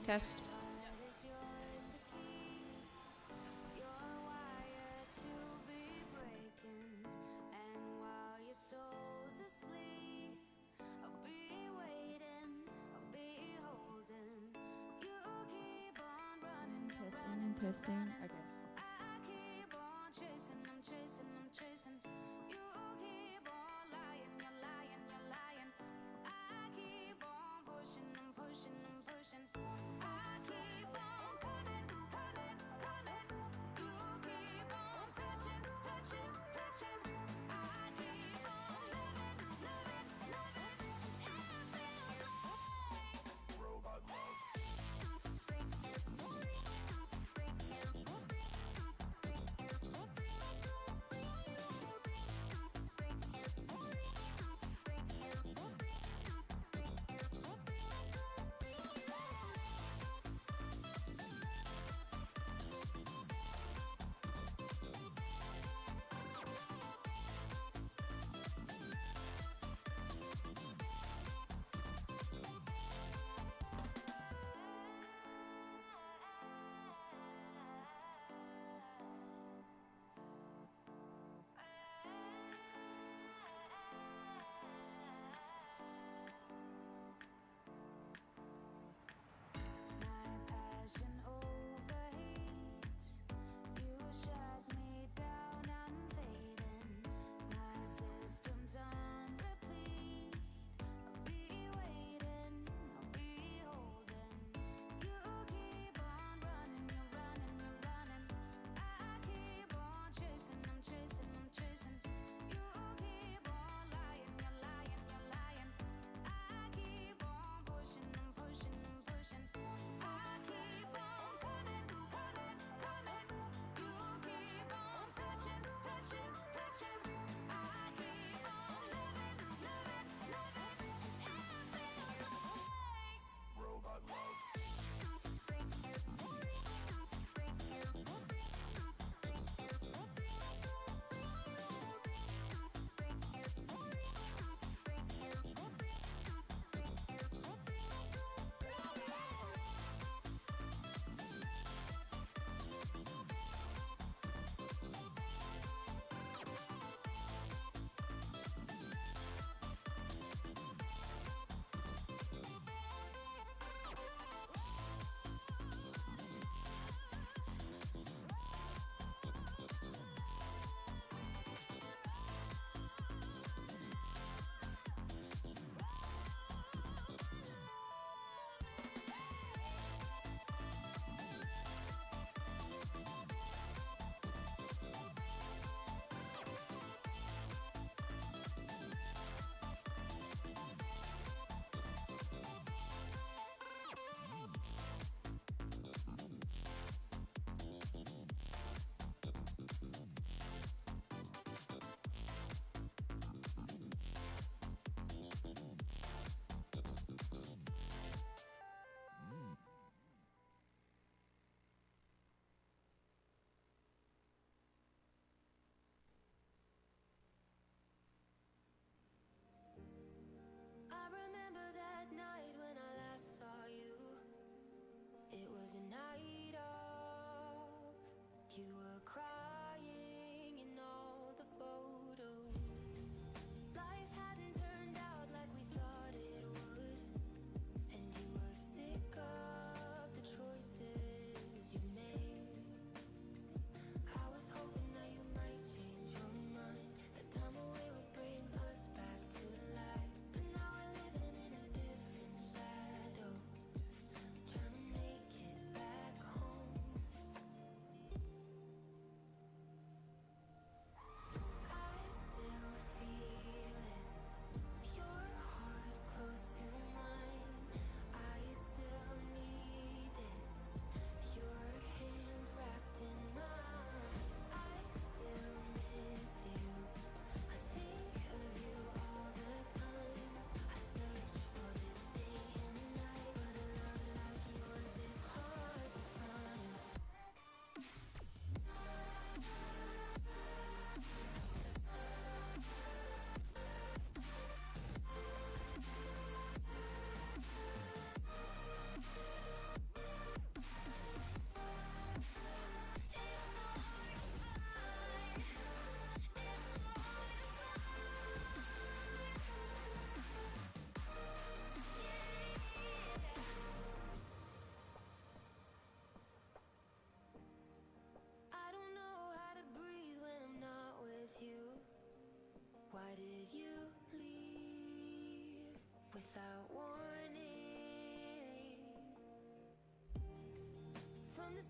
Test. Testing. Okay.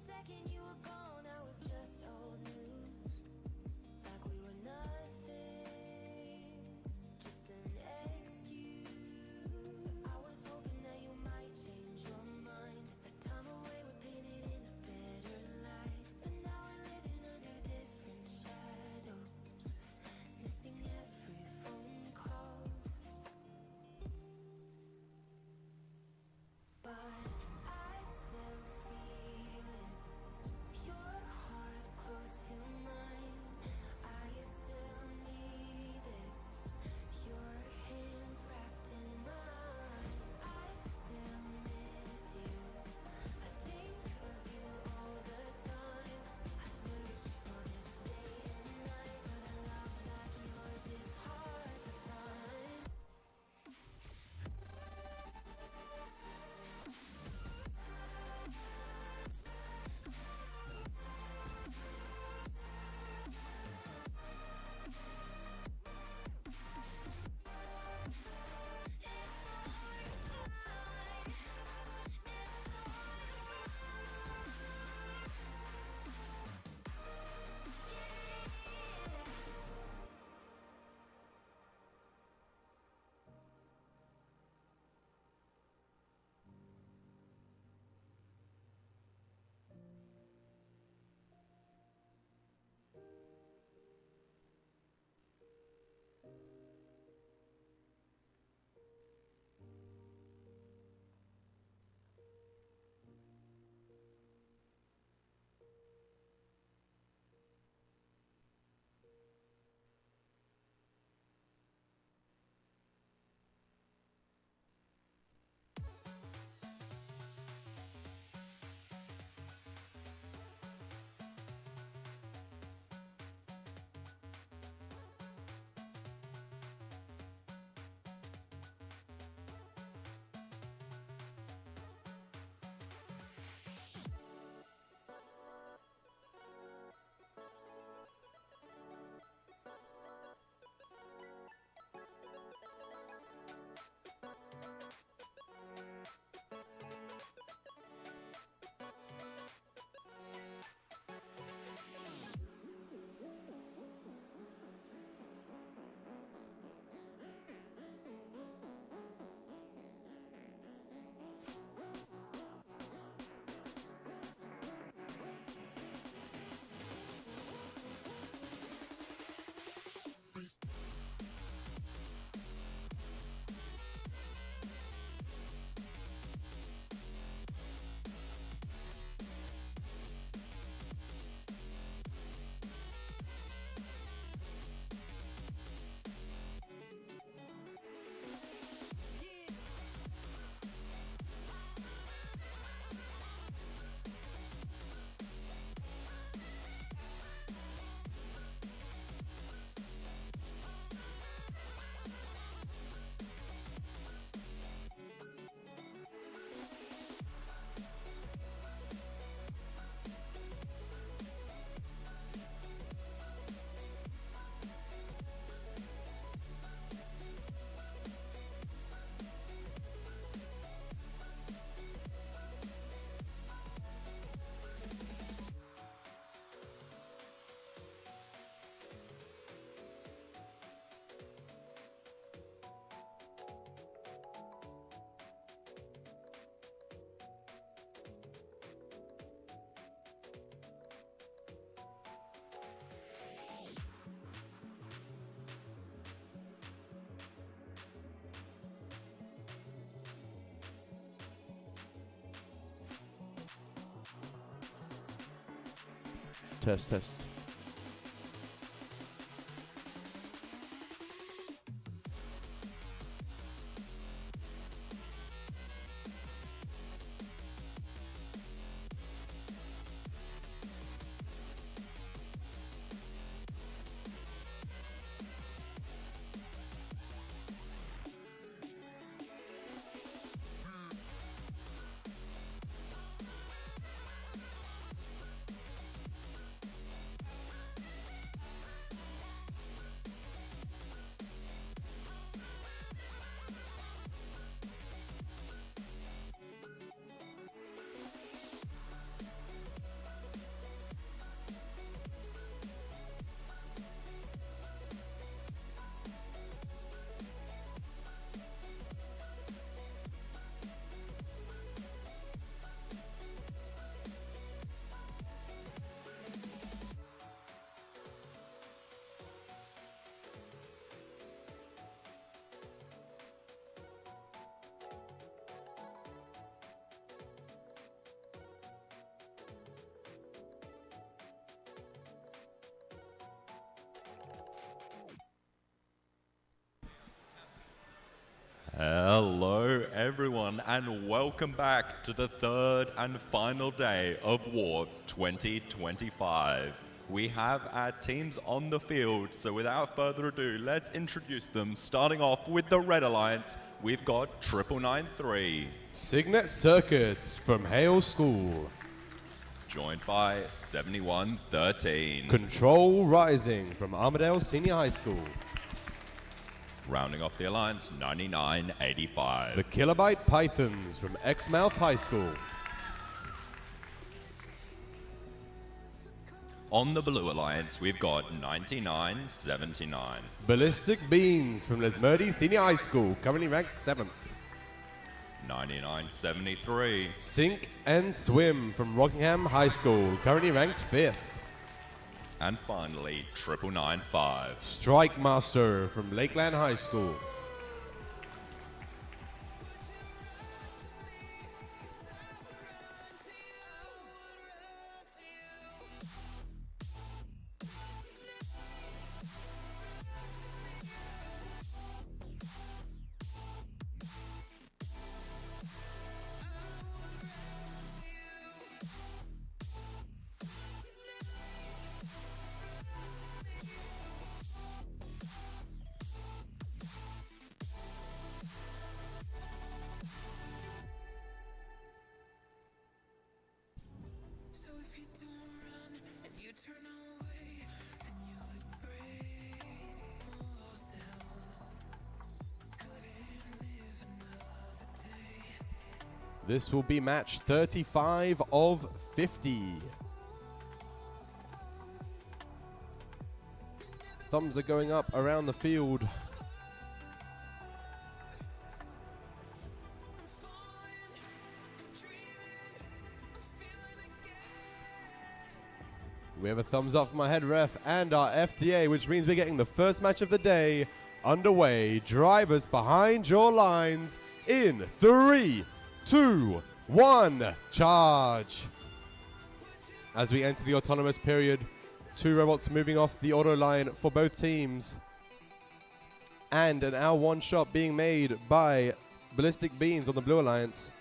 second you were gone, I was just old news. Like we were nothing, just an excuse. I was hoping that you might change your mind. The time away would paint it in a better light. But now we're living under different shadows, missing every phone call. But I still feel it, your heart close to mine. I still need this, your hands wrapped in mine. I still miss you, I think of you all the time. I search for this day and night, but a love like yours is hard to find. Test, test. Hello everyone and welcome back to the third and final day of Warp 2025. We have our teams on the field, so without further ado, let's introduce them. Starting off with the Red Alliance, we've got 9993. Signet Circuits from Hale School. Joined by 7113. Control Rising from Armadale Senior High School. Rounding off the alliance, 9985. The Kilobyte Pythons from Exmouth High School. On the Blue Alliance, we've got 9979. Ballistic Beans from Lesmurdy Senior High School, currently ranked 7th. 9973. Sink and Swim from Rockingham High School, currently ranked 5th. And finally, 9995. Strike Master from Lakeland High School. This will be match 35 of 50. Thumbs are going up around the field. We have a thumbs up from our head ref and our FTA, which means we're getting the first match of the day underway. Drivers behind your lines in 3, 2, 1, charge. As we enter the autonomous period, 2 robots moving off the auto line for both teams. And an L1 shot being made by Ballistic Beans on the Blue Alliance.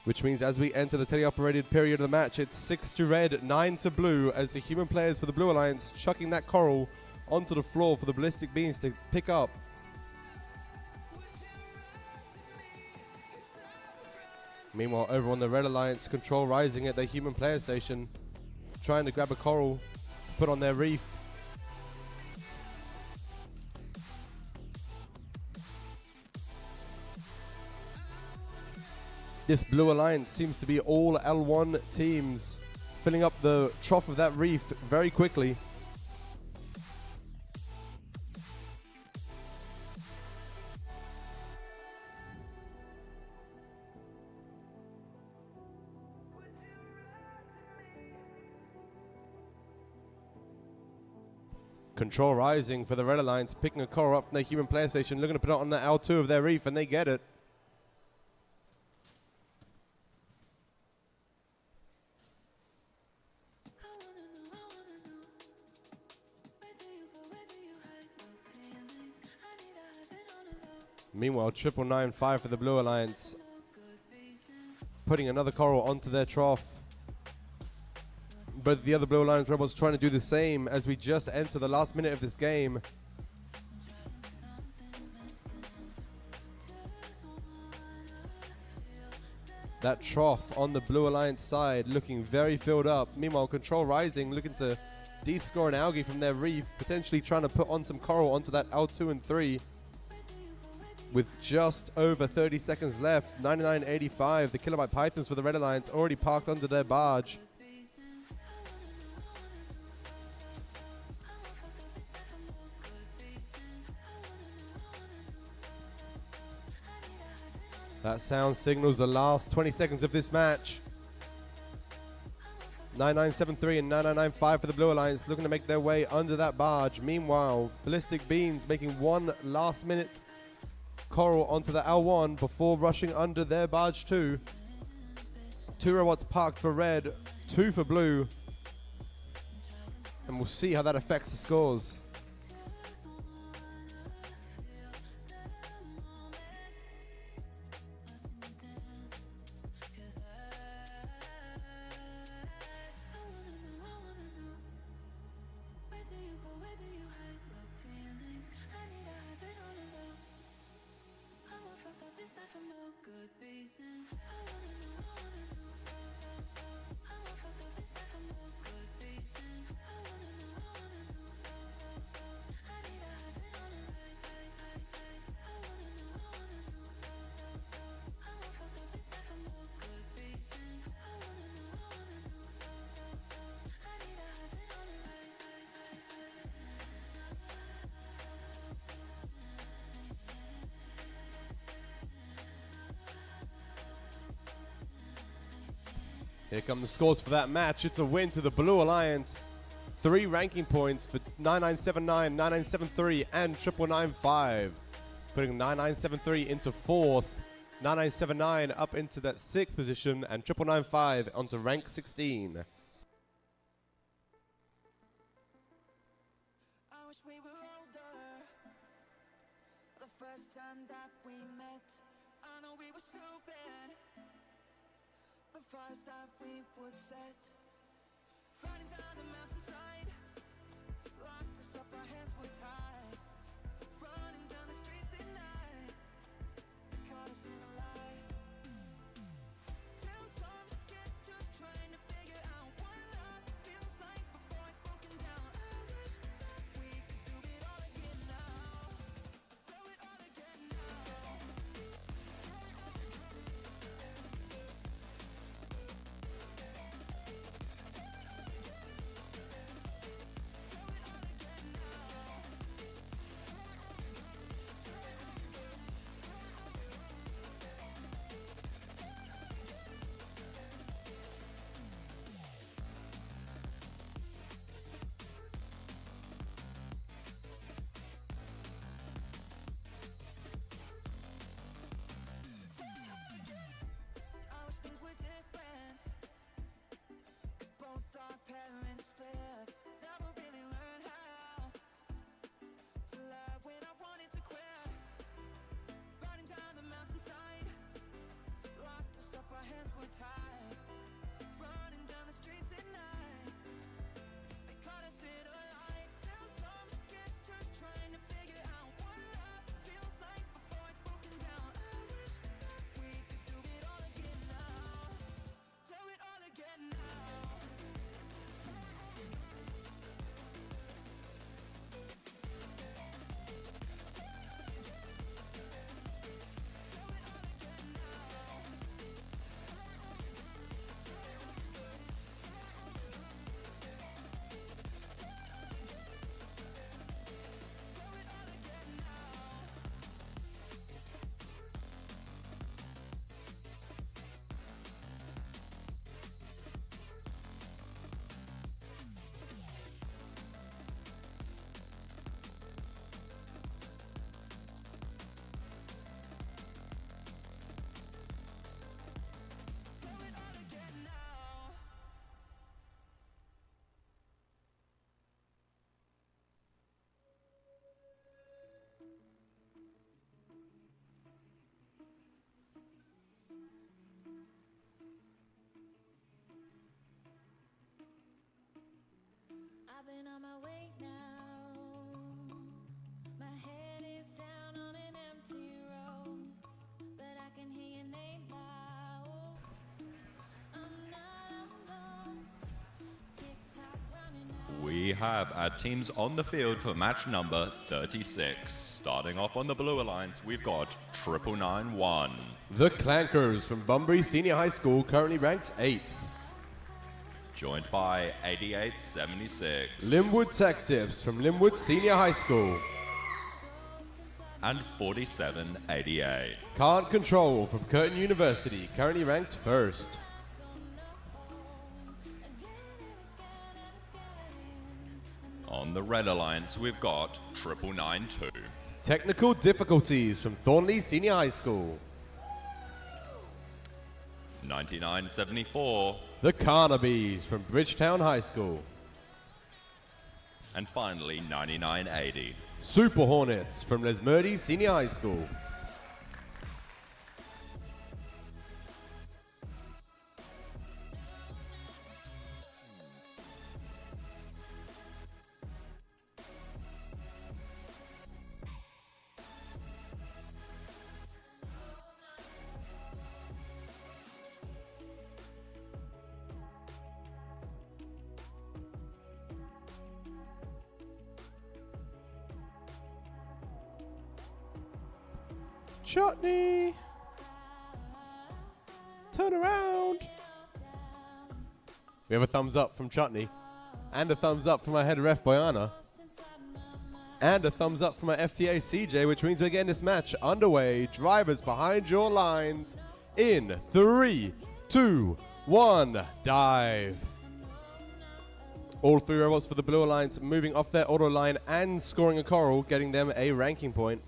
Which means as we enter the teleoperated period of the match, it's 6 to red, 9 to blue, as the human players for the Blue Alliance chucking that coral onto the floor for the Ballistic Beans to pick up. Meanwhile, over on the Red Alliance, Control Rising at their human player station, trying to grab a coral to put on their reef. This Blue Alliance seems to be all L1 teams, filling up the trough of that reef very quickly. Control Rising for the Red Alliance, picking a coral up from their human player station, looking to put it on the L2 of their reef, and they get it. Meanwhile, 9995 for the Blue Alliance, putting another coral onto their trough. But the other Blue Alliance robots trying to do the same as we just enter the last minute of this game. That trough on the Blue Alliance side looking very filled up. Meanwhile, Control Rising looking to de-score an algae from their reef, potentially trying to put on some coral onto that L2 and 3. With just over 30 seconds left, 9985, the Kilobyte Pythons for the Red Alliance already parked under their barge. That sound signals the last 20 seconds of this match. 9973 and 9995 for the Blue Alliance looking to make their way under that barge. Meanwhile, Ballistic Beans making one last minute coral onto the L1 before rushing under their barge 2. 2 robots parked for red, 2 for blue. And we'll see how that affects the scores. Here come the scores for that match. It's a win to the Blue Alliance. 3 ranking points for 9979, 9973, and 9995. Putting 9973 into 4th, 9979 up into that 6th position, and 9995 onto rank 16. I wish we were older. The first time that we met, I know we were stupid. The fires that we would set, riding down the mountainside, locked us up, our hands were tied, running down the streets at night, they caught us in a lie. Till dawn gets just trying to figure out what love feels like before it's broken down. I wish that we could do it all again now. Do it all again now. I wish things were different, 'cause both our parents split. Never really learned how to love when I wanted to quit. Riding down the mountainside, locked us up, our hands were tied, running down the streets at night, they caught us in a lie. Till dawn gets just trying to figure out what love feels like before it's broken down. I wish that we could do it all again now. Do it all again now. I've been on my way now. My head is down on an empty road, but I can hear your name loud. I'm not alone. Tick-tock running out. We have our teams on the field for match number 36. Starting off on the Blue Alliance, we've got 9991. The Clankers from Bunbury Senior High School, currently ranked 8th. Joined by 8876. Linwood Tech Tips from Linwood Senior High School. And 4788. Can't Control from Curtin University, currently ranked 1st. On the Red Alliance, we've got 9992. Technical Difficulties from Thornley Senior High School. 9974. The Carnabies from Bridgetown High School. And finally, 9980. Super Hornets from Lesmurdy Senior High School. Chutney. Turn around. We have a thumbs up from Chutney. And a thumbs up from our head ref, Boyana. And a thumbs up from our FTA, CJ, which means we're getting this match underway. Drivers behind your lines in 3, 2, 1, dive. All three robots for the Blue Alliance moving off their auto line and scoring a coral, getting them a ranking point.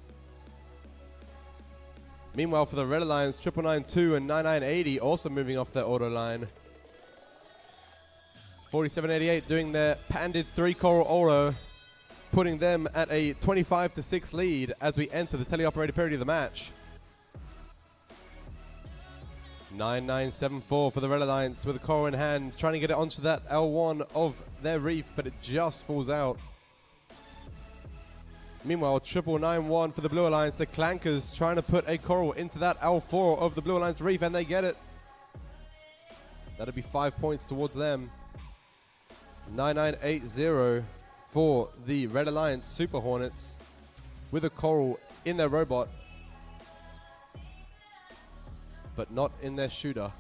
Meanwhile, for the Red Alliance, 9992 and 9980 also moving off their auto line. 4788 doing their patented 3 coral auto, putting them at a 25-6 lead as we enter the teleoperated period of the match. 9974 for the Red Alliance with a coral in hand, trying to get it onto that L1 of their reef, but it just falls out. Meanwhile, 9991 for the Blue Alliance, the Clankers trying to put a coral into that L4 of the Blue Alliance reef, and they get it. That'll be 5 points towards them. 9980 for the Red Alliance Super Hornets with a coral in their robot, but not in their shooter.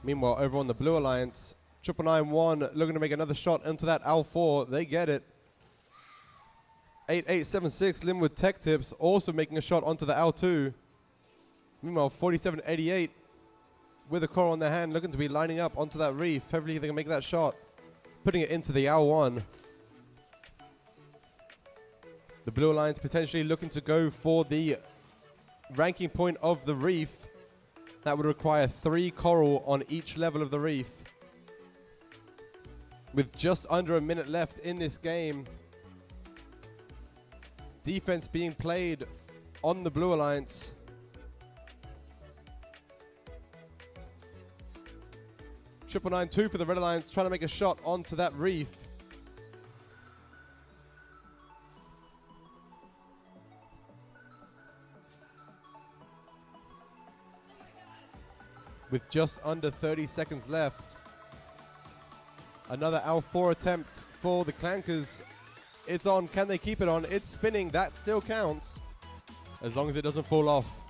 Meanwhile, over on the Blue Alliance, 9991 looking to make another shot into that L4. They get it. 8876 Linwood Tech Tips also making a shot onto the L2. Meanwhile, 4788 with a coral in their hand, looking to be lining up onto that reef. Hopefully they can make that shot, putting it into the L1. The Blue Alliance potentially looking to go for the ranking point of the reef. That would require 3 coral on each level of the reef. With just under a minute left in this game, defense being played on the Blue Alliance. 9992 for the Red Alliance, trying to make a shot onto that reef. With just under 30 seconds left. Another L4 attempt for the Clankers. It's on. Can they keep it on? It's spinning. That still counts, as long as it doesn't fall off.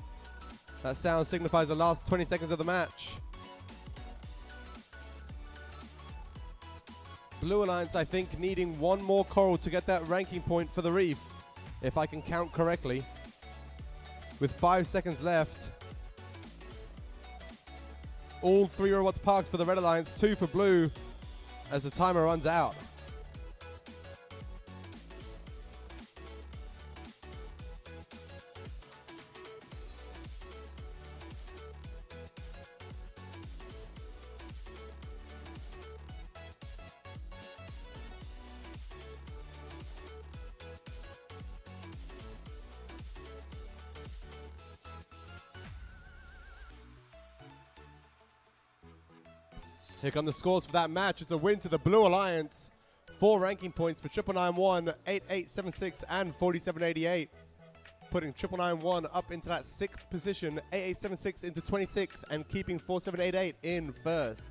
That sound signifies the last 20 seconds of the match. Blue Alliance, I think, needing 1 more coral to get that ranking point for the reef, if I can count correctly. With 5 seconds left. All 3 robots parked for the Red Alliance, 2 for Blue, as the timer runs out. Here come the scores for that match. It's a win to the Blue Alliance. 4 ranking points for 9991, 8876, and 4788. Putting 9991 up into that 6th position, 8876 into 26th, and keeping 4788 in 1st.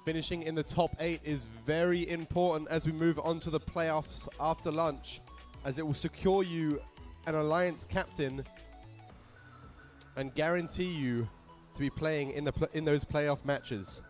Finishing in the top 8 is very important as we move on to the playoffs after lunch, as it will secure you an Alliance captain and guarantee you to be playing in those playoff matches.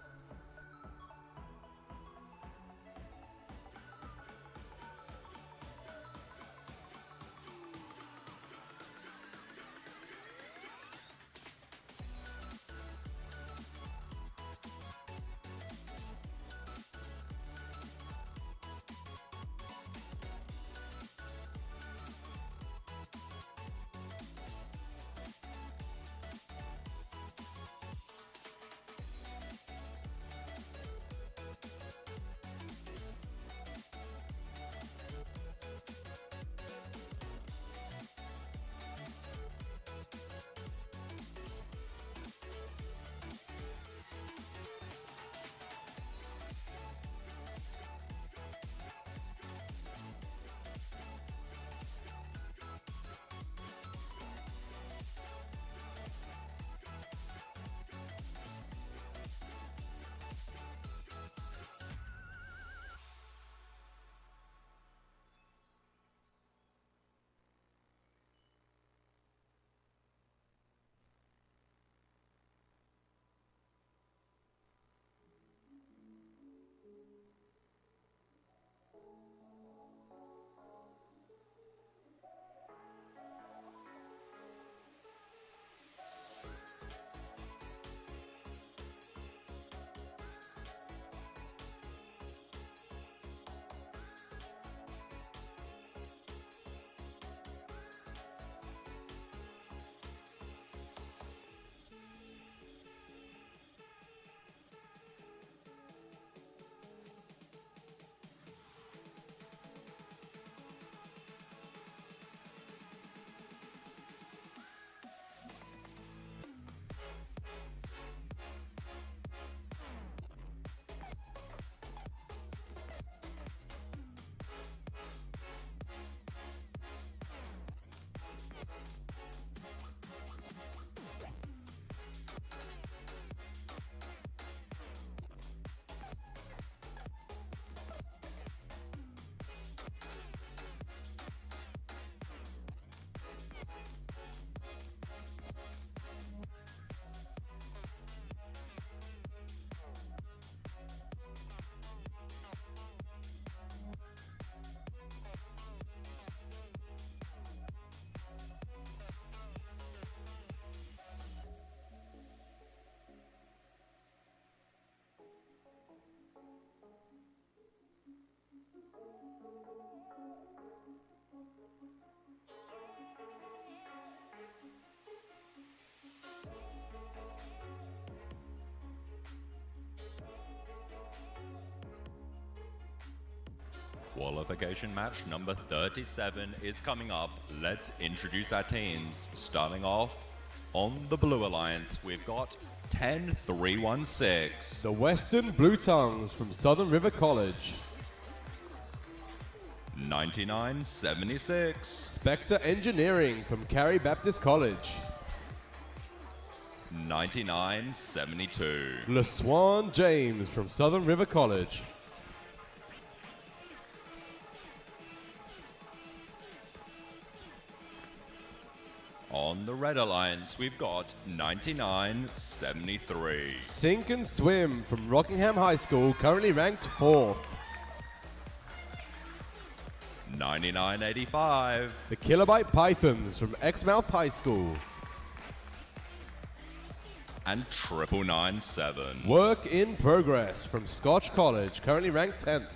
Qualification match number 37 is coming up. Let's introduce our teams. Starting off on the Blue Alliance, we've got 10316. The Western Blue Tongues from Southern River College. 9976. Spectre Engineering from Carey Baptist College. 9972. LeSwan James from Southern River College. On the Red Alliance, we've got 9973. Sink and Swim from Rockingham High School, currently ranked 4th. 9985. The Kilobyte Pythons from Exmouth High School. And 9997. Work in Progress from Scotch College, currently ranked 10th.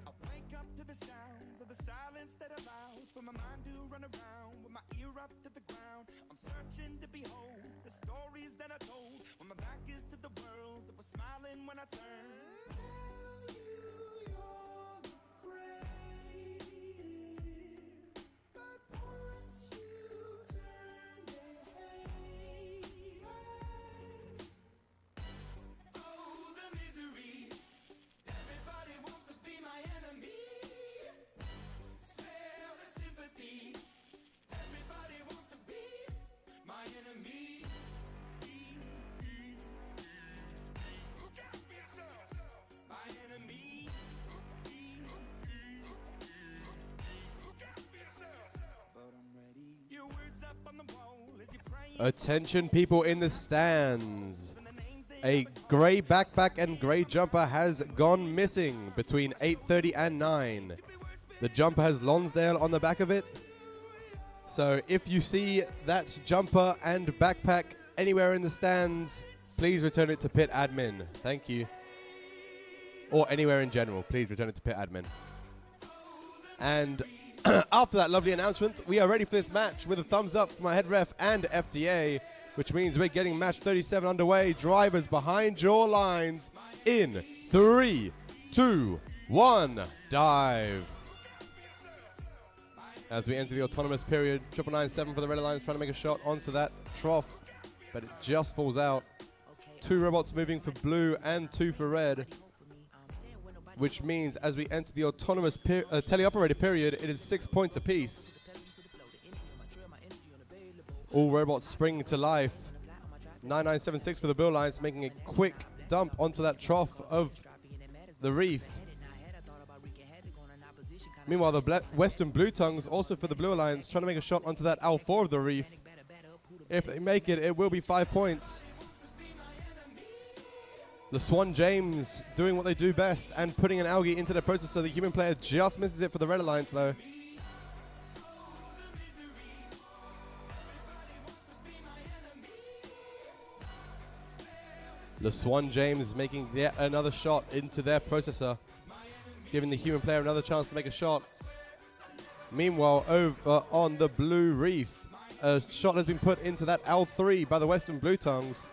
I wake up to the sounds of the silence that allows for my mind to run around with my ear up to the ground. I'm searching to behold the stories that I told when my back is to the world that was smiling when I turned. Tell you you're the greatest, but once you turn they hate us. Oh, the misery. Everybody wants to be my enemy. Spare the sympathy. Everybody wants to be my enemy. Look out for yourself. My enemy. Look out for yourself. But I'm ready. Your words up on the wall as you pray. Attention people in the stands. A grey backpack and grey jumper has gone missing between 8:30 and 9. The jumper has Lonsdale on the back of it. So if you see that jumper and backpack anywhere in the stands, please return it to pit admin. Thank you. Or anywhere in general, please return it to pit admin. And after that lovely announcement, we are ready for this match with a thumbs up from my head ref and FDA, which means we're getting match 37 underway. Drivers behind your lines in 3, 2, 1, dive. As we enter the autonomous period, 9997 for the Red Alliance trying to make a shot onto that trough, but it just falls out. 2 robots moving for blue and 2 for red, which means as we enter the autonomous teleoperated period, it is 6 points apiece. All robots spring to life. 9976 for the Blue Alliance, making a quick dump onto that trough of the reef. Meanwhile, the Western Blue Tongues, also for the Blue Alliance, trying to make a shot onto that L4 of the reef. If they make it, it will be 5 points. LeSwan James doing what they do best and putting an algae into the process, so the human player just misses it for the Red Alliance though. LeSwan James making yet another shot into their processor, giving the human player another chance to make a shot. Meanwhile, over on the blue reef, a shot has been put into that L3 by the Western Blue Tongues.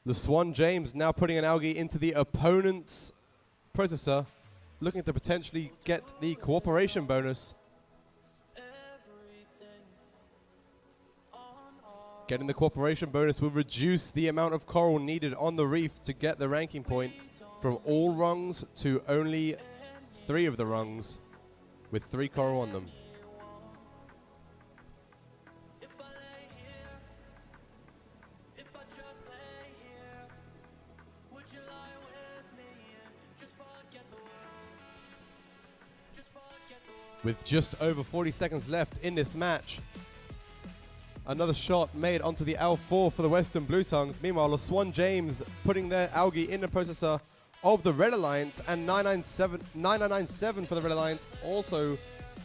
LeSwan James now putting an algae into the opponent's processor, looking to potentially get the cooperation bonus. Getting the cooperation bonus will reduce the amount of coral needed on the reef to get the ranking point from all rungs to only 3 of the rungs with 3 coral on them. With just over 40 seconds left in this match, another shot made onto the L4 for the Western Blue Tongues. Meanwhile, LaSwan James putting their algae in the processor of the Red Alliance, and 9997 for the Red Alliance also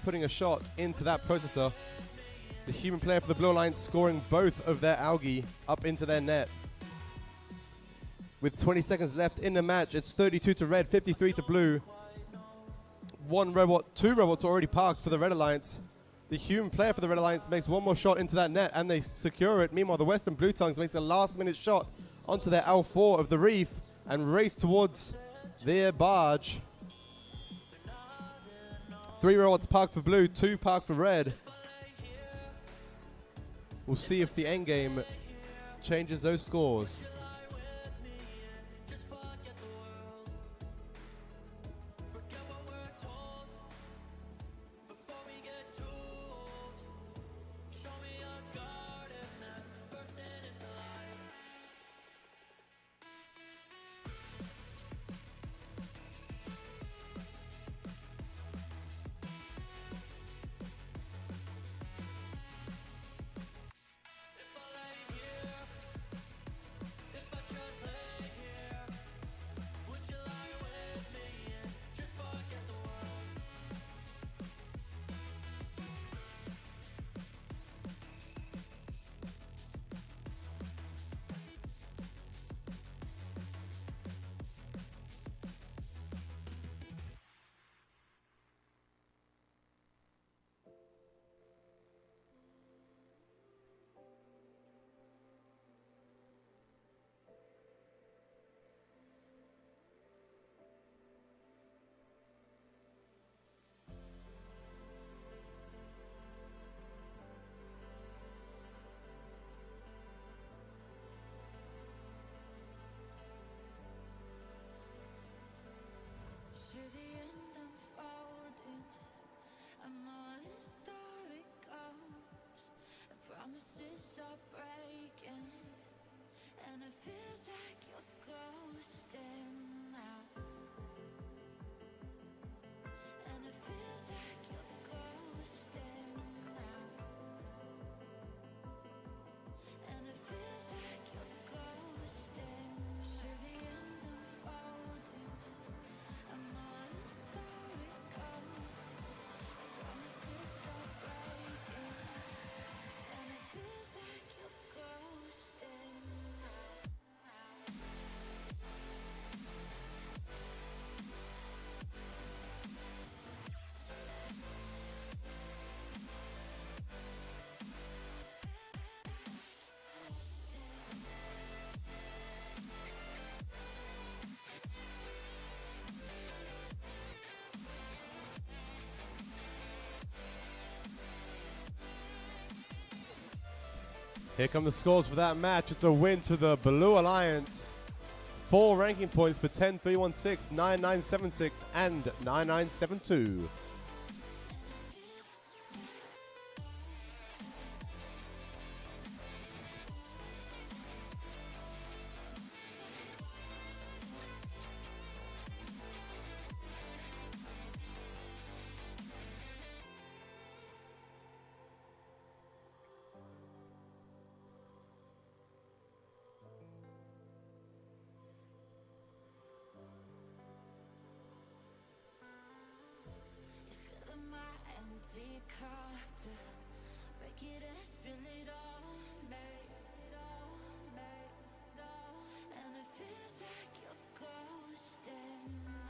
putting a shot into that processor. The human player for the Blue Alliance scoring both of their algae up into their net. With 20 seconds left in the match, it's 32 to red, 53 to blue. 2 robots already parked for the Red Alliance. The human player for the Red Alliance makes one more shot into that net and they secure it. Meanwhile, the Western Blue Tongues makes a last-minute shot onto their L4 of the reef and race towards their barge. 3 robots parked for blue, 2 parked for red. We'll see if the endgame changes those scores. To the end unfolding, I know the story goes. The promises are breaking, and it feels like you're ghosting now. And it feels like you're ghosting now. And it feels like you're ghosting. To the end unfolding, I know the story goes. The promises are breaking, and it feels like you're ghosting now. Here come the scores for that match. It's a win to the Blue Alliance. 4 ranking points for 10-3-1-6, 9-9-7-6, and 9-9-7-2. Fill my empty cup to break it and spill it on me. And it feels like you're ghosting now.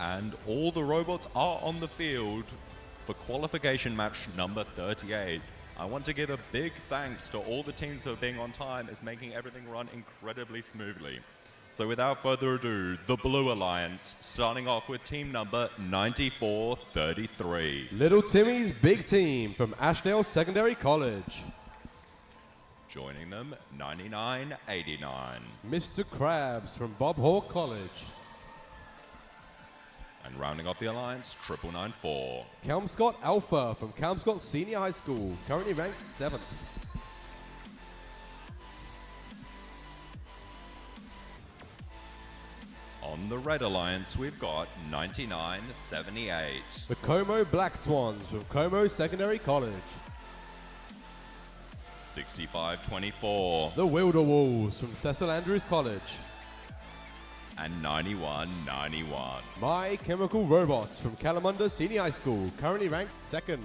And all the robots are on the field for qualification match number 38. I want to give a big thanks to all the teams for being on time, as making everything run incredibly smoothly. So without further ado, the Blue Alliance, starting off with team number 9433. Little Timmy's big team from Ashdale Secondary College. Joining them, 9989. Mr. Krabs from Bob Hawke College. And rounding off the alliance, 9994. Kelmscott Alpha from Kelmscott Senior High School, currently ranked 7th. On the Red Alliance, we've got 9978. The Como Black Swans from Como Secondary College. 6524. The Wilder Wolves from Cecil Andrews College. And 9191. My Chemical Robots from Kalamunda Senior High School, currently ranked 2nd.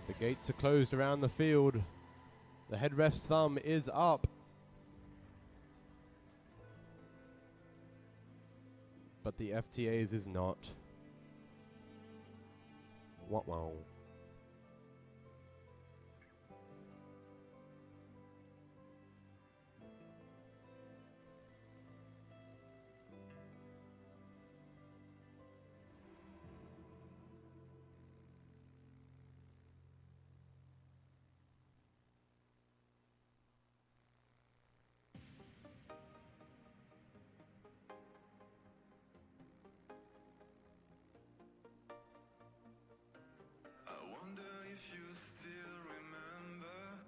The gates are closed around the field. The head ref's thumb is up. But the FTA's is not. Wow. I wonder if you still remember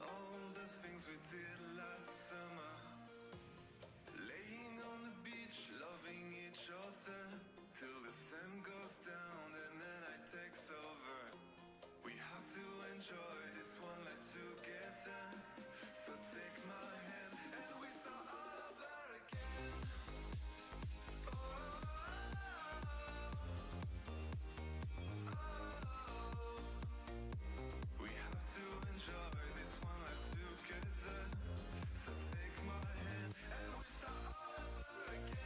all the things we did last summer. Laying on the beach, loving each other till the sun goes down and the night takes over. We have to enjoy this one life together. So take my hand and we start all over again. We have to enjoy this one life together. So take my hand and we start all over again. And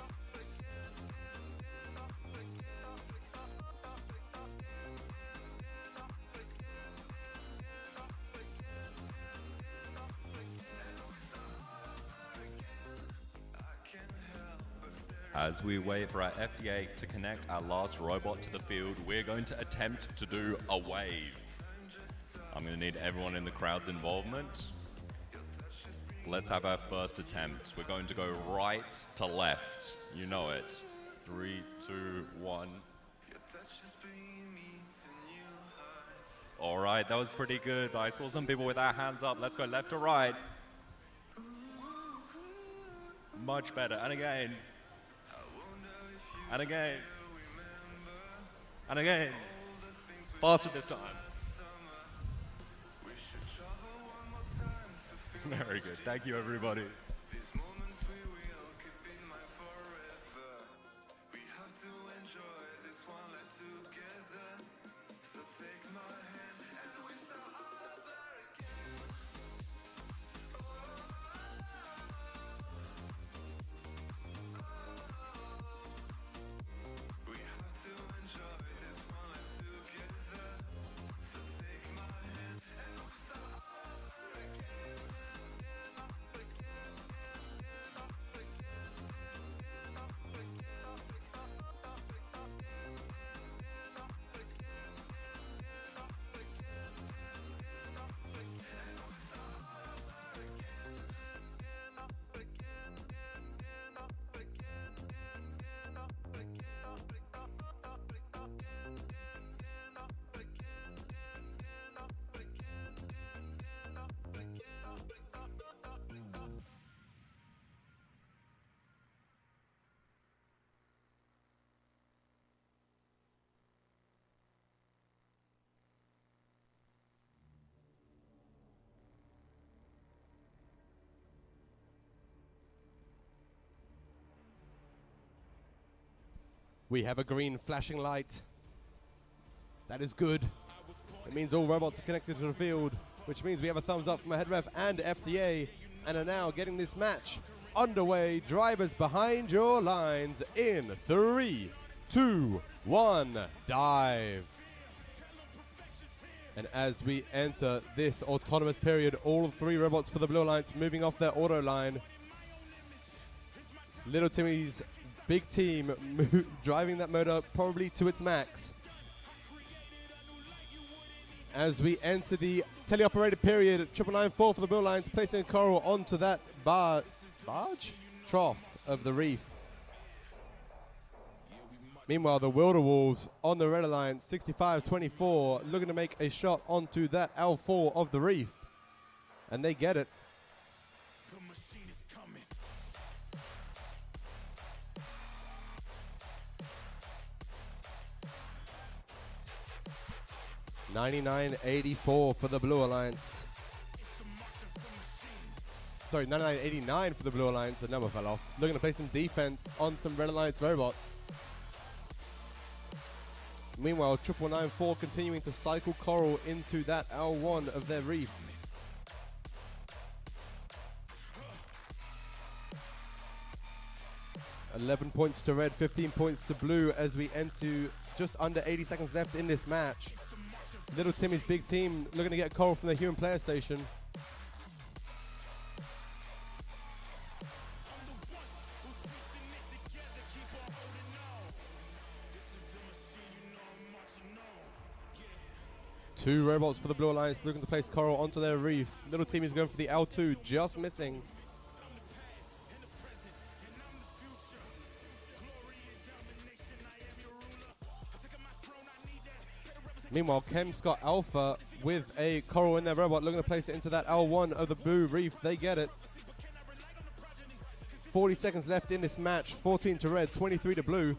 up again, and up again, and up again, up again, up again, and up again, and up again, and up again, and we start all over again. I can't help but stare. As we wait for our FDA to connect our last robot to the field, we're going to attempt to do a wave. I'm going to need everyone in the crowd's involvement. Let's have our first attempt. We're going to go right to left. You know it. 3, 2, 1. All right, that was pretty good. I saw some people with their hands up. Let's go left to right. Much better. And again. And again. And again. Faster this time. Very good. Thank you, everybody. These moments we will keep in mind forever. We have to enjoy this one life together. So take my hand and we start all over again. We have to enjoy this one life together. So take my hand and we start all over again. And up again, We have a green flashing light. That is good. It means all robots are connected to the field, which means we have a thumbs up from a head ref and FTA, and are now getting this match underway. Drivers behind your lines in 3, 2, 1, dive. And as we enter this autonomous period, all 3 robots for the Blue Alliance moving off their auto line. Little Timmy's big team driving that motor probably to its max. As we enter the teleoperated period, 9994 for the Blue Alliance, placing a coral onto that barge? Trough of the reef. Meanwhile, the Wilder Wolves on the Red Alliance, 6524, looking to make a shot onto that L4 of the reef. And they get it. The machine is coming. 9984 for the Blue Alliance. Sorry, 9989 for the Blue Alliance. The number fell off. Looking to play some defense on some Red Alliance robots. Meanwhile, 9994 continuing to cycle coral into that L1 of their reef. $11 points to red, 15 points to blue as we enter just under 80 seconds left in this match. Little Timmy's big team looking to get coral from the human player station. Two robots for the Blue Alliance looking to place coral onto their reef. Little team is going for the L2, just missing. Meanwhile, Chem Scott Alpha with a coral in their robot looking to place it into that L1 of the blue reef. They get it. 40 seconds left in this match. 14 to red, 23 to blue.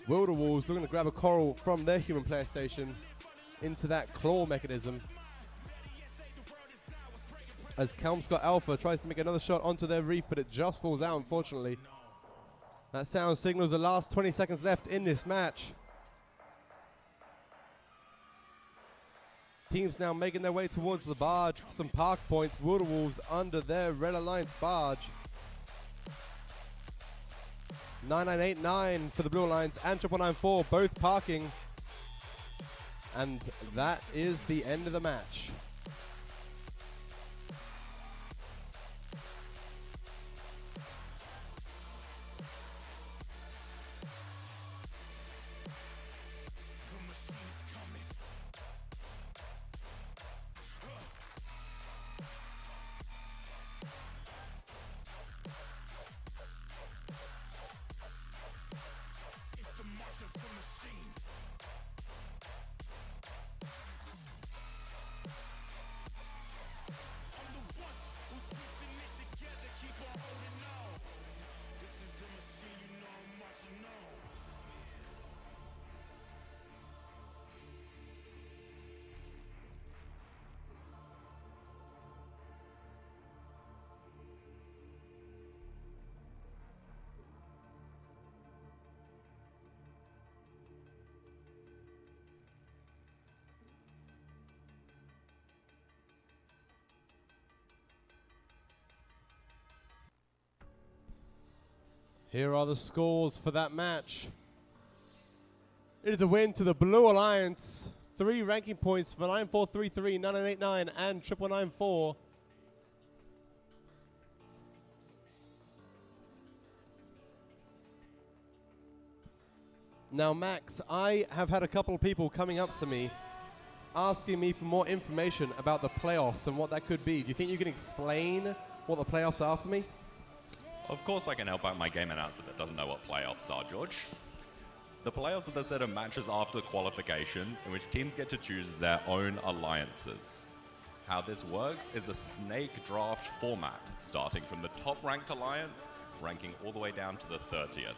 Wilder Wolves looking to grab a coral from their human player station into that claw mechanism. As Calm Scott Alpha tries to make another shot onto their reef, but it just falls out, unfortunately. That sound signals the last 20 seconds left in this match. Teams now making their way towards the barge for some park points. Wilder Wolves under their Red Alliance barge. 9989 for the Blue Alliance and 9994 both parking. And that is the end of the match. Here are the scores for that match. It is a win to the Blue Alliance. 3 ranking points for 9433, 9989, and 9994. Now, Max, I have had a couple of people coming up to me asking me for more information about the playoffs and what that could be. Do you think you can explain what the playoffs are for me? Of course I can help out my game announcer that doesn't know what playoffs are, George. The playoffs are the set of matches after qualification in which teams get to choose their own alliances. How this works is a snake draft format, starting from the top-ranked alliance, ranking all the way down to the 30th.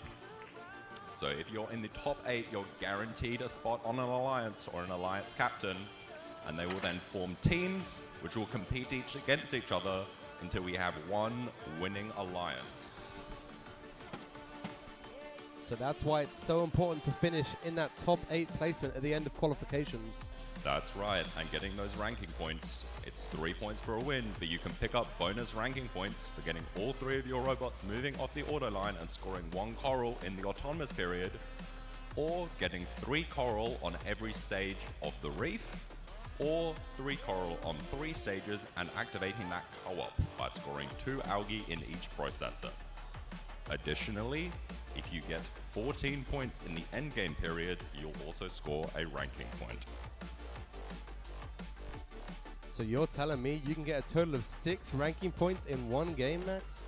So if you're in the top 8, you're guaranteed a spot on an alliance or an alliance captain, and they will then form teams which will compete against each other until we have one winning alliance. So that's why it's so important to finish in that top 8 placement at the end of qualifications. That's right, and getting those ranking points, it's 3 points for a win, but you can pick up bonus ranking points for getting all 3 of your robots moving off the auto line and scoring 1 coral in the autonomous period, or getting 3 coral on every stage of the reef, or 3 coral on 3 stages and activating that co-op by scoring 2 algae in each processor. Additionally, if you get 14 points in the endgame period, you'll also score a ranking point. So you're telling me you can get a total of 6 ranking points in one game, Max?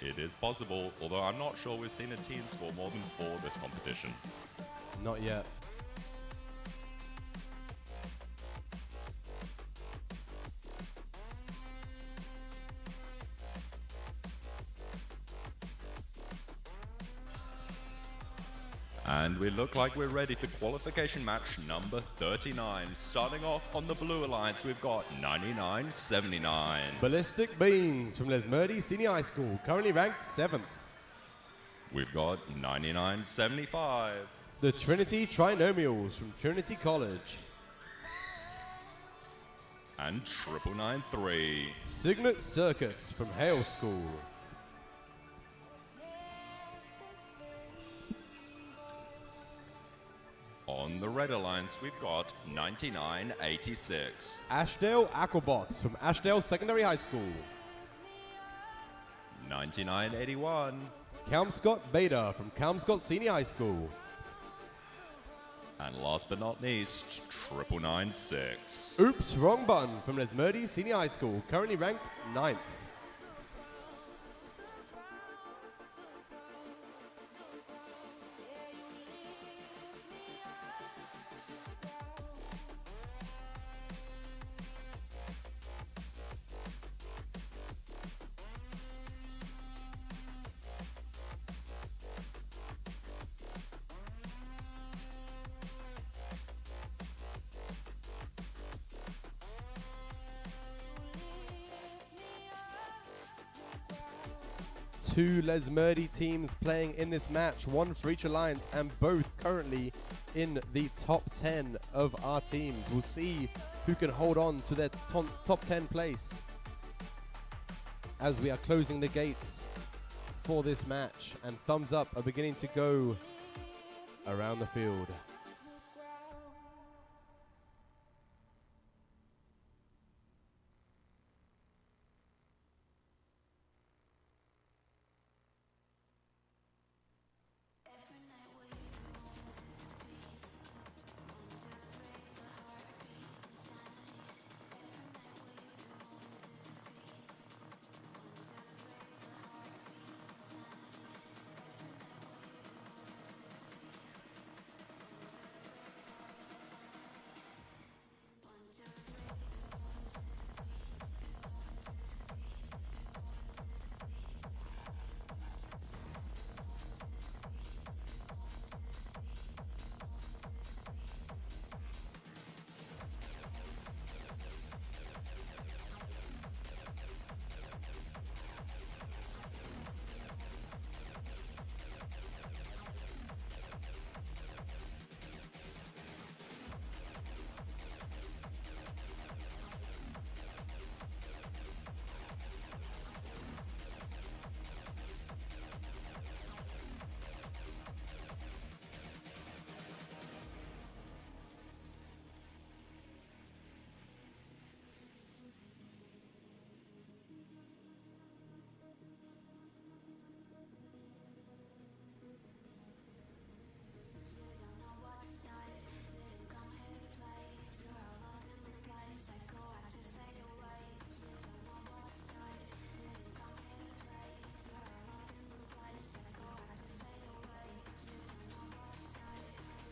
It is possible, although I'm not sure we've seen a team score more than 4 this competition. Not yet. And we look like we're ready for qualification match number 39. Starting off on the blue alliance, we've got 99-79. Ballistic Beans from Lesmurdy Senior High School, currently ranked 7th. We've got 99-75. The Trinity Trinomials from Trinity College. And 99-3. Signet Circuits from Hale School. On the red alliance, we've got 99-86. Ashdale Aquabots from Ashdale Secondary High School. 99-81. Kelmscott Beta from Kelmscott Senior High School. And last but not least, 99-6. Oops, wrong button from Lesmurdy Senior High School, currently ranked 9th. Two Lesmurdy teams playing in this match, one for each alliance, and both currently in the top 10 of our teams. We'll see who can hold on to their top 10 place as we are closing the gates for this match, and thumbs up are beginning to go around the field.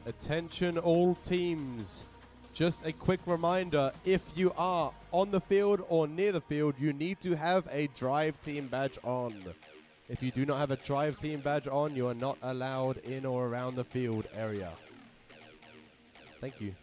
Attention all teams. Just a quick reminder, if you are on the field or near the field, you need to have a drive team badge on. If you do not have a drive team badge on, you are not allowed in or around the field area. Thank you.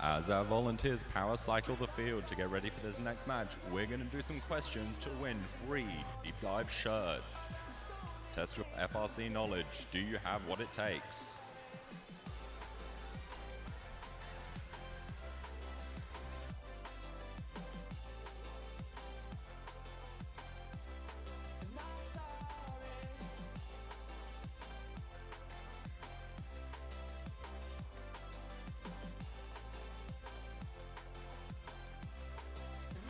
As our volunteers power cycle the field to get ready for this next match, we're going to do some questions to win free deep dive shirts. Test your FRC knowledge. Do you have what it takes?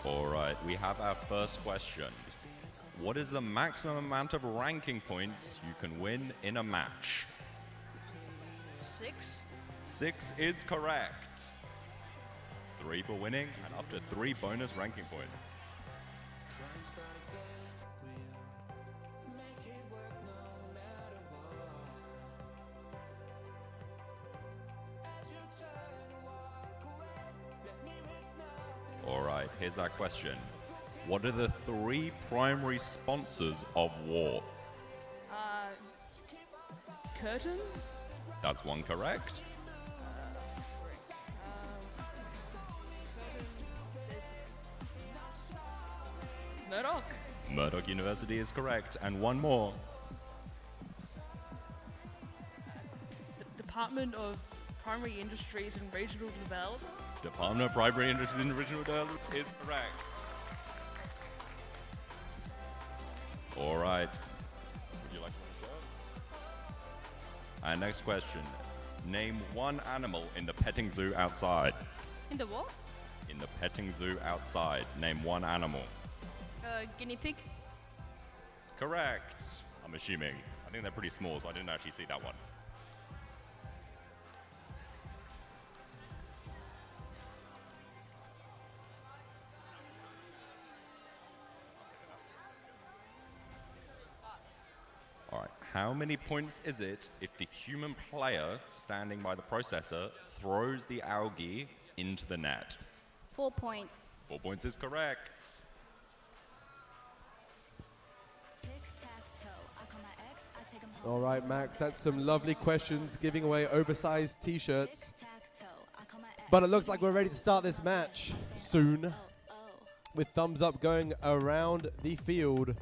Alright, we have our first question. What is the maximum amount of ranking points you can win in a match? 6. 6 is correct. 3 for winning and up to 3 bonus ranking points. Alright, here's our question. What are the 3 primary sponsors of war? Curtain? That's 1 correct. Murdoch? Murdoch University is correct. And 1 more. The Department of Primary Industries and Regional Development? Department of Primary Industries and Regional Development is correct. All right. Would you like to show? And next question. Name 1 animal in the petting zoo outside. In the what? In the petting zoo outside. Name 1 animal. Guinea pig? Correct. I'm assuming. I think they're pretty small, so I didn't actually see that one. Alright, how many points is it if the human player standing by the processor throws the algae into the net? 4 point. 4 points is correct. All right, Max, that's some lovely questions, giving away oversized t-shirts. But it looks like we're ready to start this match soon, with thumbs up going around the field.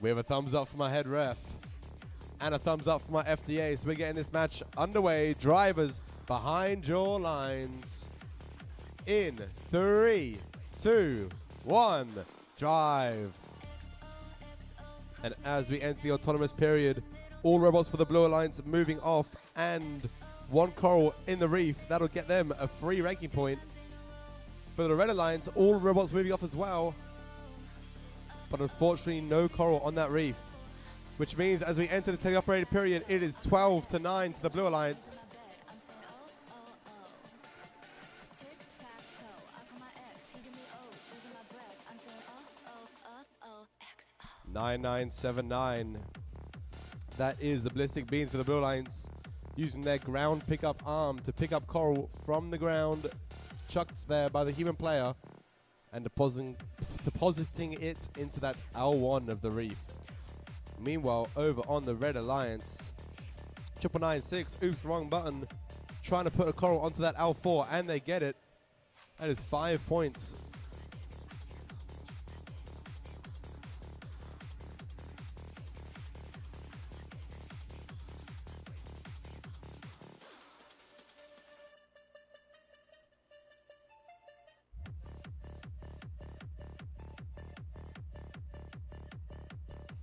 We have a thumbs up for my head ref and a thumbs up for my FDA. So we're getting this match underway. Drivers behind your lines. In 3, 2, 1, drive. And as we enter the autonomous period, all robots for the Blue Alliance moving off and 1 coral in the reef. That'll get them a free ranking point. For the Red Alliance, all robots moving off as well. But unfortunately, no coral on that reef, which means as we enter the teleoperated period, it is 12-9 to the Blue Alliance. $9979. That is the ballistic beans for the Blue Alliance, using their ground pickup arm to pick up coral from the ground, chucked there by the human player, and depositing it into that L1 of the reef. Meanwhile, over on the Red Alliance, 9996, oops, wrong button, trying to put a coral onto that L4, and they get it. That is 5 points.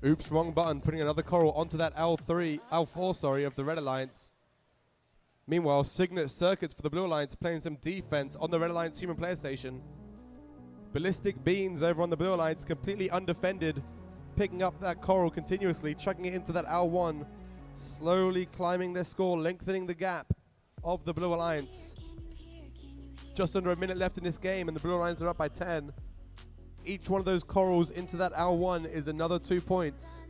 Oops, wrong button, putting another coral onto that L4, of the Red Alliance. Meanwhile, Signet Circuits for the Blue Alliance playing some defense on the Red Alliance human player station. Ballistic Beans over on the Blue Alliance, completely undefended, picking up that coral continuously, chucking it into that L1, slowly climbing their score, lengthening the gap of the Blue Alliance. Just under a minute left in this game, and the Blue Alliance are up by 10. Each one of those corals into that L1 is another 2 points.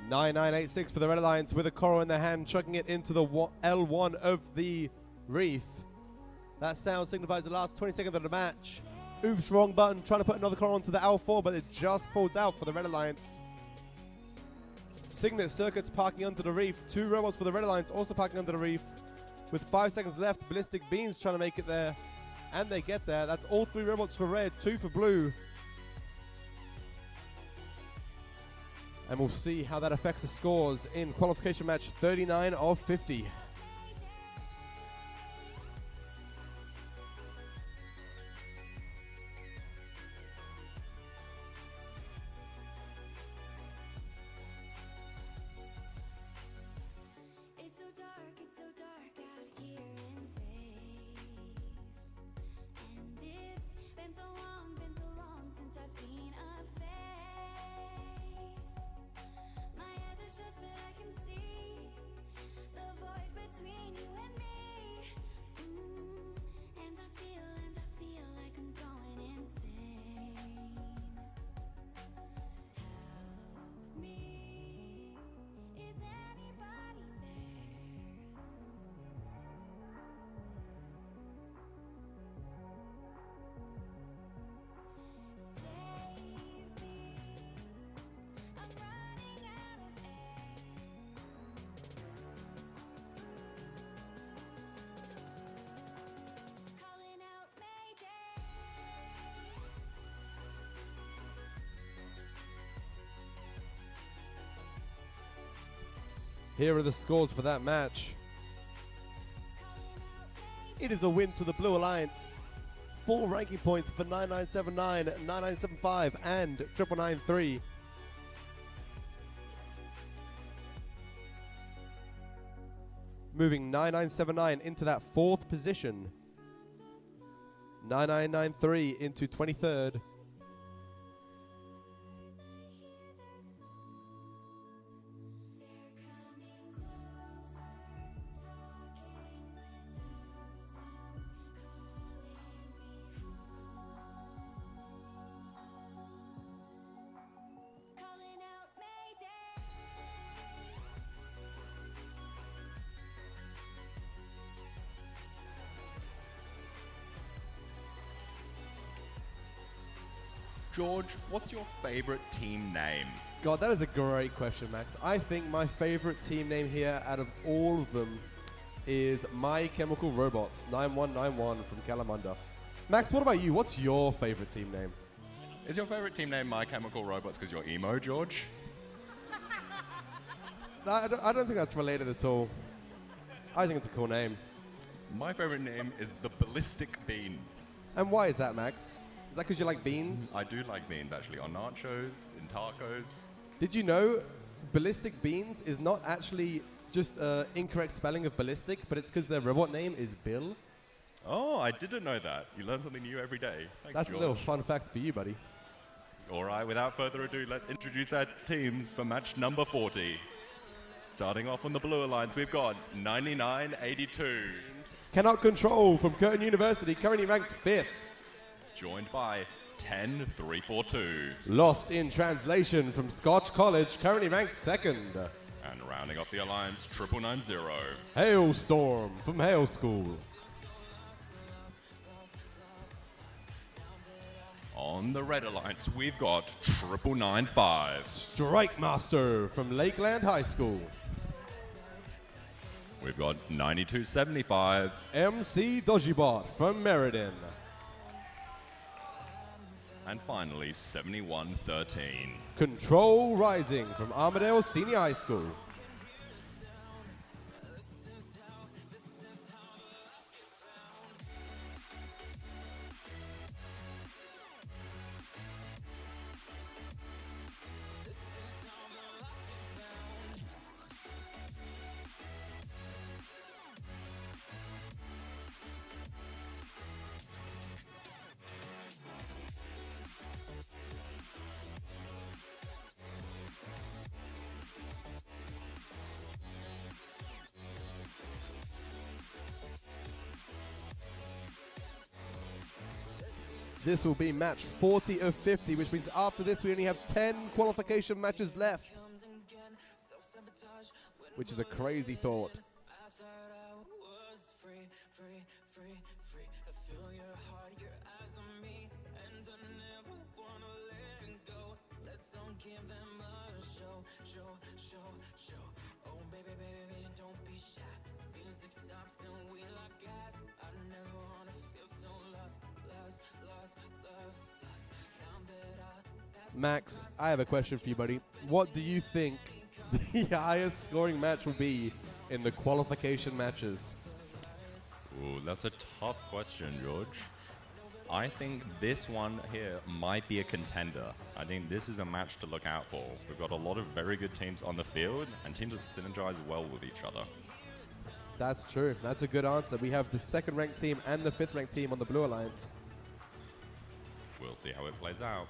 9986 for the Red Alliance with a coral in their hand, chucking it into the L1 of the reef. That sound signifies the last 20 seconds of the match. Oops, wrong button. Trying to put another coral onto the L4, but it just falls out for the Red Alliance. Signet Circuits parking under the reef. 2 robots for the Red Alliance also parking under the reef. With 5 seconds left, Ballistic Beans trying to make it there. And they get there. That's all 3 robots for red, 2 for blue. And we'll see how that affects the scores in qualification match 39 of 50. It's so dark out here in space. And it's been so long since I've seen a face. My eyes are shut, but I can see the void between you and me. And I feel like I'm going insane. Help me. Is anybody there? Save me. I'm running out of air. Calling out Mayday. Here are the scores for that match. It is a win to the Blue Alliance. 4 ranking points for 9979, 9975, and 9993. Moving 9979 into that 4th position. 9993 into 23rd. Calling out Mayday. George, what's your favorite team name? God, that is a great question, Max. I think my favorite team name here out of all of them is My Chemical Robots 9191 from Kalamunda. Max, what about you? What's your favorite team name? Is your favorite team name My Chemical Robots because you're emo, George? I don't think that's related at all. I think it's a cool name. My favorite name is the Ballistic Beans. And why is that, Max? Is that because you like beans? I do like beans, actually, on nachos, in tacos. Did you know Ballistic Beans is not actually just incorrect spelling of ballistic, but it's because their robot name is Bill? Oh, I didn't know that. You learn something new every day. Thanks, That's George. a little fun fact for you, buddy. All right, without further ado, let's introduce our teams for match number 40. Starting off on the Blue Alliance, we've got 9982, Cannot Control from Curtin University, currently ranked 5th. joined by 10342. Lost in Translation from Scotch College, currently ranked 2nd. And rounding off the alliance, 9990. Hailstorm from Hale School. On the Red Alliance, we've got 9995. Strike Master from Lakeland High School. We've got 9275. MC Dodgybot from Meriden. And finally, 7113. Control Rising from Armadale Senior High School. This will be match 40 of 50, which means after this we only have 10 qualification matches left. which is a crazy thought. Max, I have a question for you, buddy. What do you think the highest scoring match will be in the qualification matches? Ooh, that's a tough question, George. I think this one here might be a contender. I think this is a match to look out for. We've got a lot of very good teams on the field and teams that synergize well with each other. That's true. That's a good answer. We have the second-ranked team and the fifth-ranked team on the Blue Alliance. We'll see how it plays out.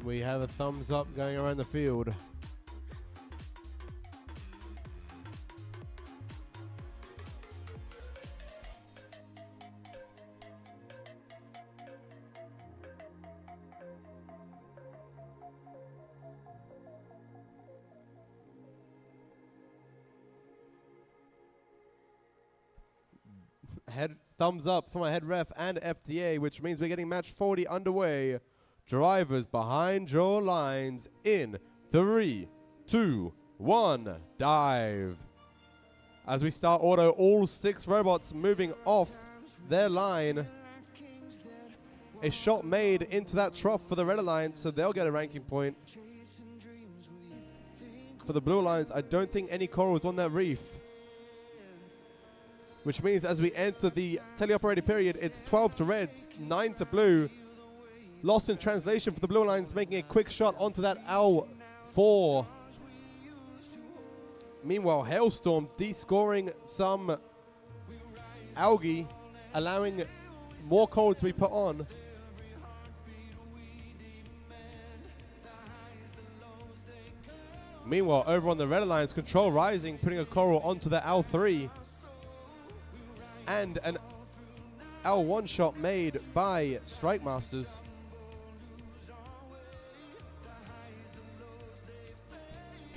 We have a thumbs up going around the field. Thumbs up for my head ref and FTA, which means we're getting match 40 underway. Drivers behind your lines in 3, 2, 1, dive. As we start auto, all 6 robots moving off their line. A shot made into that trough for the red alliance, so they'll get a ranking point. For the blue alliance, I don't think any coral is on that reef. Which means as we enter the teleoperated period, it's 12 to reds, 9 to blue. Lost in translation for the blue alliance, making a quick shot onto that L4. Meanwhile, Hailstorm descoring some algae, allowing more coral to be put on. Meanwhile, over on the red alliance, Control Rising, putting a coral onto the L3. And an L1 shot made by Strike Masters.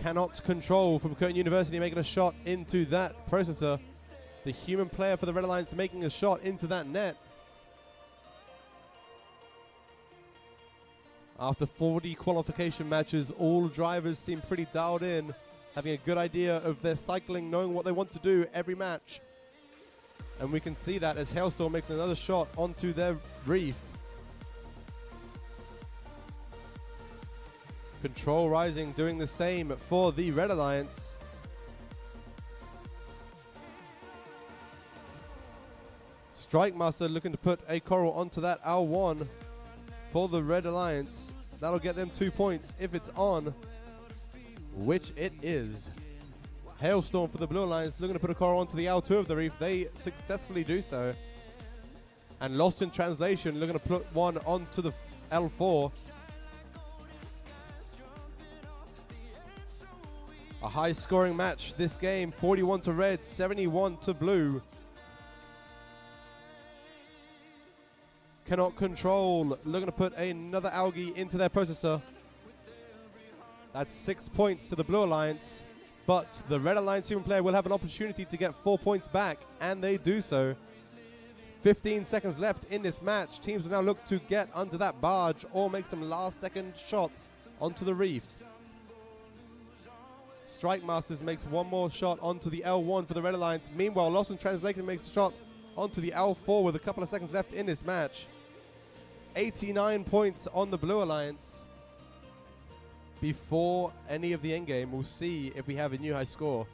Cannot control from Curtin University making a shot into that processor. The human player for the Red Alliance making a shot into that net. After 40 qualification matches, all drivers seem pretty dialed in, having a good idea of their cycling, knowing what they want to do every match. And we can see that as Hailstorm makes another shot onto their reef. Control Rising doing the same for the Red Alliance. Strike Master looking to put a coral onto that L1 for the Red Alliance. That'll get them 2 points if it's on, which it is. Hailstorm for the Blue Alliance looking to put a coral onto the L2 of the reef. They successfully do so. And Lost in Translation looking to put one onto the L4. A high scoring match this game. 41 to red, 71 to blue. Cannot control. Looking to put another algae into their processor. That's 6 points to the Blue Alliance. But the Red Alliance human player will have an opportunity to get 4 points back, and they do so. 15 seconds left in this match. Teams will now look to get under that barge or make some last-second shots onto the reef. Strike Masters makes one more shot onto the L1 for the Red Alliance. Meanwhile, Lost in Translation makes a shot onto the L4 with a couple of seconds left in this match. 89 points on the Blue Alliance. Before any of the endgame, we'll see if we have a new high score.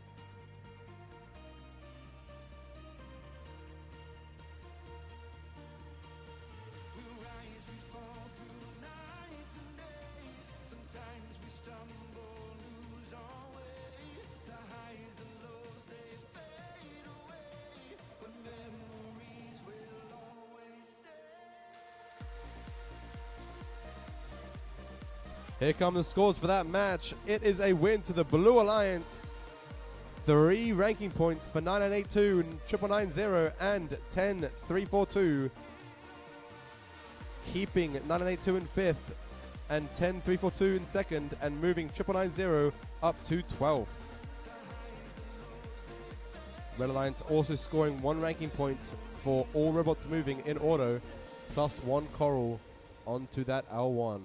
Here come the scores for that match. It is a win to the Blue Alliance. 3 ranking points for 9982, 9990, and 10342. Keeping 9982 in 5th and 10342 in 2nd, and moving 9990 up to 12th. Red Alliance also scoring 1 ranking point for all robots moving in auto, plus 1 coral onto that L1.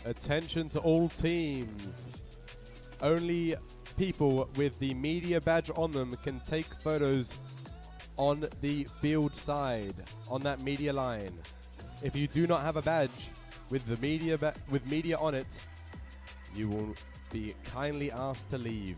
Attention to all teams. Only people with the media badge on them can take photos on the field side, on that media line. If you do not have a badge with the media on it, you will be kindly asked to leave.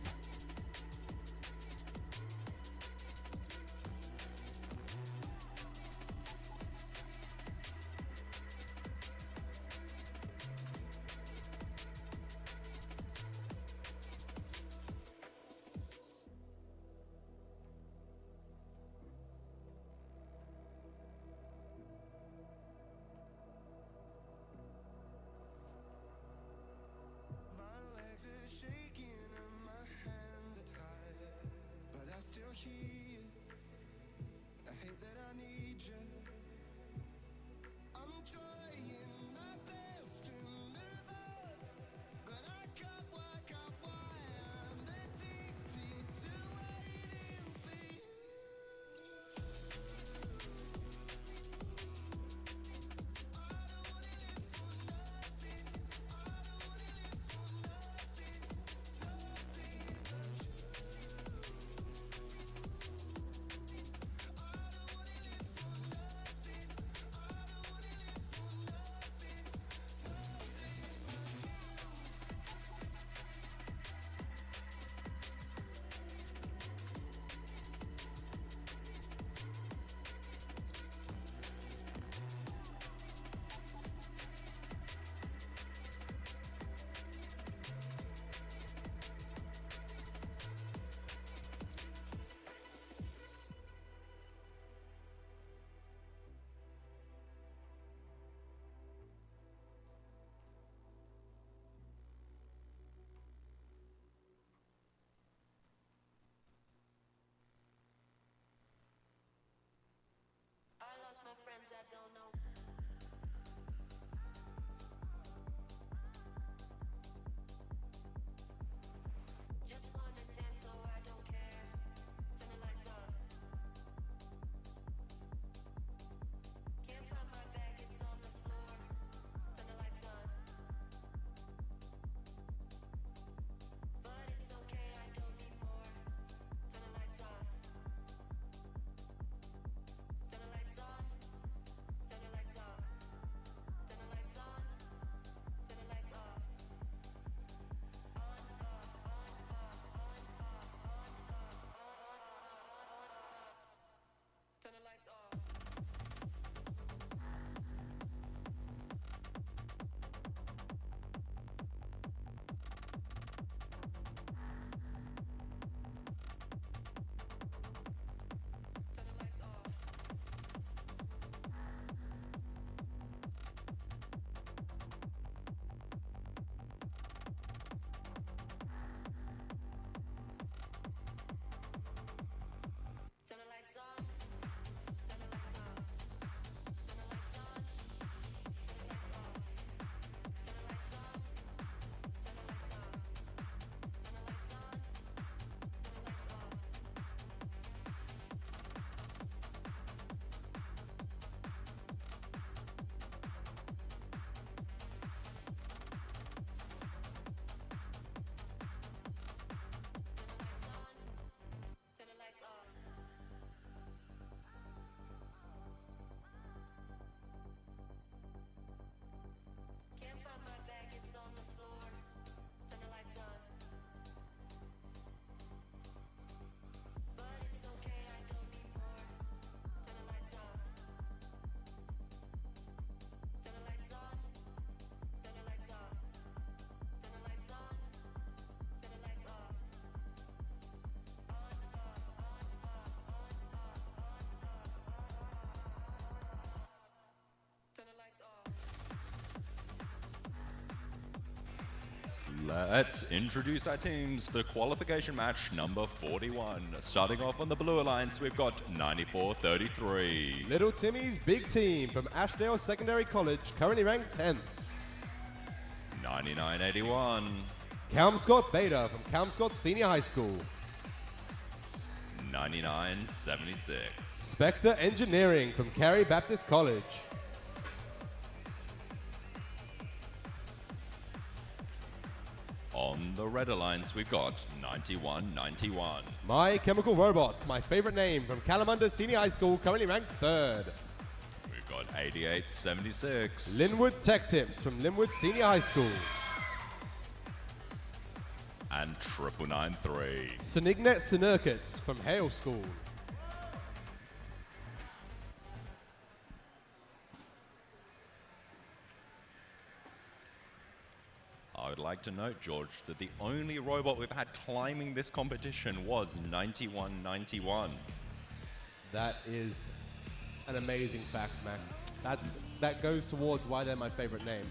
My legs are shaking and my hands are tired, but I still hear you. I hate that I need you. I'm trying my best to move on, but I can't work out why I'm addicted to waiting for you. I lost my friends, I don't know. Just wanna dance, so I don't care. Turn the lights off. Can't find my bag, it's on the floor. Turn the lights on. But it's okay, I don't need more. Turn the lights off. Turn the lights on. Turn the lights off. Turn the lights on. Turn the lights off. On, off, on, off, on, off, on, off, on, off. Turn the lights off. Turn the lights off. Turn the lights on. Turn the lights off. Turn the lights on. Turn the lights off. Turn the lights on. Turn the lights off. Turn the lights on. Turn the lights off. Turn the lights off. Can't find my bag, it's on the floor. Turn the lights on. But it's okay, I don't need more. Turn the lights off. Turn the lights on. Turn the lights off. Turn the lights on. Turn the lights off. On, off, on, off, on, off, on, off. Turn the lights off. Let's introduce our teams to qualification match number 41. Starting off on the blue alliance, we've got 9433. Little Timmy's big team from Ashdale Secondary College, currently ranked 10th. 9981. Kelmscott Beta from Kelmscott Senior High School. 9976. Spectre Engineering from Carey Baptist College. the Red Alliance, we've got 9191. My Chemical Robots, my favorite name, from Kalamunda Senior High School, currently ranked 3rd. We've got 8876. Linwood Tech Tips from Linwood Senior High School. And 9993. Senignet Synurkets from Hale School. I would like to note, George, that the only robot we've had climbing this competition was 9191. That is an amazing fact, Max. That goes towards why they're my favorite name.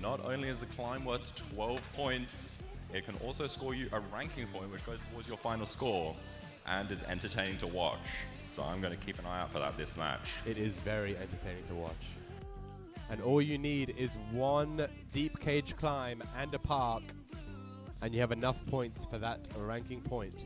Not only is the climb worth 12 points, it can also score you a ranking point, which goes towards your final score, and is entertaining to watch. So I'm going to keep an eye out for that this match. It is very entertaining to watch. And all you need is one deep cage climb and a park, and you have enough points for that ranking point.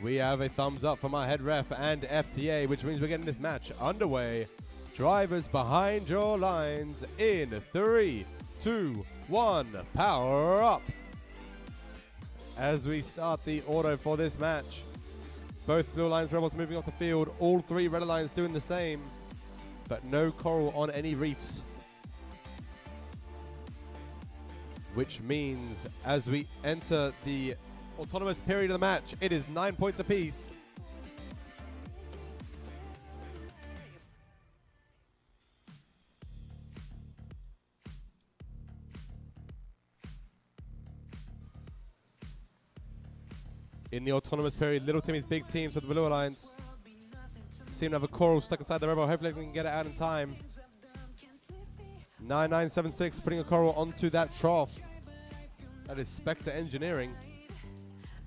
We have a thumbs up from our head ref and FTA, which means we're getting this match underway. Drivers behind your lines in 3, 2, 1, power up. As we start the auto for this match, both Blue Alliance robots moving off the field, all 3 Red Alliance doing the same, but no coral on any reefs. Which means as we enter the autonomous period of the match, it is 9 points apiece. In the autonomous period, Little Timmy's big teams for the Blue Alliance seem to have a coral stuck inside the robot. Hopefully they can get it out in time. 9976 putting a coral onto that trough. That is Spectre Engineering.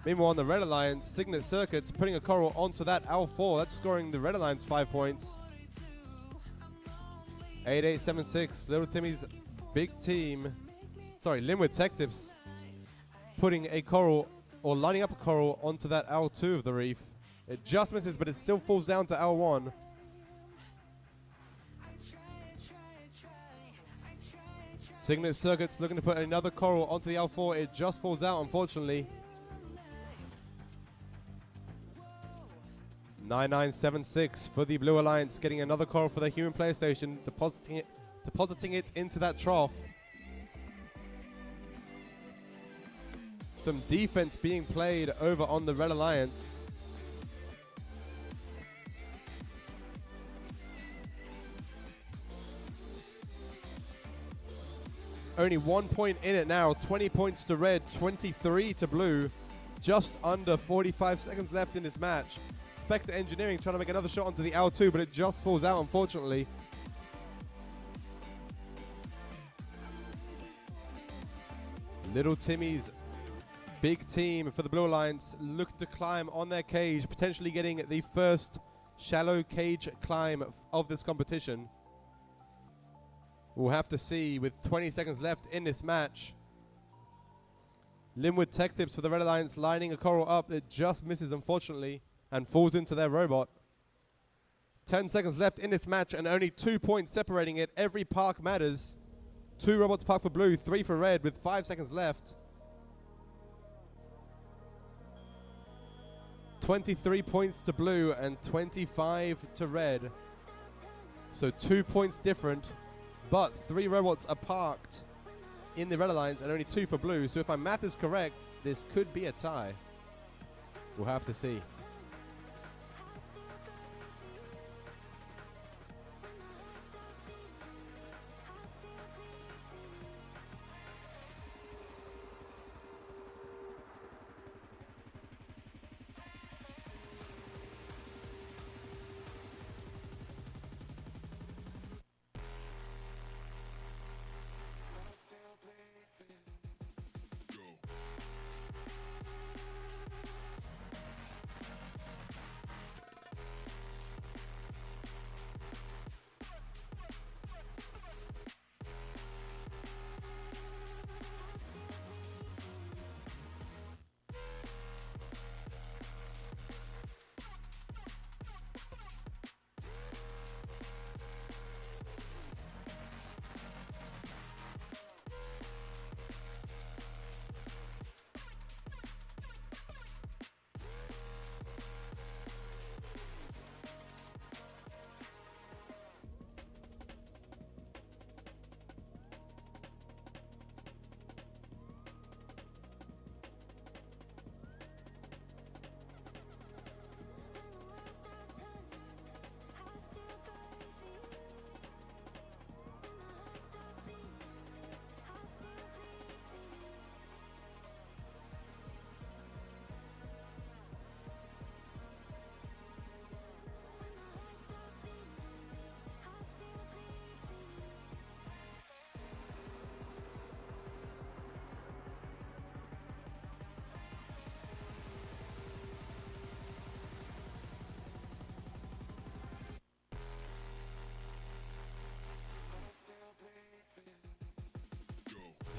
Meanwhile, on the Red Alliance, Signet Circuits putting a coral onto that L4. That's scoring the Red Alliance 5 points. 8876, Little Timmy's big team. Sorry, Linwood Tech Tips putting a coral, or lining up a coral onto that L2 of the reef. It just misses, but it still falls down to L1. Signet Circuits looking to put another coral onto the L4. It just falls out, unfortunately. 9976 for the Blue Alliance, getting another coral for the human player station, depositing it into that trough. Some defense being played over on the Red Alliance. Only 1 point in it now. 20 points to red, 23 to blue. Just under 45 seconds left in this match. Spectre Engineering trying to make another shot onto the L2, but it just falls out, unfortunately. Little Timmy's big team for the Blue Alliance look to climb on their cage, potentially getting the first shallow cage climb of this competition. We'll have to see with 20 seconds left in this match. Linwood Tech Tips for the Red Alliance lining a coral up. It just misses, unfortunately, and falls into their robot. 10 seconds left in this match and only 2 points separating it. Every park matters. 2 robots parked for blue, 3 for red with 5 seconds left. 23 points to blue and 25 to red. So 2 points different, but 3 robots are parked in the Red Alliance and only 2 for blue. So if my math is correct, this could be a tie. We'll have to see.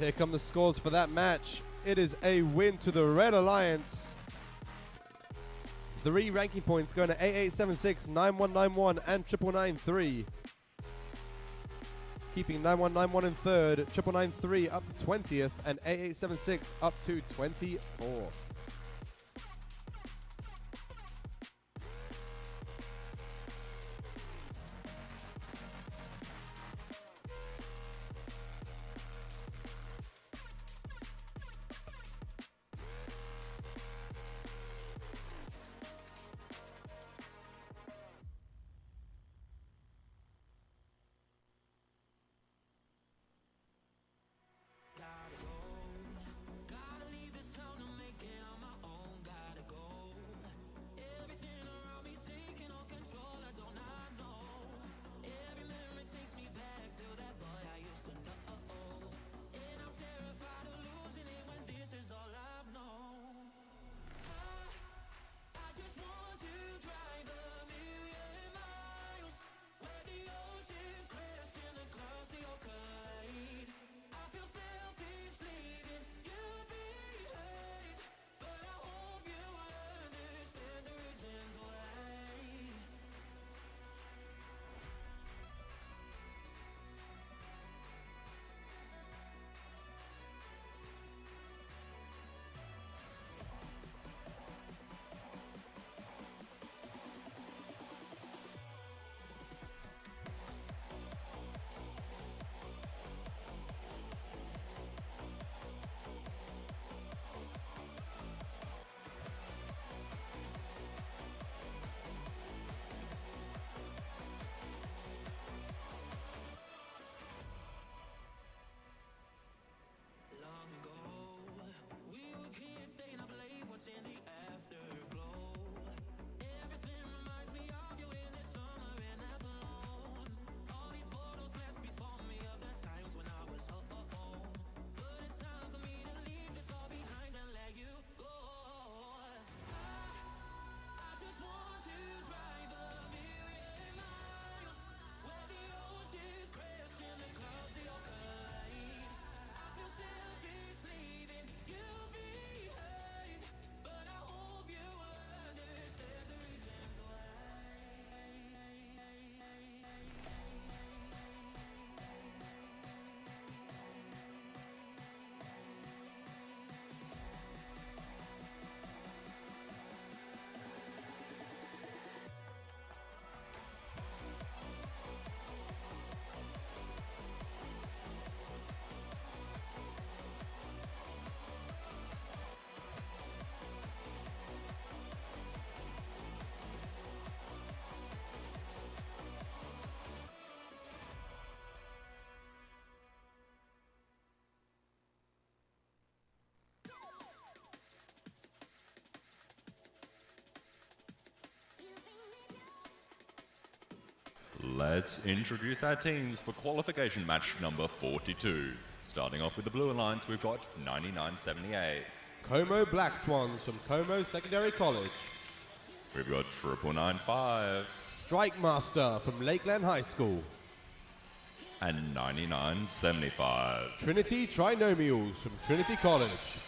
Here come the scores for that match. It is a win to the Red Alliance. 3 ranking points going to 8876, 9191, and 9993. Keeping 9191 in third, 9993 up to 20th, and 8876 up to 24th. Let's introduce our teams for qualification match number 42. Starting off with the Blue Alliance, we've got 9978. Como Black Swans from Como Secondary College. We've got 9995 Strike Master from Lakeland High School. and 9975. Trinity Trinomials from Trinity College.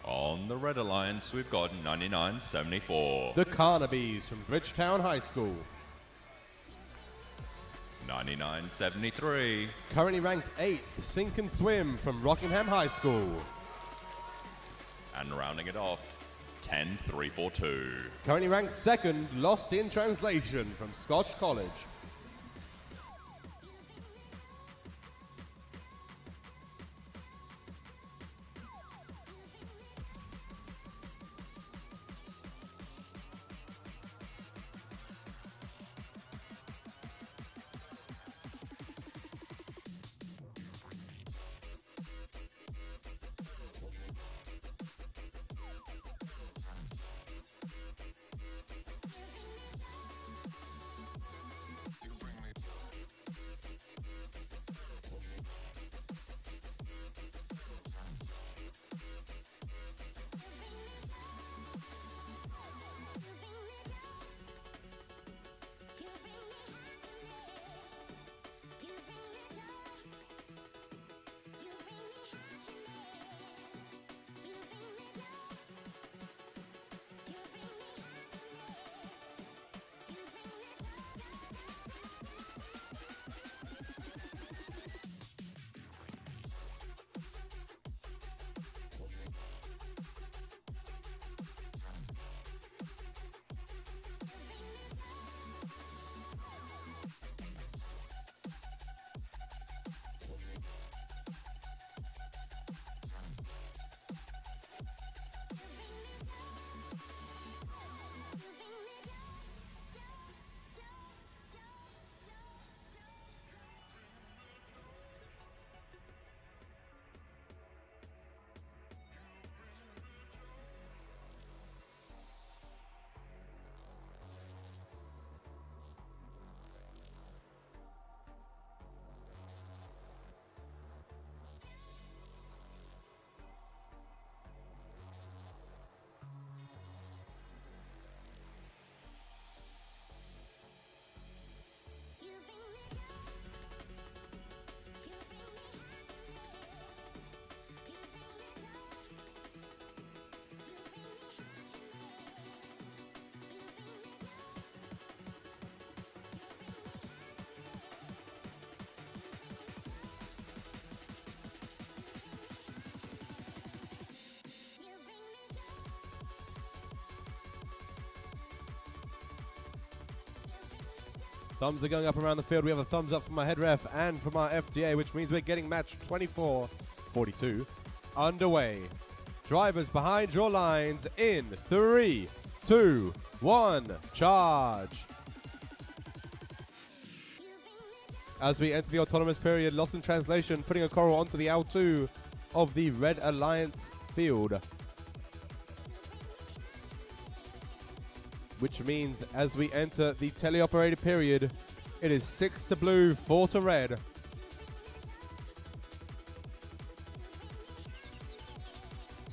On the Red Alliance, we've got 9974, The Carnabies from Bridgetown High School. 9973, Currently ranked 8th, Sink and Swim from Rockingham High School. and rounding it off, 10342. Currently ranked 2nd, Lost in Translation from Scotch College. Thumbs are going up around the field. We have a thumbs up from our head ref and from our FTA, which means we're getting match 24-42 underway. Drivers behind your lines in 3, 2, 1, charge. As we enter the autonomous period, lost in translation, putting a coral onto the L2 of the Red Alliance field. Which means as we enter the teleoperated period, it is 6 to blue, 4 to red.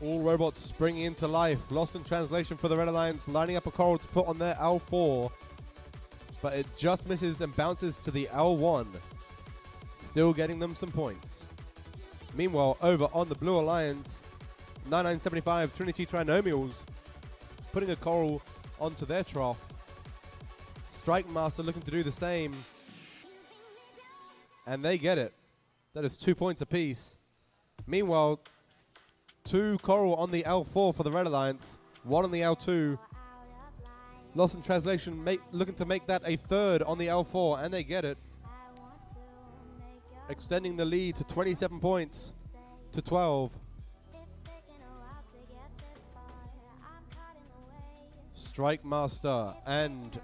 All robots springing into life. Lost in translation for the Red Alliance, lining up a coral to put on their L4. But it just misses and bounces to the L1. Still getting them some points. Meanwhile, over on the Blue Alliance, 9975 Trinity Trinomials putting a coral onto their trough. Strike Master looking to do the same. And they get it. That is 2 points apiece. Meanwhile, 2 coral on the L4 for the Red Alliance, 1 on the L2. Lost in translation, looking to make that a 3rd on the L4, and they get it. Extending the lead to 27 points to 12. Strike Master and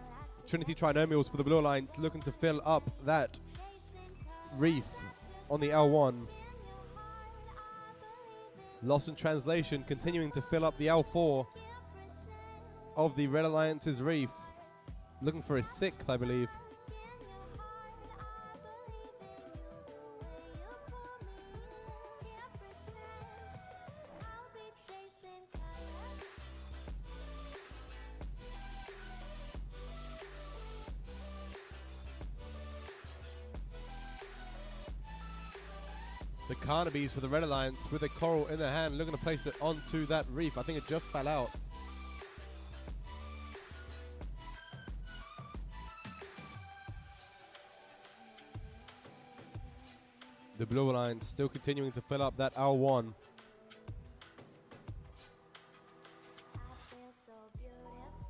Trinity Trinomials for the Blue Alliance looking to fill up that reef on the L1. Lost in translation, continuing to fill up the L4 of the Red Alliance's reef. Looking for a 6th, I believe. The Carnabies for the Red Alliance with a coral in their hand, looking to place it onto that reef. I think it just fell out. The Blue Alliance still continuing to fill up that L1.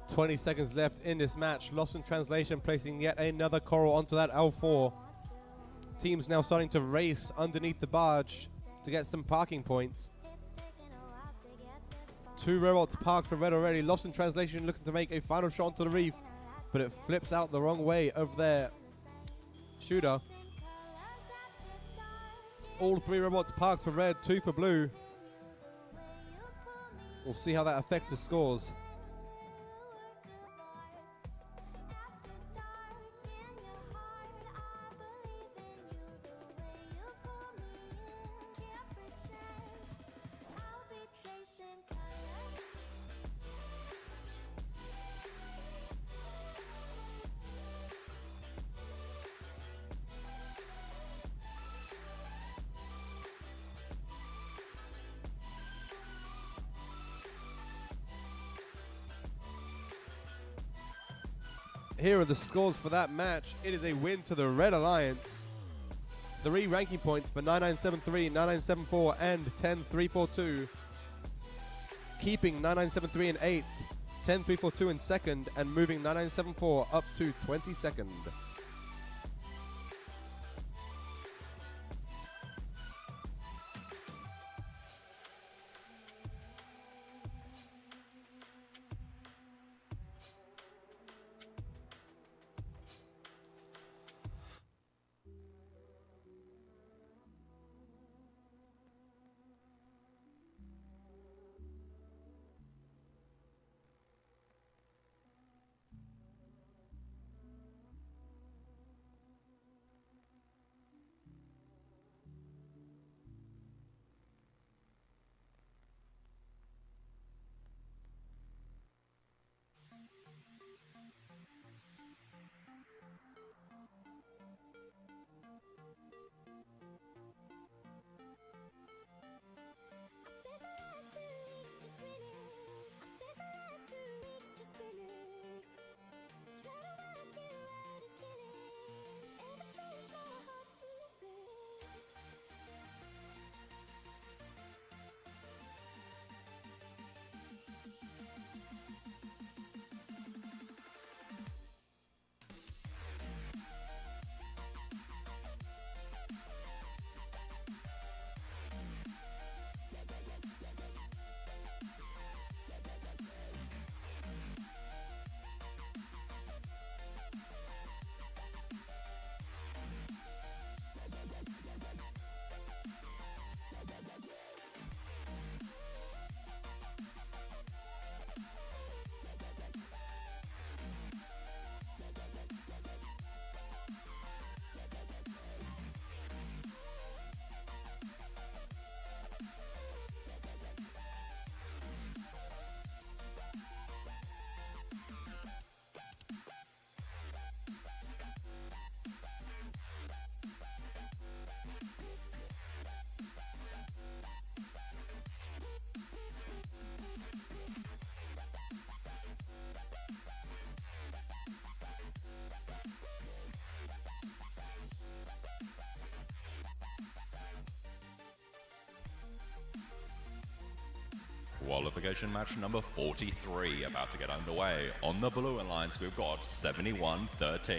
"20 seconds left in this match. Lost in translation, placing yet another coral onto that L4. Teams now starting to race underneath the barge to get some parking points. 2 robots parked for red already. Lost in translation, looking to make a final shot onto the reef, but it flips out the wrong way of their shooter. All 3 robots parked for red, 2 for blue. We'll see how that affects the scores. Here are the scores for that match. It is a win to the Red Alliance. 3 ranking points for 9973, 9974, and 10342. Keeping 9973 in 8th, 10342 in 2nd, and moving 9974 up to 22nd. Qualification match number 43 about to get underway. On the Blue Alliance, we've got 71-13.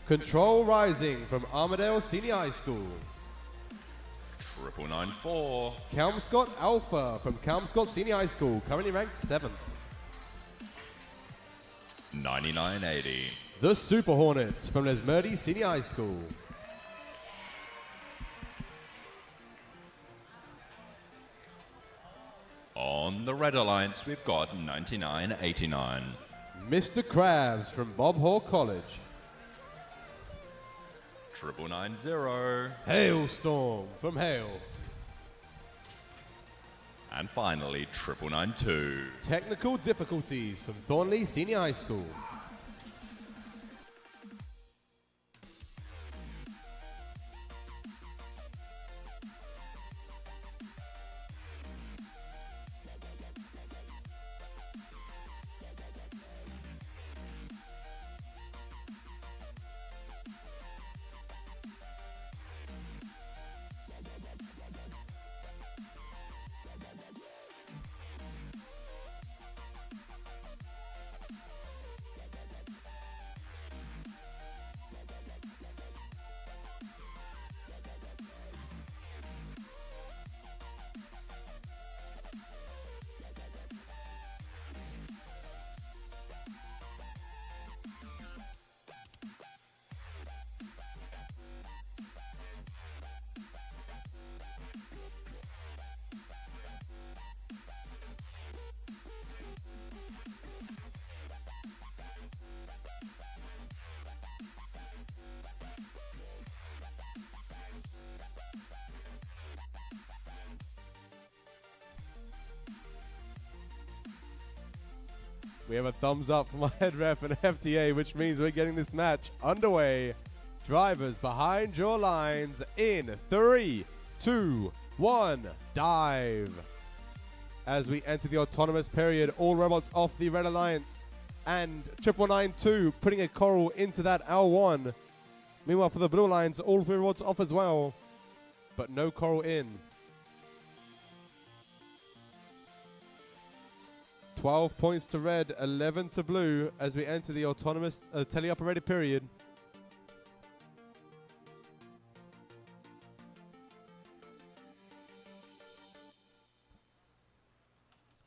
Control Rising from Armadale Senior High School. 994. Kelmscott Alpha from Kelmscott Senior High School, currently ranked 7th. 9980. The Super Hornets from Lesmurdy Senior High School. On the Red Alliance, we've got 9989. Mr. Krabs from Bob Hall College. 990. Hailstorm from Hale. And finally, 992. Technical Difficulties from Thornley Senior High School. We have a thumbs up from our head ref and FTA, which means we're getting this match underway. Drivers behind your lines in 3, 2, 1, dive. As we enter the autonomous period, all robots off the Red Alliance and 992 putting a coral into that L1. Meanwhile, for the Blue Alliance, all 3 robots off as well, but no coral in. 12 points to red, 11 to blue as we enter the autonomous teleoperated period.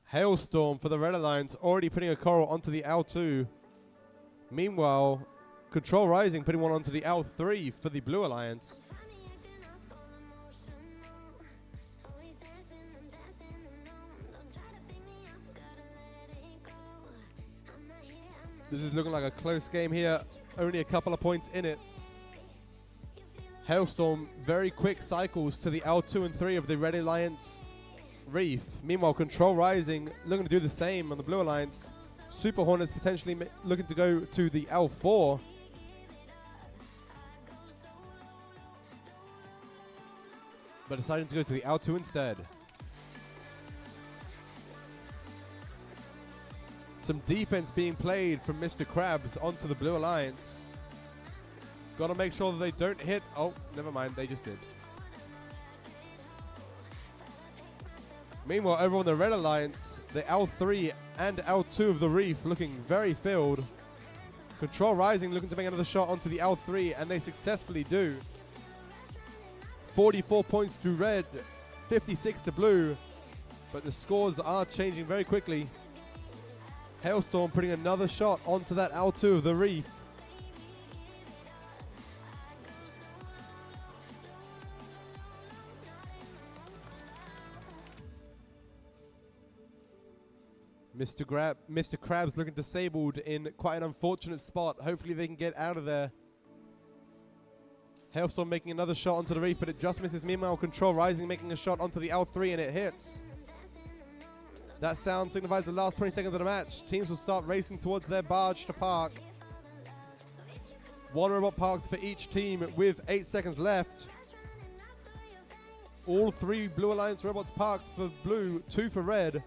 Hailstorm for the Red Alliance, already putting a coral onto the L2. Meanwhile, Control Rising putting one onto the L3 for the Blue Alliance. This is looking like a close game here. Only a couple of points in it. Hailstorm, very quick cycles to the L2 and 3 of the Red Alliance Reef. Meanwhile, Control Rising looking to do the same on the Blue Alliance. Super Hornets potentially looking to go to the L4. But deciding to go to the L2 instead. Some defense being played from Mr. Krabs onto the Blue Alliance. Got to make sure that they don't hit. Oh, never mind. They just did. Meanwhile, over on the Red Alliance, the L3 and L2 of the Reef looking very filled. Control Rising looking to make another shot onto the L3, and they successfully do. 44 points to red, 56 to blue. But the scores are changing very quickly. Hailstorm putting another shot onto that L2 of the Reef. Mr. Krabs looking disabled in quite an unfortunate spot. Hopefully they can get out of there. Hailstorm making another shot onto the Reef, but it just misses. Meanwhile, Control Rising making a shot onto the L3 and it hits. That sound signifies the last 20 seconds of the match. Teams will start racing towards their barge to park. 1 robot parked for each team with 8 seconds left. All 3 Blue Alliance robots parked for blue, 2 for red.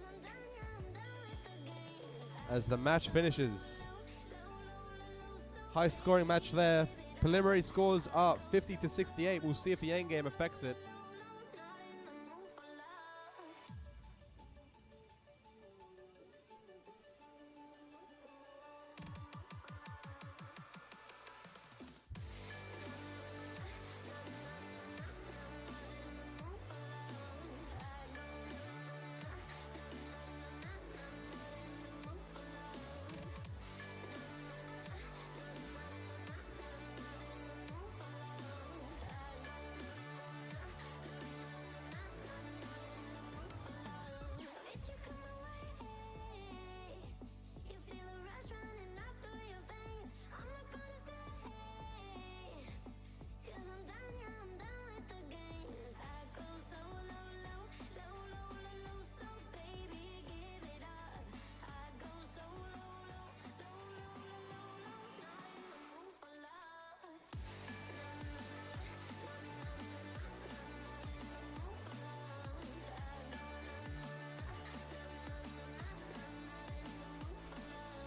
As the match finishes. High scoring match there. Preliminary scores are 50 to 68. We'll see if the end game affects it.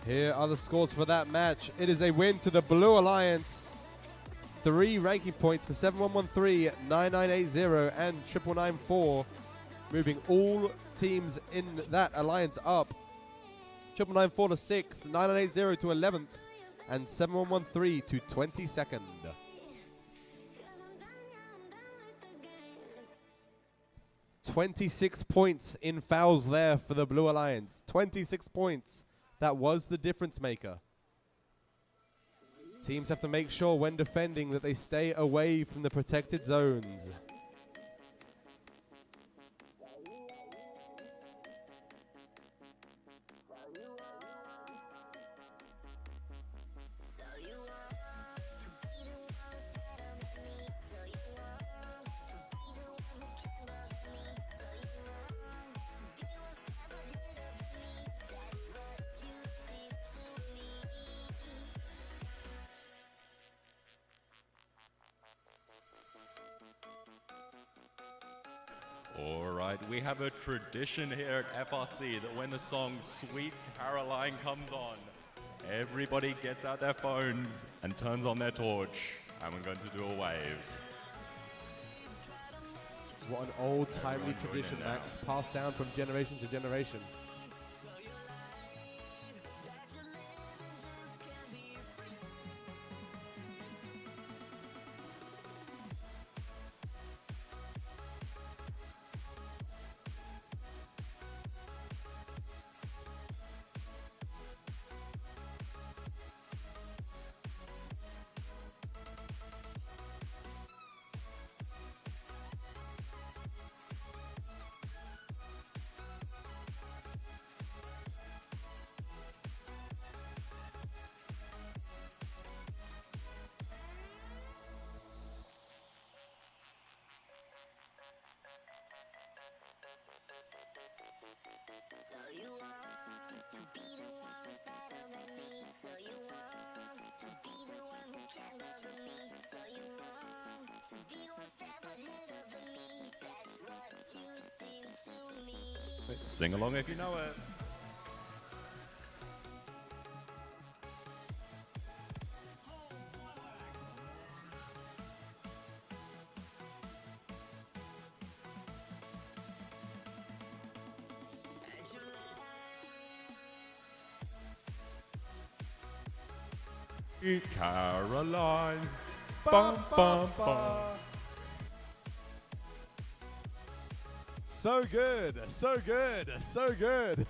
Here are the scores for that match. It is a win to the Blue Alliance. 3 ranking points for 7113, 9980, and 9994. Moving all teams in that alliance up. 9994 to 6th, 9980 to 11th, and 7113 to 22nd. 26 points in fouls there for the Blue Alliance. 26 points. That was the difference maker. Teams have to make sure when defending that they stay away from the protected zones. Alright, we have a tradition here at FRC that when the song Sweet Caroline comes on, everybody gets out their phones and turns on their torch, and we're going to do a wave. What an old timely Everyone join tradition, in now. Max, passed down from generation to generation. Sing along if you know it. Caroline. Bum, bum, bum. So good, so good, so good.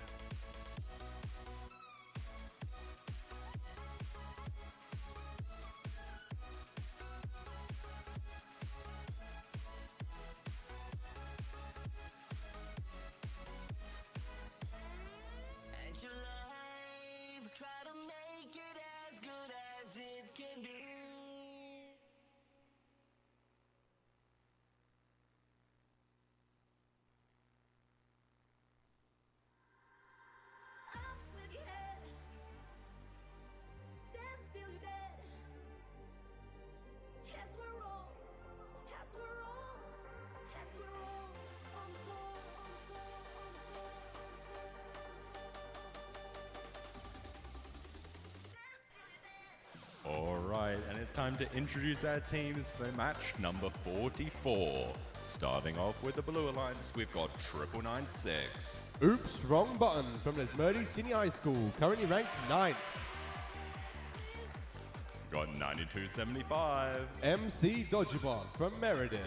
Alright, and it's time to introduce our teams for match number 44. Starting off with the Blue Alliance, we've got 9996. Oops, wrong button from Lesmurdy Senior High School, currently ranked 9th. Got 9275. MC Dodgebot from Meriden.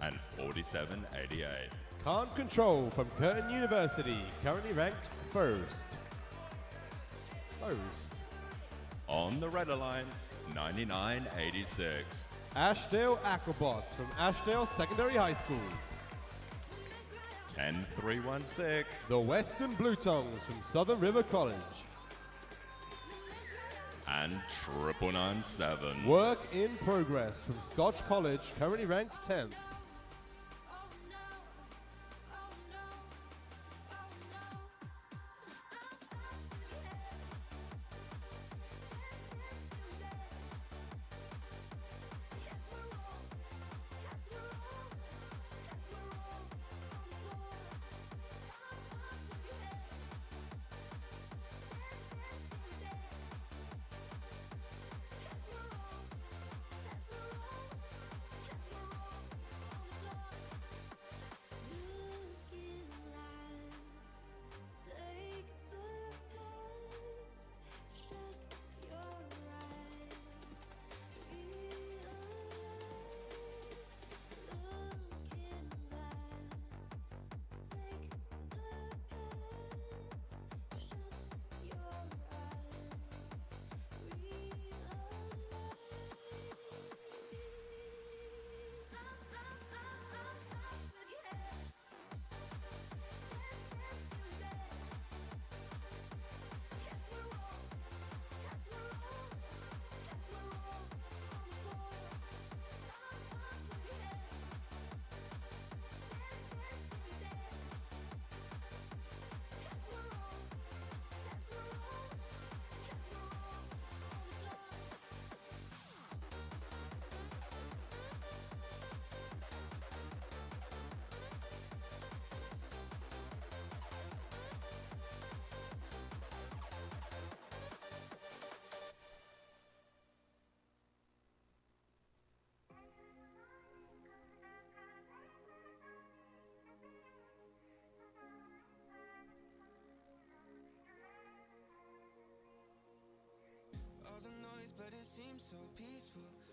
And 4788. Can't Control from Curtin University, currently ranked 1st. On the Red Alliance, 9986. Ashdale Aquabots from Ashdale Secondary High School. 10316. The Western Blue Tongues from Southern River College. And 9997. Work in Progress from Scotch College, currently ranked 10th.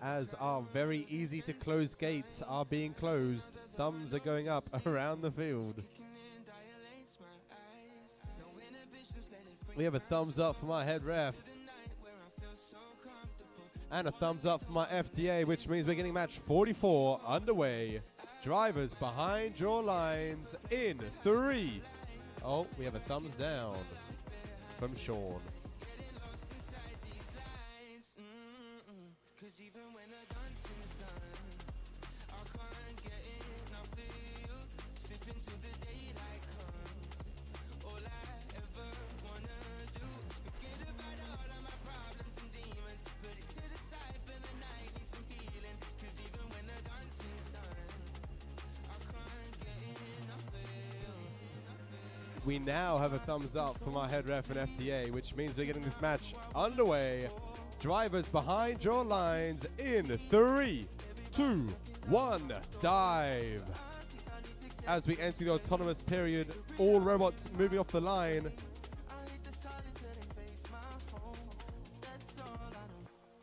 As our very easy to close gates are being closed, thumbs are going up around the field. We have a thumbs up from our head ref. And a thumbs up from our FTA, which means we're getting match 44 underway. Drivers behind your lines in 3. Oh, we have a thumbs down from Sean. We now have a thumbs up from our head ref and FTA, which means we're getting this match underway. Drivers behind your lines in 3, 2, 1, dive. As we enter the autonomous period, all robots moving off the line.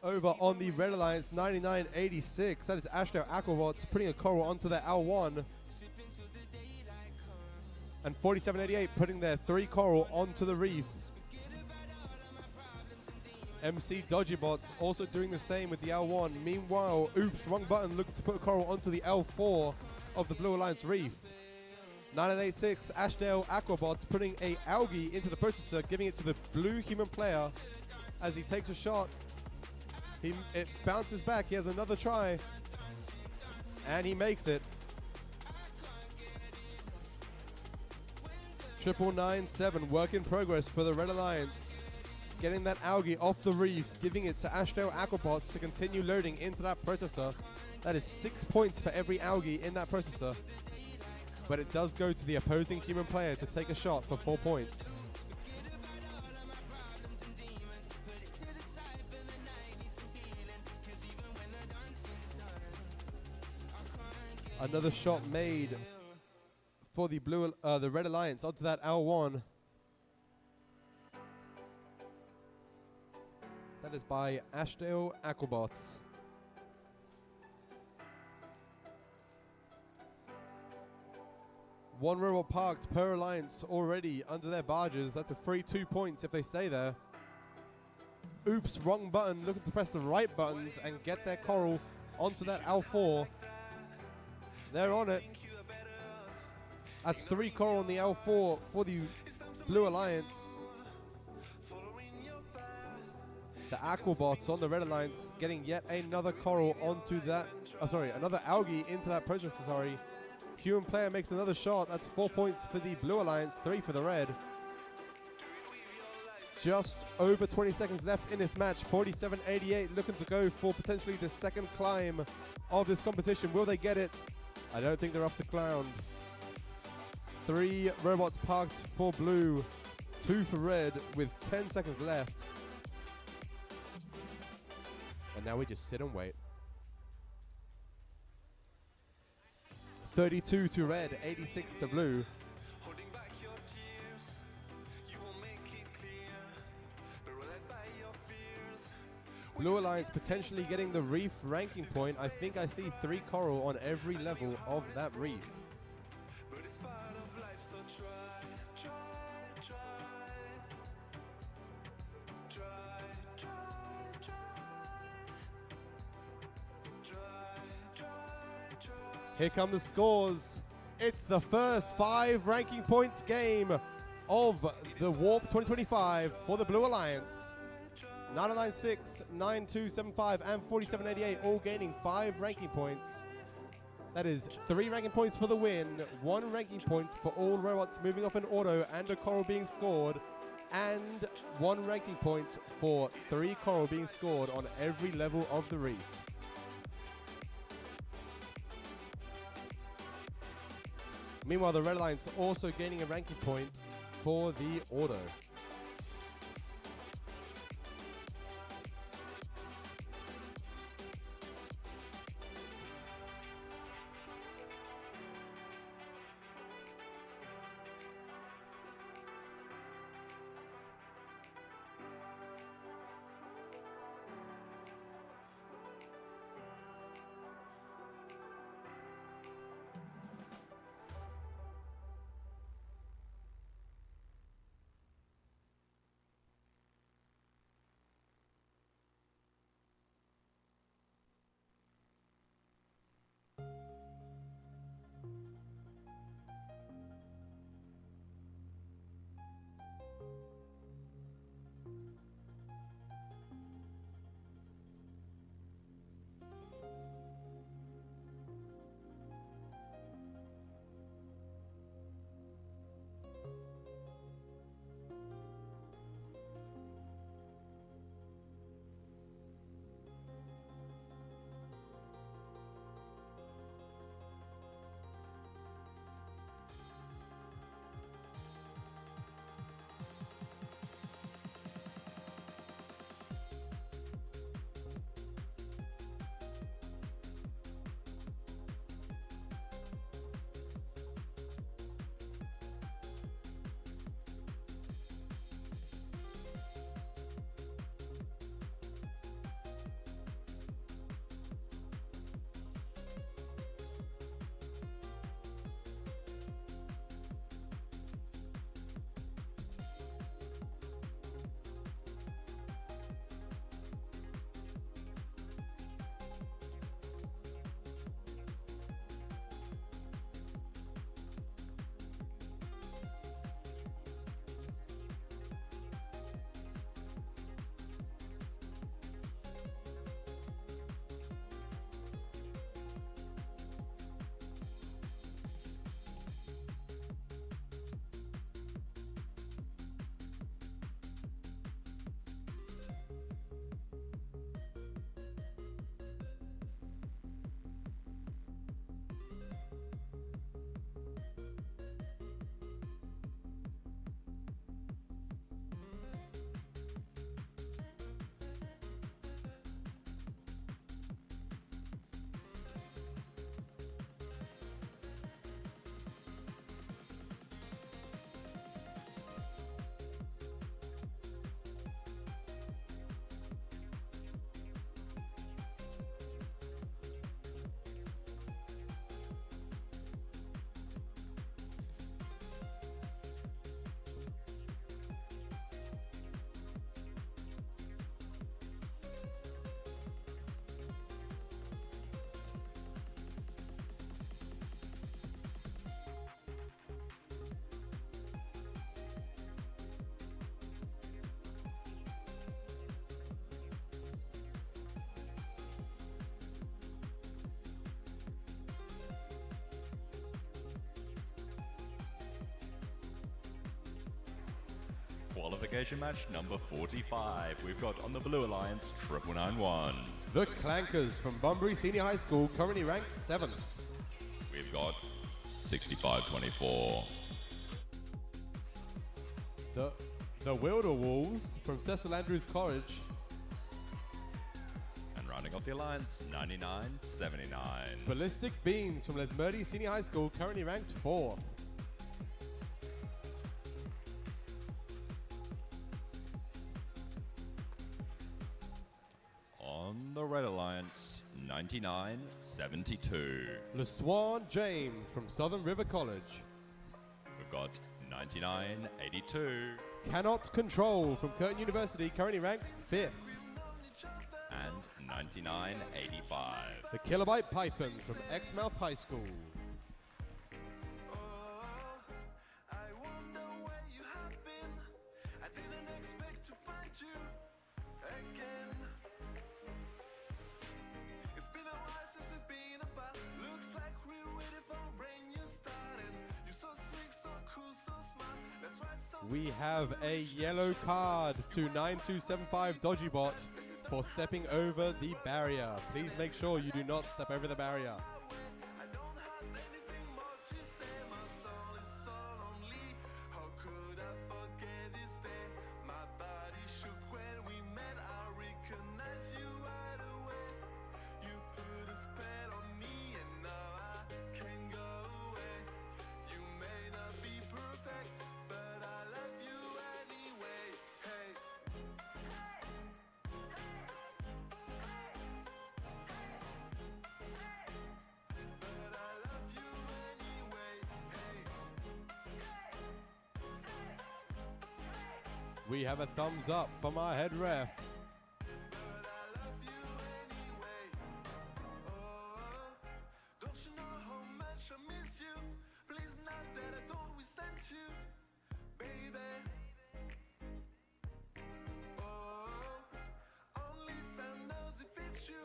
Over on the Red Alliance, 9986, that is Ashdale Aquabots putting a coral onto their L1. And 4788 putting their 3 coral onto the reef. MC Dodgybots also doing the same with the L1. Meanwhile, Oops, wrong button, looking to put a coral onto the L4 of the Blue Alliance reef. 986 Ashdale Aquabots putting a algae into the processor, giving it to the blue human player as he takes a shot. It bounces back. He has another try. And he makes it. 9997, work in progress for the Red Alliance. Getting that algae off the reef, giving it to Ashdale Aquabots to continue loading into that processor. That is 6 points for every algae in that processor. But it does go to the opposing human player to take a shot for 4 points. Another shot made for the the Red Alliance onto that L1. That is by Ashdale Aquabots. One robot parked per alliance already under their barges. That's a free 2 points if they stay there. Oops, wrong button, looking to press the right buttons and get their coral onto that L4. They're on it. That's 3 coral on the L4 for the Blue Alliance. The Aquabots on the Red Alliance getting yet another coral onto that, another algae into that processor, sorry. Human player makes another shot. That's 4 points for the Blue Alliance, 3 for the Red. Just over 20 seconds left in this match. 4788 looking to go for potentially the second climb of this competition. Will they get it? I don't think they're off the ground. 3 robots parked for blue, 2 for red with 10 seconds left. And now we just sit and wait. 32 to red, 86 to blue. Blue Alliance potentially getting the reef ranking point. I think I see 3 coral on every level of that reef. Here come the scores. It's the first 5 ranking points game of the Warp 2025 for the Blue Alliance. 996, 9275, and 4788 all gaining 5 ranking points. That is 3 ranking points for the win, 1 ranking point for all robots moving off in auto and a coral being scored, and 1 ranking point for 3 coral being scored on every level of the reef. Meanwhile, the Red Alliance also gaining a ranking point for the auto. qualification match number 45. We've got on the Blue Alliance 9991. The Clankers from Bunbury Senior High School, currently ranked 7th. We've got 6524. The Wilder Wolves from Cecil Andrews College. And rounding off the alliance, 9979. Ballistic Beans from Lesmurdy Senior High School, currently ranked 4th. On the Red Alliance, 9972. LeSwan James from Southern River College. We've got 9982. Cannot Control from Curtin University, currently ranked 5th. And 9985. The Kilobyte Pythons from Exmouth High School. I wonder where you have been. I didn't expect to find you again. It's been a while since we've been apart. Looks like we're ready for a brand new start. And you're so sweet, so cool, so smart. Let's write some. We have a yellow card to 9275 Dodgybot for stepping over the barrier. Please make sure you do not step over the barrier. I don't have anything more to say. My soul is so lonely. How could I forget this day? My body shook when we met. I recognize you right away. You put a spell on me and now I can't go away. You may not be perfect, but I love you anyway. Hey. But I love you anyway. Hey. We have a thumbs up from our head ref. But I love you anyway. Oh, don't you know how much I miss you? Please, not that I don't resent you, baby. Oh, only time knows if it's you.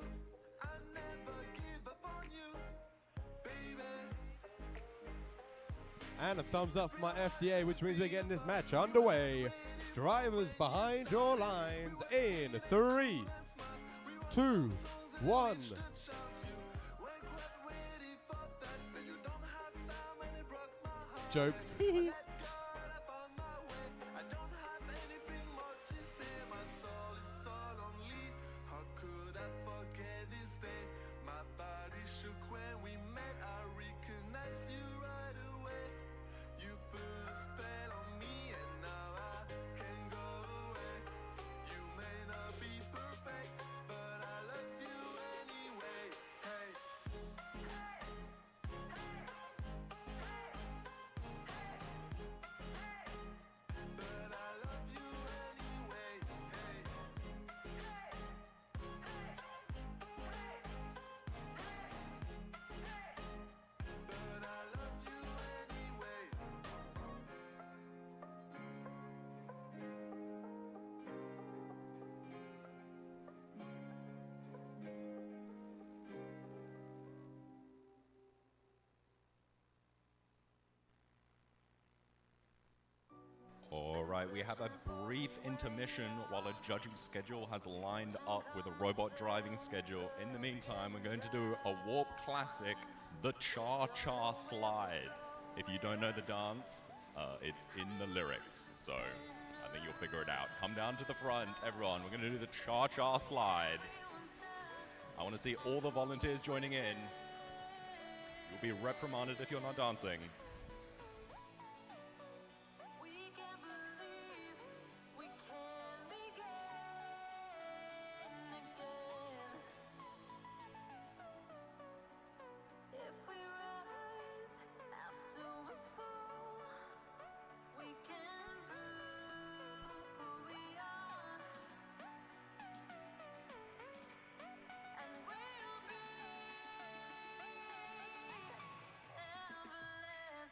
I never give up on you, baby. And a thumbs up from our FDA, which means we're getting this match underway. Drivers behind your lines in 3, 2, 1. Jokes. I found my way. I don't have anything more to say. My soul is so lonely. How could I forget this day? My body shook when we met. I recognize you right away. You put a spell on me and now I can't go away. You may not be perfect, but I love you anyway. Hey. But I love you anyway. Hey. But I love you anyway. All right, we have a brief intermission while a judging schedule has lined up with a robot driving schedule. In the meantime, we're going to do a Warp Classic, the Cha-Cha Slide. If you don't know the dance, it's in the lyrics, so I think you'll figure it out. Come down to the front, everyone. We're going to do the Cha-Cha Slide. I want to see all the volunteers joining in. You'll be reprimanded if you're not dancing. We can believe we can begin again. If we rise after we fall, we can prove who we are, and we'll be everlasting.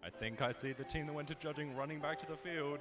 I think I see the team that went to judging running back to the field.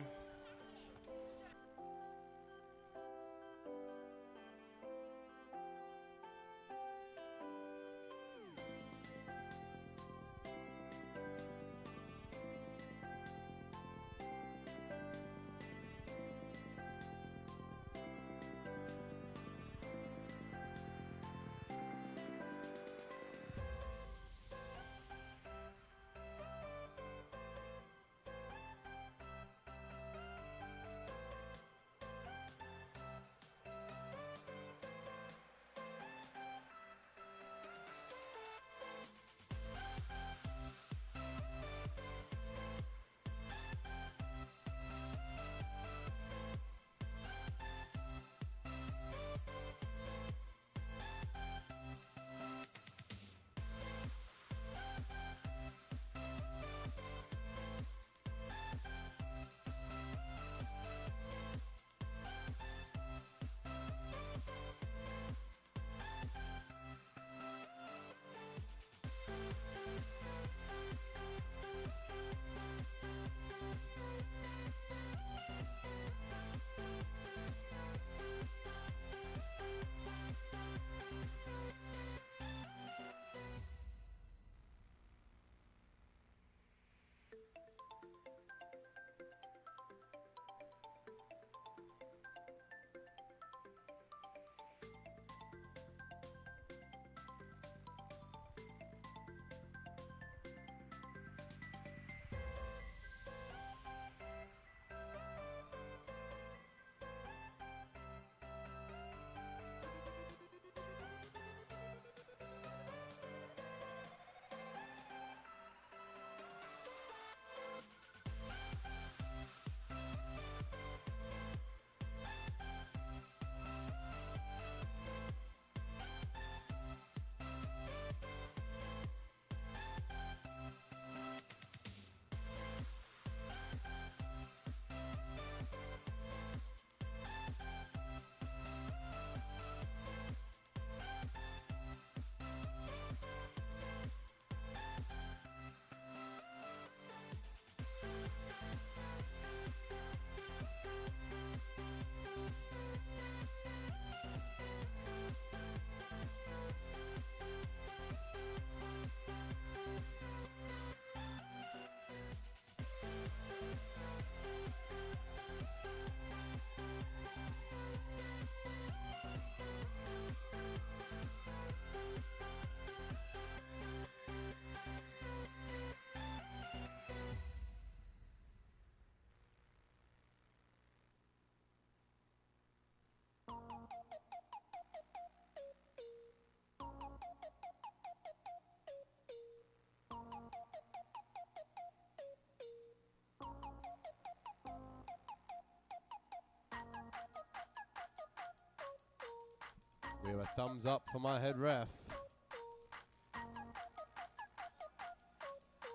We have a thumbs up for my head ref.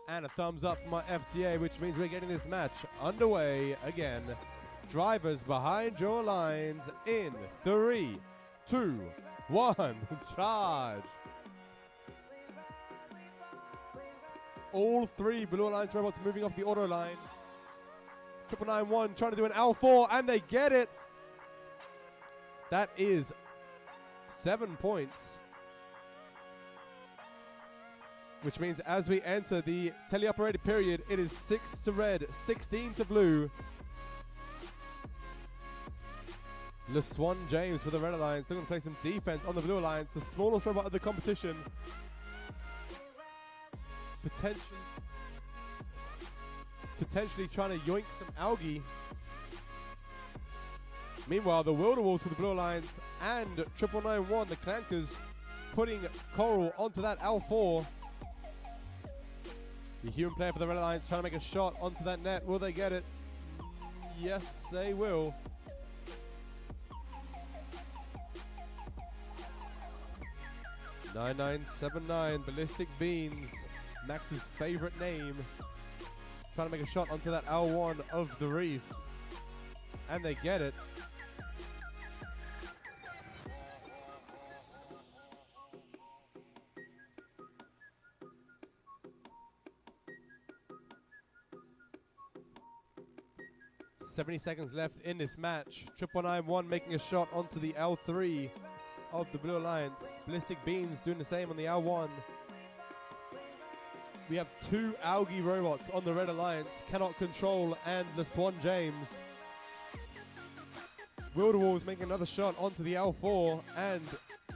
And a thumbs up for my FDA, which means we're getting this match underway again. Drivers behind your lines in 3, 2, 1, charge. All three Blue Alliance robots moving off the auto line. 991 trying to do an L4, and they get it. That is 7 points. Which means as we enter the teleoperated period, it is 6 to red, 16 to blue. LeSwan James for the Red Alliance. They're going to play some defense on the Blue Alliance. The smallest robot of the competition. Potentially trying to yoink some algae. Meanwhile, the Wilderwolves for the Blue Alliance and 991, the Clankers, putting Coral onto that L4. The human player for the Red Alliance trying to make a shot onto that net. Will they get it? Yes, they will. (9979) Ballistic Beans, Max's favorite name, trying to make a shot onto that L1 of the Reef, and they get it. 70 seconds left in this match. 991 making a shot onto the L3 of the Blue Alliance. Ballistic Beans doing the same on the L1. We have two Algae robots on the Red Alliance, Cannot Control and the Swan James. Wilderwolves making another shot onto the L4, and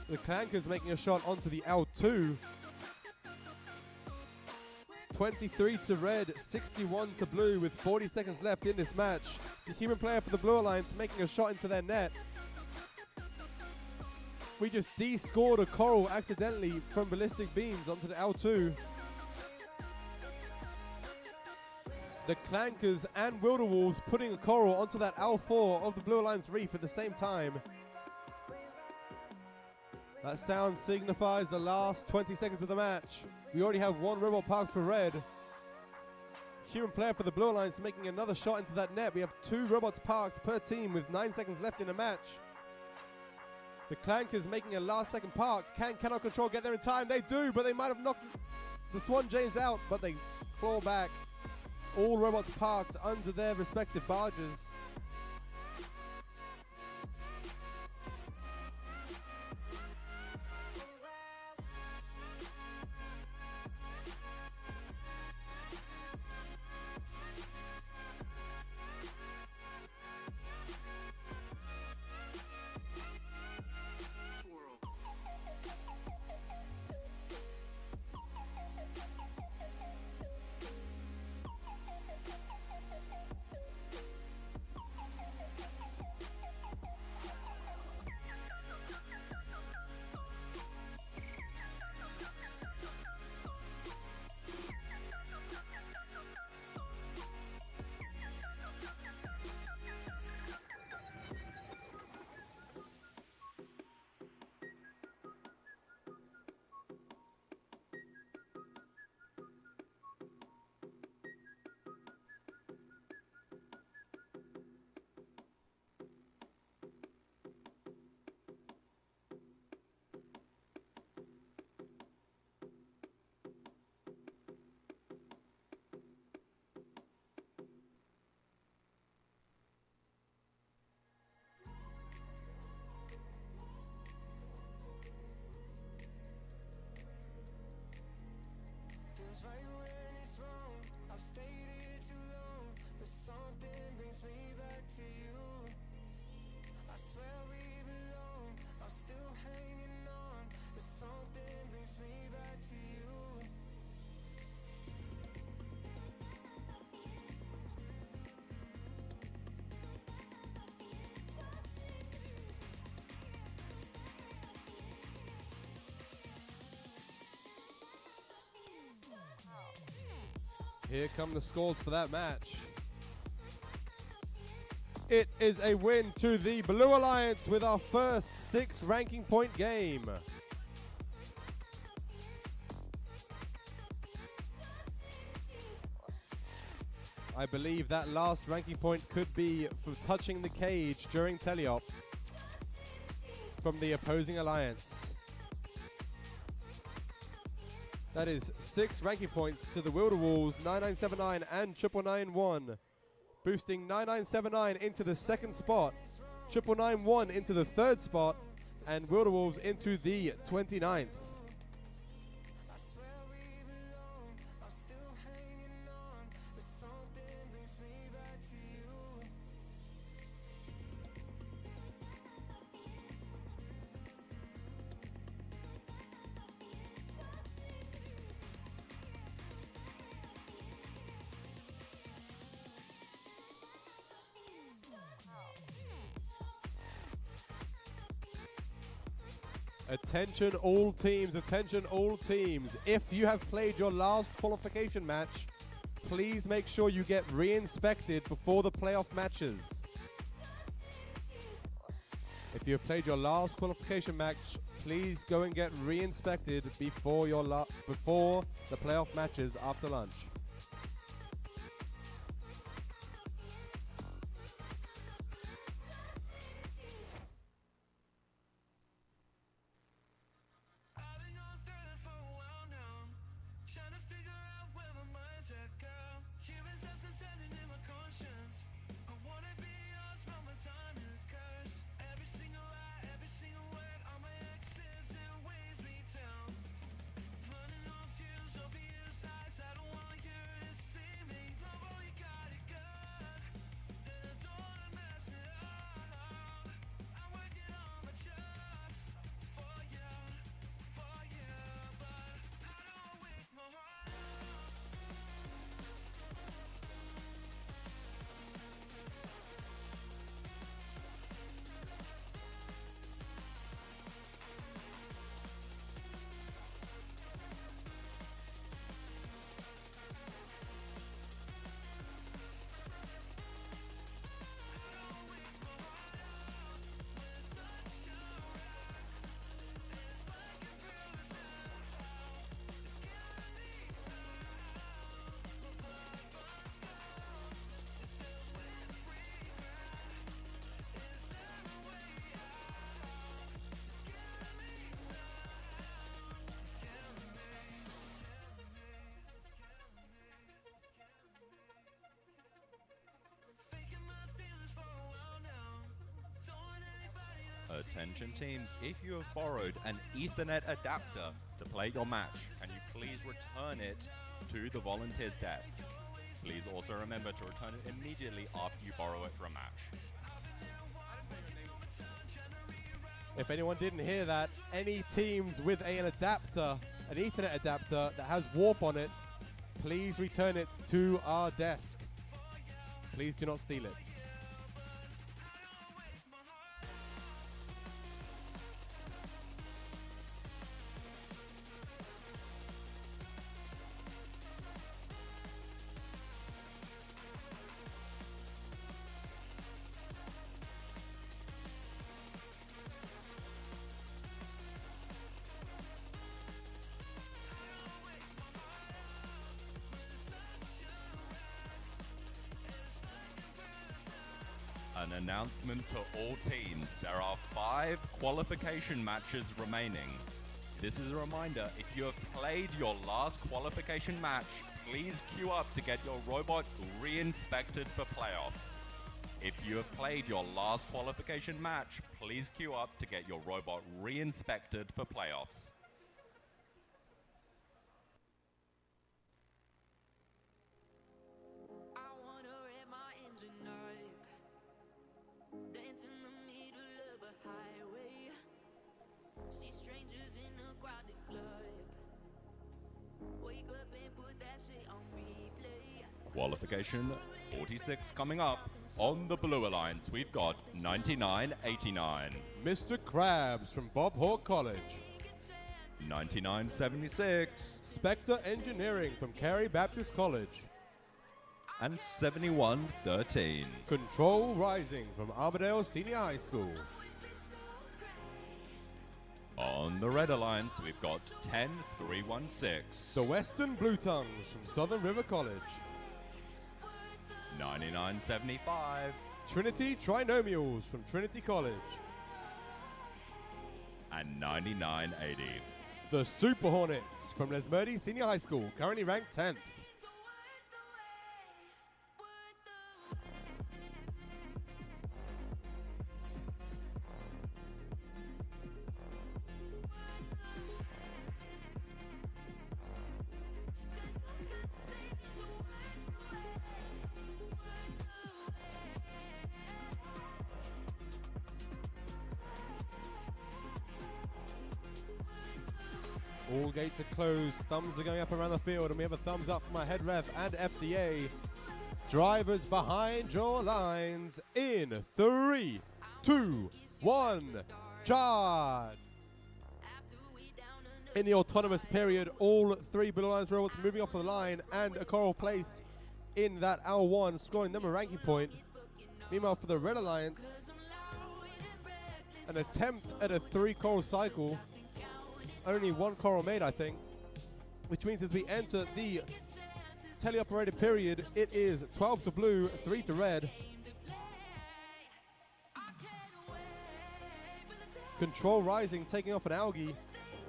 the Clankers making a shot onto the L2. 23 to red, 61 to blue with 40 seconds left in this match. The human player for the Blue Alliance making a shot into their net. We just de-scored a coral accidentally from Ballistic Beans onto the L2. The Clankers and Wilderwolves putting a coral onto that L4 of the Blue Alliance reef at the same time. That sound signifies the last 20 seconds of the match. We already have one robot parked for red. Human player for the Blue Alliance making another shot into that net. We have two robots parked per team with 9 seconds left in the match. The Clankers making a last second park. Cannot Control get there in time? They do, but they might have knocked the Swan James out, but they claw back. All robots parked under their respective barges. Feels right when it's wrong. I've stayed here too long, but something brings me back to you. I swear we belong. I'm still hanging on, but something brings me back to you. Here come the scores for that match. It is a win to the Blue Alliance with our first 6 ranking point game. I believe that last ranking point could be for touching the cage during teleop from the opposing alliance. That is 6 ranking points to the Wilderwolves, 9979 and 9991. Boosting 9979 into the 2nd spot, 9991 into the 3rd spot, and Wilderwolves into the 29th. Attention all teams, attention all teams. If you have played your last qualification match, please make sure you get re-inspected before the playoff matches. If you have played your last qualification match, please go and get re-inspected before before the playoff matches after lunch. Hearing senses turning in my conscience. I wanna Attention teams, if you have borrowed an Ethernet adapter to play your match, can you please return it to the volunteer desk? Please also remember to return it immediately after you borrow it for a match. If anyone didn't hear that, any teams with an adapter, an Ethernet adapter that has warp on it, please return it to our desk. Please do not steal it. An announcement to all teams. There are 5 qualification matches remaining. This is a reminder, if you have played your last qualification match, please queue up to get your robot re-inspected for playoffs. If you have played your last qualification match, please queue up to get your robot re-inspected for playoffs. I wanna rev my engine up, dance in the middle of a highway, see strangers in a crowded club, wake up and put that shit on replay. Qualification 46 coming up. On the Blue Alliance, we've got 9989, Mr. Krabs from Bob Hawke College. 9976, Spectre Engineering from Carey Baptist College. and 7113. Control Rising from Armadale Senior High School. On the Red Alliance, we've got 10316, The Western Blue Tongues from Southern River College. 9975, Trinity Trinomials from Trinity College. and 9980. The Super Hornets from Les Mooney Senior High School, currently ranked 10th. All gates are closed, thumbs are going up around the field, and we have a thumbs up from my head ref and FDA. Drivers behind your lines in 3, 2, 1, charge! In the autonomous period, all 3 Blue Alliance robots moving off the line and a coral placed in that L1, scoring them a ranking point. Meanwhile, for the Red Alliance, an attempt at a 3 coral cycle. Only 1 coral made, I think, which means as we enter the teleoperated period, it is 12 to blue, 3 to red. Control Rising taking off an algae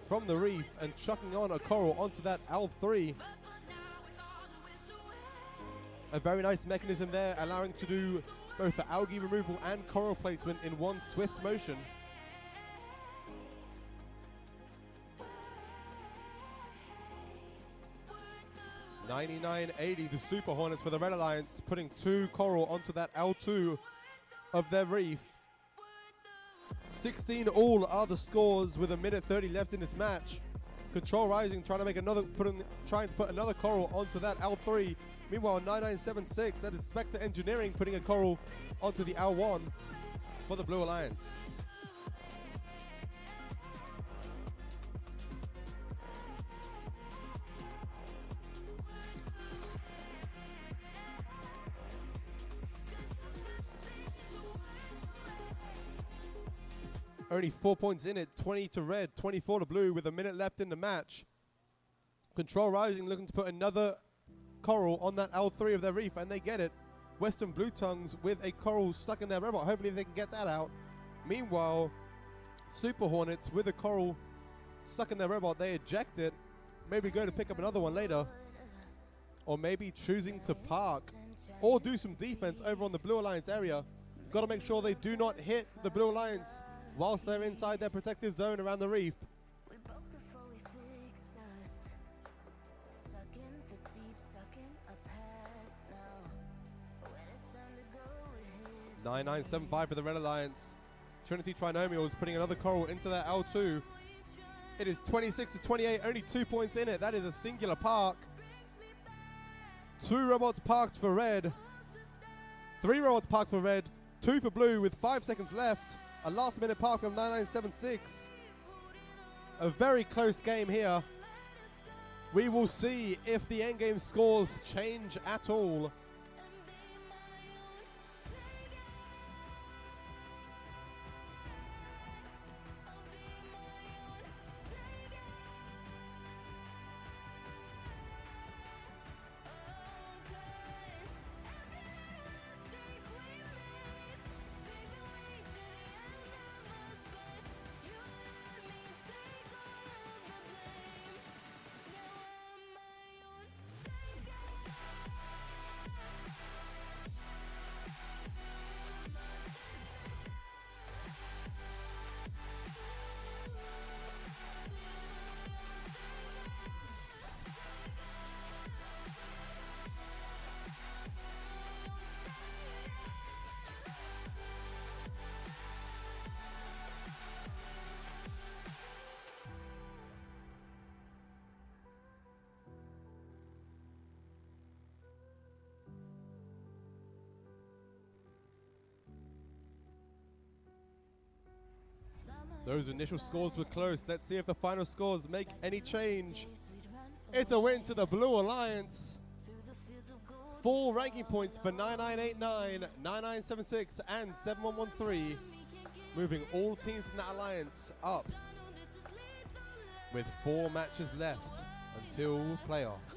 from the reef and chucking on a coral onto that L3. A very nice mechanism there, allowing to do both the algae removal and coral placement in one swift motion. 9980, the Super Hornets for the Red Alliance, putting 2 coral onto that L2 of their reef. 16 all are the scores with 1:30 left in this match. Control Rising trying to make trying to put another coral onto that L3. Meanwhile, 9976, that is Spectre Engineering, putting a coral onto the L1 for the Blue Alliance. Only 4 points in it, 20 to red, 24 to blue with 1 minute left in the match. Control Rising looking to put another coral on that L3 of their reef, and they get it. Western Blue Tongues with a coral stuck in their robot. Hopefully they can get that out. Meanwhile, Super Hornets with a coral stuck in their robot, they eject it. Maybe go to pick up another one later. Or maybe choosing to park or do some defense over on the Blue Alliance area. Got to make sure they do not hit the Blue Alliance whilst they're inside their protective zone around the reef. We broke before we fixed us. Stuck in the deep, stuck in a past now. When it's time to go, it hits. 9975 for the Red Alliance. Trinity Trinomials putting another coral into their L2. It is 26 to 28, only 2 points in it. That is a singular park. 2 robots parked for red. 3 robots parked for red. 2 for blue with 5 seconds left. A last minute park from 9976. A very close game here. We will see if the endgame scores change at all. Those initial scores were close. Let's see if the final scores make any change. It's a win to the Blue Alliance. 4 ranking points for 9989, 9976, and 7113. Moving all teams in that alliance up with 4 matches left until playoffs.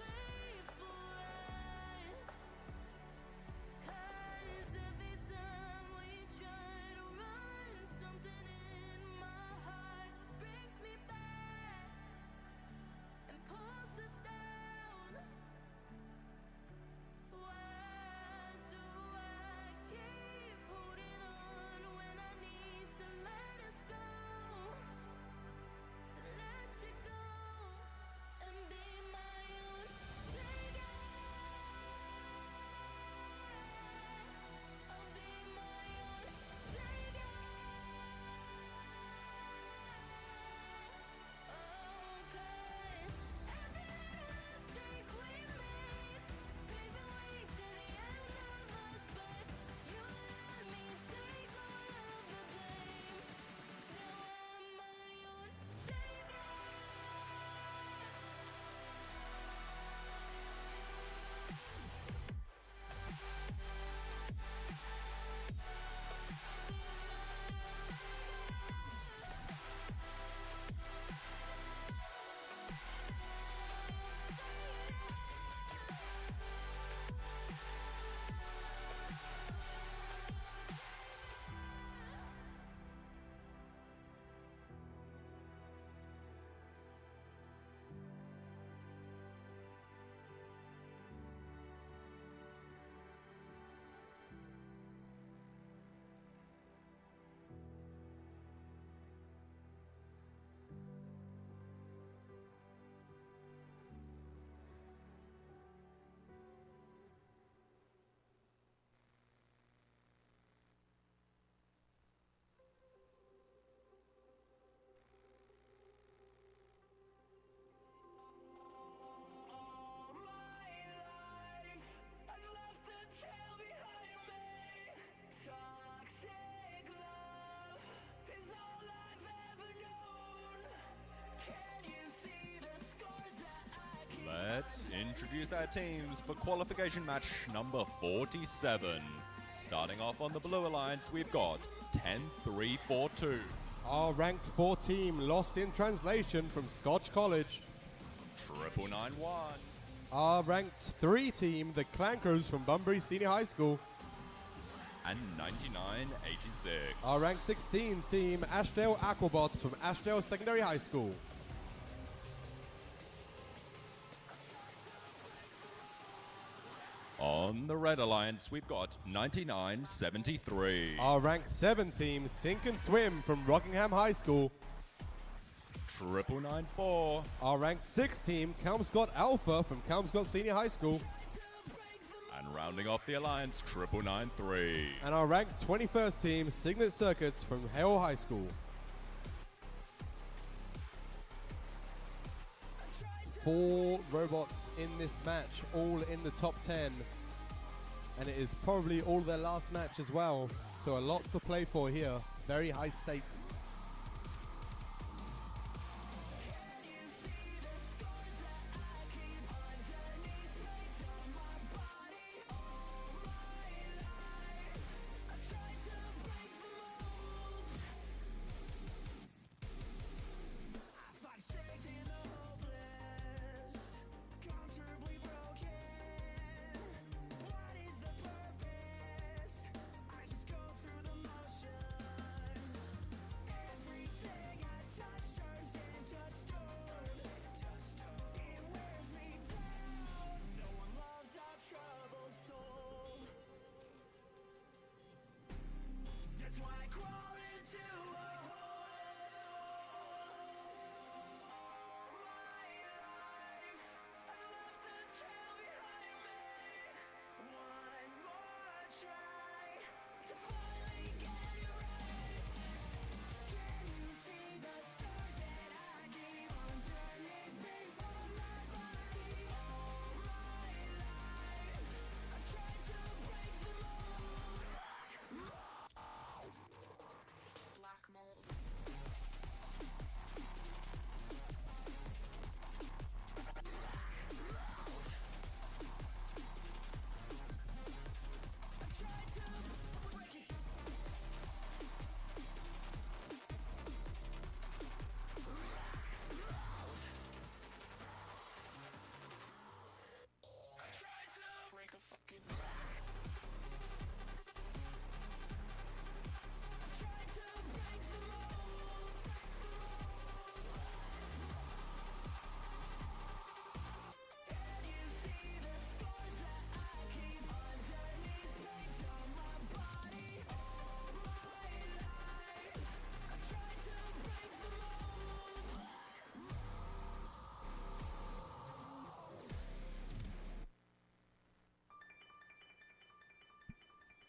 Let's introduce our teams for qualification match number 47. Starting off on the Blue Alliance, we've got 10-3-4-2. Our ranked 4 team, Lost in Translation from Scotch College. 991. Our ranked 3 team, the Clankers from Bunbury Senior High School. And 9986. Our ranked 16 team, Ashdale Aquabots from Ashdale Secondary High School. On the Red Alliance, we've got 9973. Our rank 7 team, Sink and Swim from Rockingham High School. 9994. Our rank 6 team, Kelmscott Alpha from Kelmscott Senior High School. And rounding off the alliance, 9993. And our rank 21st team, Signet Circuits from Hale High School. 4 robots in this match, all in the top 10. And it is probably all their last match as well. So a lot to play for here. Very high stakes.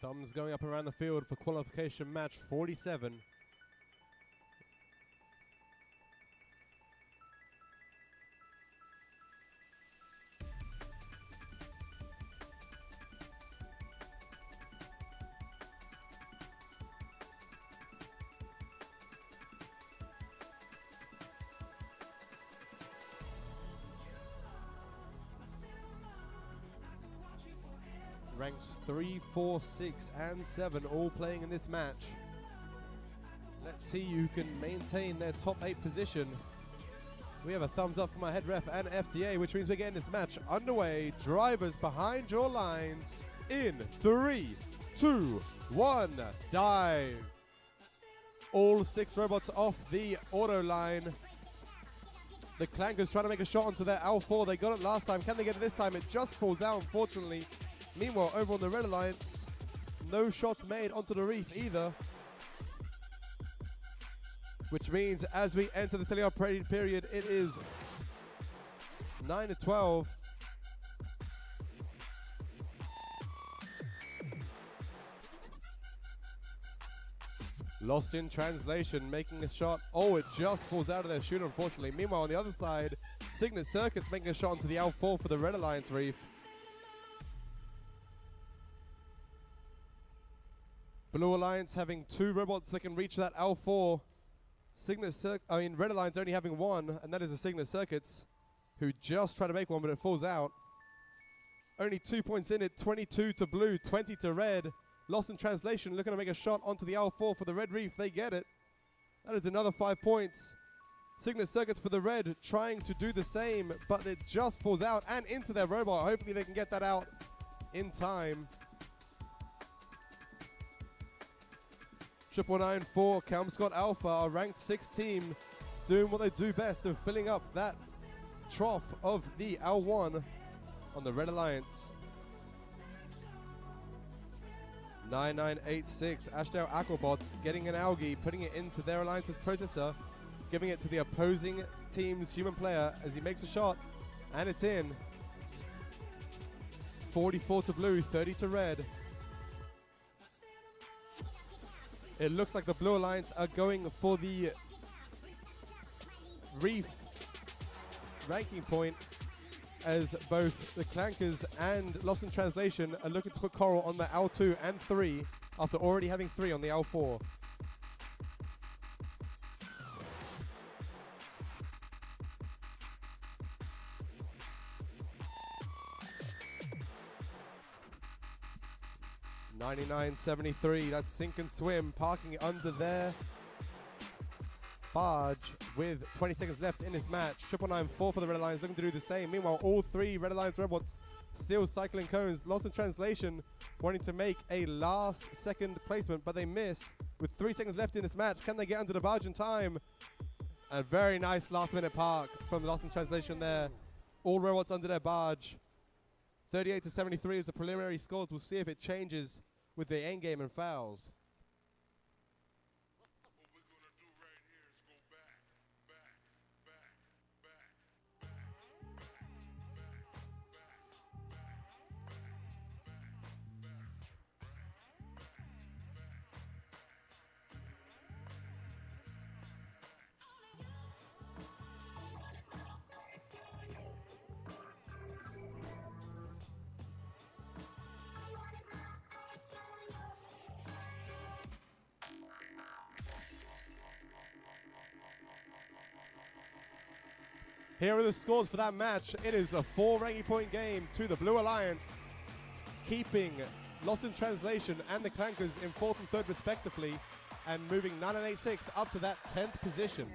Thumbs going up around the field for qualification match 47. Ranks 3, 4, 6, and 7 all playing in this match. Let's see who can maintain their top 8 position. We have a thumbs up from our head ref and FTA, which means we're getting this match underway. Drivers behind your lines in 3, 2, 1, dive. All 6 robots off the auto line. The Clankers trying to make a shot onto their L4. They got it last time. Can they get it this time? It just falls out, unfortunately. Meanwhile, over on the Red Alliance, no shots made onto the reef either. Which means as we enter the teleoperated period, it is 9-12. Lost in translation, making a shot. Oh, it just falls out of their chute, unfortunately. Meanwhile, on the other side, Signet Circuits making a shot onto the L4 for the Red Alliance reef. Blue Alliance having 2 robots that can reach that L4. Red Alliance only having 1, and that is the Signet Circuits, who just try to make one, but it falls out. Only 2 points in it, 22 to blue, 20 to red. Lost in translation, looking to make a shot onto the L4 for the red reef. They get it. That is another 5 points. Signet Circuits for the red, trying to do the same, but it just falls out and into their robot. Hopefully they can get that out in time. 994 Kelmscott Alpha, our ranked 6 team, doing what they do best of filling up that trough of the L1 on the Red Alliance. 9986, Ashdale Aquabots getting an algae, putting it into their alliance's processor, giving it to the opposing team's human player as he makes a shot, and it's in. 44 to blue, 30 to red. It looks like the Blue Alliance are going for the Reef ranking point, as both the Clankers and Lost in Translation are looking to put Coral on the L2 and 3 after already having 3 on the L4. $99.73, that's Sink and Swim, parking under their barge with 20 seconds left in this match. 999-4 for the Red Alliance, looking to do the same. Meanwhile, all 3 Red Alliance robots still cycling cones. Lost in Translation wanting to make a last second placement, but they miss with 3 seconds left in this match. Can they get under the barge in time? A very nice last minute park from Lost in Translation there. All robots under their barge. 38-73 is the preliminary scores. We'll see if it changes with the end game and fouls. Here are the scores for that match. It is a 4 ranking point game to the Blue Alliance, keeping Lost in Translation and the Clankers in 4th and 3rd respectively, and moving 9986 up to that 10th position.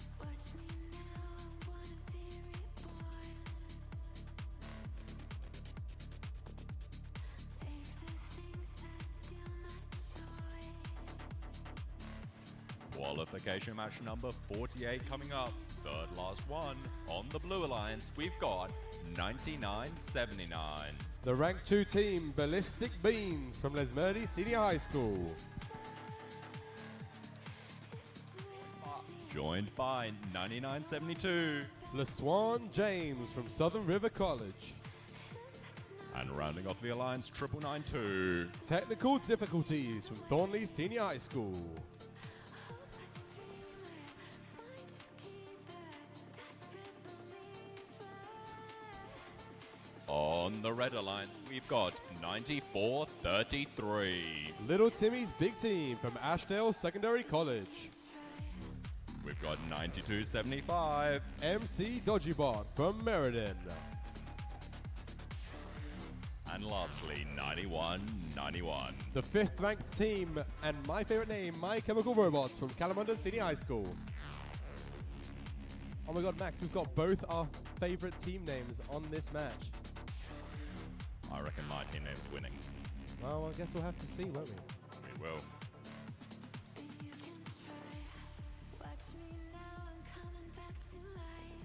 Watch me now, I wanna be reborn. Take the things that steal my joy. Qualification match number 48 coming up. Third last one. On the Blue Alliance, we've got 99.79. The rank 2 team, Ballistic Beans from Les Murdy Senior High School. joined by 9972. LaSwan James from Southern River College. And rounding off the alliance, 9992. Technical difficulties from Thornley Senior High School. On the red alliance, we've got 9433. Little Timmy's big team from Ashdale Secondary College. We've got 9275. MC Dodgybot from Meriden. And lastly, 9191. The 5th ranked team and my favorite name, My Chemical Robots from Kalamunda Senior High School. Oh my god, Max, we've got both our favorite team names on this match. I reckon my team name's winning. Well, I guess we'll have to see, won't we? We will. Watch me now, I'm coming back to life.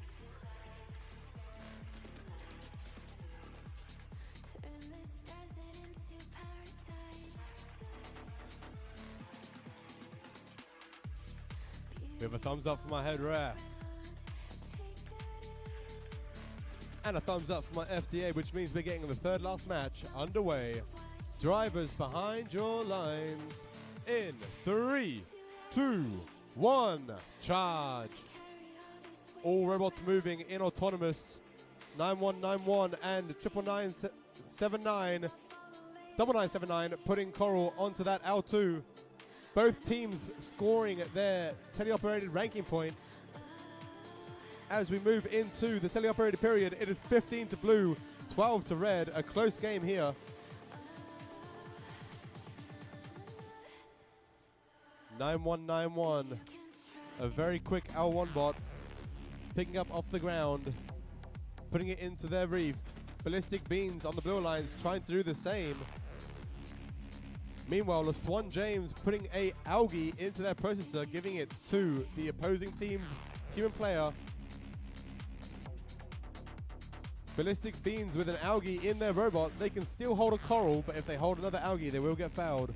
Turn this desert into paradise. We have a thumbs up for my head ref. And a thumbs up for my FDA, which means we're getting the third last match underway. Drivers behind your lines in 3, 2, 1, charge. All robots moving in autonomous. 9191 and 99979, 9979 putting Coral onto that L2. Both teams scoring their teleoperated ranking point. As we move into the teleoperated period, it is 15 to blue, 12 to red. A close game here. (9191), a very quick L1 bot, picking up off the ground, putting it into their reef. Ballistic Beans on the blue lines trying to do the same. Meanwhile, LaSwan James putting a algae into their processor, giving it to the opposing team's human player. Ballistic Beans with an algae in their robot. They can still hold a coral, but if they hold another algae, they will get fouled.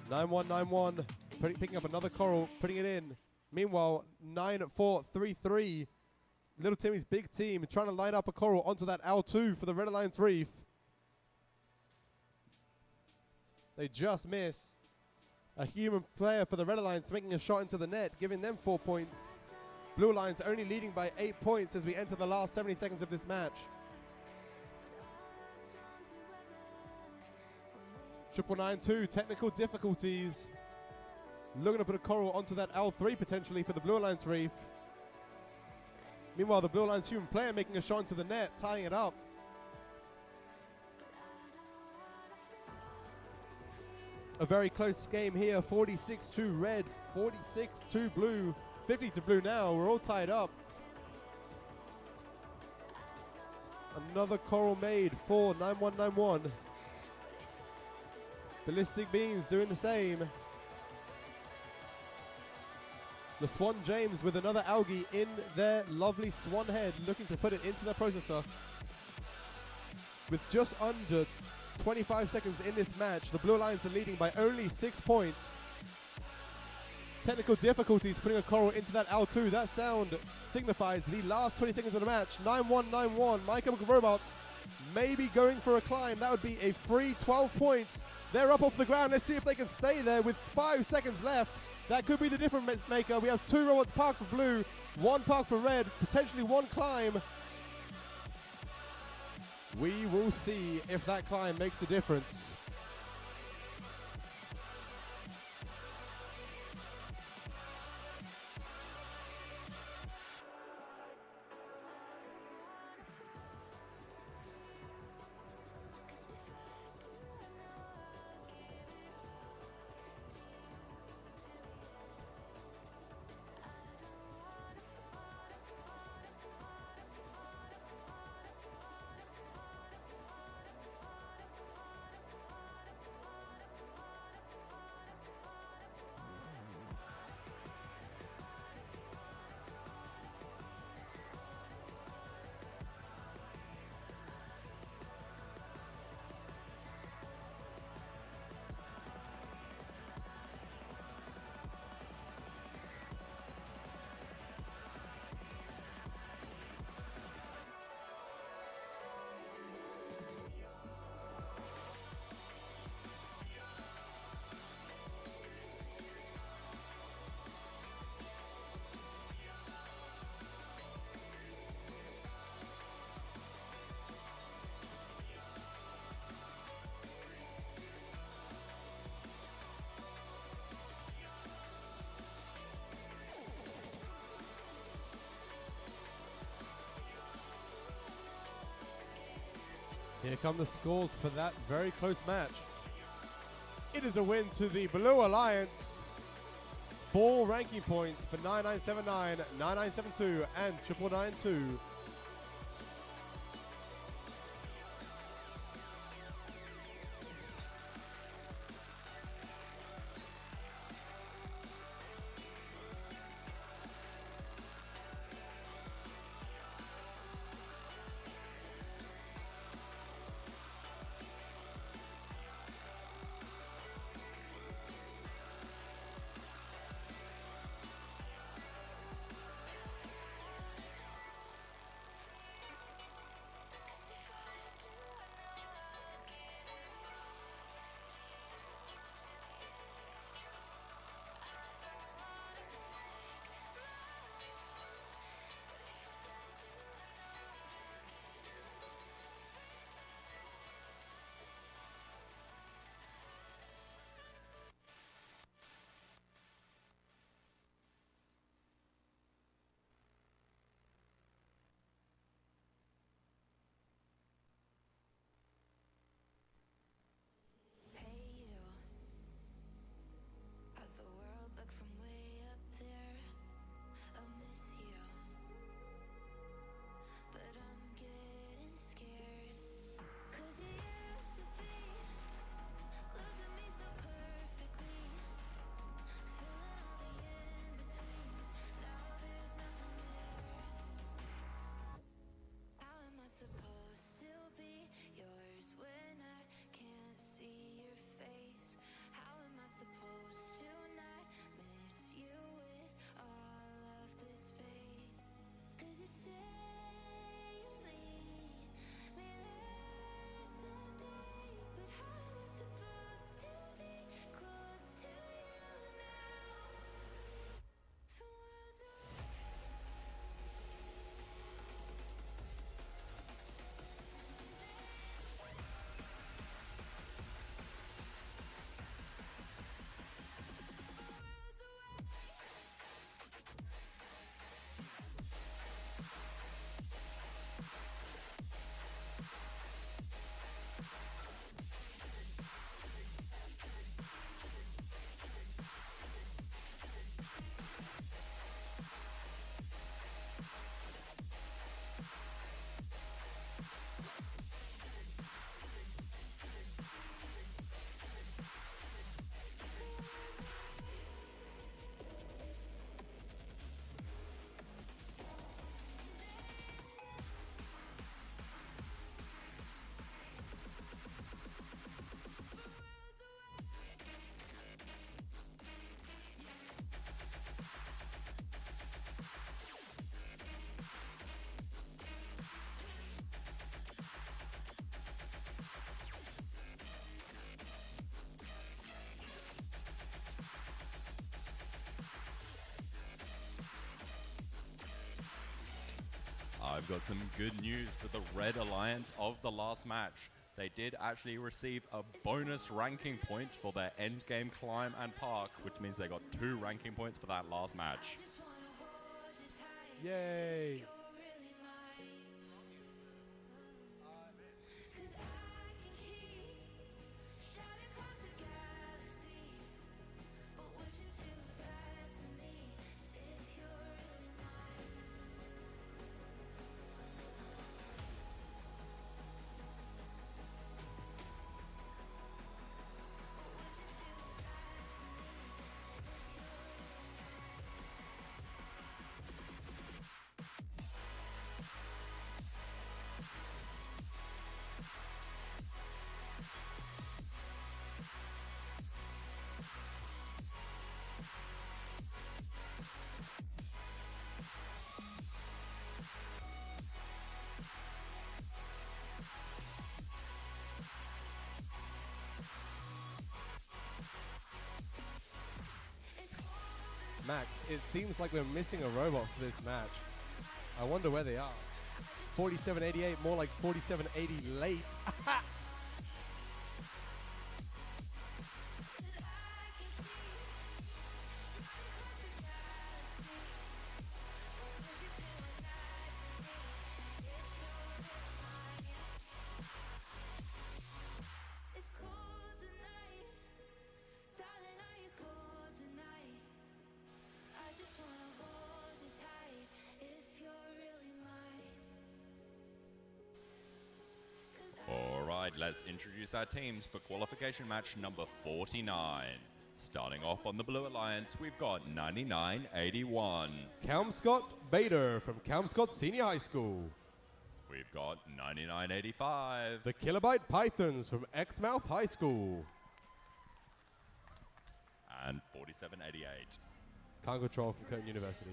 9191 picking up another coral, putting it in. Meanwhile, 9433, Little Timmy's big team, trying to line up a coral onto that L2 for the Red Alliance Reef. They just miss. A human player for the Red Alliance making a shot into the net, giving them 4 points. Blue Alliance only leading by 8 points as we enter the last 70 seconds of this match. 9992, technical difficulties. Looking to put a coral onto that L3 potentially for the Blue Alliance Reef. Meanwhile, the Blue Alliance human player making a shot into the net, tying it up. A very close game here, 46-2 red, 46-2 blue, 50 to blue now. We're all tied up. Another coral made for 9191. Ballistic Beans doing the same. The Swan James with another algae in their lovely swan head, looking to put it into their processor. With just under 25 seconds in this match, the Blue Alliance are leading by only 6 points. Technical difficulties putting a coral into that L2. That sound signifies the last 20 seconds of the match. 9191, My Chemical Robots maybe going for a climb. That would be a free 12 points. They're up off the ground. Let's see if they can stay there with 5 seconds left. That could be the difference maker. We have 2 robots parked for blue, 1 parked for red, potentially 1 climb. We will see if that climb makes a difference. Here come the scores for that very close match. It is a win to the Blue Alliance. 4 ranking points for 9979, 9972, and 9992. Hey you, how's the world look from way up there? I miss you, but I'm getting scared. 'Cause you used to be glued to me so perfectly, filling all the in-betweens. Now there's nothing there. How am I supposed to be yours when I can't see your face? How am I supposed to not miss you with all of this space? 'Cause you say you need me there someday, but how am I supposed to be close to you now? From worlds away. I've got some good news for the Red Alliance of the last match. They did actually receive a bonus ranking point for their endgame climb and park, which means they got 2 ranking points for that last match. Just wanna hold you tight. Yay! You're really mine. 'Cause I can keep shouting across the galaxies. But would you do that to me if you're really mine? But would you do that to me if you're really mine? Max, it seems like we're missing a robot for this match. I wonder where they are. 4788, more like 4780 late. let's introduce our teams for qualification match number 49. Starting off on the Blue Alliance, we've got 9981. Kelmscott Bader from Kelmscott Senior High School. We've got 9985. The Kilobyte Pythons from Exmouth High School. And 4788. Can't control from Curtin University.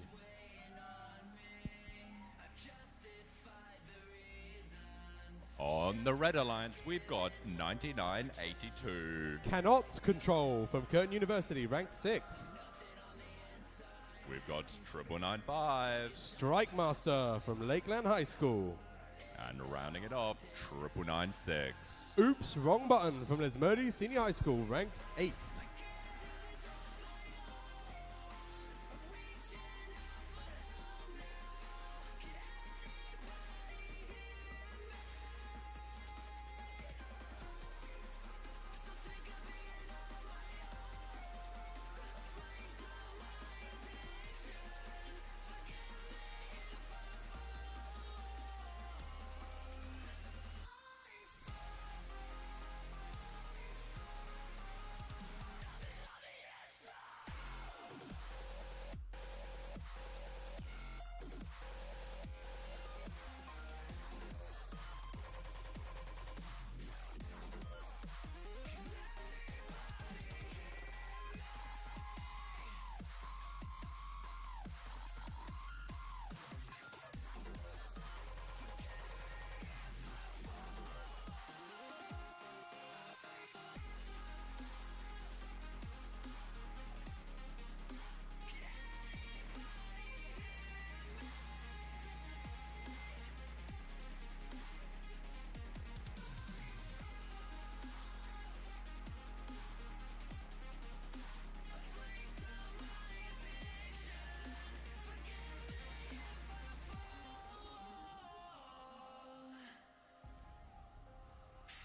On the Red Alliance, we've got 9982. Cannot control from Curtin University, ranked 6th. We've got 9995. Strike Master from Lakeland High School. And rounding it off, 9996. Oops, wrong button from Lesmurdy Senior High School, ranked 8th.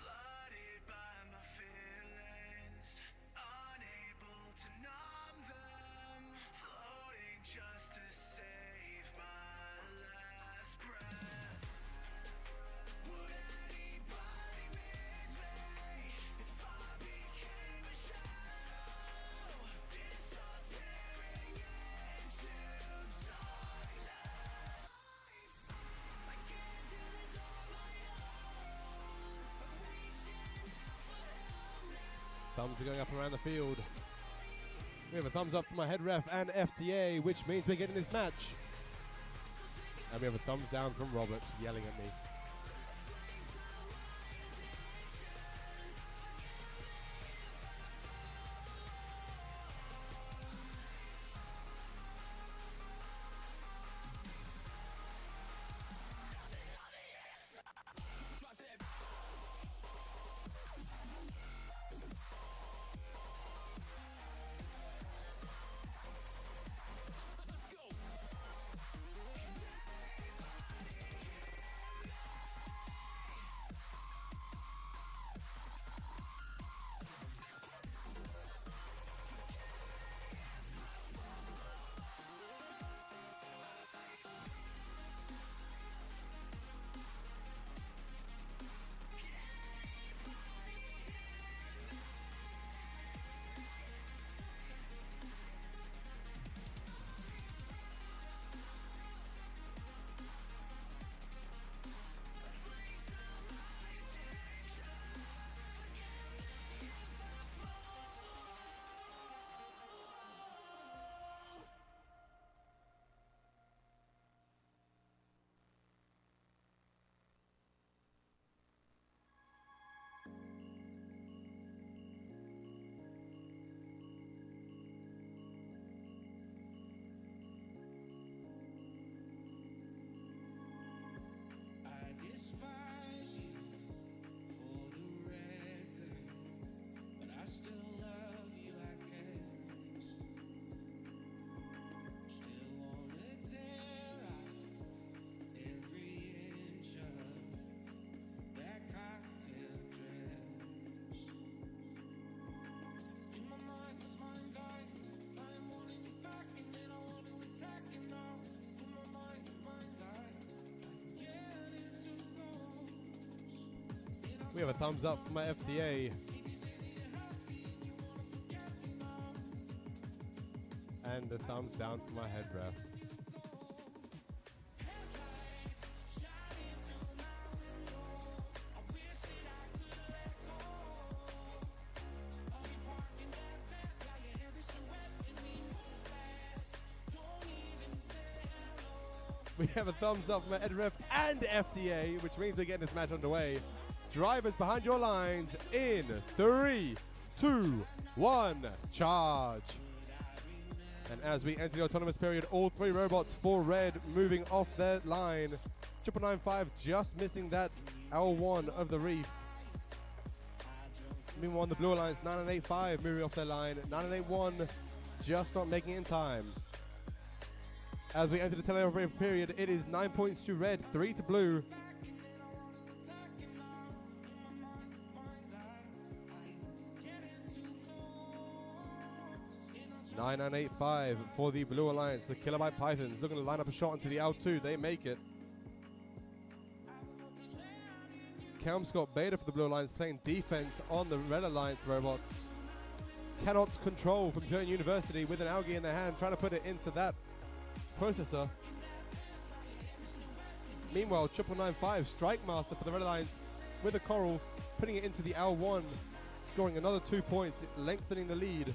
Flooded by my feelings, unable to numb them, floating just to save my last breath. Would anybody miss me if I became a shadow, disappearing into darkness? I can't do this on my Thumbs are going up around the field. We have a thumbs up from my head ref and FTA, which means we're getting this match. And we have a thumbs down from Robert yelling at me. We have a thumbs up from my FDA. And a thumbs down from my head ref. We have a thumbs up from Ed Ref and FDA, which means we're getting this match underway. Drivers behind your lines in 3, 2, 1, charge. And as we enter the autonomous period, all three robots for red moving off their line. 9995 just missing that L1 of the reef. Meanwhile, on the blue lines, 9985 moving off their line. 9981 just not making it in time. As we enter the teleoperator period, it is 9 points to red, 3 to blue. $9,985 for the Blue Alliance. The Kilobyte Pythons looking to line up a shot into the L2. They make it. Kelmscott Beta for the Blue Alliance playing defense on the Red Alliance robots. Cannot control from Curtin University with an algae in their hand, trying to put it into that processor. Meanwhile, 9995 Strike Master for the Red Alliance with a coral, putting it into the L1, scoring another 2 points, lengthening the lead.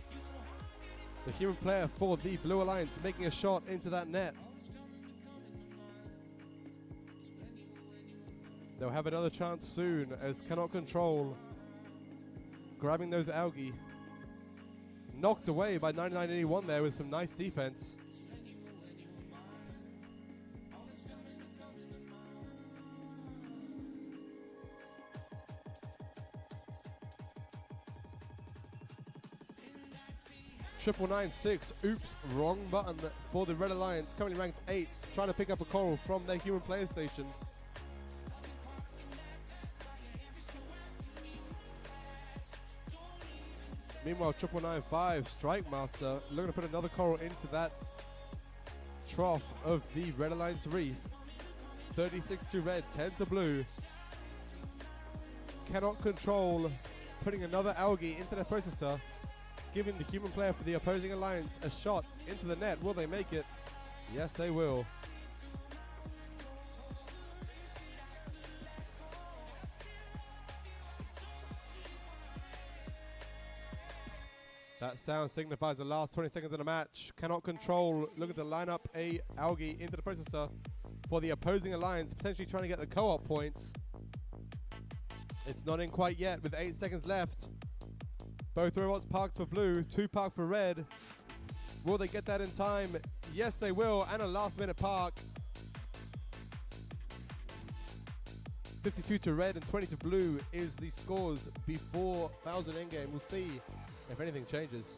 The human player for the Blue Alliance making a shot into that net. They'll have another chance soon as Cannot Control grabbing those algae. Knocked away by 9981 there with some nice defense. Triple 96, oops, wrong button for the Red Alliance, currently ranked 8th, trying to pick up a coral from their human player station. Meanwhile, 9995 Strike Master looking to put another coral into that trough of the Red Alliance reef. 36 to red, 10 to blue. Cannot Control putting another algae into their processor, giving the human player for the opposing alliance a shot into the net. Will they make it? Yes, they will. That sound signifies the last 20 seconds of the match. Cannot Control looking to line up a algae into the processor for the opposing alliance, potentially trying to get the co-op points. It's not in quite yet with 8 seconds left. Both robots parked for blue, 2 parked for red. Will they get that in time? Yes, they will, and a last-minute park. 52 to red and 20 to blue is the scores before 1,000 in-game. We'll see if anything changes.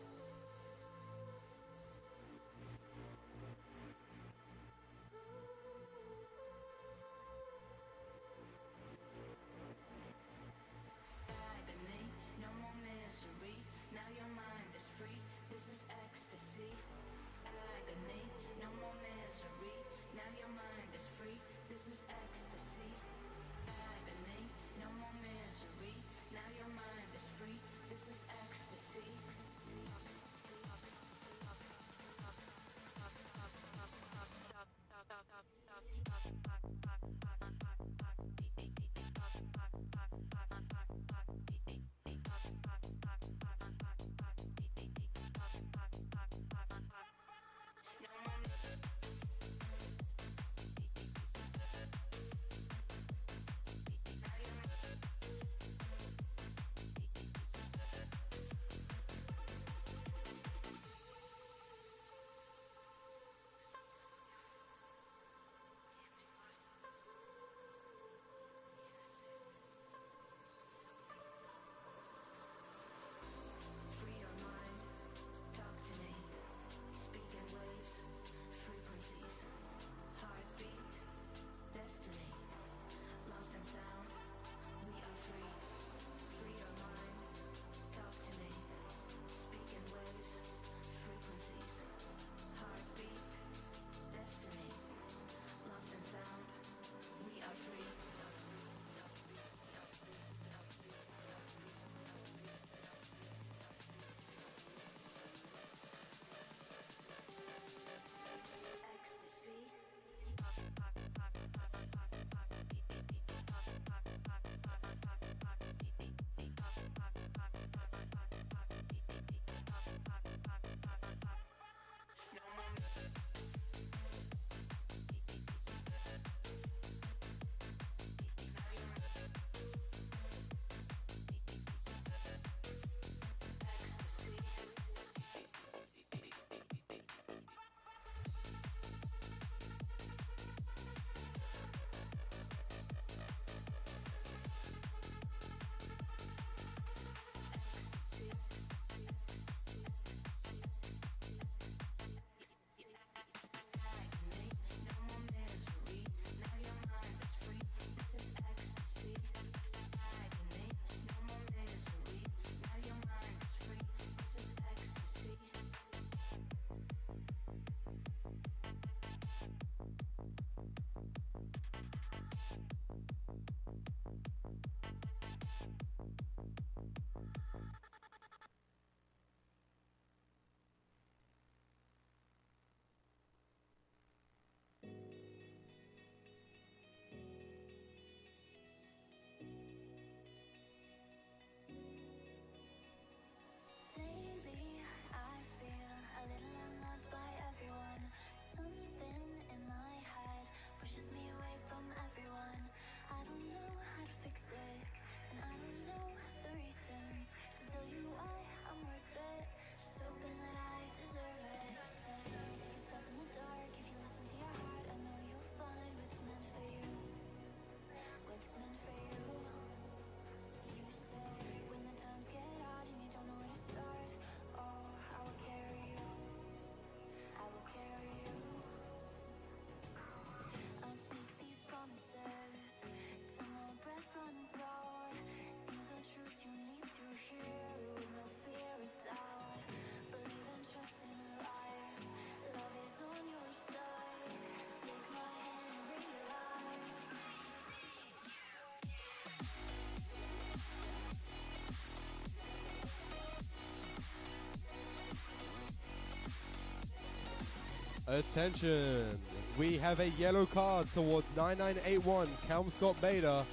Attention! We have a yellow card towards 9981 Scott Beta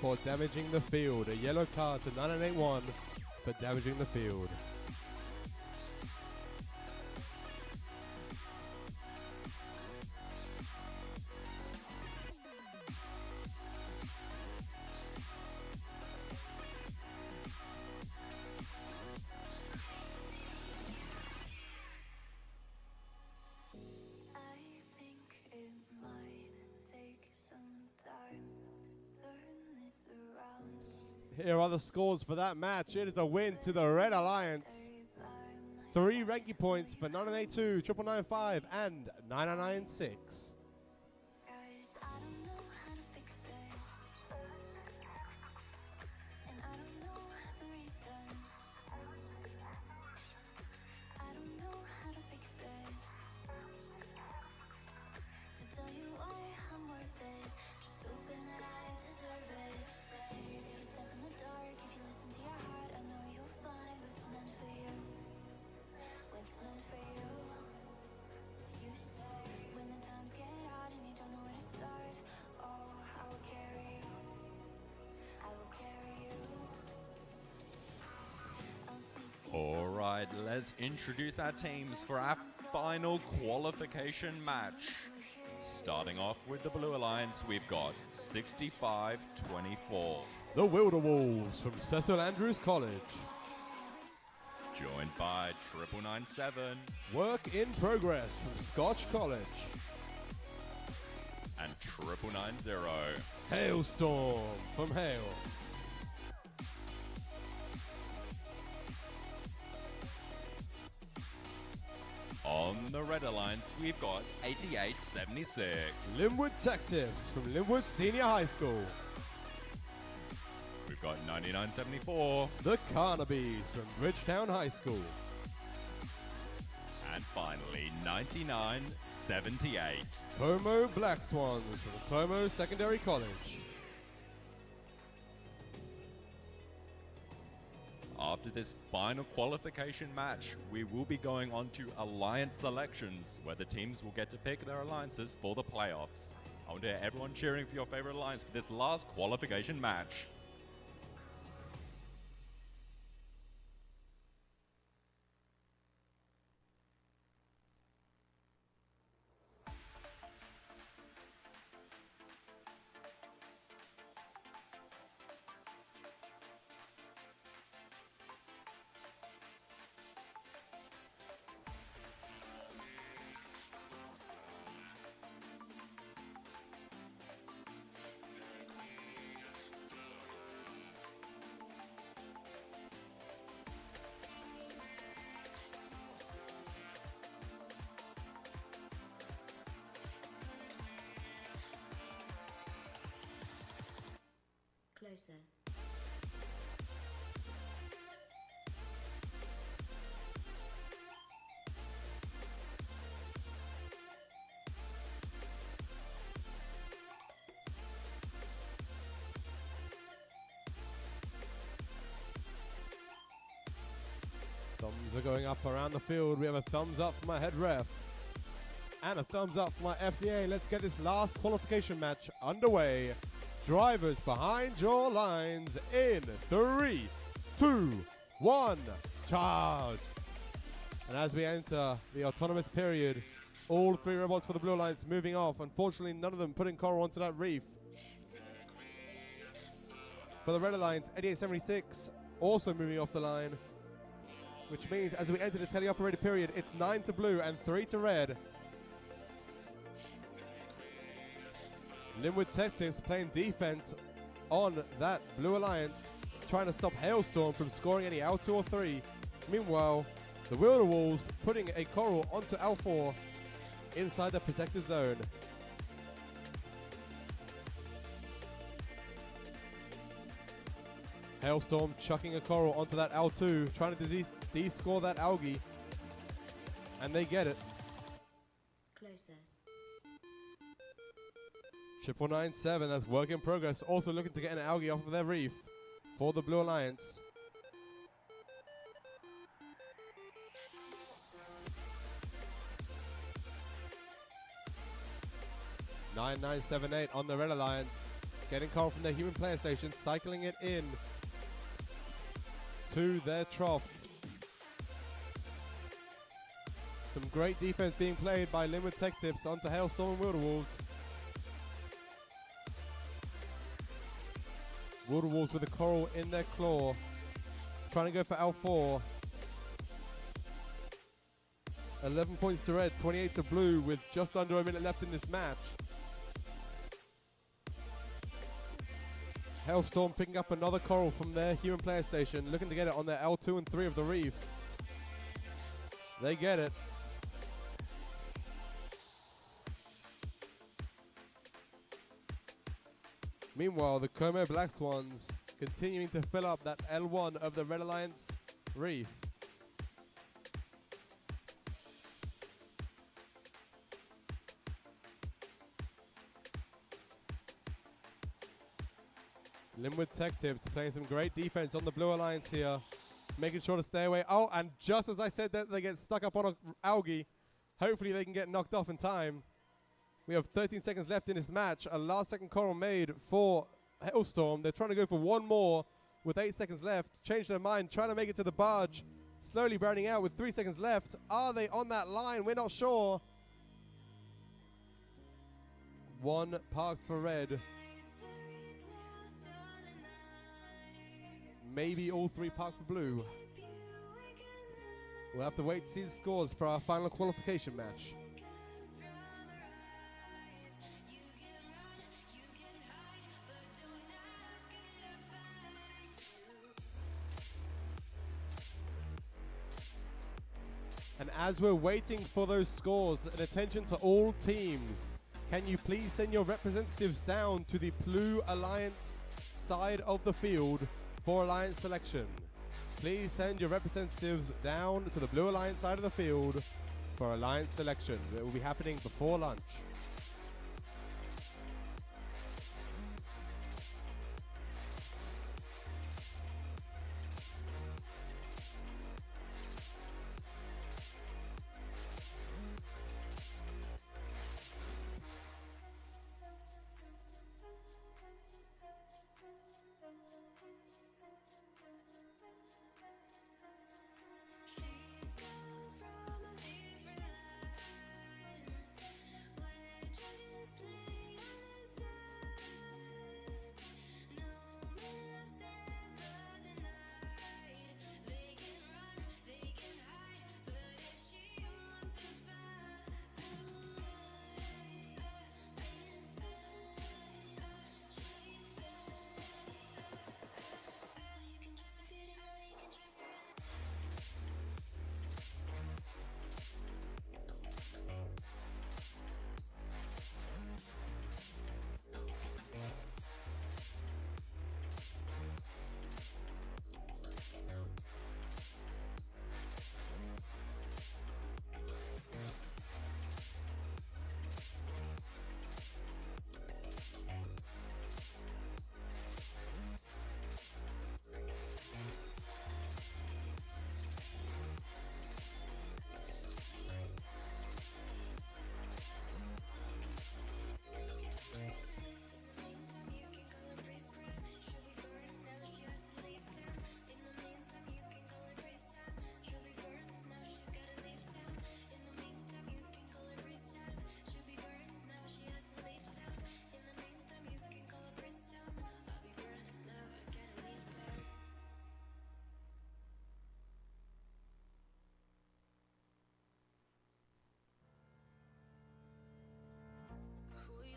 for damaging the field. A yellow card to 9981 for damaging the field. I think it might take some time to turn this around. Here are the scores for that match. It is a win to the Red Alliance. Stay by my 3 ranking points for 992, 9995, and 9996. guys. I don't know how to fix it, and I don't know the reasons. I don't know how to fix it. To tell you why I'm worth it, just hoping that I deserve it. Take a step in the dark. If you listen to your heart, I know you'll find what's meant for you. What's meant for you. You say when the times get hard and you don't know where to start. Oh, I will carry you. I will carry you. I'll speak these All right, let's introduce our teams for our final qualification match. Starting off with the Blue Alliance, we've got 65-24. The Wilderwolves from Cecil Andrews College. Joined by 9997 Work in Progress from Scotch College. and 9990. Hailstorm from Hale. On the Red Alliance, we've got 8876. Linwood Tectives from Linwood Senior High School. We've got 9974. The Carnabies from Bridgetown High School. And finally, 9978. Como Black Swans from Como Secondary College. After this final qualification match, we will be going on to alliance selections, where the teams will get to pick their alliances for the playoffs. I want to hear everyone cheering for your favorite alliance for this last qualification match. closer. Thumbs are going up around the field. We have a thumbs up for my head ref. And a thumbs up for my FDA. Let's get this last qualification match underway. Drivers behind your lines in 3, 2, 1, charge. And as we enter the autonomous period, all 3 robots for the Blue Alliance moving off. Unfortunately, none of them putting coral onto that reef. For the Red Alliance, 8876 also moving off the line, which means as we enter the teleoperated period, it's 9 to blue and 3 to red. Linwood Tectives playing defense on that Blue Alliance, trying to stop Hailstorm from scoring any L2 or 3. Meanwhile, the Wilderwolves putting a coral onto L4 inside the protected zone. Hailstorm chucking a coral onto that L2, trying to de-score that algae. And they get it. Closer. 9997, that's work in progress, also looking to get an algae off of their reef for the Blue Alliance. 9978 on the Red Alliance. Getting coral from their human player station, cycling it in to their trough. Some great defense being played by Linwood Tech Tips onto Hailstorm and Wilderwolves. Wilderwolves with a coral in their claw. Trying to go for L4. 11 points to red, 28 to blue with just under a minute left in this match. Hailstorm picking up another coral from their human player station, looking to get it on their L2 and 3 of the reef. They get it. Meanwhile, the Como Black Swans continuing to fill up that L1 of the Red Alliance reef. Linwood Tech Tips playing some great defense on the Blue Alliance here, making sure to stay away. Oh, and just as I said that, they get stuck up on an algae. Hopefully they can get knocked off in time. We have 13 seconds left in this match. A last second coral made for Hailstorm. They're trying to go for one more with 8 seconds left. Change their mind, trying to make it to the barge. Slowly burning out with 3 seconds left. Are they on that line? We're not sure. One parked for red. Maybe all three parked for blue. We'll have to wait to see the scores for our final qualification match. And as we're waiting for those scores, and attention to all teams, can you please send your representatives down to the Blue Alliance side of the field for Alliance selection? Please send your representatives down to the Blue Alliance side of the field for Alliance selection. It will be happening before lunch.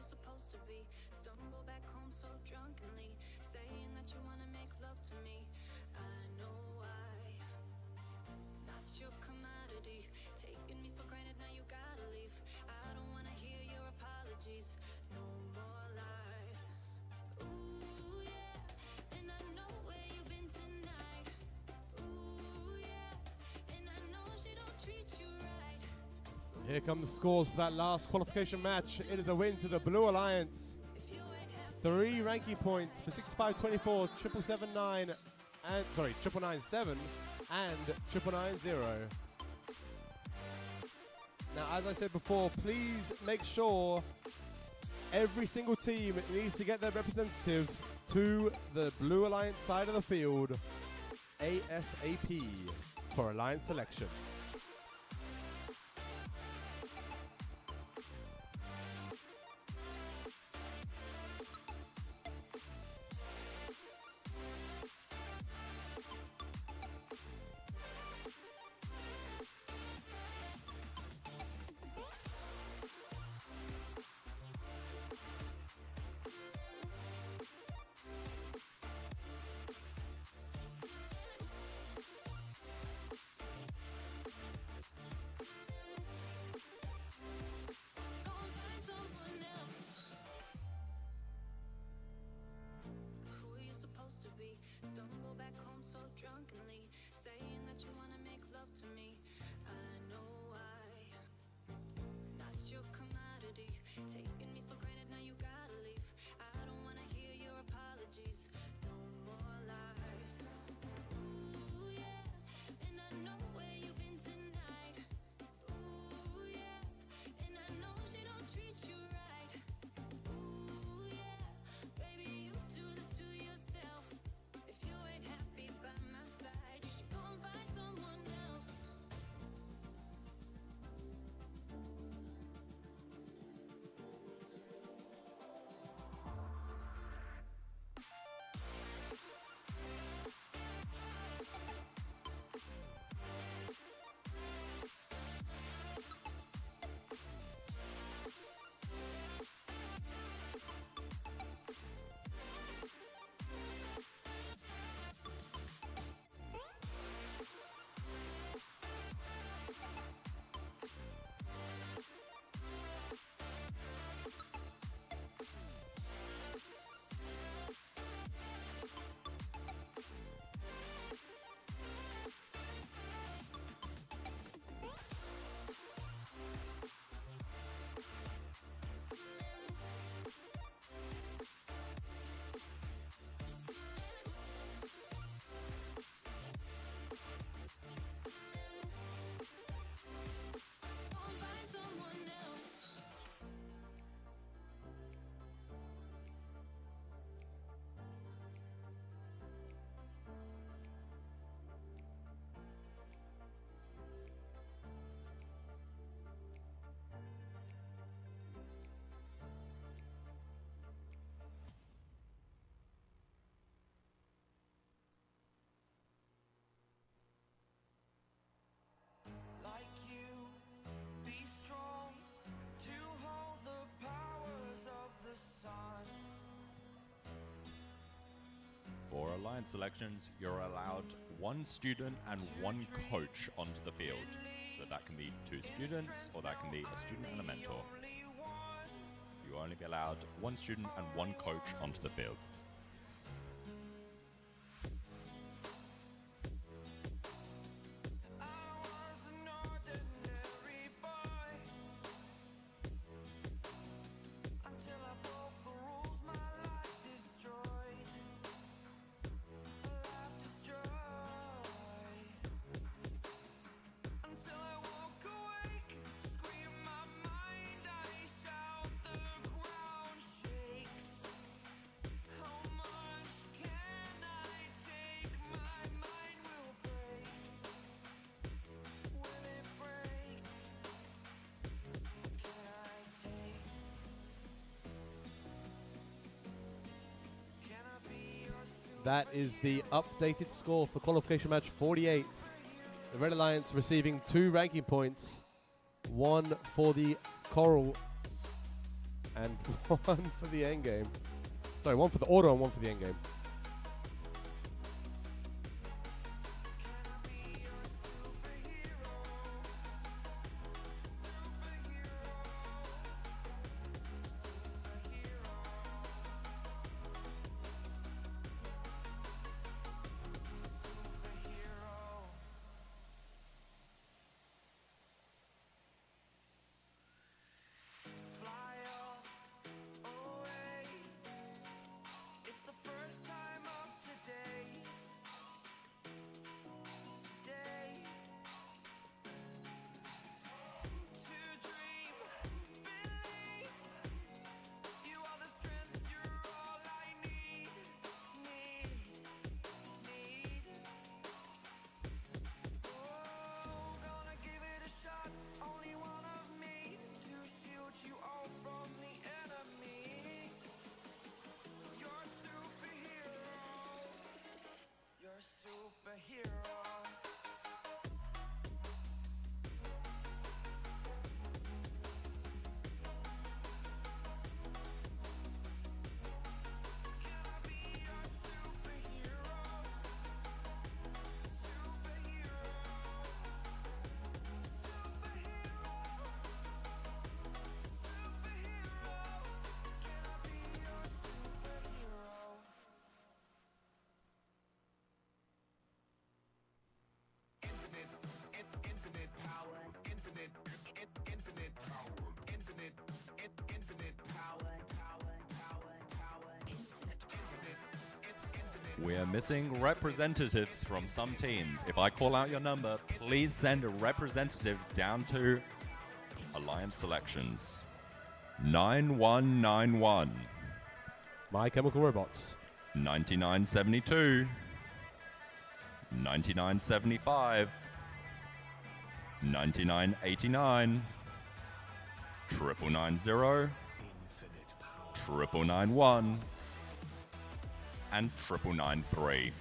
Supposed to be stumble back home so drunkenly, saying that you wanna make love to me. I know why. Not your commodity, taking me for granted, now you gotta leave. I don't wanna hear your apologies, no more lies. Ooh yeah, and I know where you've been tonight. Ooh yeah, and I know she don't treat you right. Here come the scores for that last qualification match. It is a win to the Blue Alliance. 3 ranking points for 65-24, 777-9, and 997 and 990. Now, as I said before, please make sure Every single team needs to get their representatives to the Blue Alliance side of the field ASAP for Alliance selection. Go and find someone else. Who are you supposed to be? Stumble back home so drunkenly, saying that you wanna make love to me. I know I, not your commodity, taking me for granted. Now you gotta leave. I don't wanna hear your apologies. No more lies. Ooh yeah, and I know where you've been tonight. Ooh yeah, and I know she don't treat you right. Ooh yeah, baby, you do this to yourself. If you ain't happy by my side, you should go and find someone else. Go and find someone else. Like you, be strong to hold the powers of the sun. For Alliance selections, you're allowed one student and one coach onto the field. So that can be 2 students, or that can be a student and a mentor. You only be allowed one student and one coach onto the field. I was an ordinary boy until I broke the rules. My life destroyed. Life destroyed. Until I woke awake, scream my mind, I shout, the ground shakes. How much can I take? My mind will break. Will it break? Can I take? Can I be your That is the updated score for qualification match 48. The Red Alliance receiving 2 ranking points, 1 for the Coral and 1 for the endgame. Sorry, 1 for the order and 1 for the endgame. fly away? It's the first time We are missing representatives from some teams. If I call out your number, please send a representative down to Alliance Selections. 9191, My Chemical Robots. 9972, 9975, 9989, 9990, 9991, and 9993.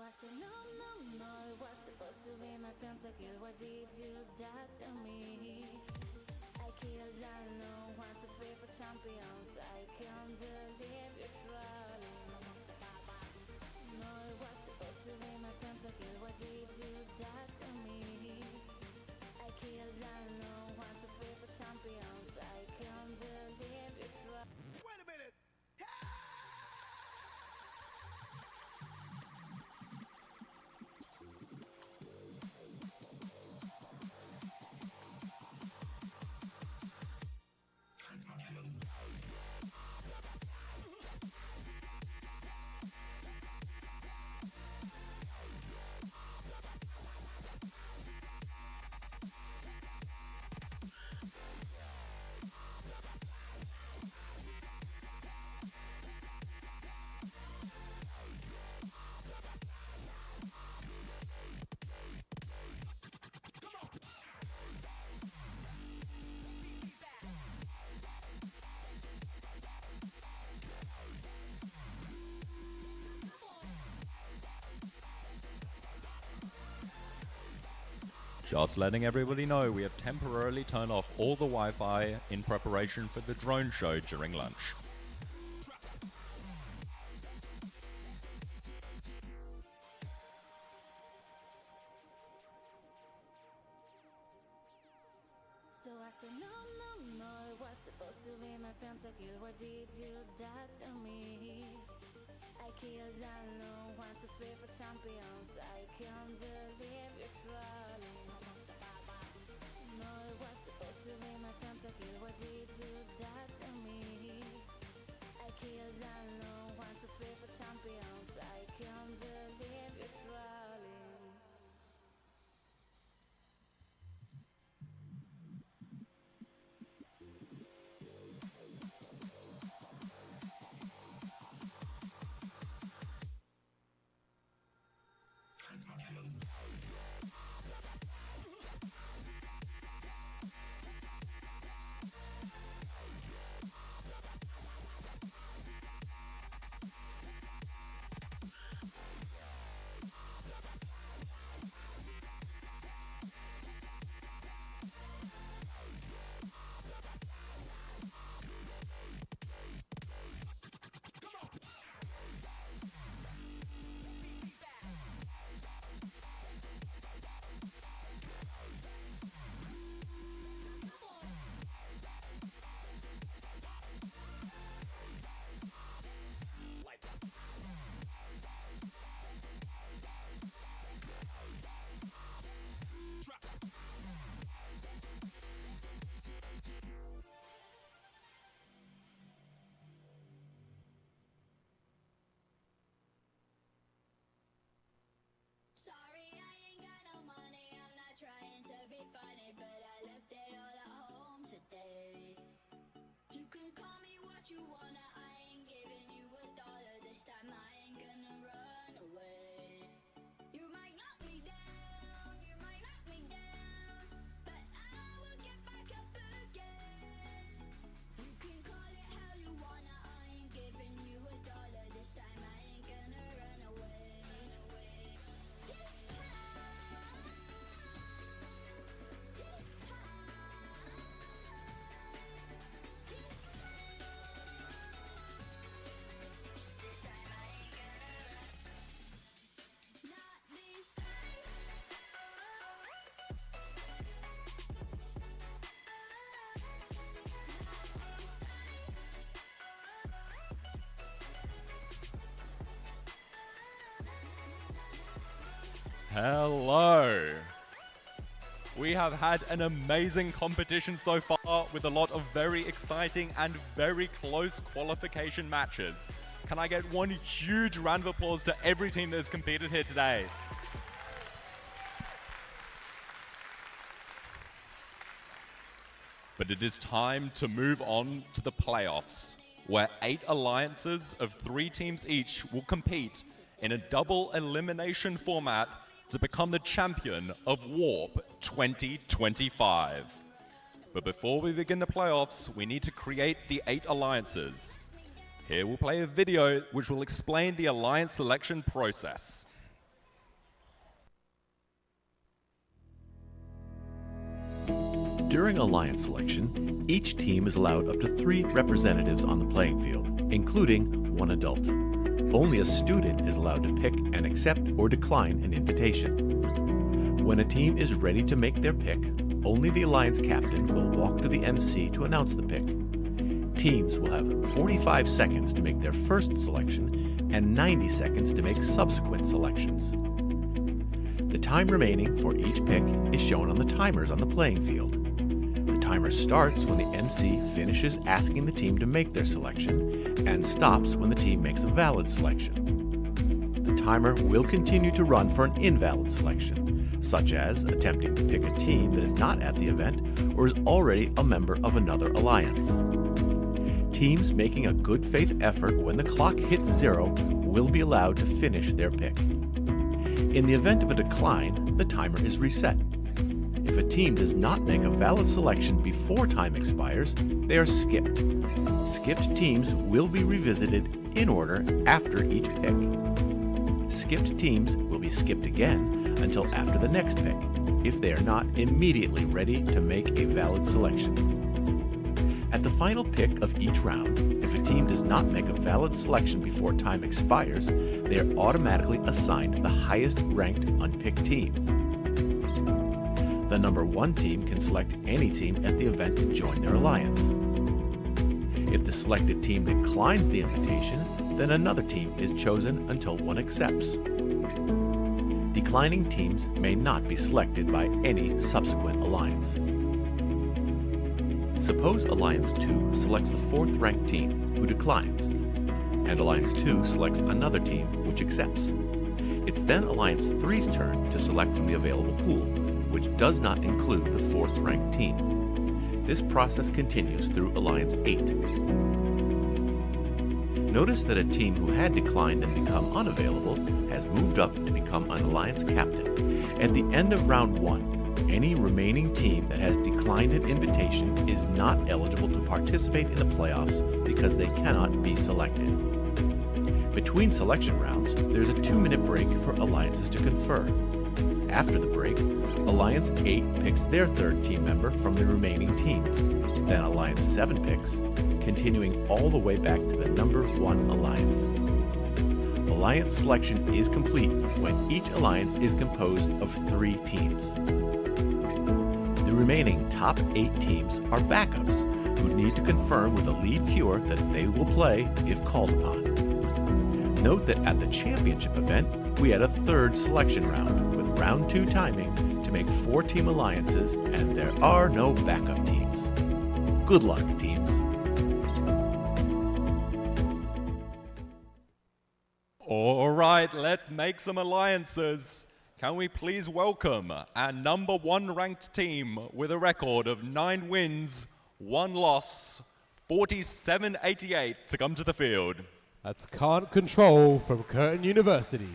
I said, no, no, no, it was supposed to be my pentakill. Why did you do that to me? I killed no one to free for champions. I can't believe you're trolling. No, it was supposed to be my pentakill. Why did you do that to me? I killed no one to free for champions. I can't believe you're trolling. Wait a minute. Just letting everybody know, we have temporarily turned off all the Wi-Fi in preparation for the drone show during lunch. So I said, no, no, no, it was supposed to be my pentakill. Why did you do that to me? I killed no one to free for champions. I can't believe you're trolling. No, it was supposed to be my pentakill. Why did you do that to me? I killed no one to free for champions. I can't believe you're trolling. Sorry, I ain't got no money. I'm not trying to be funny, but I left it all at home today. You can call me what you wanna. I ain't giving you $1 this time. I ain't gonna run away. You might knock me down, you might knock me down, but I will get back up again. You can call it how you wanna. I ain't giving you $1 this time. I ain't gonna run away. This time, Hello! We have had an amazing competition so far with a lot of very exciting and very close qualification matches. Can I get one huge round of applause to every team that has competed here today? But it is time to move on to the playoffs, where 8 alliances of 3 teams each will compete in a double elimination format to become the champion of Warp 2025. But before we begin the playoffs, we need to create the 8 alliances. Here we'll play a video which will explain the alliance selection process. During alliance selection, each team is allowed up to 3 representatives on the playing field, including 1 adult. Only a student is allowed to pick and accept or decline an invitation. When a team is ready to make their pick, only the alliance captain will walk to the MC to announce the pick. Teams will have 45 seconds to make their first selection and 90 seconds to make subsequent selections. The time remaining for each pick is shown on the timers on the playing field. The timer starts when the MC finishes asking the team to make their selection and stops when the team makes a valid selection. The timer will continue to run for an invalid selection, such as attempting to pick a team that is not at the event or is already a member of another alliance. Teams making a good faith effort when the clock hits 0 will be allowed to finish their pick. In the event of a decline, the timer is reset. If a team does not make a valid selection before time expires, they are skipped. Skipped teams will be revisited in order after each pick. Skipped teams will be skipped again until after the next pick, if they are not immediately ready to make a valid selection. At the final pick of each round, if a team does not make a valid selection before time expires, they are automatically assigned the highest ranked unpicked team. The number 1 team can select any team at the event to join their alliance. If the selected team declines the invitation, then another team is chosen until one accepts. Declining teams may not be selected by any subsequent alliance. Suppose Alliance 2 selects the 4th ranked team, who declines, and Alliance 2 selects another team, which accepts. It's then Alliance 3's turn to select from the available pool, which does not include the 4th ranked team. This process continues through Alliance 8. Notice that a team who had declined and become unavailable has moved up to become an Alliance captain. At the end of round 1, any remaining team that has declined an invitation is not eligible to participate in the playoffs because they cannot be selected. Between selection rounds, there's a 2-minute break for alliances to confer. After the break, Alliance 8 picks their 3rd team member from the remaining teams. Then Alliance 7 picks, continuing all the way back to the number 1 alliance. Alliance selection is complete when each alliance is composed of 3 teams. The remaining top 8 teams are backups who need to confirm with a lead queuer that they will play if called upon. Note that at the championship event, we had a 3rd selection round with round 2 timing to make 4-team alliances, and there are no backup teams. Good luck, teams. All right, let's make some alliances. Can we please welcome our number 1 ranked team with a record of 9 wins, 1 loss, 47-88 to come to the field. That's Can't Control from Curtin University.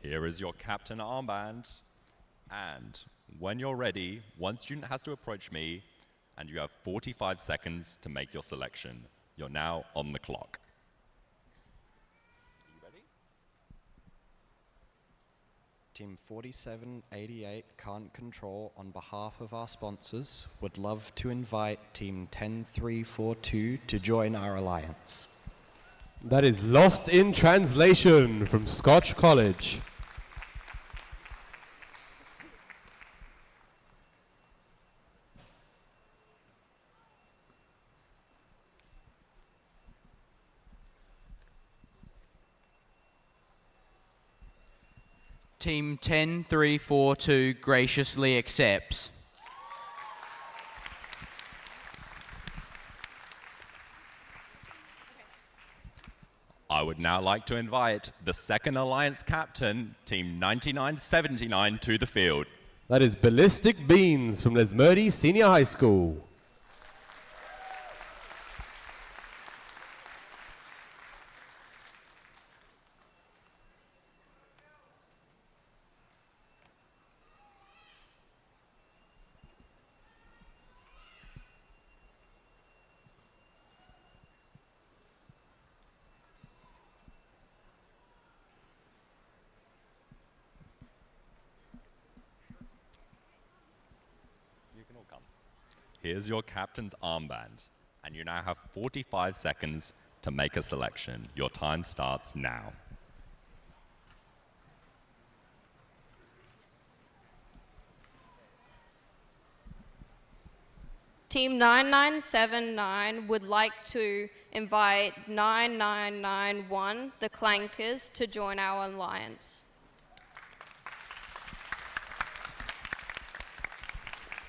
Here is your captain armband. And when you're ready, one student has to approach me, and you have 45 seconds to make your selection. You're now on the clock. Are you ready? Team 4788 Can't Control, on behalf of our sponsors, would love to invite Team 10342 to join our alliance. That is Lost in Translation from Scotch College. Team 10342 graciously accepts. I I would now like to invite the second alliance captain, Team 9979, to the field. That is Ballistic Beans from Lesmurdy Senior High School. You can all come. Here's your captain's armband, and you now have 45 seconds to make a selection. Your time starts now. Team 9979 would like to invite 9991, the Clankers, to join our alliance.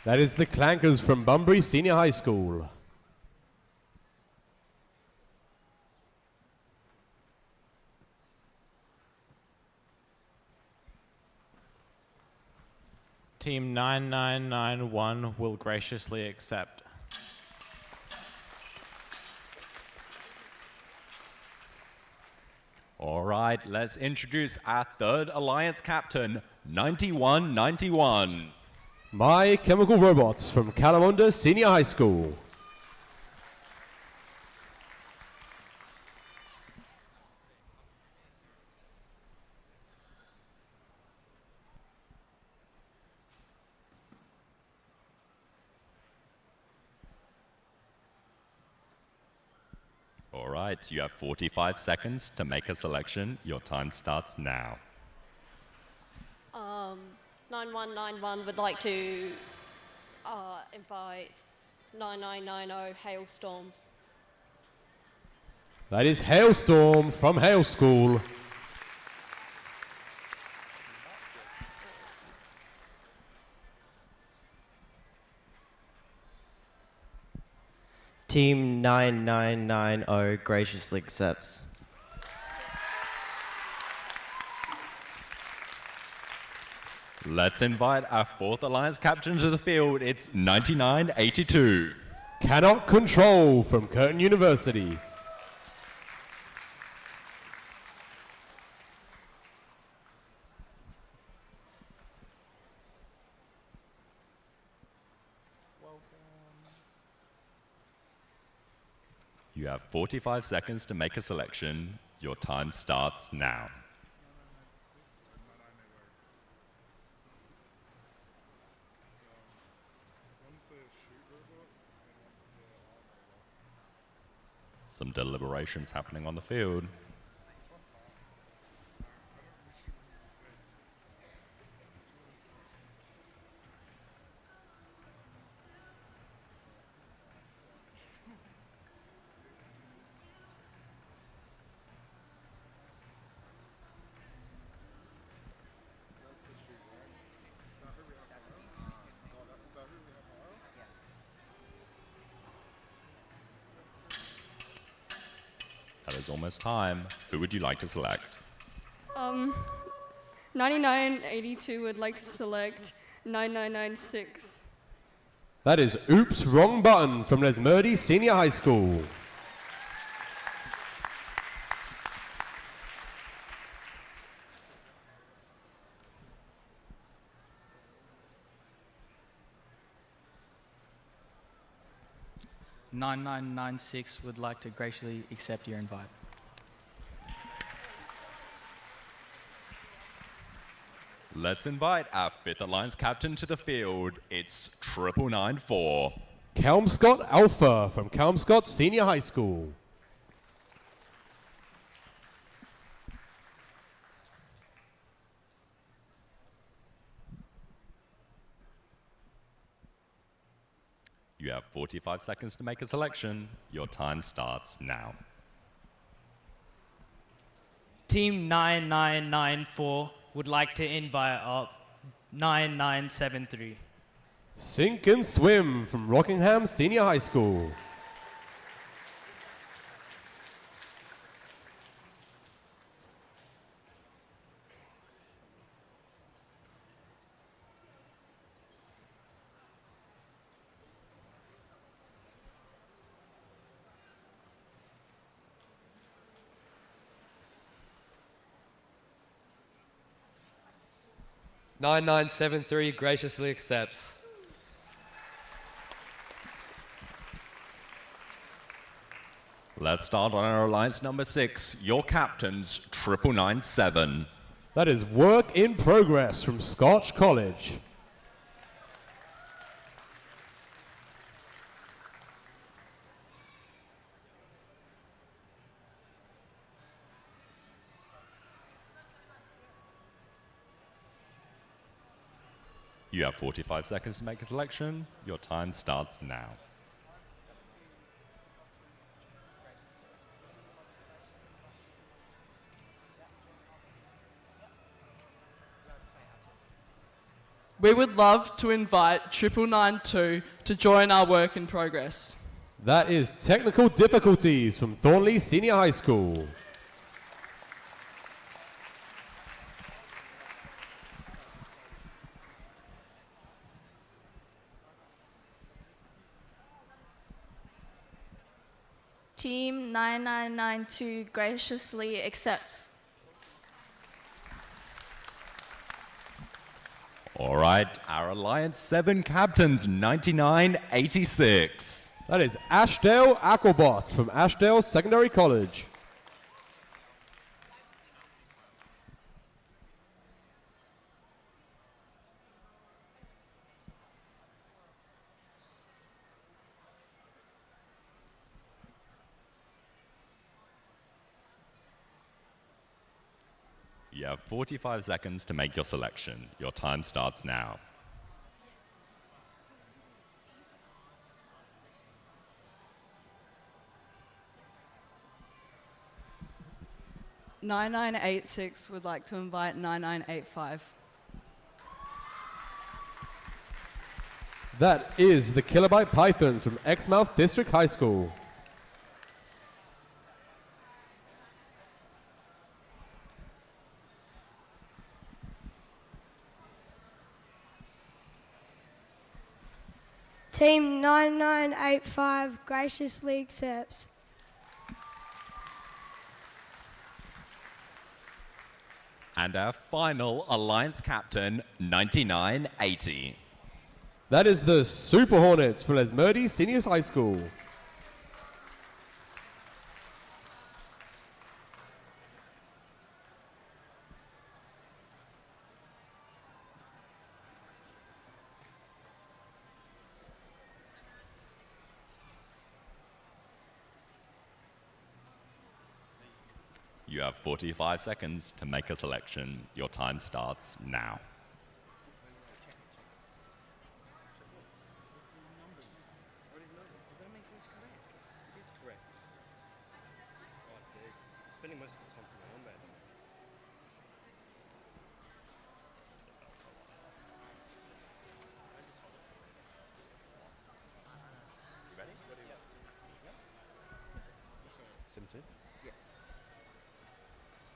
That is the Clankers from Bunbury Senior High School. Team 9991 will graciously accept. All right, let's introduce our third alliance captain, 9191. My Chemical Robots from Kalamunda Senior High School. All right, you have 45 seconds to make a selection. Your time starts now. 9191 would like to invite 9990 Hailstorms. That is Hailstorm from Hail School. Team 9990 graciously accepts. Let's invite our fourth alliance captain to the field. It's 9982. Cannot Control from Curtin University. You have 45 seconds to make a selection. Your time starts now. Some deliberations happening on the field. That is almost time. Who would you like to select? 9982 would like to select 9996. That is Oops, Wrong Button from Lesmurdy Senior High School. .9996 would like to graciously accept your invite. Let's invite our fifth alliance captain to the field. It's 9994. Kelmscott Alpha from Kelmscott Senior High School. You have 45 seconds to make a selection. Your time starts now. Team 9994 would like to invite up 9973. Sink and Swim from Rockingham Senior High School. 9973 graciously accepts. Let's start on our alliance number 6. Your captains, 9997. That is work in progress from Scotch College. You have 45 seconds to make a selection. Your time starts now. We would love to invite 9992 to join our work in progress. That is technical difficulties from Thornley Senior High School. Team 9992 graciously accepts. All right, our Alliance 7 captains, 9986. That is Ashdale Aquabots from Ashdale Secondary College. You have 45 seconds to make your selection. Your time starts now. "9986 would like to invite 9985. That is the Kilobyte Pythons from Exmouth District High School. Team 9985 graciously accepts. And our final Alliance captain, 9980. That is the Super Hornets from Lesmurdie Seniors High School. You have 45 seconds to make a selection. Your time starts now.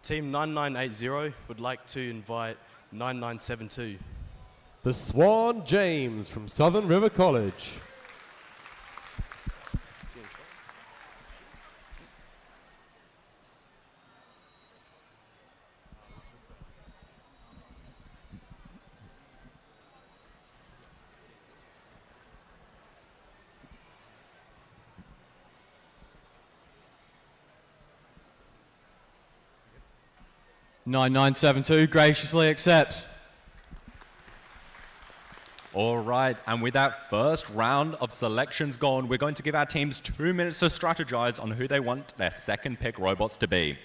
Team 9980 would like to invite 9972. The Swan James from Southern River College. "9972 graciously accepts. All right, and with that first round of selections gone, we're going to give our teams 2 minutes to strategize on who they want their second pick robots to be.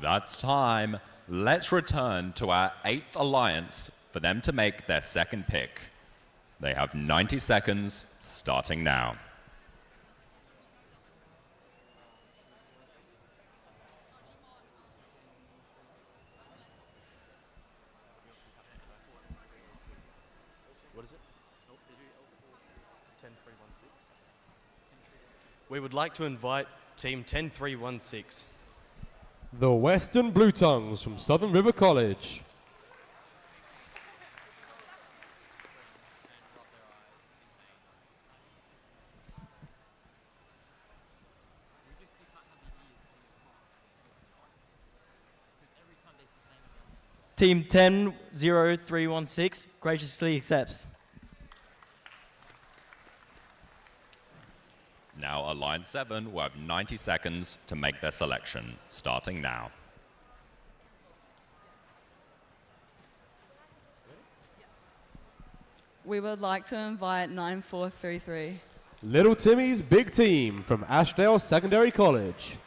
That's time. Let's return to our 8th alliance for them to make their second pick. They have 90 seconds starting now. What is it? We would like to invite Team 10316. The Western Blue Tongues from Southern River College. Team 10316 graciously accepts. Now Alliance 7 will have 90 seconds to make their selection, starting now. We would like to invite 9433. Little Timmy's Big Team from Ashdale Secondary College.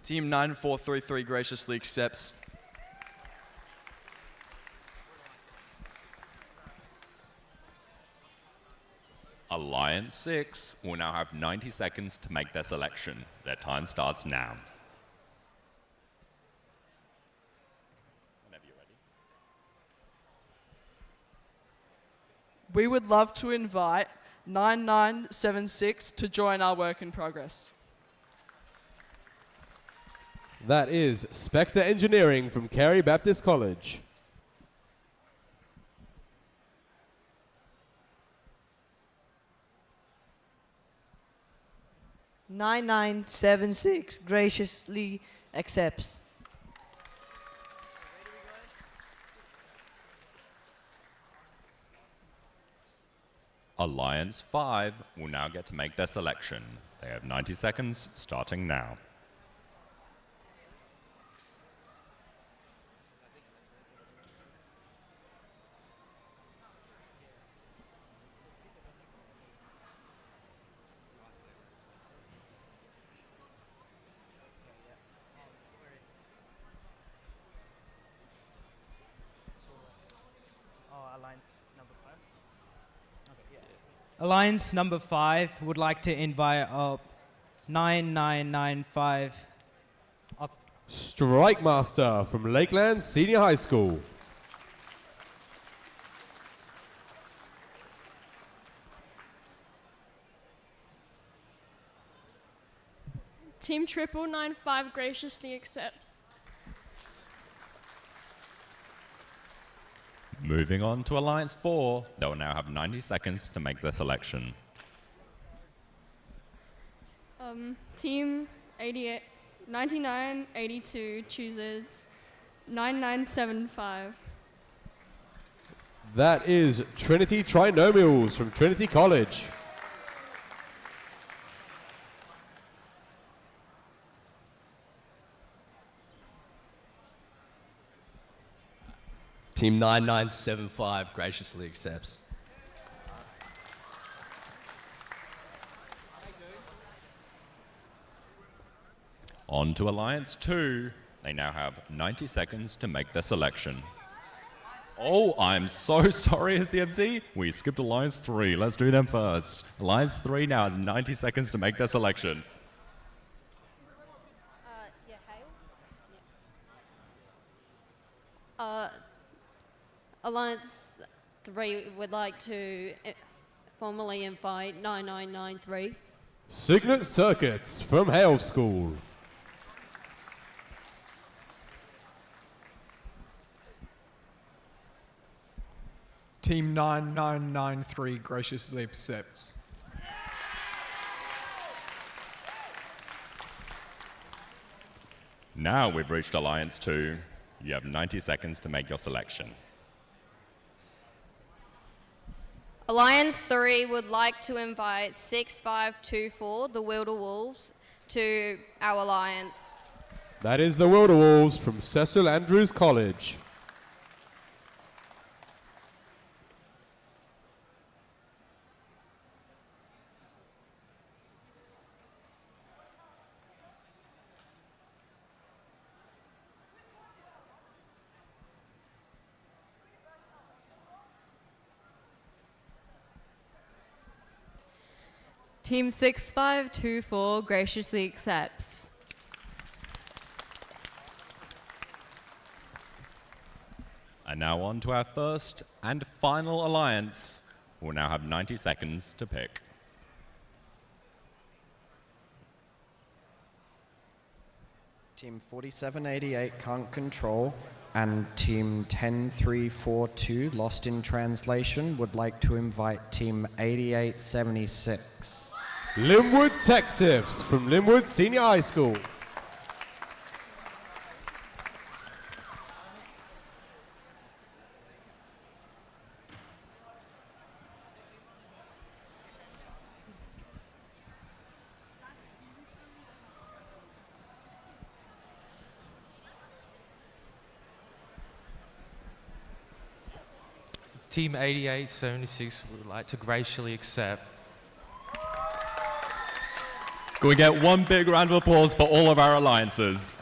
Team 9433 graciously accepts. Alliance 6 will now have 90 seconds to make their selection. Their time starts now. Whenever you're ready. We would love to invite 9976 to join our work in progress. That is Spectre Engineering from Carey Baptist College. "9976 graciously accepts. Alliance 5 will now get to make their selection. They have 90 seconds starting now. Alliance number 5 would like to invite up 9995 up. Strike Master from Lakeland Senior High School. Team 9995 graciously accepts. Moving on to Alliance 4, they will now have 90 seconds to make their selection. Team 9982 chooses 9975. That is Trinity Trinomials from Trinity College. Team 9975 graciously accepts. On to Alliance 2. They now have 90 seconds to make their selection. Oh, I'm so sorry, SDMC. We skipped Alliance 3. Let's do them first. Alliance 3 now has 90 seconds to make their selection. Alliance 3 would like to formally invite 9993. Signet Circuits from Hale School. Team 9993 graciously accepts. Now we've reached Alliance 2. You have 90 seconds to make your selection. Alliance 3 would like to invite 6524, the Wilder Wolves, to our alliance. That is the Wilder Wolves from Cecil Andrews College. Team 6524 graciously accepts. And now on to our first and final alliance. We'll now have 90 seconds to pick. Team 4788 Can't Control and Team 10342 Lost in Translation would like to invite Team 8876. Linwood Tech Tips from Linwood Senior High School. Team 8876 would like to graciously accept. Can we get one big round of applause for all of our alliances?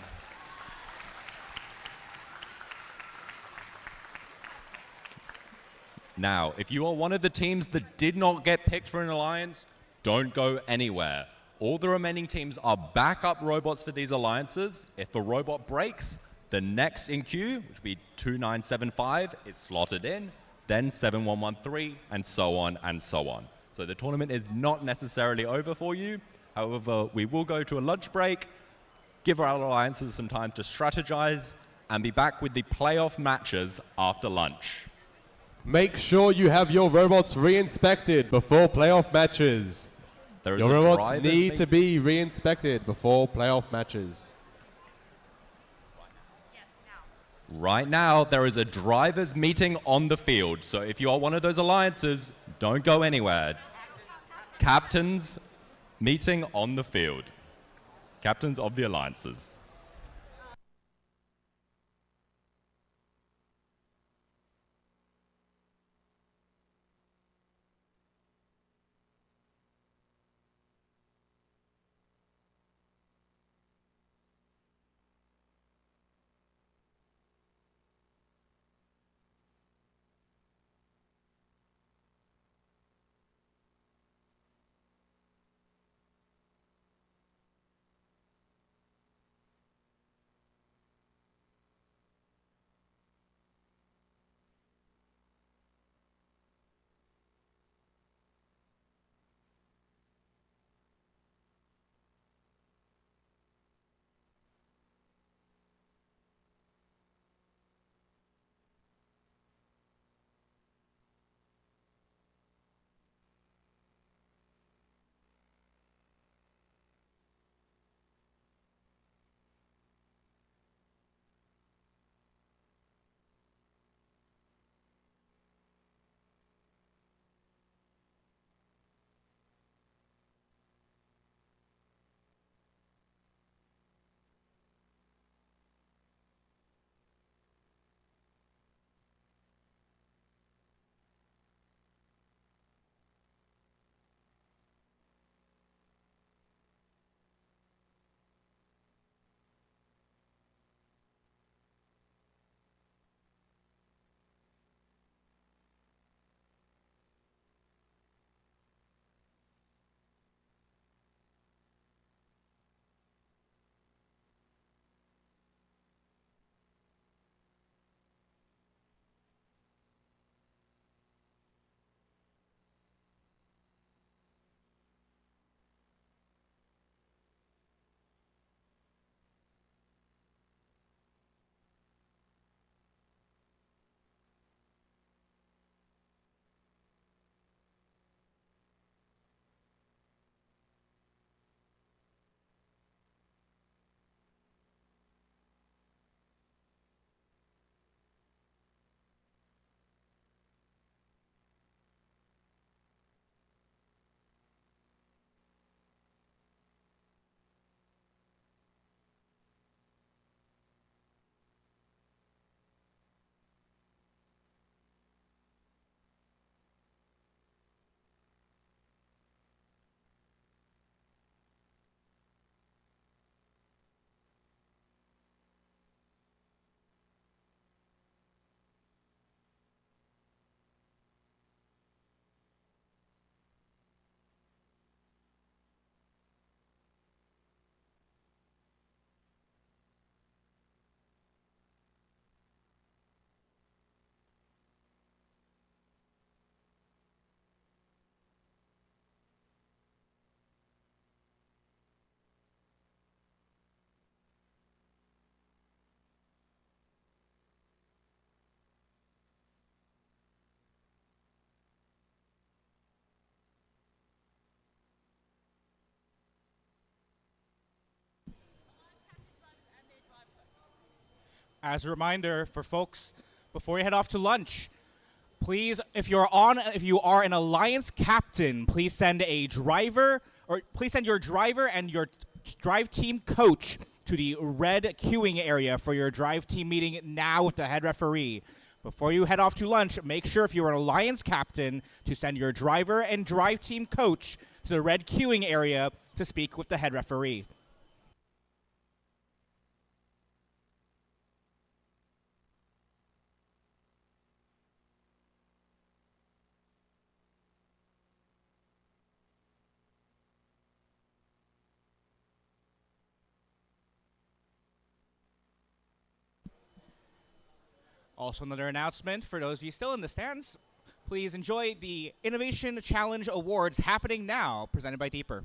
Now, if you are one of the teams that did not get picked for an alliance, don't go anywhere. All the remaining teams are backup robots for these alliances. If a robot breaks, the next in queue, which would be 2975, is slotted in, then 7113, and so on and so on. So the tournament is not necessarily over for you. However, we will go to a lunch break, give our alliances some time to strategize, and be back with the playoff matches after lunch. Make sure you have your robots re-inspected before playoff matches. Your robots need to be re-inspected before playoff matches. Right now, there is a drivers' meeting on the field. So if you are one of those alliances, don't go anywhere. Captains meeting on the field. Captains of the alliances. as a reminder for folks before you head off to lunch, please, if you are an alliance captain, please send your driver and your drive team coach to the red queuing area for your drive team meeting now with the head referee. Before you head off to lunch, make sure if you're an alliance captain to send your driver and drive team coach to the red queuing area to speak with the head referee. Also, another announcement for those of you still in the stands, please enjoy the Innovation Challenge Awards happening now, presented by Deeper.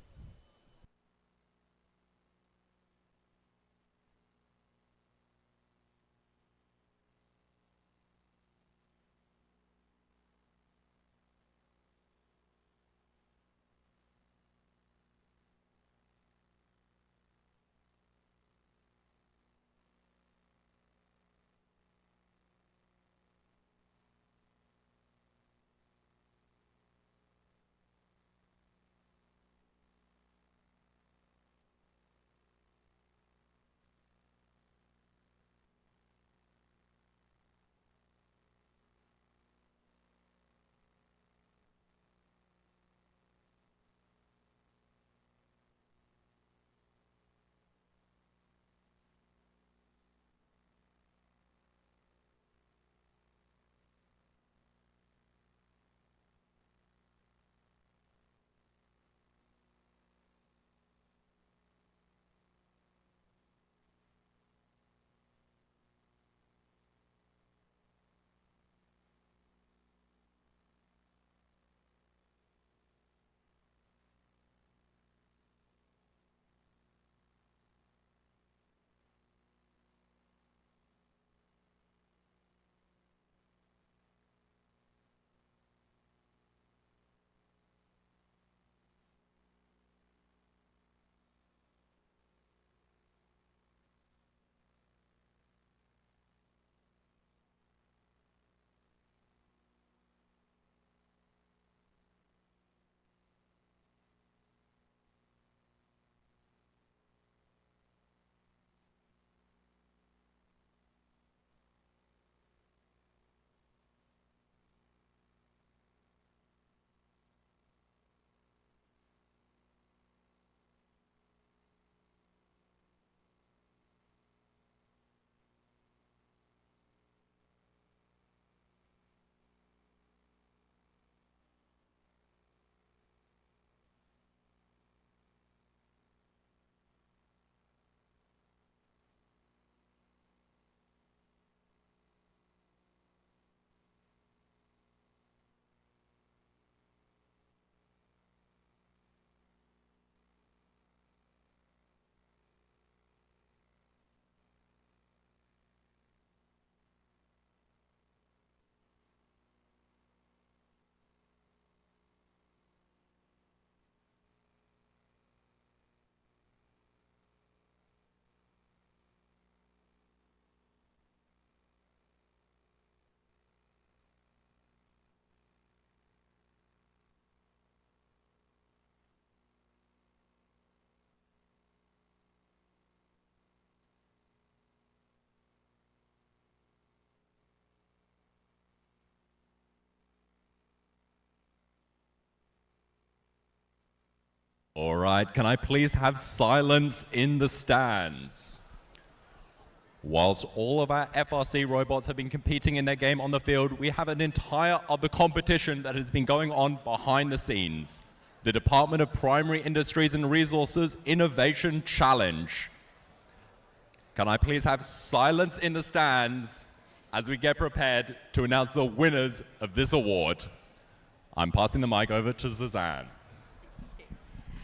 All right, can I please have silence in the stands? Whilst all of our FRC robots have been competing in their game on the field, we have an entire other competition that has been going on behind the scenes. The Department of Primary Industries and Resources Innovation Challenge. Can I please have silence in the stands as we get prepared to announce the winners of this award? I'm passing the mic over to Suzanne.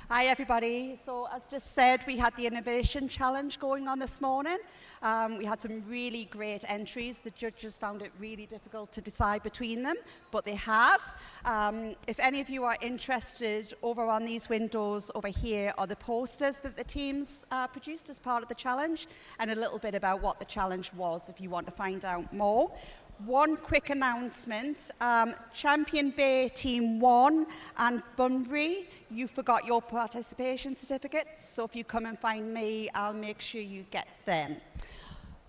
Hi everybody. So as just said, we had the Innovation Challenge going on this morning. We had some really great entries. The judges found it really difficult to decide between them, but they have. If any of you are interested, over on these windows over here are the posters that the teams produced as part of the challenge, and a little bit about what the challenge was if you want to find out more. One quick announcement, Champion Bay Team 1 and Bunbury, you forgot your participation certificates, so if you come and find me, I'll make sure you get them.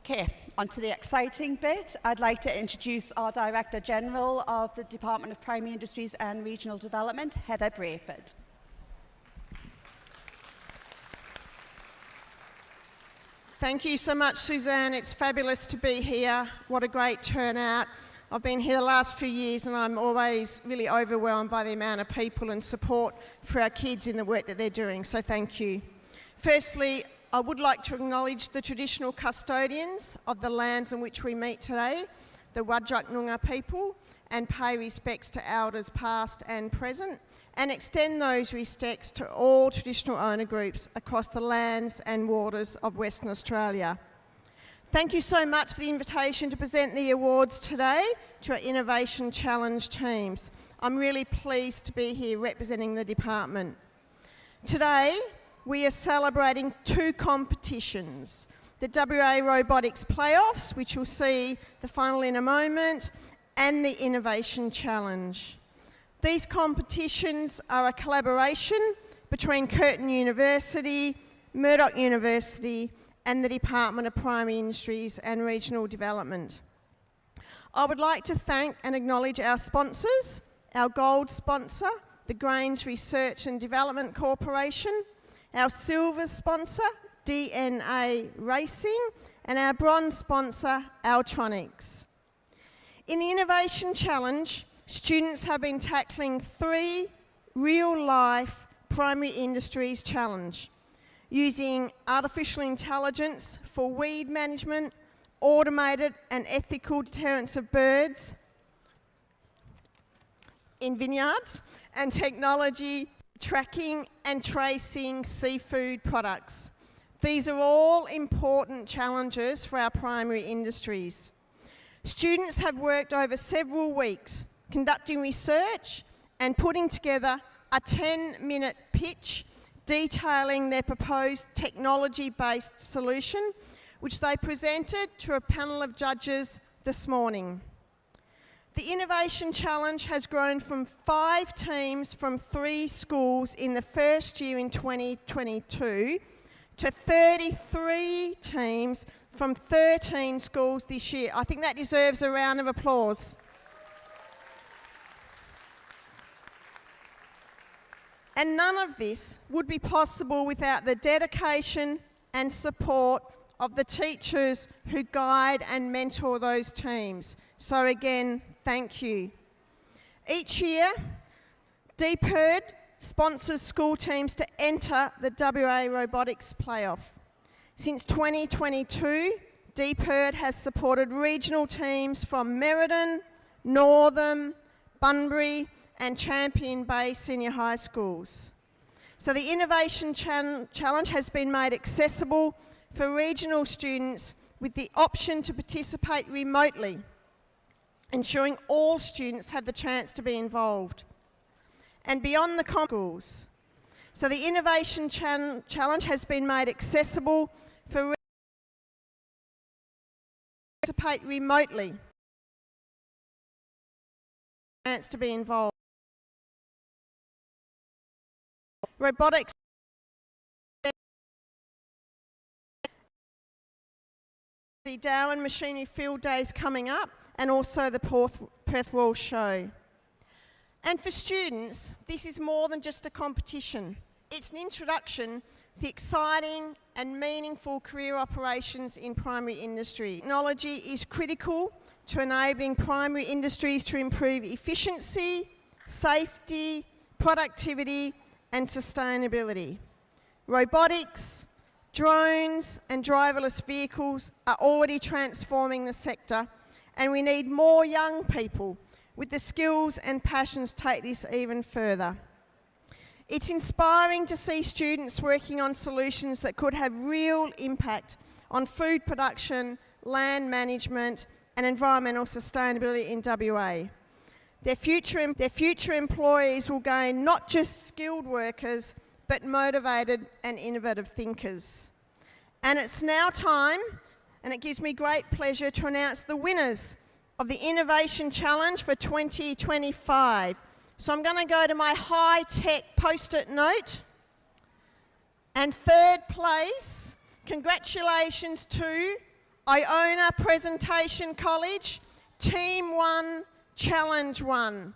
Okay, on to the exciting bit. I'd like to introduce our Director General of the Department of Primary Industries and Regional Development, Heather Brayford. Thank you so much, Suzanne. It's fabulous to be here. What a great turnout. I've been here the last few years and I'm always really overwhelmed by the amount of people and support for our kids in the work that they're doing, so thank you. Firstly, I would like to acknowledge the traditional custodians of the lands in which we meet today, the Whadjuk Noongar people, and pay respects to elders past and present, and extend those respects to all traditional owner groups across the lands and waters of Western Australia. Thank you so much for the invitation to present the awards today to our Innovation Challenge teams. I'm really pleased to be here representing the department. Today, we are celebrating two competitions, the WA Robotics Playoffs, which you'll see the final in a moment, and the Innovation Challenge. These competitions are a collaboration between Curtin University, Murdoch University, and the Department of Primary Industries and Regional Development. I would like to thank and acknowledge our sponsors, our gold sponsor, the Grains Research and Development Corporation, our silver sponsor, DNA Racing, and our bronze sponsor, Altronics. In the Innovation Challenge, students have been tackling 3 real-life primary industries challenge, using artificial intelligence for weed management, automated and ethical deterrence of birds in vineyards, and technology tracking and tracing seafood products. These are all important challenges for our primary industries. Students have worked over several weeks conducting research and putting together a 10-minute pitch detailing their proposed technology-based solution, which they presented to a panel of judges this morning. The Innovation Challenge has grown from 5 teams from 3 schools in the first year in 2022 to 33 teams from 13 schools this year. I think that deserves a round of applause. And none of this would be possible without the dedication and support of the teachers who guide and mentor those teams. So again, thank you. Each year, DPERD sponsors school teams to enter the WA Robotics Playoff. Since 2022, DPERD has supported regional teams from Merredin, Northam, Bunbury, and Champion Bay Senior High Schools. So the Innovation Challenge has been made accessible for regional students with the option to participate remotely, ensuring all students have the chance to be involved. And beyond the schools. So the Innovation Challenge has been made accessible for participate remotely, chance to be involved. Robotics the Darwin Machinery Field Days coming up, and also the Perth World Show. And for students, this is more than just a competition. It's an introduction to the exciting and meaningful career operations in primary industry. Technology is critical to enabling primary industries to improve efficiency, safety, productivity, and sustainability. Robotics, drones, and driverless vehicles are already transforming the sector, and we need more young people with the skills and passions to take this even further. It's inspiring to see students working on solutions that could have real impact on food production, land management, and environmental sustainability in WA. Their future employees will gain not just skilled workers, but motivated and innovative thinkers. And it's now time, and it gives me great pleasure to announce the winners of the Innovation Challenge for 2025. So I'm going to go to my high-tech post-it note. And third place, congratulations to Iona Presentation College, Team 1, Challenge 1.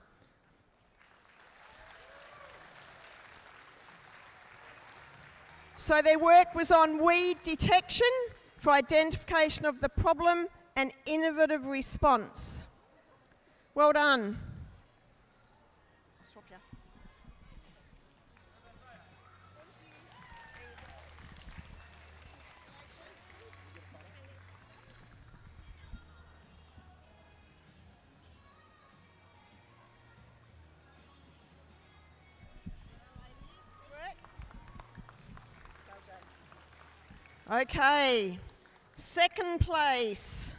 So their work was on weed detection for identification of the problem and innovative response. Well done. Okay, second place,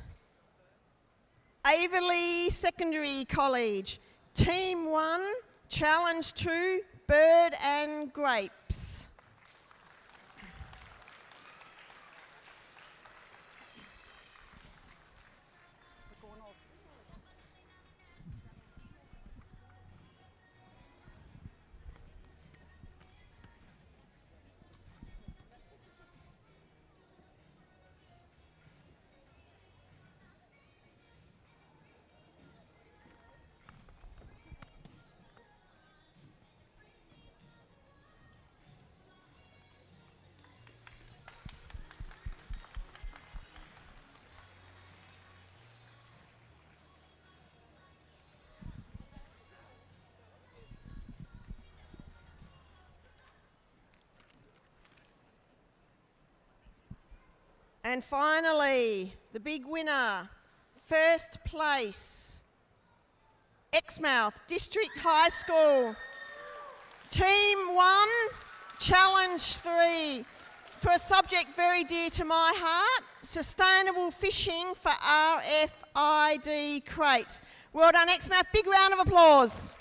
Averley Secondary College, Team 1, Challenge 2, Bird and Grapes. And finally, the big winner, first place, Exmouth District High School, Team 1, Challenge 3, for a subject very dear to my heart, sustainable fishing for RFID crates. Well done, Exmouth. Big round of applause.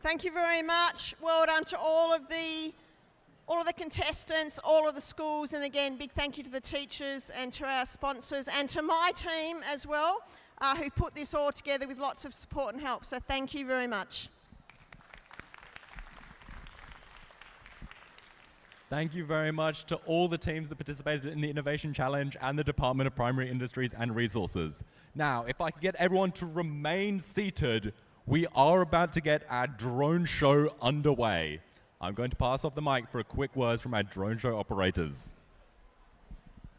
Thank you very much. Well done to all of the contestants, all of the schools, and again, big thank you to the teachers and to our sponsors and to my team as well, who put this all together with lots of support and help. So thank you very much. Thank you very much to all the teams that participated in the Innovation Challenge and the Department of Primary Industries and Resources. Now, if I could get everyone to remain seated, we are about to get our drone show underway. I'm going to pass off the mic for a quick word from our drone show operators.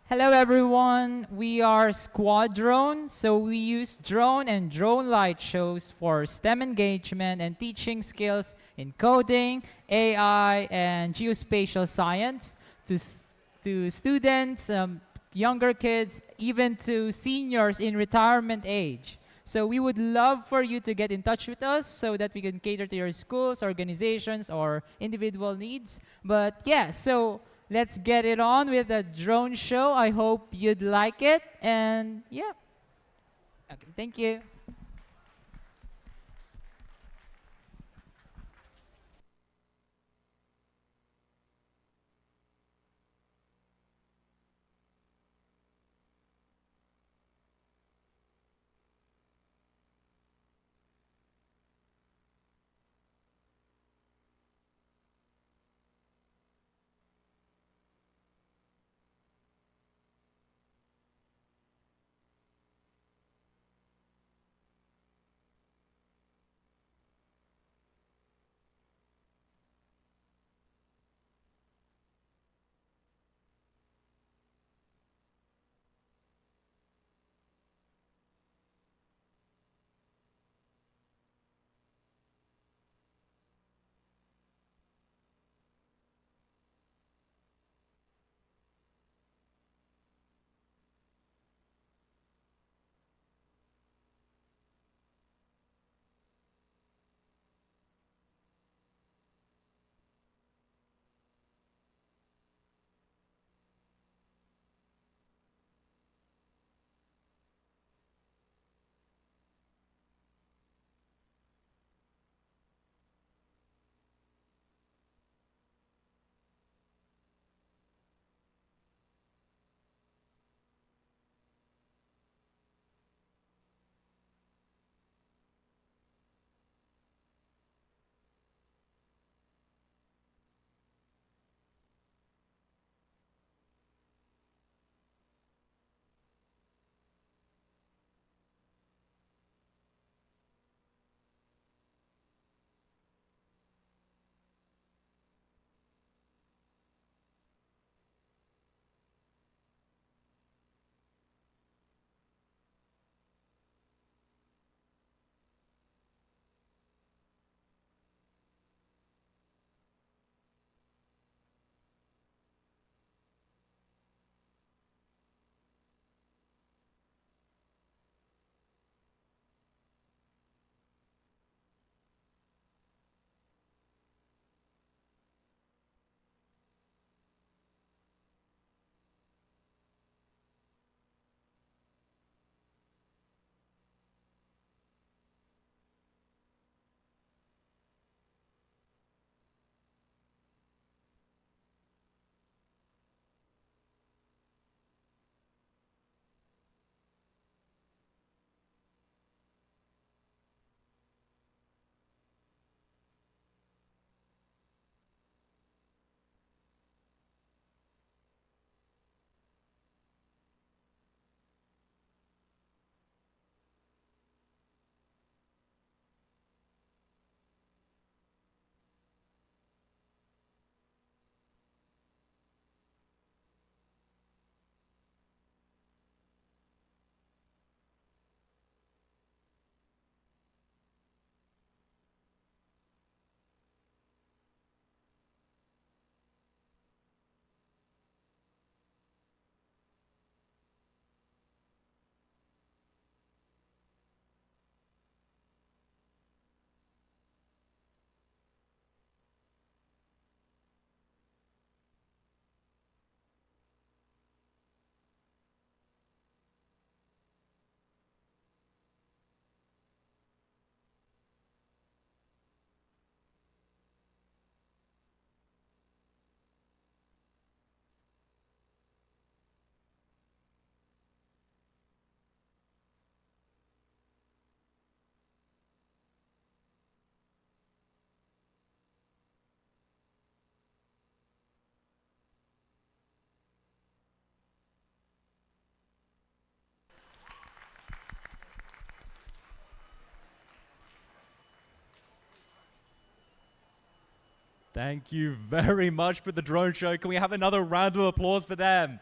Hello everyone, we are Squadron. So we use drone and drone light shows for STEM engagement and teaching skills in coding, AI, and geospatial science to students, younger kids, even to seniors in retirement age. So we would love for you to get in touch with us so that we can cater to your schools, organizations, or individual needs. But yeah, so let's get it on with the drone show. I hope you'd like it. And yeah. Okay, thank you. Thank you very much for the drone show. Can we have another round of applause for them?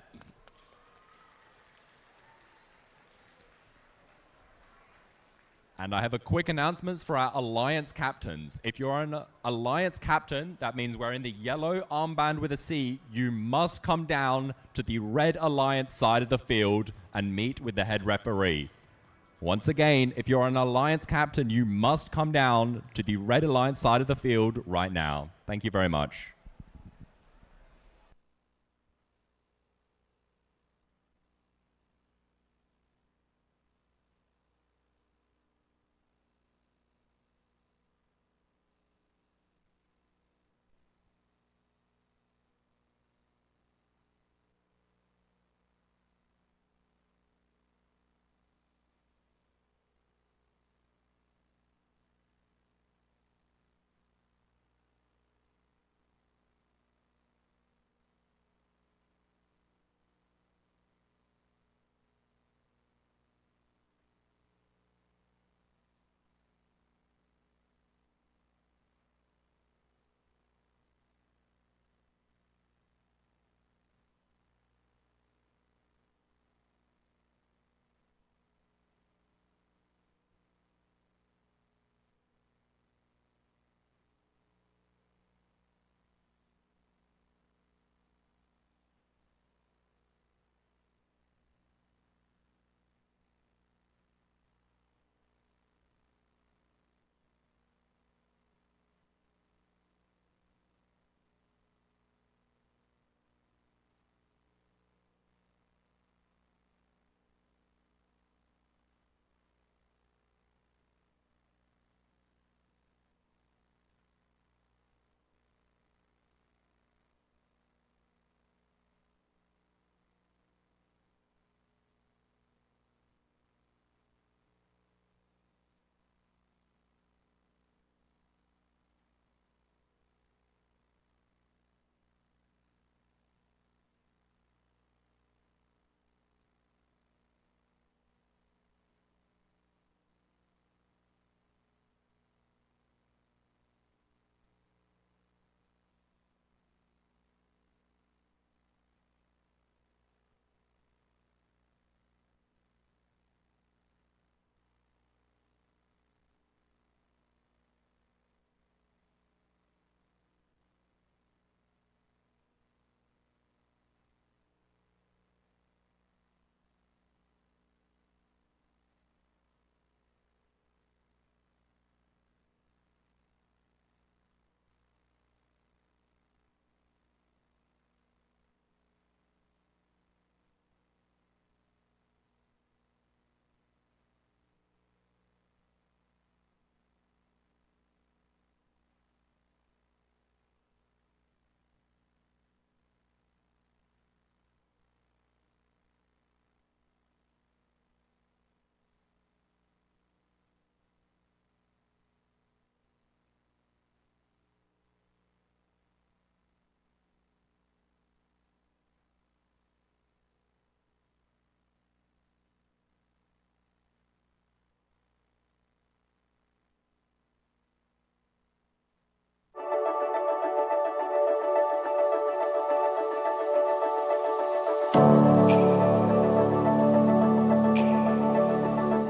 And I have a quick announcement for our Alliance captains. If you're an Alliance captain, that means wearing the yellow armband with a C, you must come down to the red Alliance side of the field and meet with the head referee. Once again, if you're an Alliance captain, you must come down to the red Alliance side of the field right now. Thank you very much.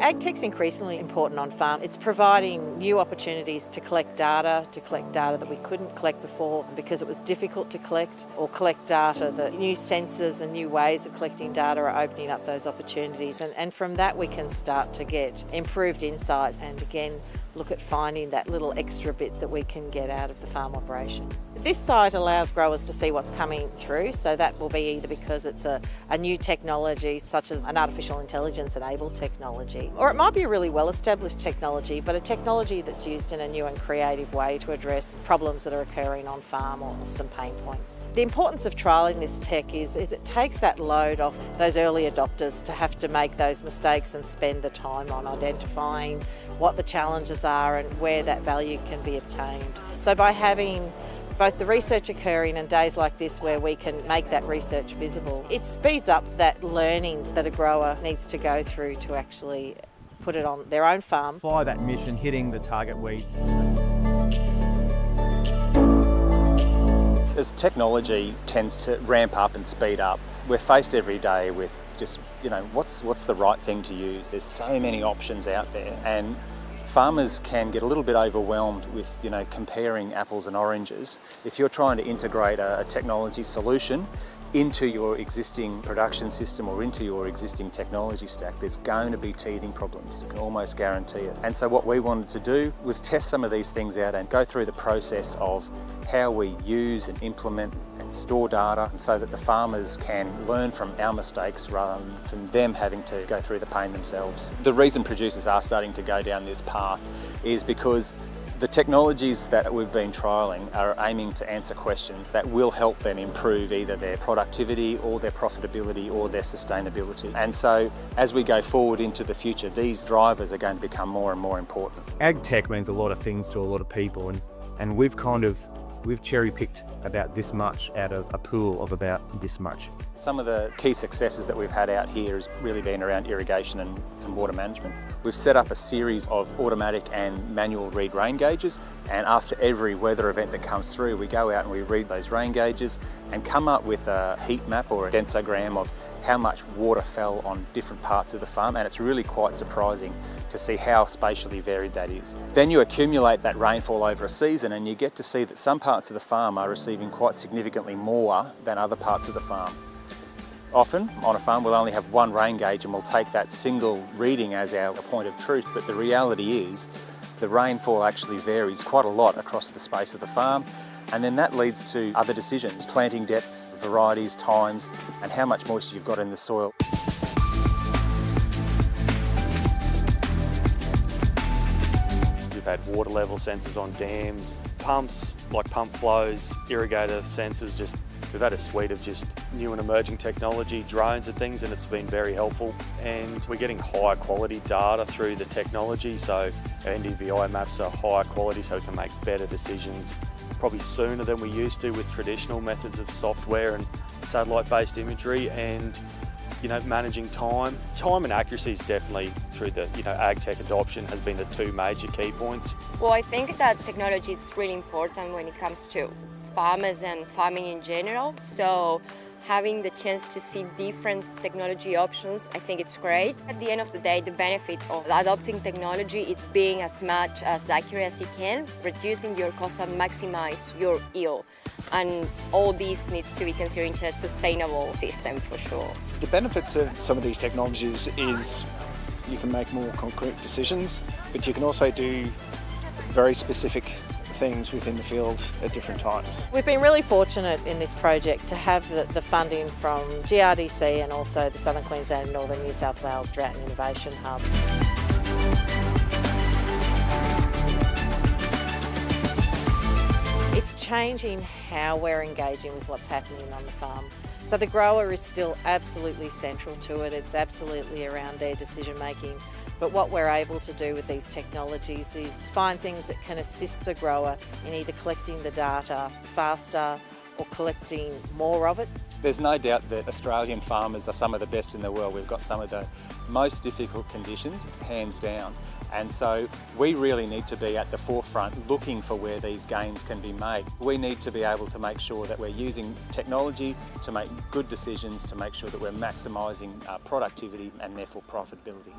AgTech's increasingly important on farm. It's providing new opportunities to collect data that we couldn't collect before because it was difficult to collect, or collect data. The new sensors and new ways of collecting data are opening up those opportunities, and from that we can start to get improved insight and again look at finding that little extra bit that we can get out of the farm operation. This site allows growers to see what's coming through, so that will be either because it's a new technology such as an artificial intelligence enabled technology, or it might be a really well established technology but a technology that's used in a new and creative way to address problems that are occurring on farm or some pain points. The importance of trialling this tech is it takes that load off those early adopters to have to make those mistakes and spend the time on identifying what the challenges are and where that value can be obtained. So by having both the research occurring and days like this where we can make that research visible, it speeds up that learnings that a grower needs to go through to actually put it on their own farm. Follow that mission, hitting the target weeds. As technology tends to ramp up and speed up, we're faced every day with just, what's the right thing to use? There's so many options out there, and farmers can get a little bit overwhelmed with, comparing apples and oranges. If you're trying to integrate a technology solution into your existing production system or into your existing technology stack, there's going to be teething problems. You can almost guarantee it. And so what we wanted to do was test some of these things out and go through the process of how we use and implement and store data so that the farmers can learn from our mistakes rather than from them having to go through the pain themselves. The reason producers are starting to go down this path is because the technologies that we've been trialling are aiming to answer questions that will help them improve either their productivity or their profitability or their sustainability. And so as we go forward into the future, these drivers are going to become more and more important. Ag tech means a lot of things to a lot of people, and we've cherry-picked about this much out of a pool of about this much. Some of the key successes that we've had out here has really been around irrigation and water management. We've set up a series of automatic and manual read rain gauges, and after every weather event that comes through, we go out and we read those rain gauges and come up with a heat map or a densogram of how much water fell on different parts of the farm, and it's really quite surprising to see how spatially varied that is. Then you accumulate that rainfall over a season and you get to see that some parts of the farm are receiving quite significantly more than other parts of the farm. Often on a farm we'll only have one rain gauge and we'll take that single reading as our point of truth, but the reality is the rainfall actually varies quite a lot across the space of the farm, and then that leads to other decisions, planting depths, varieties, times, and how much moisture you've got in the soil. We've had water level sensors on dams, pumps like pump flows, irrigator sensors, we've had a suite of just new and emerging technology, drones and things, and it's been very helpful. And we're getting higher quality data through the technology, so our NDVI maps are higher quality so we can make better decisions probably sooner than we used to with traditional methods of software and satellite-based imagery, and managing time. Time and accuracy is definitely through the ag tech adoption has been the two major key points. Well, I think that technology is really important when it comes to farmers and farming in general. So having the chance to see different technology options, I think it's great. At the end of the day, the benefit of adopting technology is being as much as accurate as you can, reducing your cost and maximize your yield. And all this needs to be considered into a sustainable system for sure. The benefits of some of these technologies is you can make more concrete decisions, but you can also do very specific things within the field at different times. We've been really fortunate in this project to have the funding from GRDC and also the Southern Queensland and Northern New South Wales Drought and Innovation Hub. It's changing how we're engaging with what's happening on the farm. So the grower is still absolutely central to it. It's absolutely around their decision making. But what we're able to do with these technologies is find things that can assist the grower in either collecting the data faster or collecting more of it. There's no doubt that Australian farmers are some of the best in the world. We've got some of the most difficult conditions, hands down. And so we really need to be at the forefront looking for where these gains can be made. We need to be able to make sure that we're using technology to make good decisions, to make sure that we're maximising productivity and therefore profitability.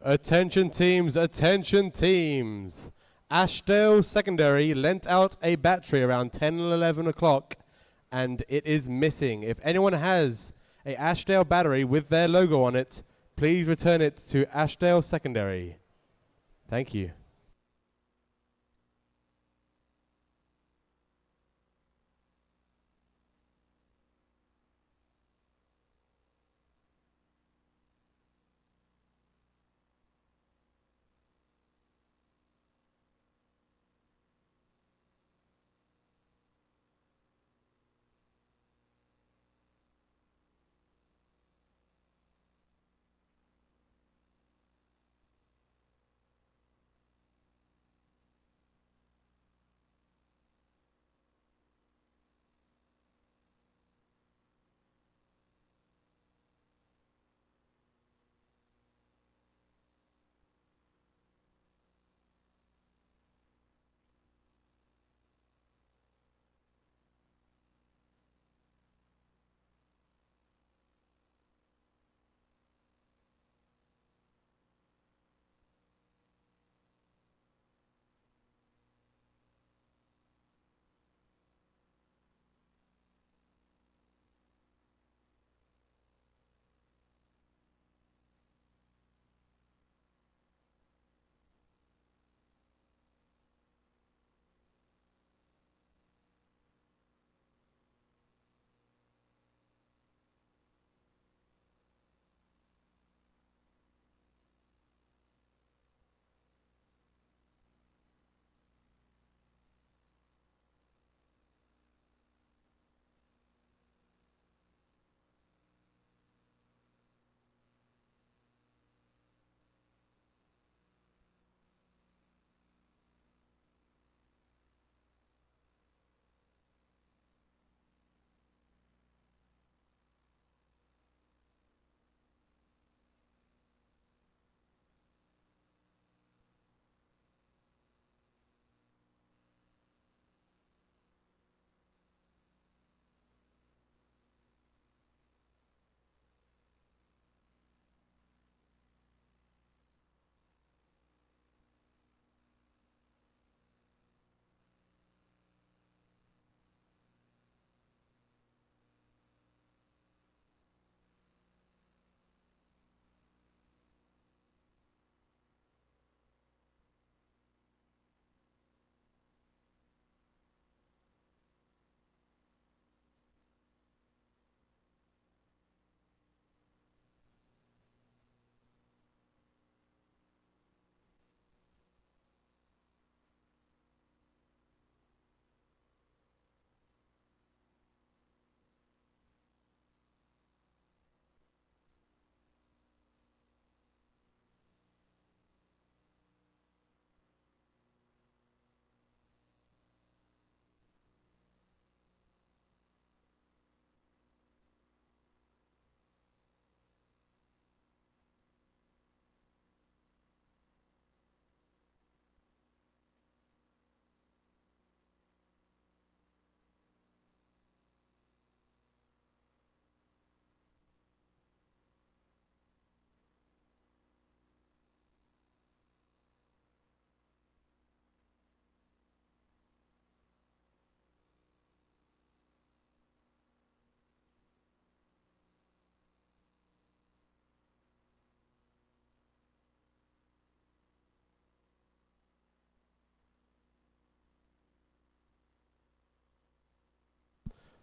Attention teams, attention teams. Ashdale Secondary lent out a battery around 10 and 11 o'clock and it is missing. If anyone has a Ashdale battery with their logo on it, please return it to Ashdale Secondary. Thank you.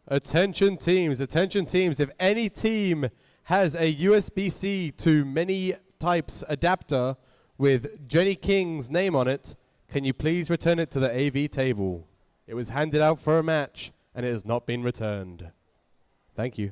Attention teams, if any team has a USB-C to many types adapter with Jenny King's name on it, can you please return it to the AV table? It was handed out for a match and it has not been returned. Thank you.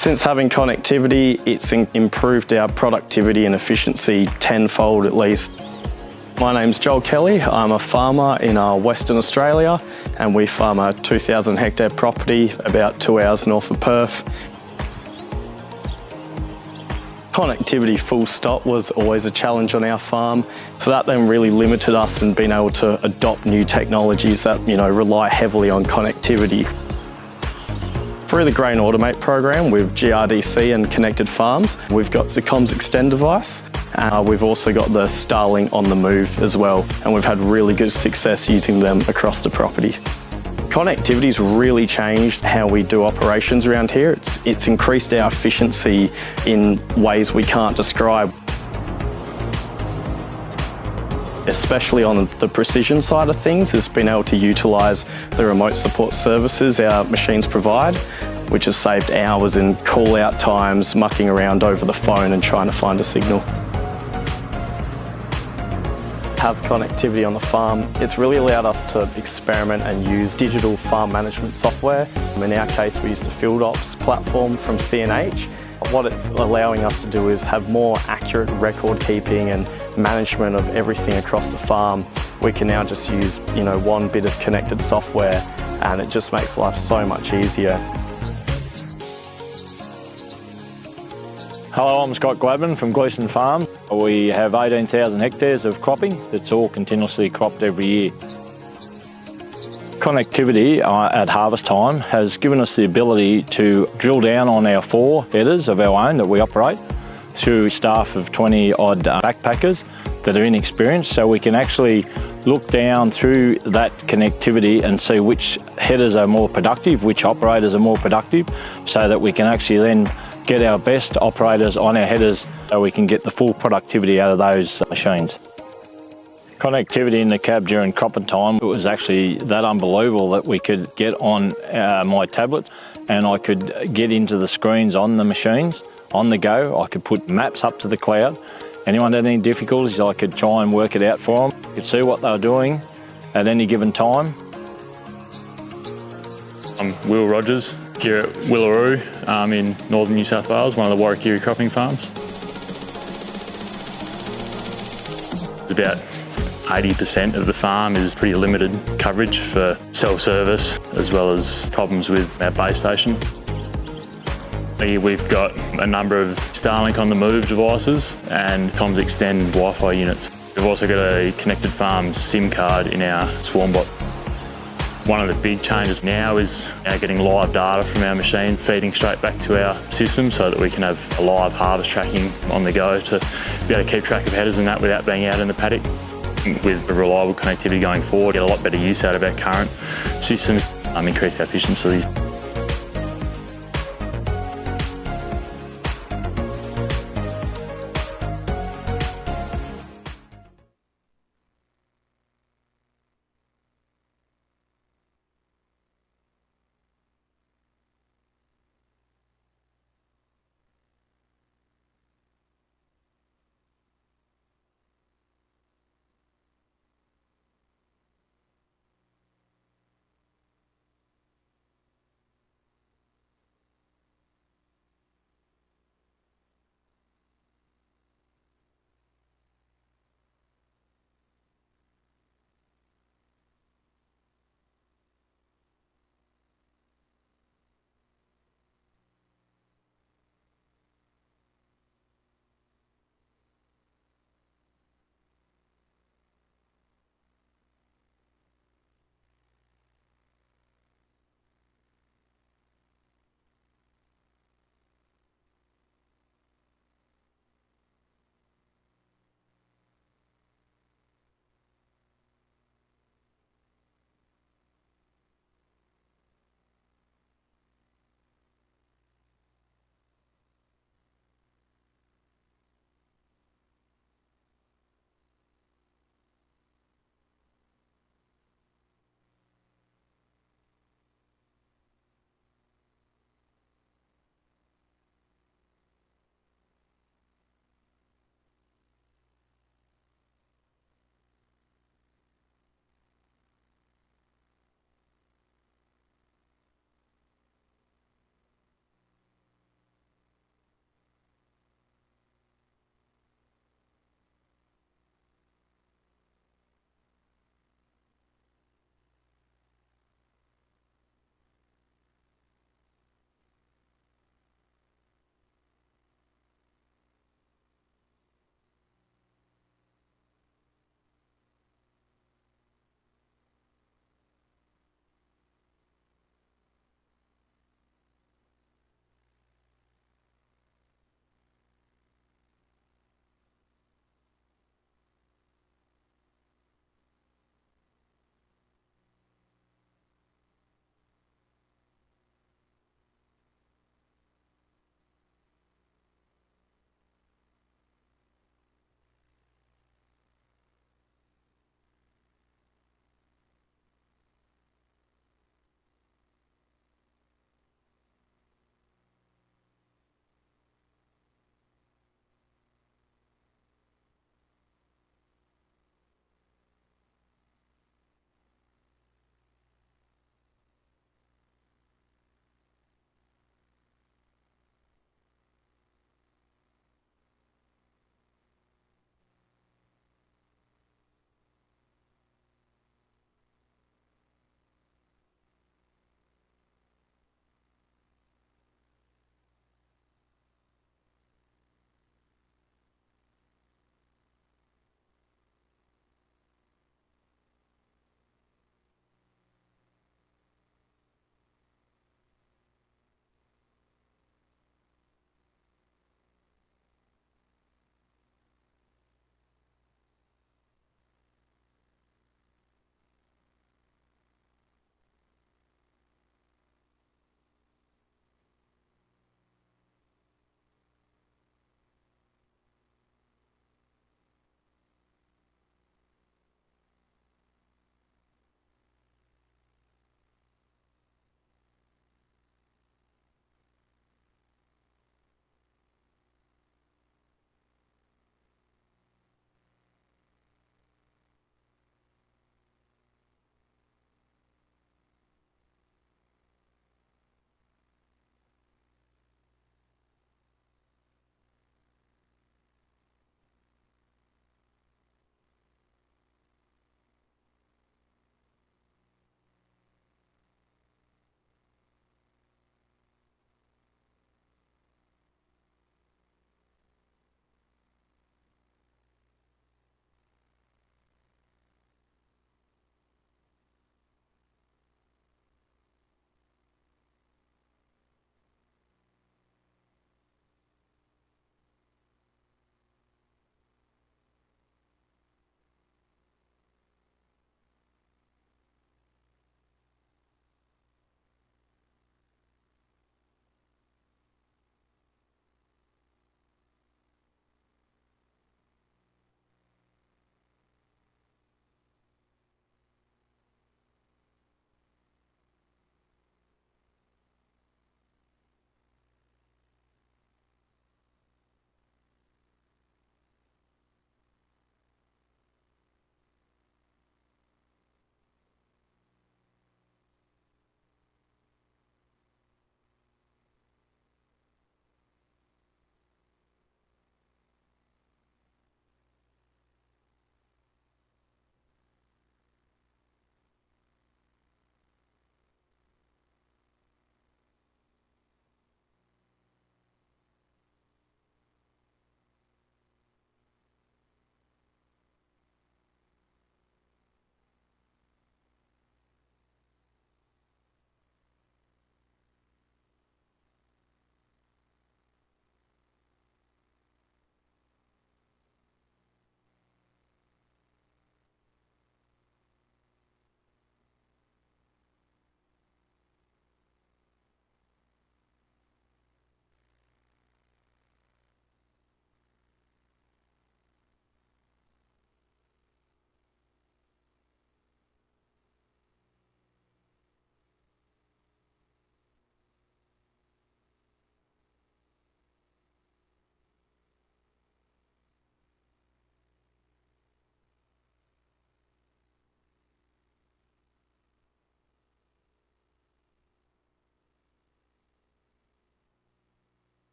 Since having connectivity, it's improved our productivity and efficiency tenfold at least. My name's Joel Kelly. I'm a farmer in Western Australia, and we farm a 2,000 hectare property about 2 hours north of Perth. Connectivity full stop was always a challenge on our farm, so that then really limited us in being able to adopt new technologies that rely heavily on connectivity. Through the Grain Automate program with GRDC and Connected Farms, we've got the Comms Extend device. We've also got the Starlink on the move as well, and we've had really good success using them across the property. Connectivity's really changed how we do operations around here. It's increased our efficiency in ways we can't describe. Especially on the precision side of things, has been able to utilise the remote support services our machines provide, which has saved hours in call-out times, mucking around over the phone and trying to find a signal. Have connectivity on the farm, it's really allowed us to experiment and use digital farm management software. In our case, we use the FieldOps platform from CNH. What it's allowing us to do is have more accurate record keeping and management of everything across the farm. We can now just use, one bit of connected software, and it just makes life so much easier. Hello, I'm Scott Gladman from Gleeson Farm. We have 18,000 hectares of cropping that's all continuously cropped every year. Connectivity at harvest time has given us the ability to drill down on our 4 headers of our own that we operate through staff of 20 odd backpackers that are inexperienced, so we can actually look down through that connectivity and see which headers are more productive, which operators are more productive, so that we can actually then get our best operators on our headers so we can get the full productivity out of those machines. Connectivity in the cab during cropping time, it was actually that unbelievable that we could get on my tablets and I could get into the screens on the machines on the go. I could put maps up to the cloud. Anyone had any difficulties, I could try and work it out for them. I could see what they were doing at any given time. I'm Will Rogers here at Willaroo in northern New South Wales, one of the Warrakiri cropping farms. It's about 80% of the farm is pretty limited coverage for self-service as well as problems with our base station. We've got a number of Starlink on the move devices and Comms Extend Wi-Fi units. We've also got a Connected Farm SIM card in our SwarmBot. One of the big changes now is getting live data from our machine, feeding straight back to our system so that we can have a live harvest tracking on the go to be able to keep track of headers and that without being out in the paddock. With the reliable connectivity going forward, get a lot better use out of our current systems, increase our efficiency.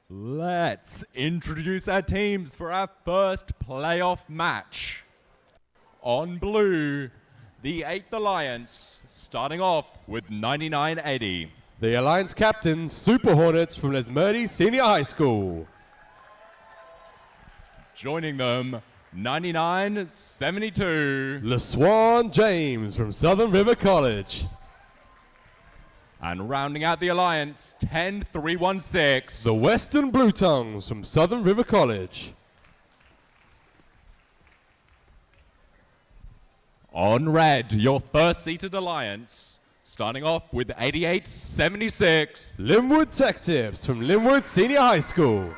Let's introduce our teams for our first playoff match. On blue, the 8th Alliance, starting off with 9980. The Alliance captain, Super Hornets from Lesmurdy Senior High School. Joining them, 9972. LeSwan James from Southern River College. And rounding out the Alliance, 10316. The Western Blue Tongues from Southern River College. On red, your first seated Alliance, starting off with 8876. Linwood Tech Tips from Linwood Senior High School.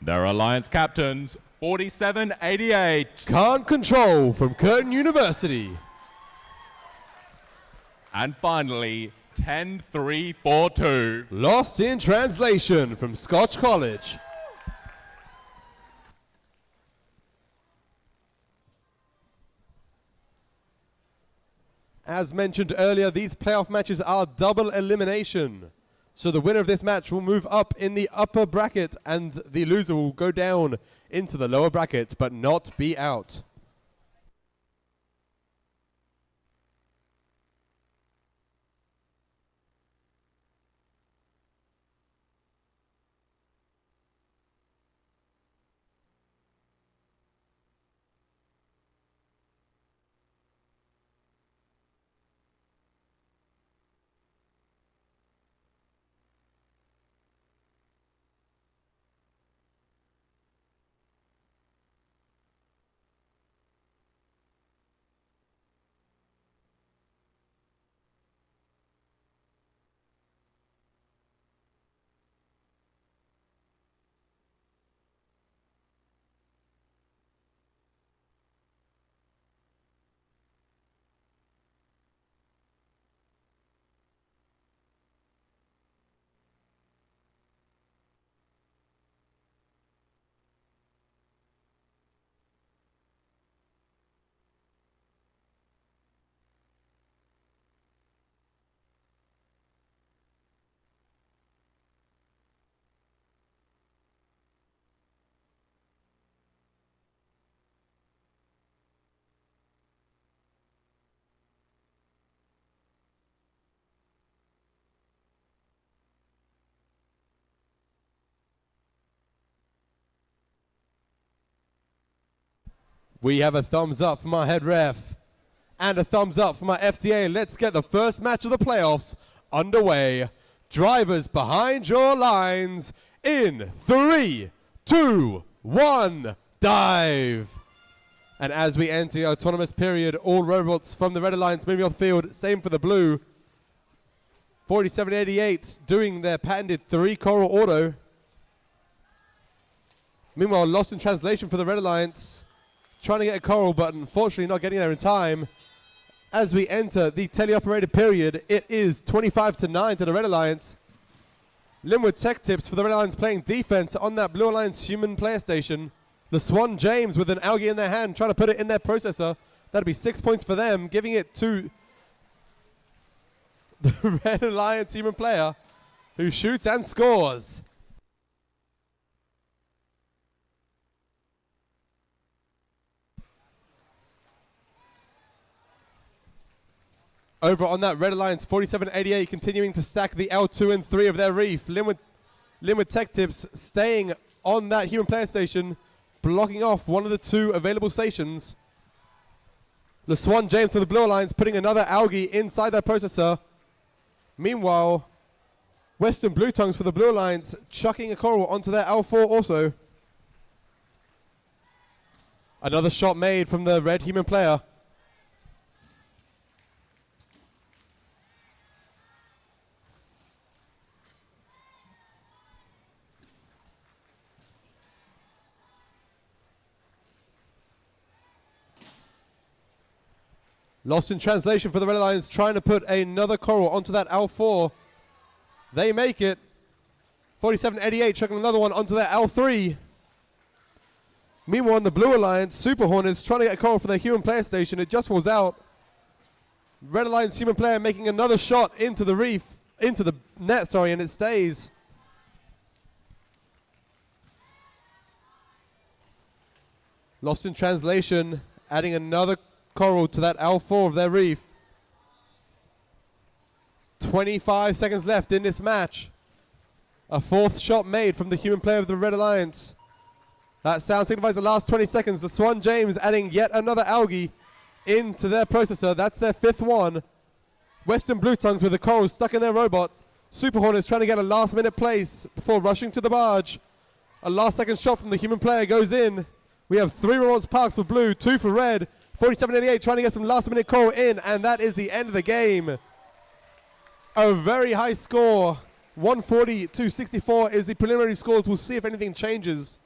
Their Alliance captains, 4788. Can't Control from Curtin University. And finally, 10342. Lost in Translation from Scotch College. As mentioned earlier, these playoff matches are double elimination. So the winner of this match will move up in the upper bracket and the loser will go down into the lower bracket but not be out. We have a thumbs up from our head ref and a thumbs up from our FDA. Let's get the first match of the playoffs underway. Drivers behind your lines in 3, 2, 1, dive. And as we enter the autonomous period, all robots from the red alliance moving off the field. Same for the blue. 4788 doing their patented 3 coral auto. Meanwhile, lost in translation for the red alliance. Trying to get a coral, but unfortunately not getting there in time. As we enter the teleoperated period, it is 25-9 to the Red Alliance. Linwood Tech Tips for the Red Alliance playing defense on that Blue Alliance human player station. LeSwan James with an algae in their hand, trying to put it in their processor. That'll be 6 points for them, giving it to the Red Alliance human player who shoots and scores. Over on that Red Alliance, 4788 continuing to stack the L2 and 3 of their reef. Linwood Tech Tips staying on that human player station, blocking off one of the 2 available stations. LeSwan James for the Blue Alliance putting another algae inside their processor. Meanwhile, Western Blue Tongues for the Blue Alliance chucking a coral onto their L4 also. Another shot made from the red human player. Lost in translation for the Red Alliance, trying to put another coral onto that L4. They make it. 4788 chucking another one onto their L3. Meanwhile, on the Blue Alliance, Super Hornets trying to get a coral from their human player station. It just falls out. Red Alliance human player making another shot into the reef, into the net, sorry, and it stays. Lost in translation, adding another coral to that L4 of their reef. 25 seconds left in this match. A fourth shot made from the human player of the Red Alliance. That sound signifies the last 20 seconds. The Swan James adding yet another algae into their processor. That's their fifth one. Western Blue Tongues with the corals stuck in their robot. Super Hornets trying to get a last minute place before rushing to the barge. A last second shot from the human player goes in. We have 3 Robots Parks for blue, 2 for red. 47.88 trying to get some last minute coral in, and that is the end of the game. A very high score. 140-64 is the preliminary scores. We'll see if anything changes.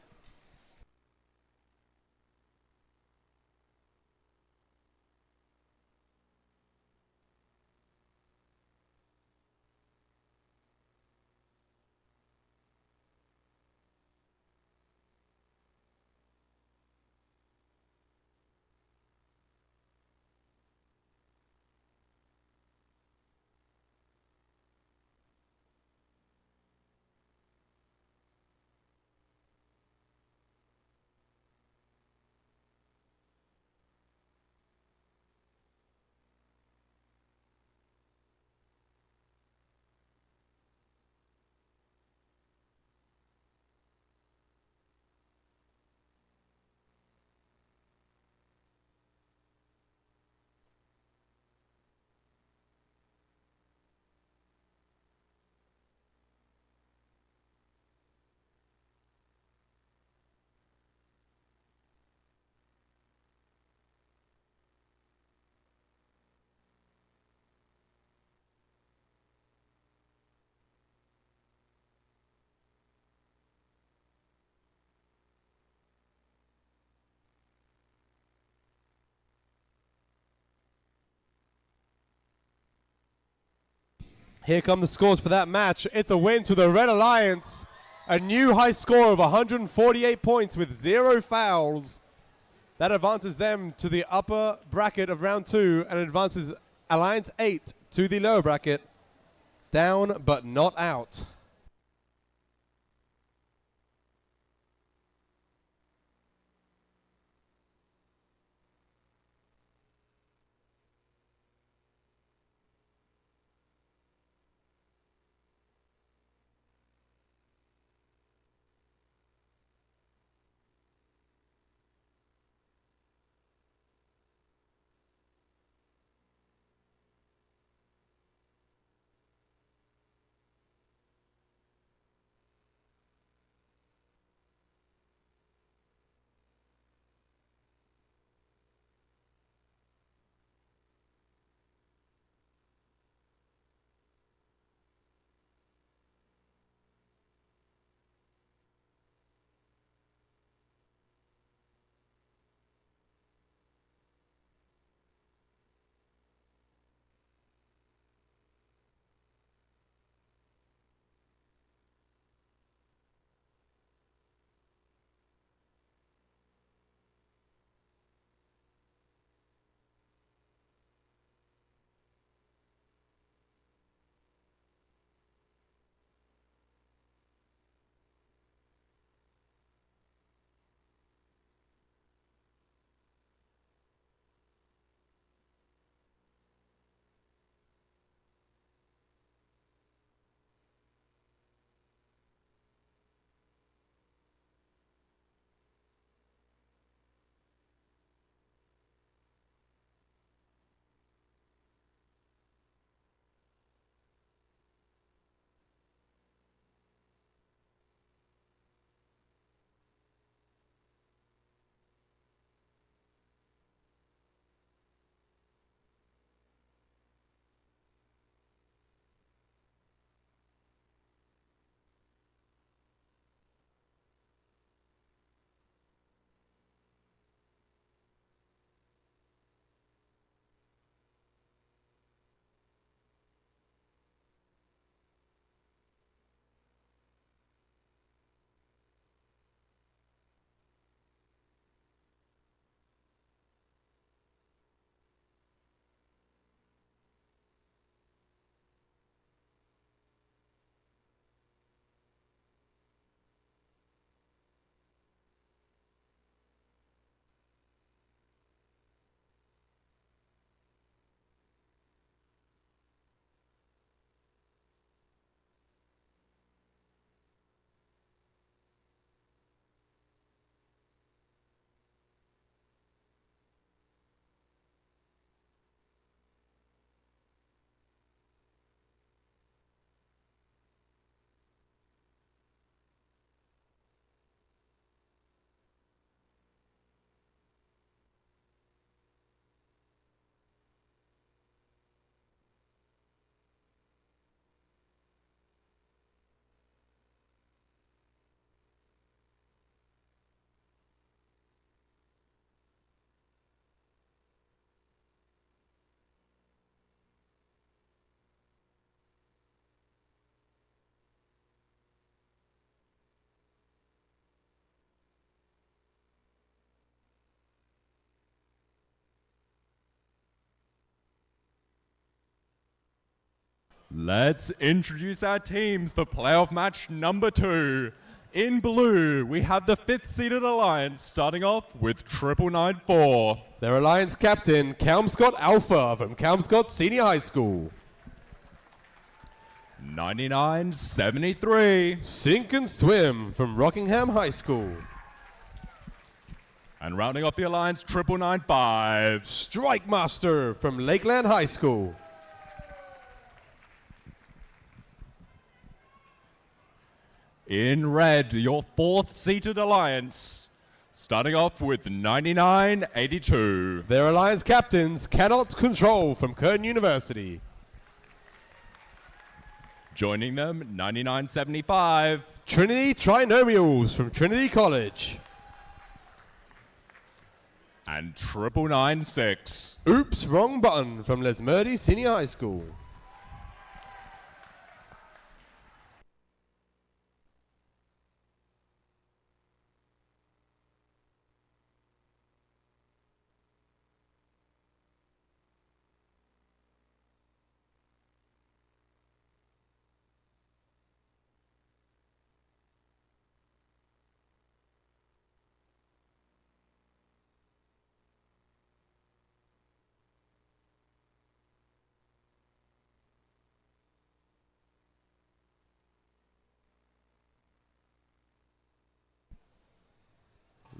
Here come the scores for that match. It's a win to the Red Alliance. A new high score of 148 points with 0 fouls. That advances them to the upper bracket of round 2 and advances Alliance 8 to the lower bracket. Down but not out. Let's introduce our teams for playoff match number 2. In blue, we have the 5th seeded alliance, starting off with 9994. Their alliance captain, Kelmscott Alpha from Kelmscott Senior High School. 9973. Sink and Swim from Rockingham High School. And rounding off the alliance, 9995. Strike Master from Lakeland High School. In red, your 4th seated alliance, starting off with 9982. Their alliance captains, Cannot Control from Curtin University. Joining them, 9975. Trinity Trinomials from Trinity College. And 9996. Oops, Wrong Button from Lesmurdy Senior High School.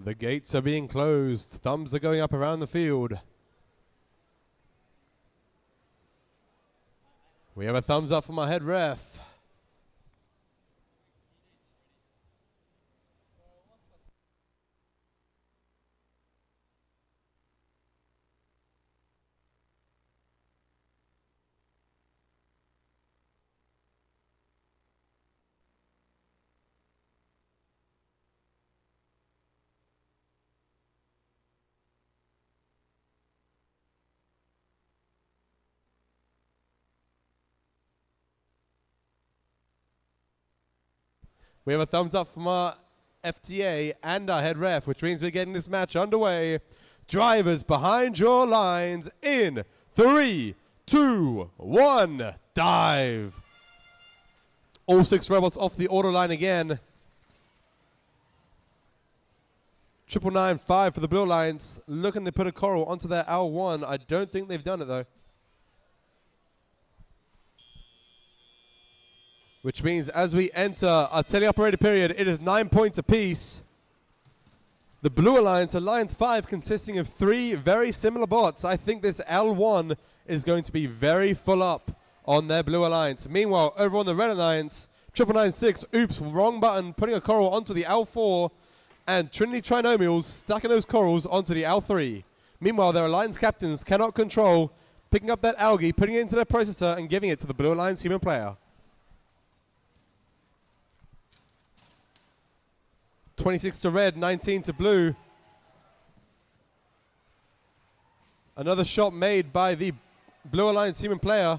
The gates are being closed. Thumbs are going up around the field. We have a thumbs up from our head ref. We have a thumbs up from our FTA and our head ref, which means we're getting this match underway. Drivers behind your lines in 3, 2, 1, dive. All 6 robots off the order line again. 9995 for the Blue Alliance, looking to put a coral onto their L1. I don't think they've done it though. Which means as we enter our teleoperated period, it is 9 points apiece. The Blue Alliance, Alliance 5, consisting of 3 very similar bots. I think this L1 is going to be very full up on their Blue Alliance. Meanwhile, over on the Red Alliance, 9996, oops, wrong button, putting a coral onto the L4, and Trinity Trinomials stacking those corals onto the L3. Meanwhile, their Alliance captains Cannot Control, picking up that algae, putting it into their processor, and giving it to the Blue Alliance human player. 26 to red, 19 to blue. Another shot made by the Blue Alliance human player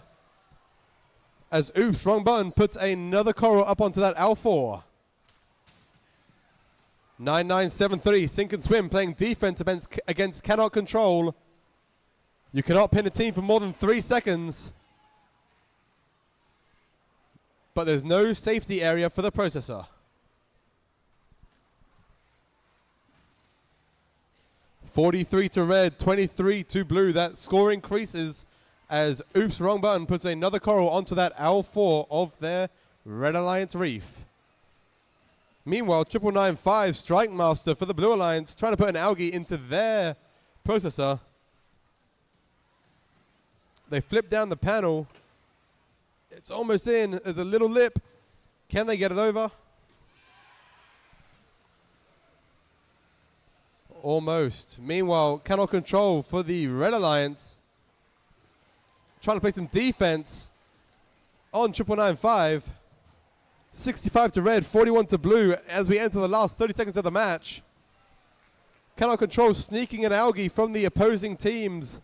as oops, wrong button, puts another coral up onto that L4. 9973, Sink and Swim playing defense against Cannot Control. You cannot pin a team for more than 3 seconds. But there's no safety area for the processor. 43 to red, 23 to blue. That score increases as oops, wrong button puts another coral onto that L4 of their Red Alliance reef. Meanwhile, 9995 Strike Master for the Blue Alliance trying to put an algae into their processor. They flip down the panel. It's almost in. There's a little lip. Can they get it over? Almost. Meanwhile, Cannot Control for the Red Alliance trying to play some defense on 9995. 65 to red, 41 to blue as we enter the last 30 seconds of the match. Cannot Control sneaking an algae from the opposing team's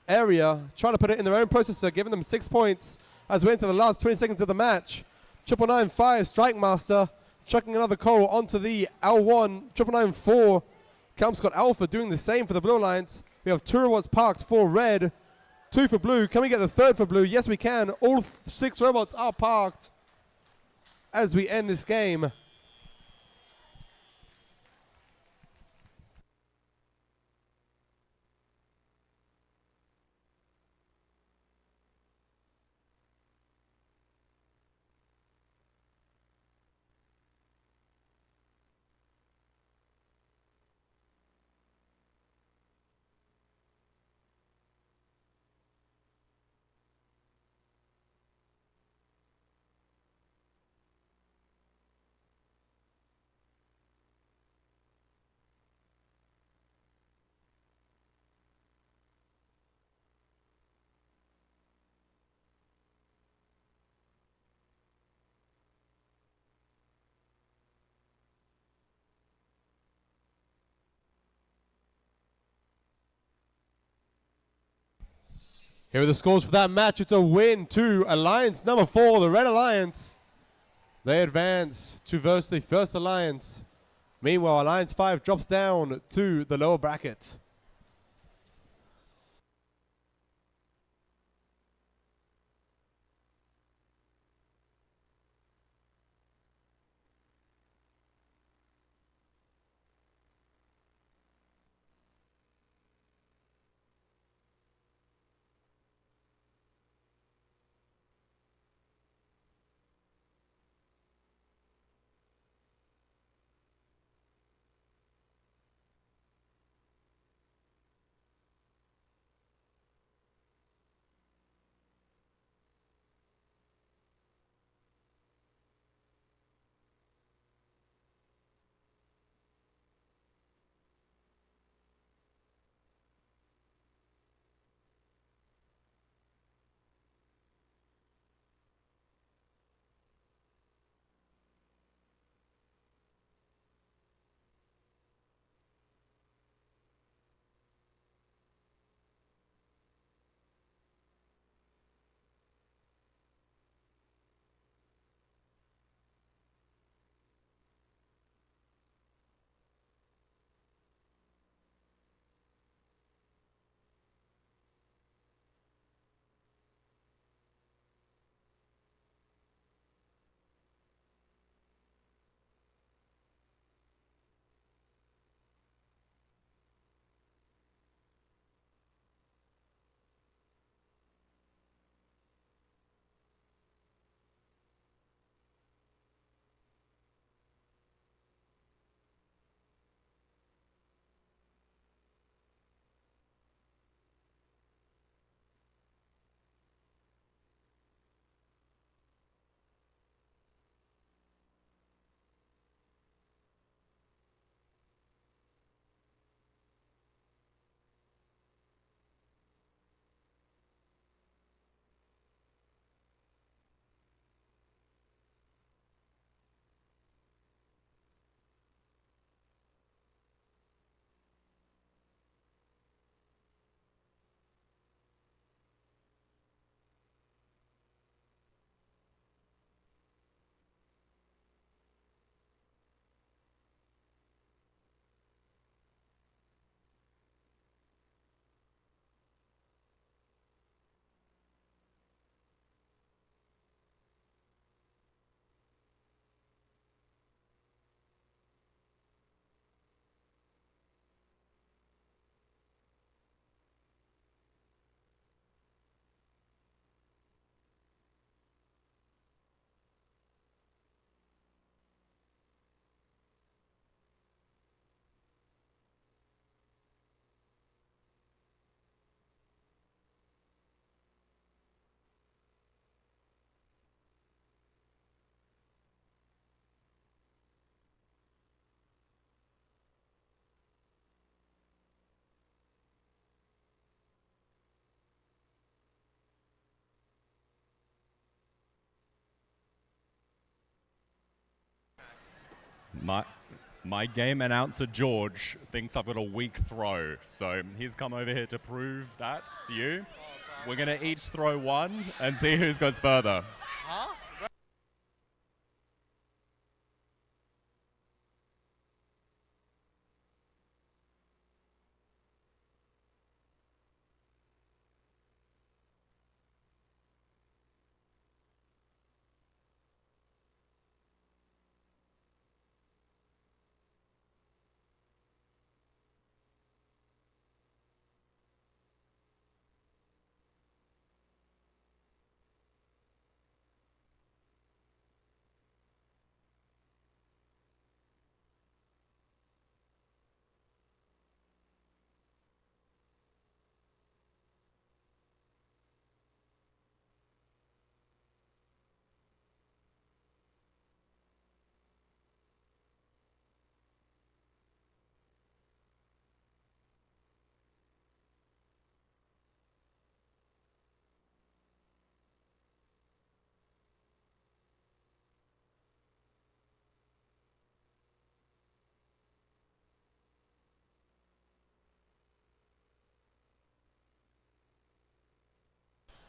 area, trying to put it in their own processor, giving them 6 points as we enter the last 20 seconds of the match. 9995 Strike Master chucking another coral onto the L1. 9994 Kelmscott Alpha doing the same for the Blue Alliance. We have 2 robots parked for red. 2 for blue. Can we get the third for blue? Yes, we can. All 6 robots are parked as we end this game. Here are the scores for that match. It's a win to Alliance number 4, the Red Alliance. They advance to versus the First Alliance. Meanwhile, Alliance 5 drops down to the lower bracket. My game announcer, George, thinks I've got a weak throw. So he's come over here to prove that to you. We're going to each throw one and see who goes further. Huh?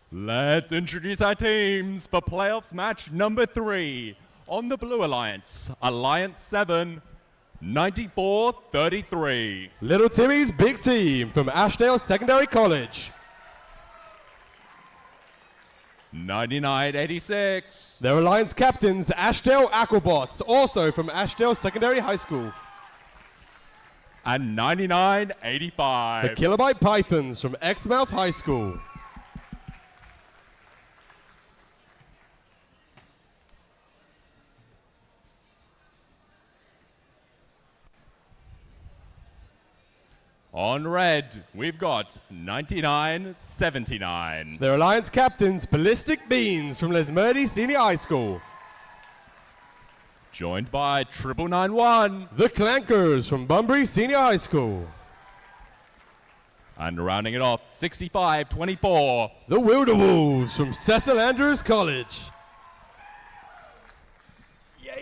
Let's introduce our teams for playoffs match number 3. On the Blue Alliance, Alliance 7, 94-33. Little Timmy's big team from Ashdale Secondary College. 99-86. Their Alliance captains, Ashdale Aquabots, also from Ashdale Secondary High School. And 99-85. The Kilobyte Pythons from Exmouth High School. On red, we've got 99-79. Their Alliance captains, Ballistic Beans from Lesmurdie Senior High School. Joined by 9991. The Clankers from Bunbury Senior High School. And rounding it off, 65-24. The Wilderwolves from Cecil Andrews College. Yeah.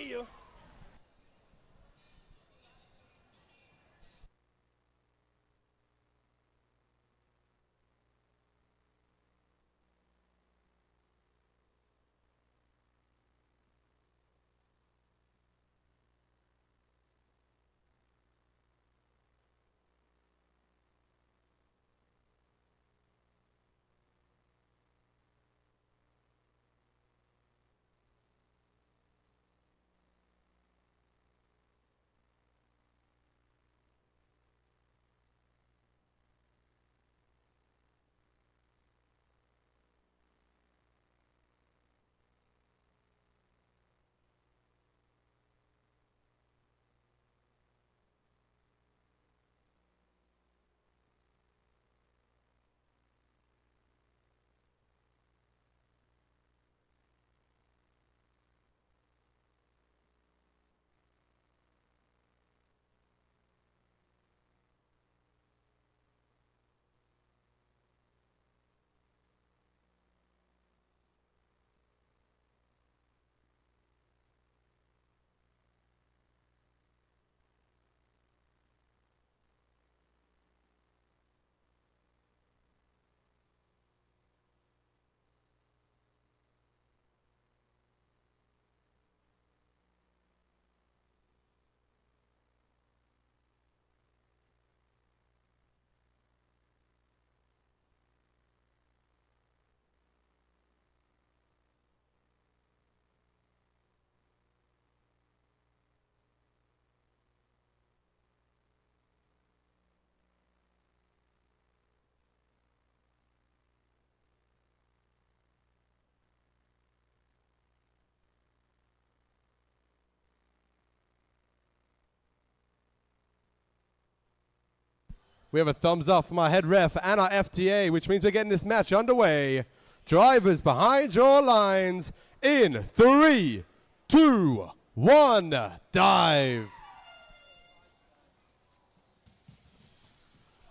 We have a thumbs up from our head ref and our FTA, which means we're getting this match underway. Drivers behind your lines in 3, 2, 1, dive.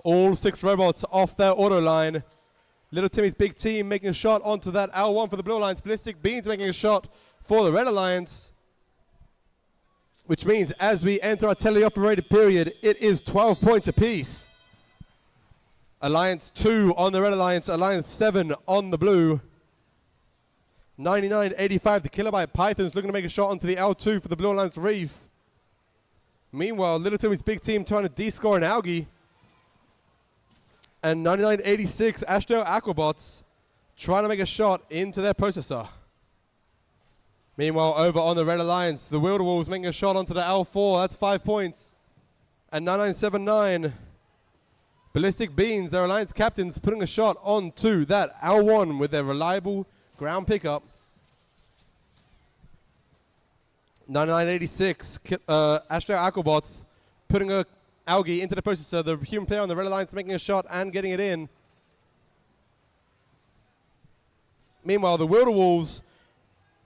All 6 robots off their auto line. Little Timmy's big team making a shot onto that L1 for the Blue Alliance. Ballistic Beans making a shot for the Red Alliance. Which means as we enter our teleoperated period, it is 12 points apiece. Alliance 2 on the Red Alliance, Alliance 7 on the Blue. 99-85, the Kilobyte Pythons looking to make a shot onto the L2 for the Blue Alliance Reef. Meanwhile, Little Timmy's big team trying to D-score an Algae. And 99-86, Ashdale Aquabots trying to make a shot into their processor. Meanwhile, over on the Red Alliance, the Wilderwolves making a shot onto the L4. That's 5 points. And 9979, Ballistic Beans, their Alliance captains, putting a shot onto that L1 with their reliable ground pickup. 9986, Ashdale Aquabots putting a Algae into the processor. The human player on the Red Alliance making a shot and getting it in. Meanwhile, the Wilderwolves,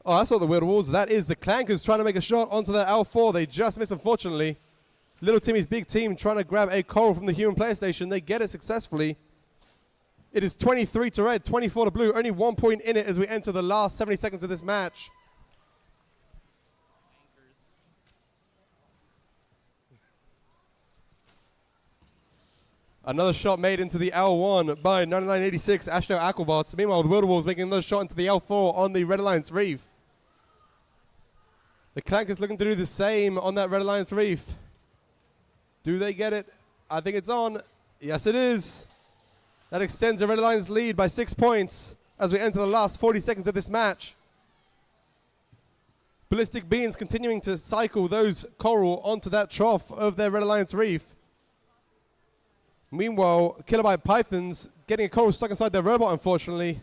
oh, that's not the Wilderwolves, that is the Clankers trying to make a shot onto the L4. They just miss, unfortunately. Little Timmy's big team trying to grab a coral from the human player station. They get it successfully. It is 23 to red, 24 to blue. Only 1 point in it as we enter the last 70 seconds of this match. Another shot made into the L1 by 9986 Ashno Aquabots. Meanwhile, the Wilderwolves making another shot into the L4 on the Red Alliance Reef. The Clankers looking to do the same on that Red Alliance Reef. Do they get it? I think it's on. Yes, it is. That extends the Red Alliance lead by 6 points as we enter the last 40 seconds of this match. Ballistic Beans continuing to cycle those coral onto that trough of their Red Alliance Reef. Meanwhile, Kilobyte Pythons getting a coral stuck inside their robot, unfortunately.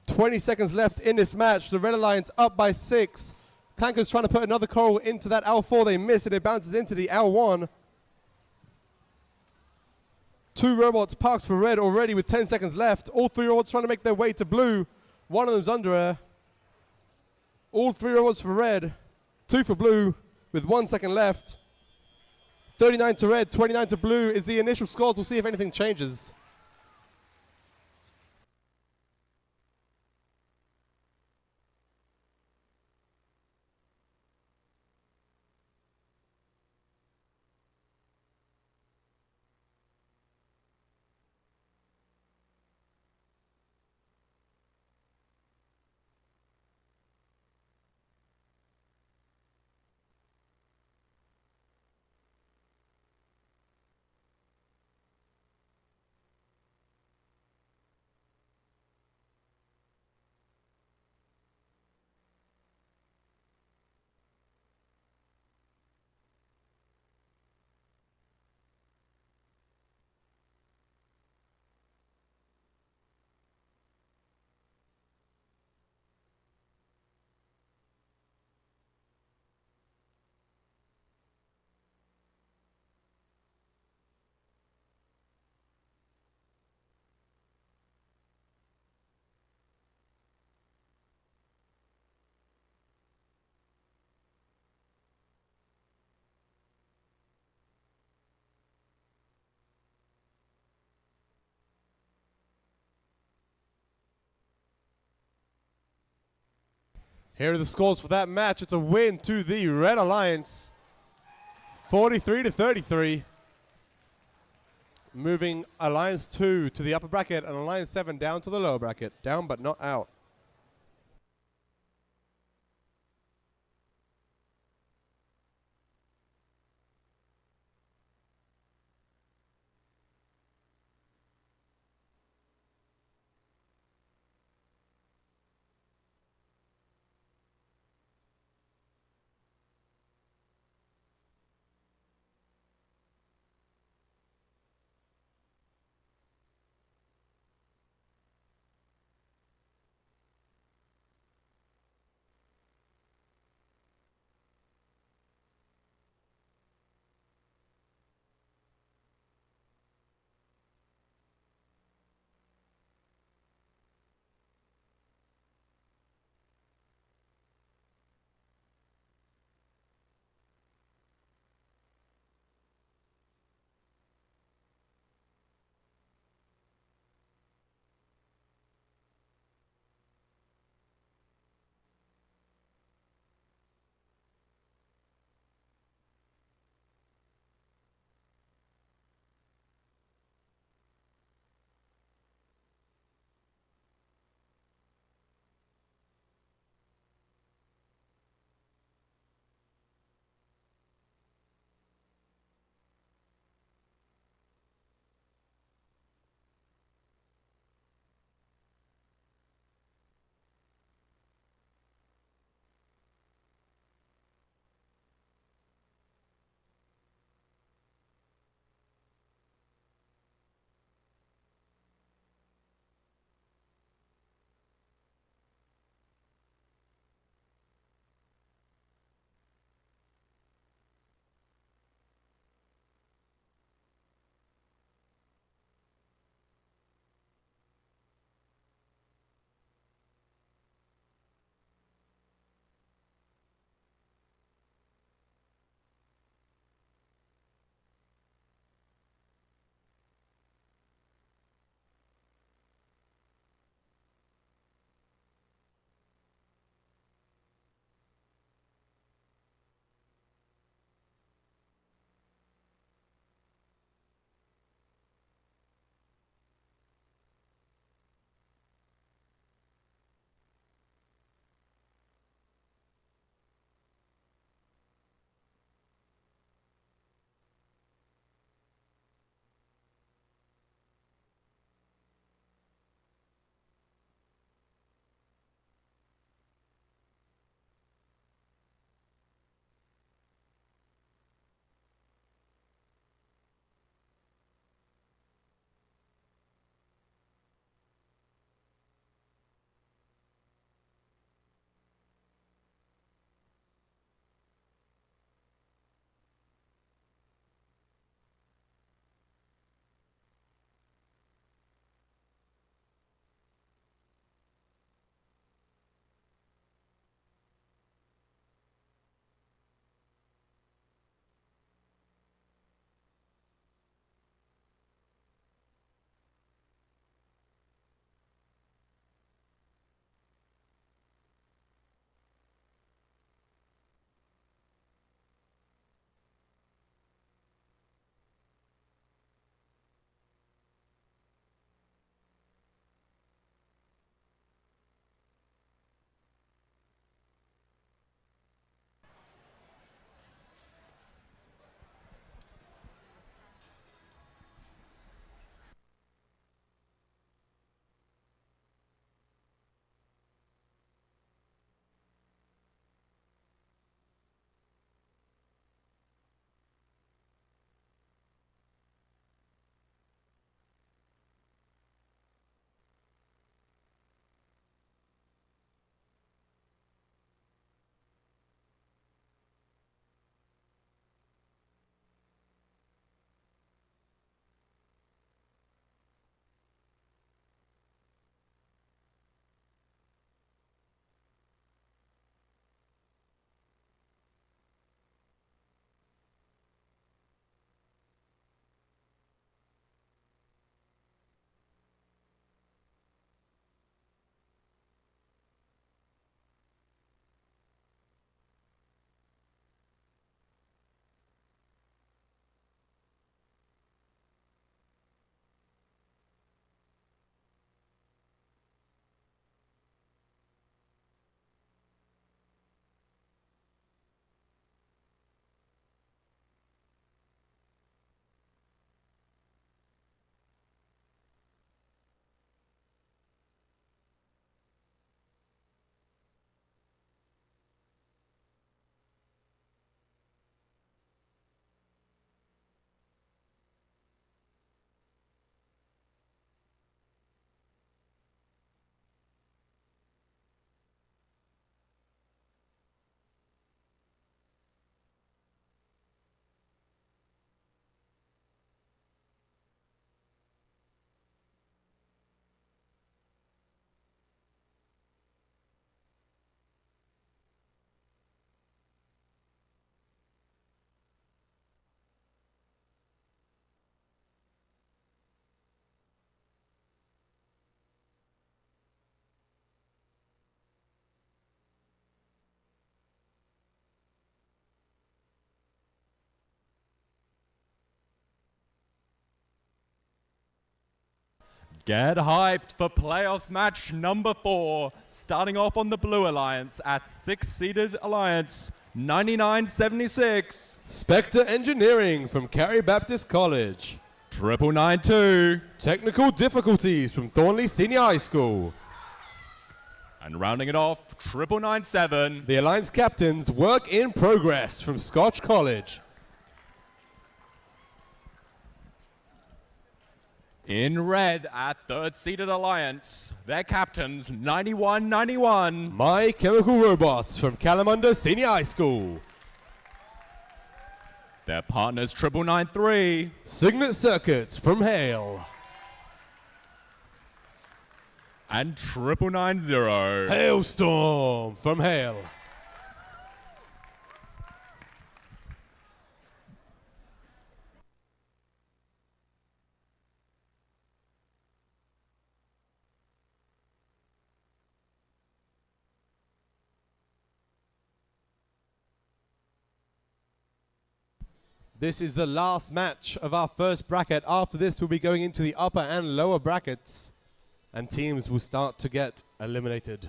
20 seconds left in this match. The Red Alliance up by 6. Clankers trying to put another coral into that L4. They miss it. It bounces into the L1. 2 robots parked for red already with 10 seconds left. All 3 robots trying to make their way to blue. One of them's under air. All 3 robots for red. 2 for blue with 1 second left. 39 to red, 29 to blue is the initial scores. We'll see if anything changes. Here are the scores for that match. It's a win to the Red Alliance, 43 to 33. Moving Alliance 2 to the upper bracket and Alliance 7 down to the lower bracket. Down but not out. Get hyped for playoffs match number 4, starting off on the Blue Alliance at 6-seeded Alliance, 9976. Spectre Engineering from Carey Baptist College. 9992. Technical Difficulties from Thornley Senior High School. And rounding it off, 9997. The Alliance Captains, Work in Progress from Scotch College. In red at 3rd-seeded Alliance, their captains, 9191. My Chemical Robots from Kalamunda Senior High School. Their partners, 9993. Signet Circuits from Hale. And 9990. Hailstorm from Hale. This is the last match of our first bracket. After this, we'll be going into the upper and lower brackets, and teams will start to get eliminated.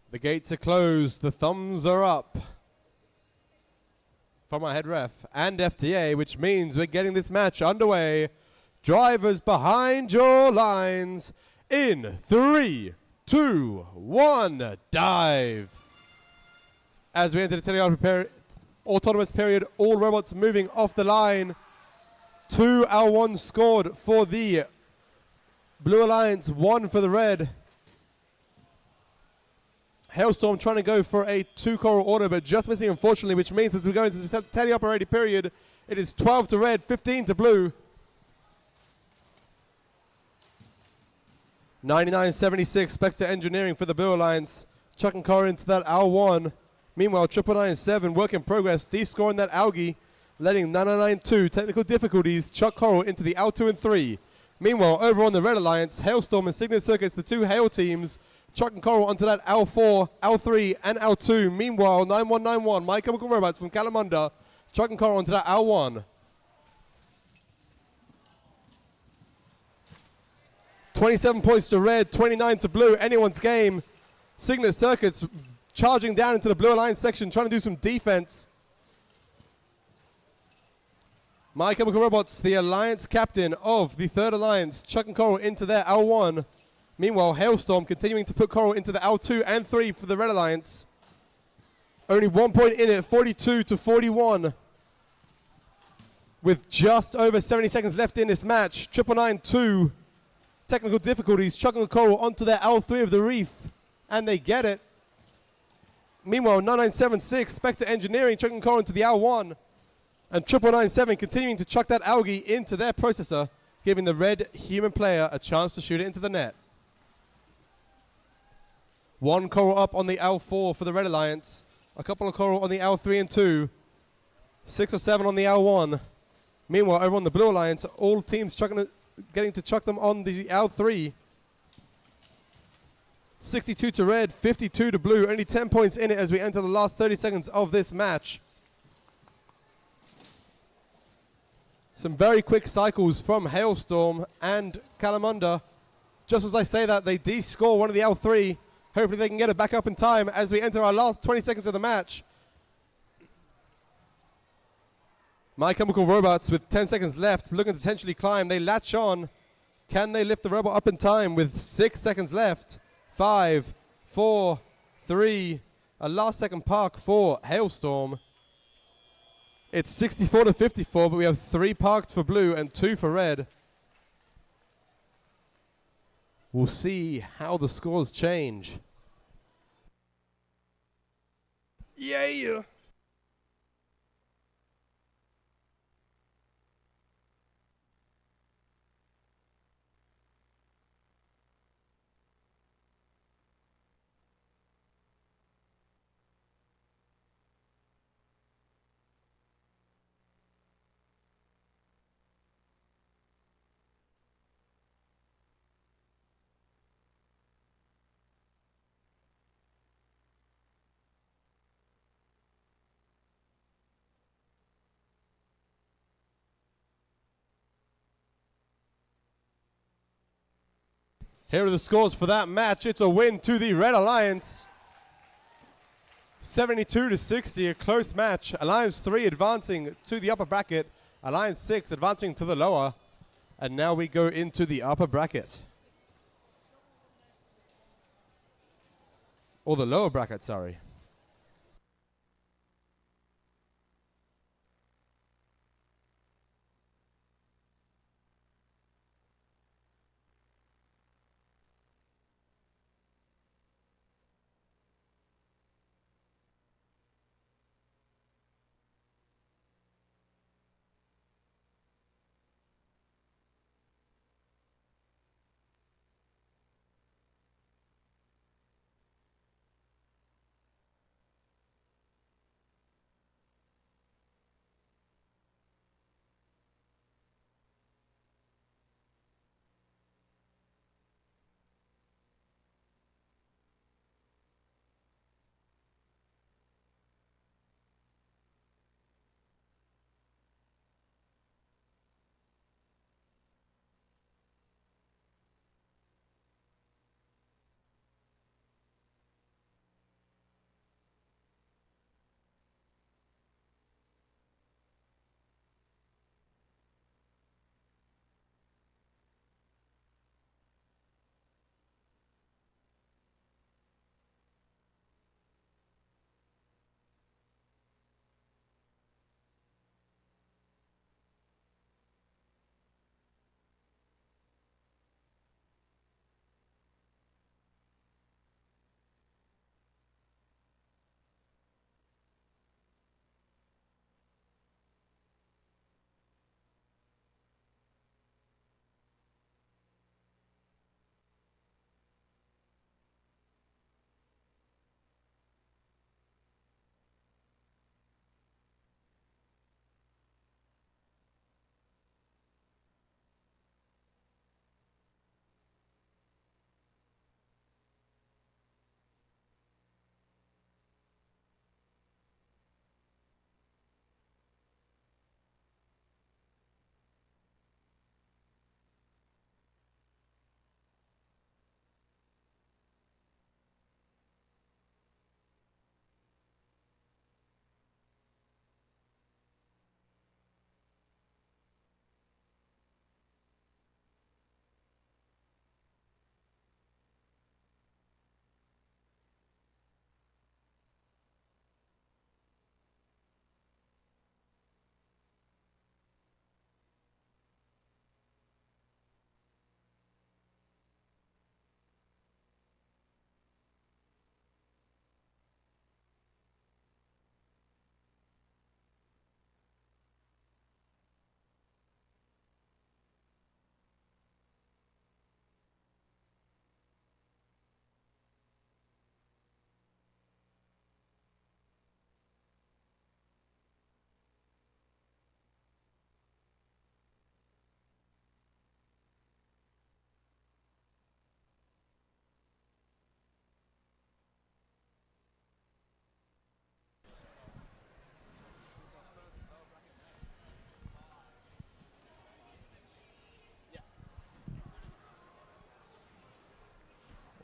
The gates are closed, the thumbs are up from our head ref and FTA, which means we're getting this match underway. Drivers behind your lines in 3, 2, 1, dive. As we enter the autonomous period, all robots moving off the line. 2 L1 scored for the Blue Alliance, 1 for the red. Hailstorm trying to go for a 2 coral order, but just missing, unfortunately, which means as we go into the teleoperated period, it is 12 to red, 15 to blue. 9976, Spectre Engineering for the Blue Alliance. Chucking coral into that L1. Meanwhile, 9997, work in progress, de-scoring that algae, letting 9992, technical difficulties, chuck coral into the L2 and 3. Meanwhile, over on the Red Alliance, Hailstorm and Signet Circuits, the 2 Hail teams, chucking coral onto that L4, L3, and L2. Meanwhile, 9191, My Chemical Robots from Kalamunda, chucking coral onto that L1. 27 points to red, 29 to blue, anyone's game. Signet Circuits charging down into the Blue Alliance section, trying to do some defense. My Chemical Robots, the Alliance captain of the 3rd Alliance, chucking coral into their L1. Meanwhile, Hailstorm continuing to put coral into the L2 and 3 for the Red Alliance. Only 1 point in it, 42 to 41. With just over 70 seconds left in this match, 9992, technical difficulties, chucking the coral onto their L3 of the reef, and they get it. Meanwhile, 9976, Spectre Engineering, chucking coral into the L1, and 9997 continuing to chuck that algae into their processor, giving the red human player a chance to shoot it into the net. 1 coral up on the L4 for the Red Alliance. A couple of coral on the L3 and 2. 6 or 7 on the L1. Meanwhile, over on the Blue Alliance, all teams getting to chuck them on the L3. 62 to red, 52 to blue. Only 10 points in it as we enter the last 30 seconds of this match. Some very quick cycles from Hailstorm and Kalamunda. Just as I say that, they de-score one of the L3. Hopefully they can get it back up in time as we enter our last 20 seconds of the match. My Chemical Robots with 10 seconds left, looking to potentially climb. They latch on. Can they lift the robot up in time with 6 seconds left? 5, 4, 3, a last second park for Hailstorm. It's 64 to 54, but we have 3 parked for blue and 2 for red. We'll see how the scores change. Yeah. Here are the scores for that match. It's a win to the Red Alliance. 72 to 60, a close match. Alliance 3 advancing to the upper bracket. Alliance 6 advancing to the lower. And now we go into the upper bracket. Or the lower bracket, sorry.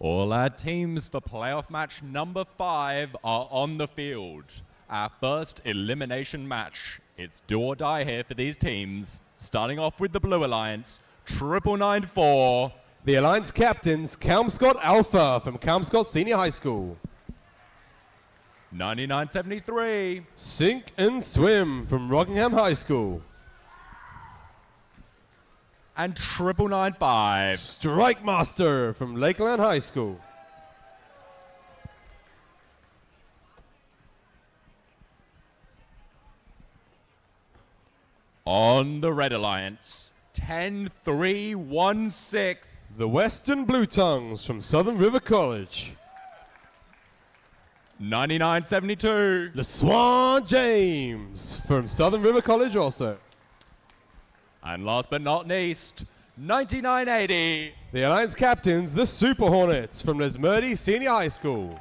All our teams for playoff match number 5 are on the field. Our first elimination match. It's do or die here for these teams. Starting off with the Blue Alliance, 9994. The Alliance captains, Kelmscott Alpha from Kelmscott Senior High School. 99.73. Sink and Swim from Rockingham High School. And 99.95. Strike Master from Lakeland High School. On the Red Alliance, 10.316. The Western Blue Tongues from Southern River College. 99.72. The Swan James from Southern River College also. And last but not least, 99.80. The Alliance captains, the Super Hornets from Lesmurdy Senior High School.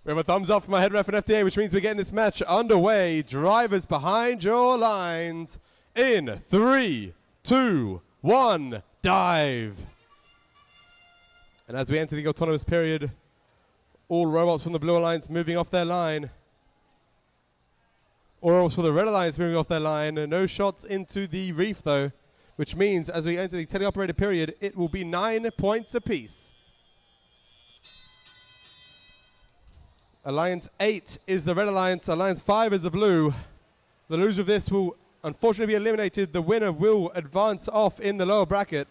We have a thumbs up from my head ref and FDA, which means we're getting this match underway. Drivers behind your lines in 3, 2, 1, dive. And as we enter the autonomous period, all robots from the Blue Alliance moving off their line. All robots from the Red Alliance moving off their line. No shots into the reef though, which means as we enter the teleoperated period, it will be 9 points apiece. Alliance 8 is the Red Alliance. Alliance 5 is the Blue. The loser of this will unfortunately be eliminated. The winner will advance off in the lower bracket.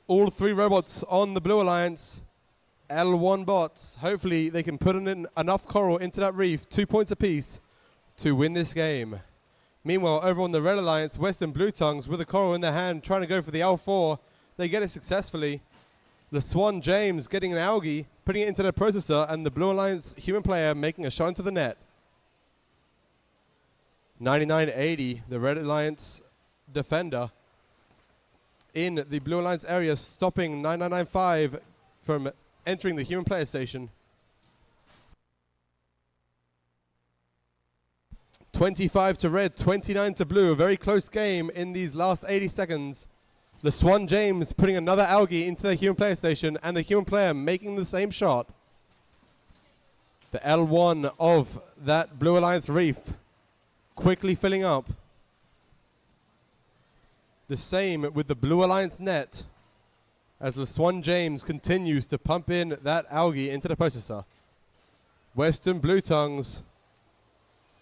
All 3 robots on the Blue Alliance L1 bots. Hopefully they can put in enough coral into that reef, 2 points apiece, to win this game. Meanwhile, over on the Red Alliance, Western Blue Tongues with a coral in their hand, trying to go for the L4. They get it successfully. The Swan James getting an algae, putting it into the processor, and the Blue Alliance human player making a shot into the net. 99-80, the Red Alliance defender in the Blue Alliance area, stopping 9995 from entering the human player station. 25 to red, 29 to blue. A very close game in these last 80 seconds. The Swan James putting another algae into the human player station, and the human player making the same shot. The L1 of that Blue Alliance reef quickly filling up. The same with the Blue Alliance net as the Swan James continues to pump in that algae into the processor. Western Blue Tongues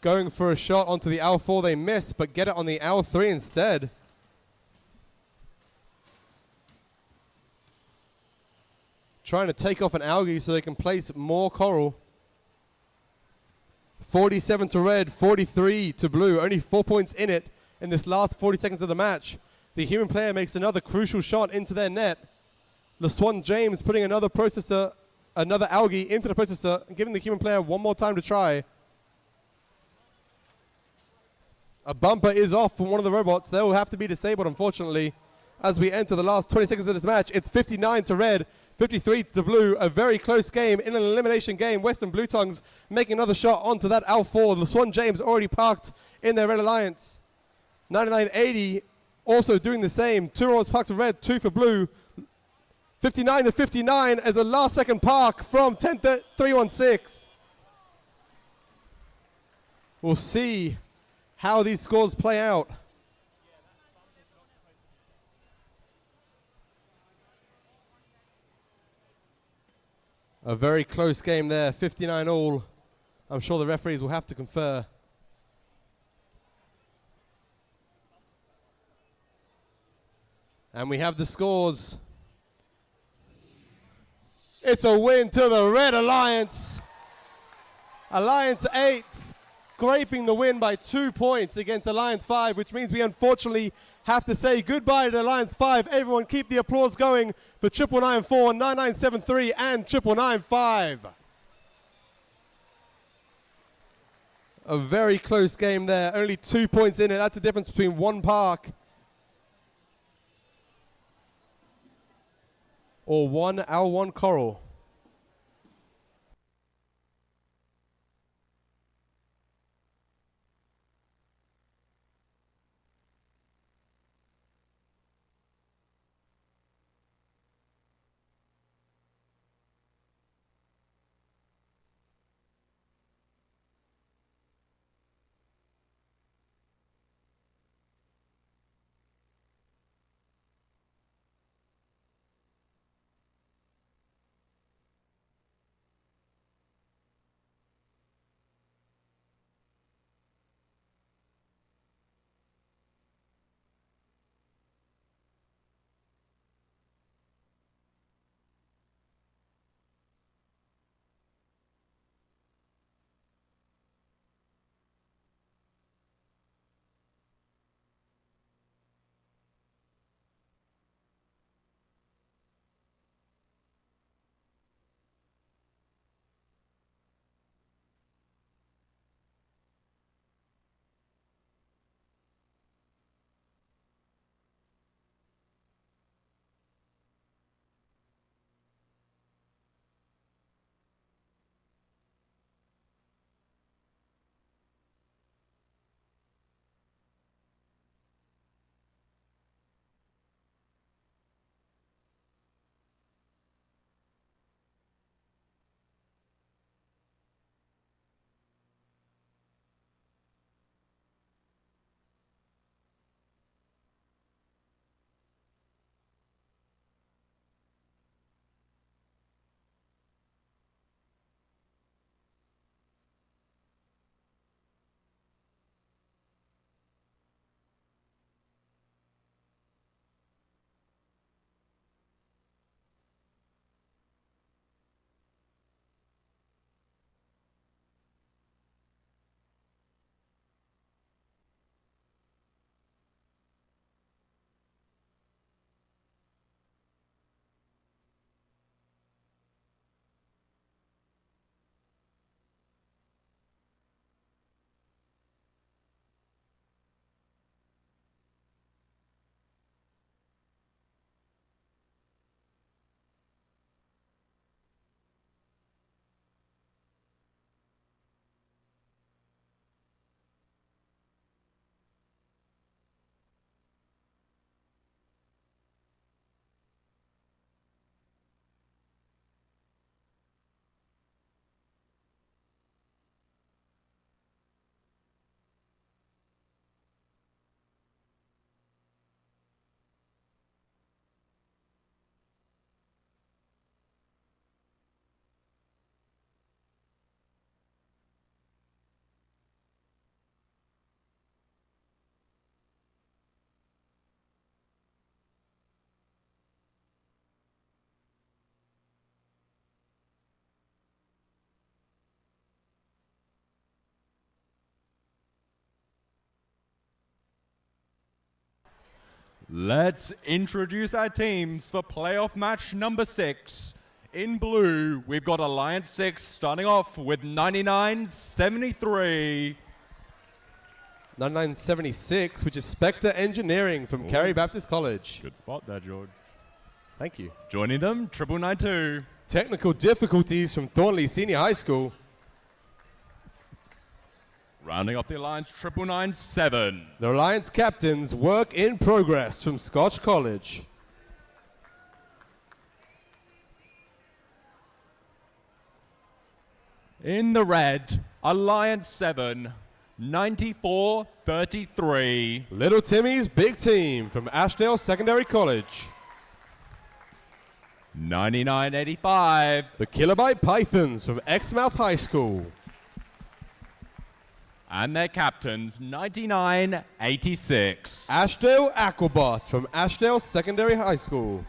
going for a shot onto the L4. They miss, but get it on the L3 instead. Trying to take off an algae so they can place more coral. 47 to red, 43 to blue. Only 4 points in it in this last 40 seconds of the match. The human player makes another crucial shot into their net. The Swan James putting another algae into the processor and giving the human player one more time to try. A bumper is off from one of the robots. They will have to be disabled, unfortunately, as we enter the last 20 seconds of this match. It's 59 to red, 53 to blue. A very close game in an elimination game. Western Blue Tongues making another shot onto that L4. The Swan James already parked in their Red Alliance. 99-80 also doing the same. 2 robots parked for red, 2 for blue. 59 to 59 as a last second park from 10-3-1-6. We'll see how these scores play out. A very close game there, 59 all. I'm sure the referees will have to confer. And we have the scores. It's a win to the Red Alliance. Alliance 8 scraping the win by 2 points against Alliance 5, which means we unfortunately have to say goodbye to Alliance 5. Everyone keep the applause going for 9994, 9973, and 9995. A very close game there. Only 2 points in it. That's the difference between one park or one L1 coral. Let's introduce our teams for playoff match number 6. In blue, we've got Alliance 6 starting off with 99.73. 99.76, which is Spectre Engineering from Carey Baptist College. Good spot there, George. Thank you. Joining them, 992. Technical difficulties from Thornley Senior High School. Rounding up the Alliance, 997. The Alliance captains, Work in Progress from Scotch College. In the red, Alliance 7, 94.33. Little Timmy's Big Team from Ashdale Secondary College. 99.85. The Kilobyte Pythons from Exmouth High School. And their captains, 99.86. Ashdale Aquabots from Ashdale Secondary High School.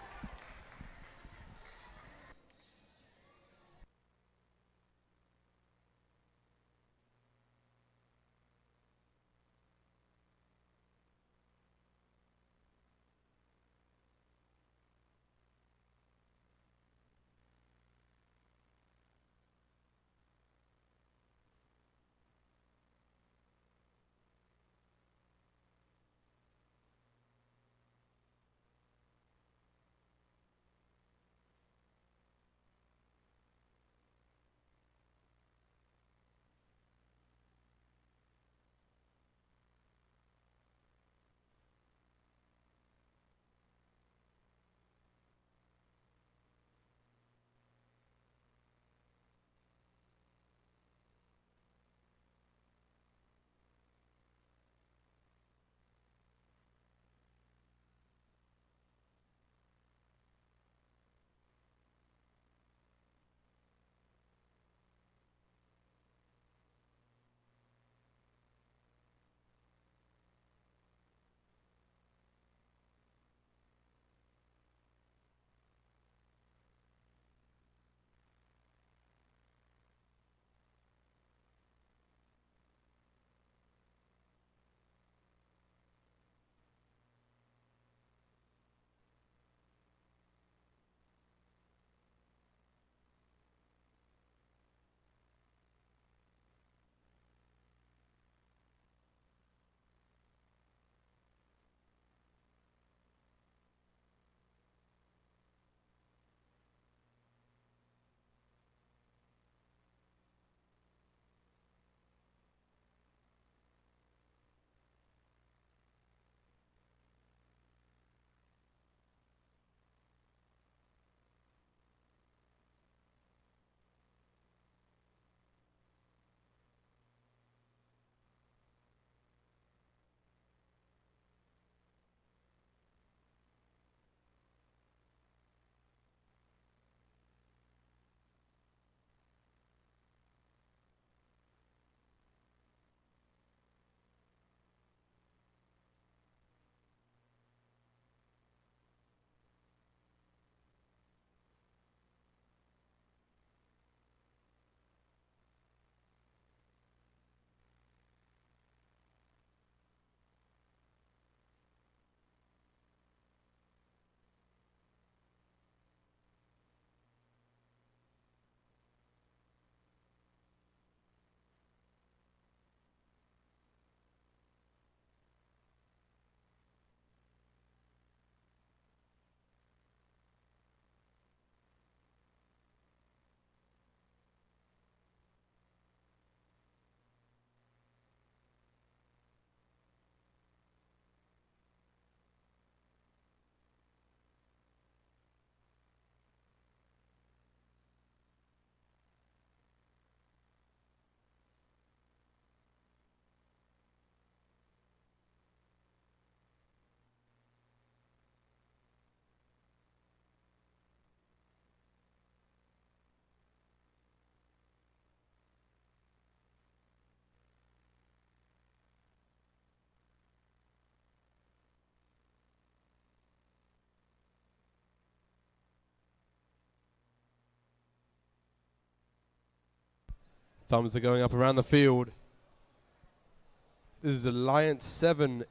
Thumbs are going up around the field. This is Alliance 7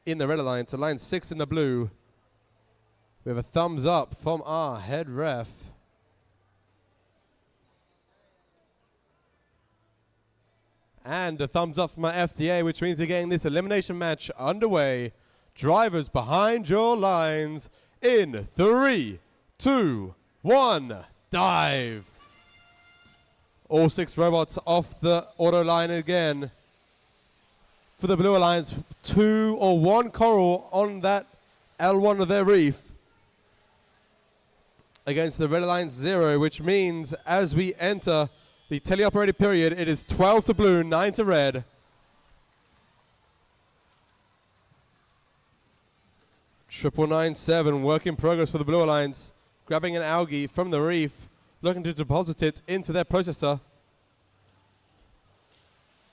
in the red alliance, alliance 6 in the blue. We have a thumbs up from our head ref. And a thumbs up from my FDA, which means we're getting this elimination match underway. Drivers behind your lines in 3, 2, 1, dive. All 6 robots off the auto line again. For the Blue Alliance, 2 or 1 coral on that L1 of their reef. Against the Red Alliance 0, which means as we enter the teleoperated period, it is 12 to blue, 9 to red. Triple 9-7, work in progress for the Blue Alliance. Grabbing an algae from the reef, looking to deposit it into their processor.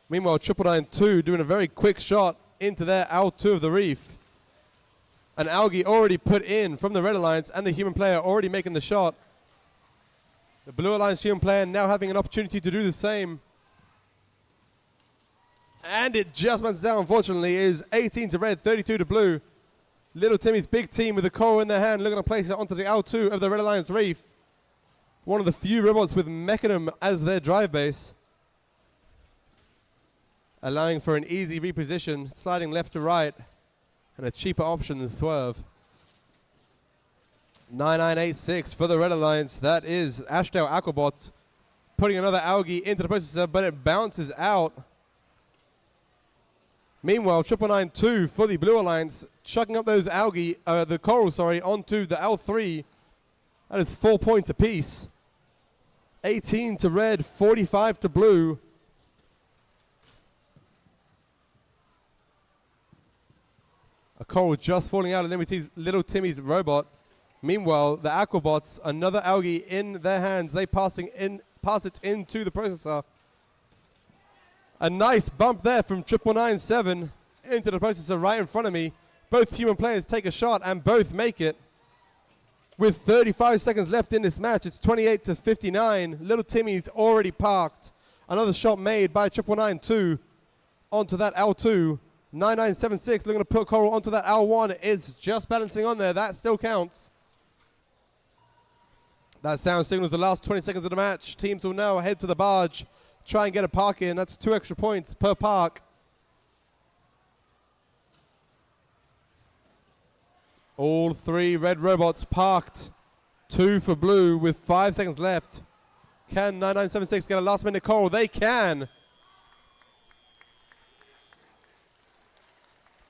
Meanwhile, Triple 9-2 doing a very quick shot into their L2 of the reef. An algae already put in from the Red Alliance and the human player already making the shot. The Blue Alliance human player now having an opportunity to do the same. And it just bounces down, unfortunately, is 18 to red, 32 to blue. Little Timmy's big team with the coral in their hand looking to place it onto the L2 of the Red Alliance reef. One of the few robots with Mechanism as their drive base. Allowing for an easy reposition, sliding left to right, and a cheaper option than swerve. 9986 for the Red Alliance. That is Ashdale Aquabots putting another algae into the processor, but it bounces out. Meanwhile, 9992 for the Blue Alliance, chucking up those algae, the coral, sorry, onto the L3. That is 4 points apiece. 18 to red, 45 to blue. A coral just falling out of Little Timmy's robot. Meanwhile, the Aquabots, another algae in their hands. They pass it into the processor. A nice bump there from 9997 into the processor right in front of me. Both human players take a shot and both make it. With 35 seconds left in this match, it's 28 to 59. Little Timmy's already parked. Another shot made by 9992 onto that L2. 9976 looking to put coral onto that L1. It's just balancing on there. That still counts. That sound signals the last 20 seconds of the match. Teams will now head to the barge, try and get a park in. That's 2 extra points per park. All 3 red robots parked. 2 for blue with 5 seconds left. Can 9976 get a last minute coral? They can.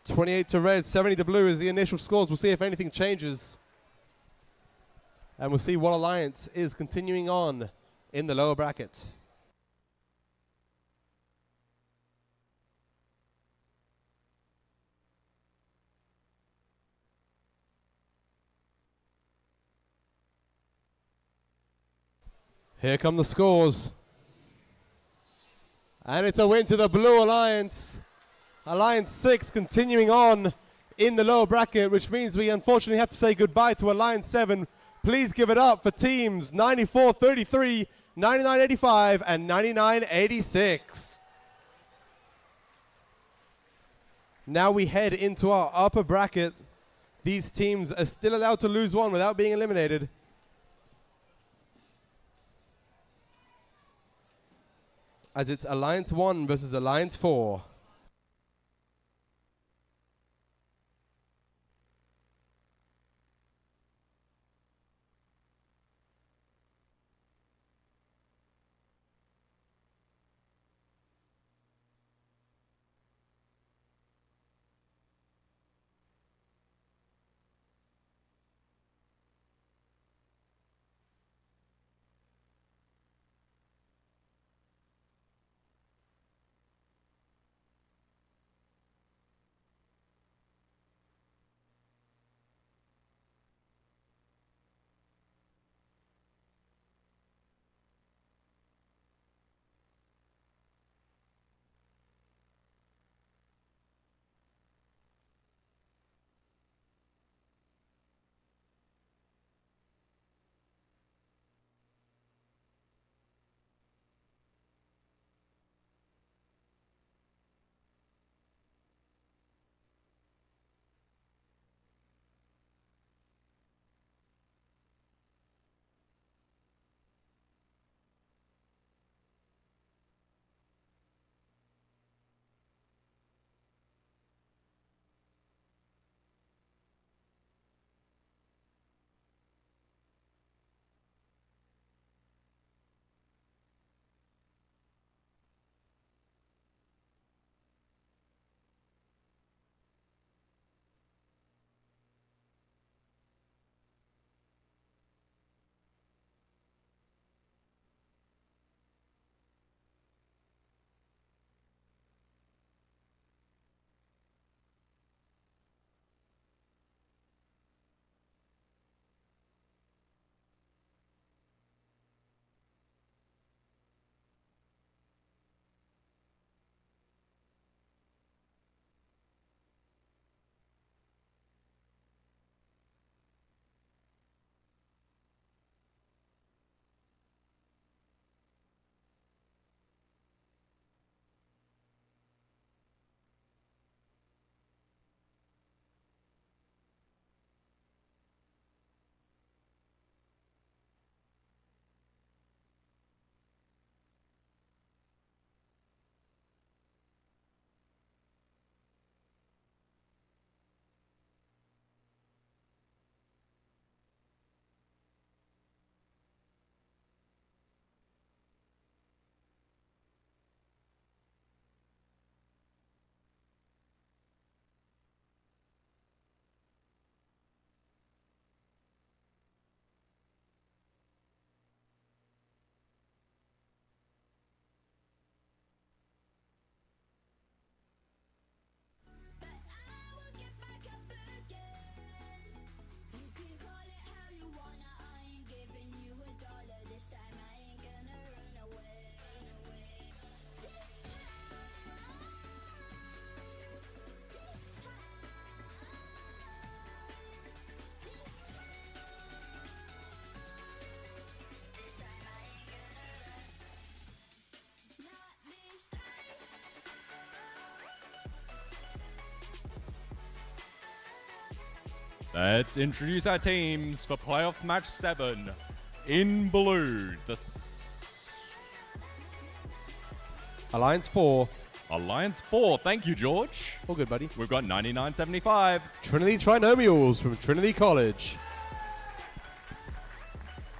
28 to red, 70 to blue is the initial scores. We'll see if anything changes. And we'll see what alliance is continuing on in the lower bracket. Here come the scores. And it's a win to the Blue Alliance. Alliance 6 continuing on in the lower bracket, which means we unfortunately have to say goodbye to Alliance 7. Please give it up for teams 94-33, 99-85, and 99-86. Now we head into our upper bracket. These teams are still allowed to lose one without being eliminated. As it's Alliance 1 versus Alliance 4. Let's introduce our teams for playoffs match 7. In blue, Alliance 4. Alliance 4, thank you, George. All good, buddy. We've got 9975. Trinity Trinomials from Trinity College.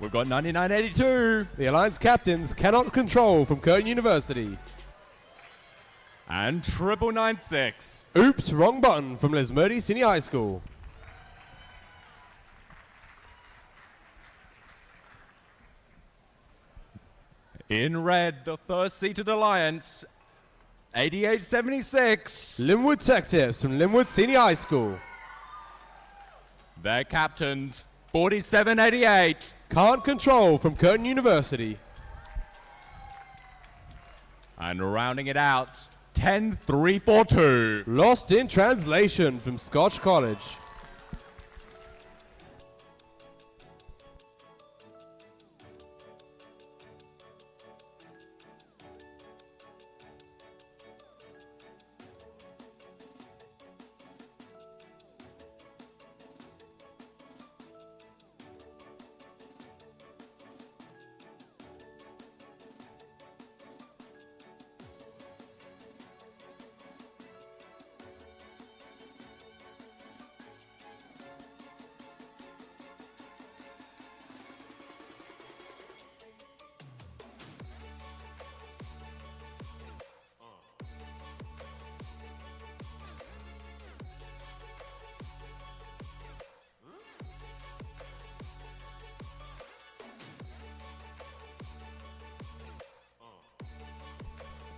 We've got 9982. The Alliance Captains Cannot Control from Curtin University. And 9996. Oops, wrong button from Lesmurdy Senior High School. In red, the first seated Alliance, 8876. Linwood Tech Tips from Linwood Senior High School. Their captains, 4788. Can't Control from Curtin University. And rounding it out, 10342. Lost in Translation from Scotch College.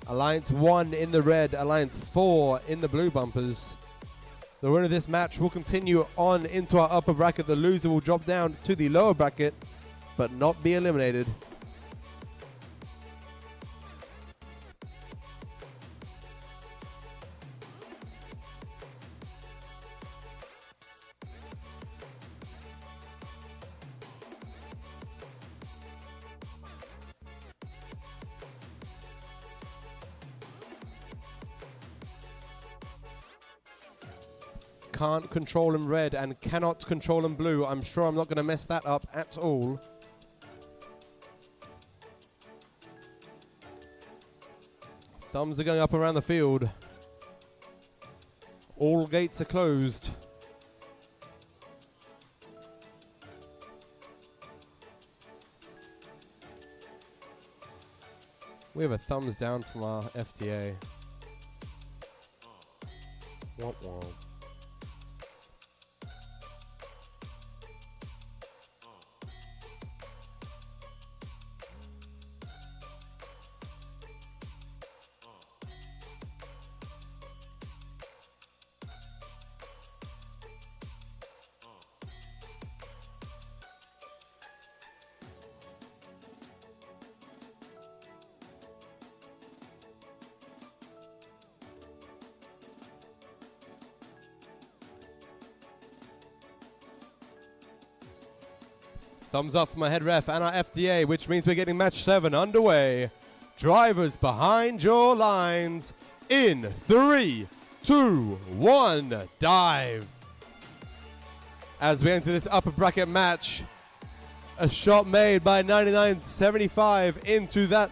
Alliance 1 in the red, Alliance 4 in the blue bumpers. The winner of this match will continue on into our upper bracket. The loser will drop down to the lower bracket, but not be eliminated. Can't Control in red and Cannot Control in blue. I'm sure I'm not going to mess that up at all. Thumbs are going up around the field. All gates are closed. We have a thumbs down from our FTA. Womp womp. Thumbs up from my head ref and our FDA, which means we're getting match 7 underway. Drivers behind your lines in 3, 2, 1, dive. As we enter this upper bracket match, a shot made by 9975 into that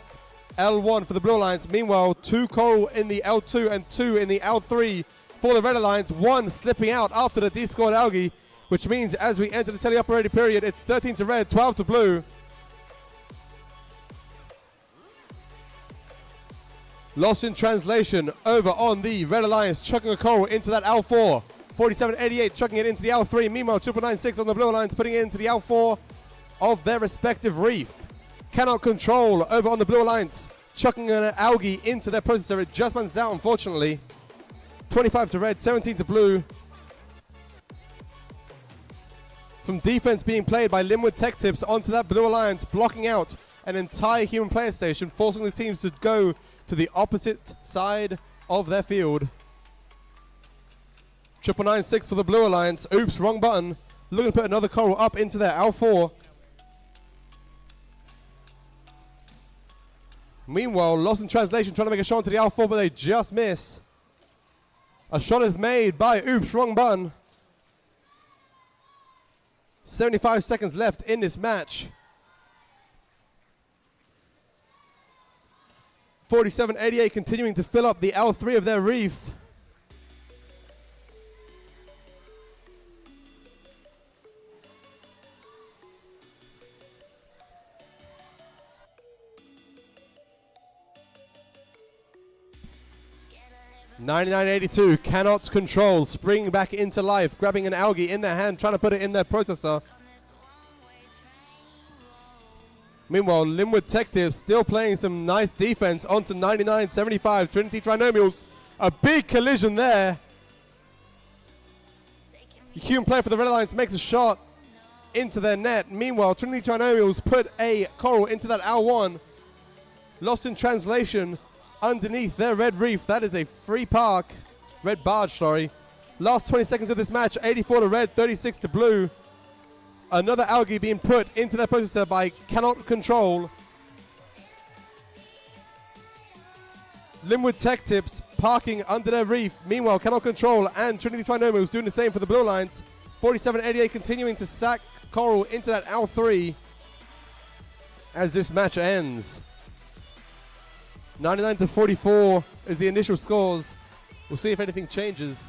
L1 for the Blue Alliance. Meanwhile, 2 coal in the L2 and 2 in the L3 for the Red Alliance. 1 slipping out after the D-scored algae, which means as we enter the teleoperated period, it's 13 to red, 12 to blue. Lost in translation over on the Red Alliance, chucking a coal into that L4. 4788 chucking it into the L3. Meanwhile, 9996 on the Blue Alliance putting it into the L4 of their respective reef. Cannot Control over on the Blue Alliance, chucking an algae into their processor. It just runs out, unfortunately. 25 to red, 17 to blue. Some defense being played by Linwood Tech Tips onto that Blue Alliance, blocking out an entire human player station, forcing the teams to go to the opposite side of their field. 9996 for the Blue Alliance. Oops, wrong button. Looking to put another coral up into their L4. Meanwhile, Lost in Translation trying to make a shot into the L4, but they just miss. A shot is made by Oops, wrong button. 75 seconds left in this match. 47.88 continuing to fill up the L3 of their reef. $99.82 cannot control, springing back into life, grabbing an algae in their hand, trying to put it in their processor. Meanwhile, Linwood Tech Tips still playing some nice defense onto 99.75 Trinity Trinomials. A big collision there. The human player for the Red Alliance makes a shot into their net. Meanwhile, Trinity Trinomials put a coral into that L1. Lost in translation underneath their red reef. That is a free park. Red barge, sorry. Last 20 seconds of this match, 84 to red, 36 to blue. Another algae being put into their processor by Cannot Control. Linwood Tech Tips parking under their reef. Meanwhile, Cannot Control and Trinity Trinomials doing the same for the Blue Alliance. 47.88 continuing to sack coral into that L3 as this match ends. 99 to 44 is the initial scores. We'll see if anything changes.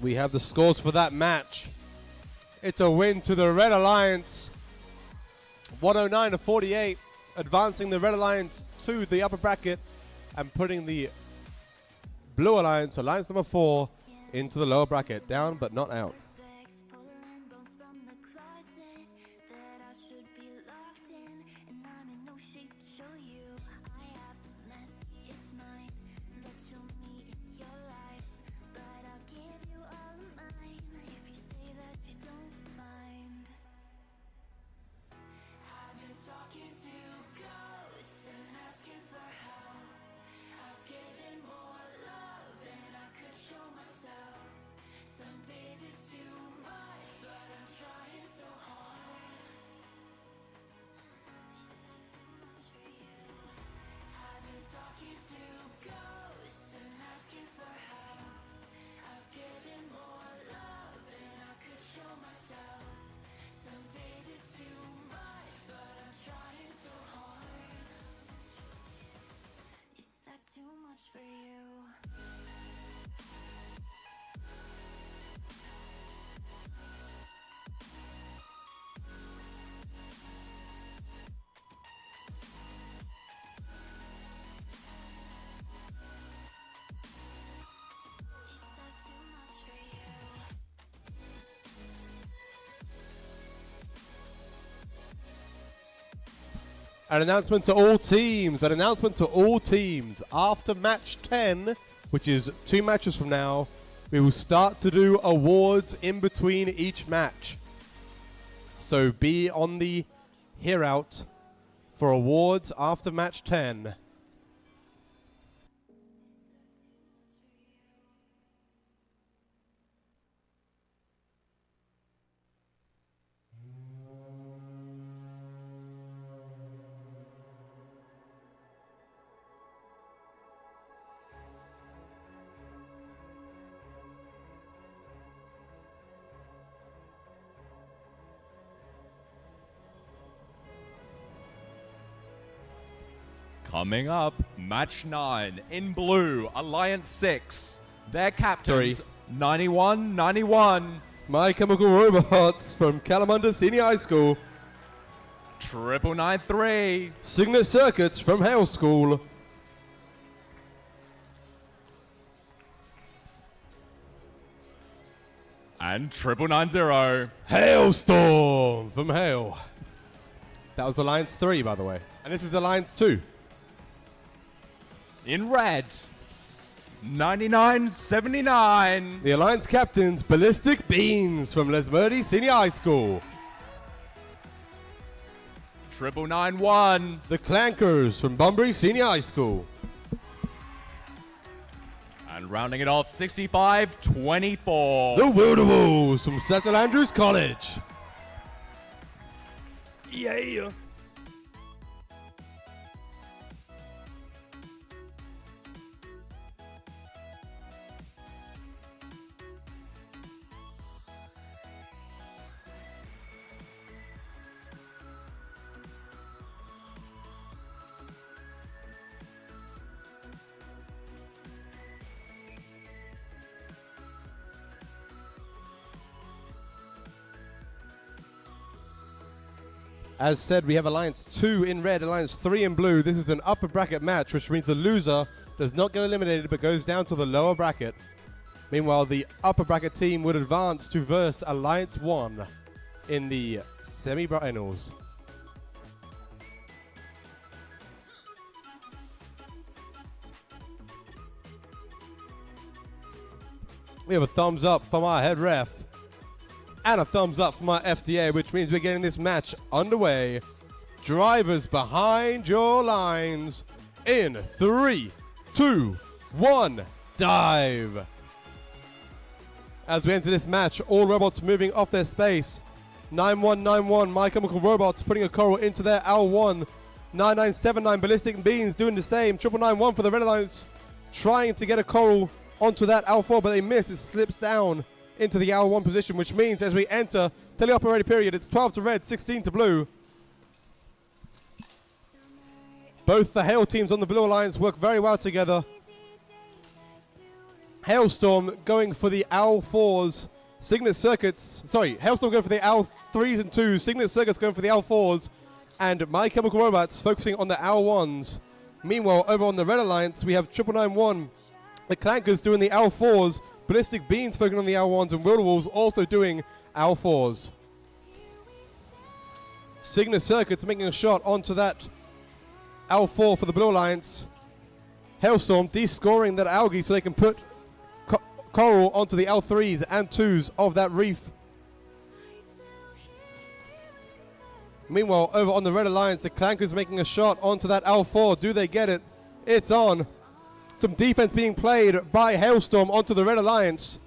We have the scores for that match. It's a win to the Red Alliance. 109-48, advancing the Red Alliance to the upper bracket and putting the Blue Alliance, Alliance number 4, into the lower bracket. Down but not out. An announcement to all teams. An announcement to all teams. After match 10, which is 2 matches from now, we will start to do awards in between each match. So be on the hear out for awards after match 10. Coming up, match 9 in blue, Alliance 6. Their captains, 91-91. My Chemical Robots from Kalamunda Senior High School. 999-3. Signet Circuits from Hale School. And 999-0. Hailstorm from Hale. That was Alliance 3, by the way. And this was Alliance 2. In red, 99-79. The Alliance captains, Ballistic Beans from Lesmurdy Senior High School. 999-1. The Clankers from Bunbury Senior High School. And rounding it off, 65-24. The Wilderwolves from St. Andrews College. Yeah. As said, we have Alliance 2 in red, Alliance 3 in blue. This is an upper bracket match, which means the loser does not get eliminated but goes down to the lower bracket. Meanwhile, the upper bracket team would advance to verse Alliance 1 in the semi-finals. We have a thumbs up from our head ref. And a thumbs up from our FDA, which means we're getting this match underway. Drivers behind your lines in 3, 2, 1, dive. As we enter this match, all robots moving off their space. 9191, My Chemical Robots putting a coral into their L1. 9979, Ballistic Beans doing the same. 9991 for the Red Alliance, trying to get a coral onto that L4, but they miss. It slips down into the L1 position, which means as we enter teleoperated period, it's 12 to red, 16 to blue. Both the Hail teams on the Blue Alliance work very well together. Hailstorm going for the L4s Signet Circuits, sorry, Hailstorm going for the L3s and 2s, Signet Circuits going for the L4s, and My Chemical Robots focusing on the L1s. Meanwhile, over on the Red Alliance, we have 991, the Clankers doing the L4s, Ballistic Beans focusing on the L1s, and Wilderwolves also doing L4s. Signet Circuits making a shot onto that L4 for the Blue Alliance. Hailstorm descoring that algae so they can put Coral onto the L3s and 2s of that reef. Meanwhile, over on the Red Alliance, the Clankers making a shot onto that L4. Do they get it? It's on. Some defense being played by Hailstorm onto the Red Alliance.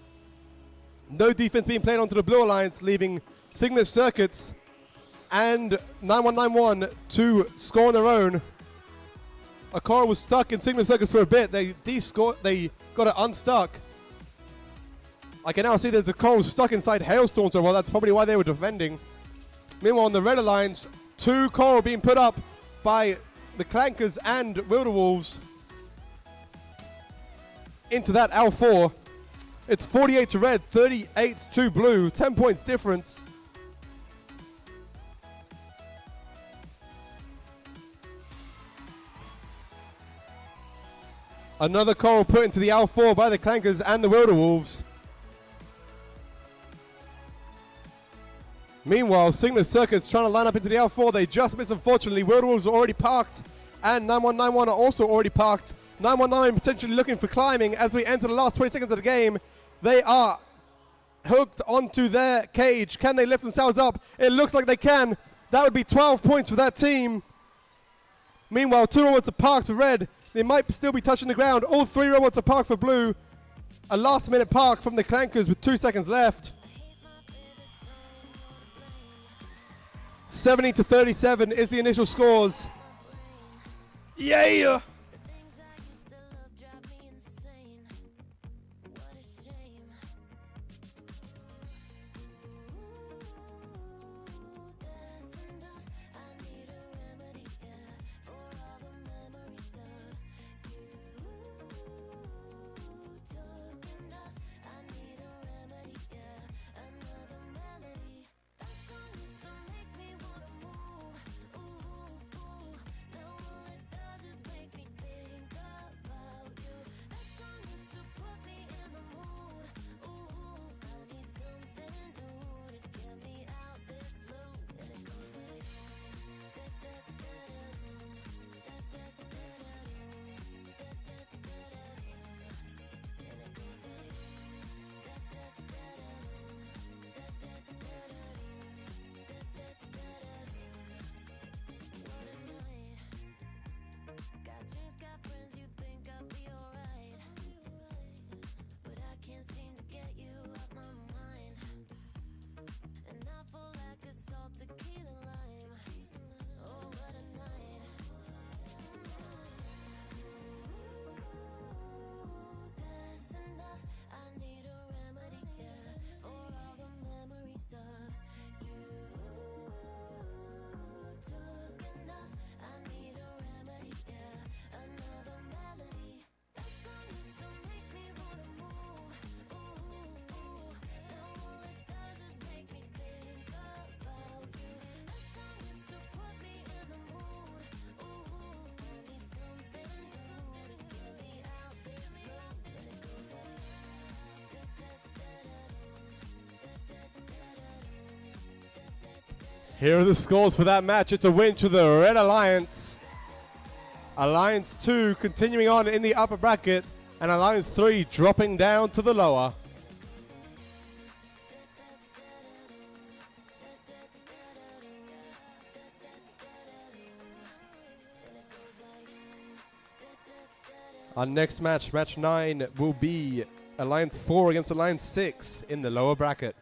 No defense being played onto the Blue Alliance, leaving Signet Circuits and 9191 to score on their own. Akara was stuck in Signet Circuits for a bit. They got it unstuck. I can now see there's a Coral stuck inside Hailstorm, so well, that's probably why they were defending. Meanwhile, on the Red Alliance, 2 Coral being put up by the Clankers and Wilderwolves into that L4. It's 48 to red, 38 to blue, 10 points difference. Another Coral put into the L4 by the Clankers and the Wilderwolves. Meanwhile, Signet Circuits trying to line up into the L4. They just miss, unfortunately. Wilderwolves are already parked, and 9191 are also already parked. 919 potentially looking for climbing as we enter the last 20 seconds of the game. They are hooked onto their cage. Can they lift themselves up? It looks like they can. That would be 12 points for that team. Meanwhile, 2 robots are parked for red. They might still be touching the ground. All 3 robots are parked for blue. A last-minute park from the Clankers with 2 seconds left. 70 to 37 is the initial scores. Yeah! Here are the scores for that match. It's a win to the Red Alliance. Alliance 2 continuing on in the upper bracket, and Alliance 3 dropping down to the lower. Our next match, match 9, will be Alliance 4 against Alliance 6 in the lower bracket.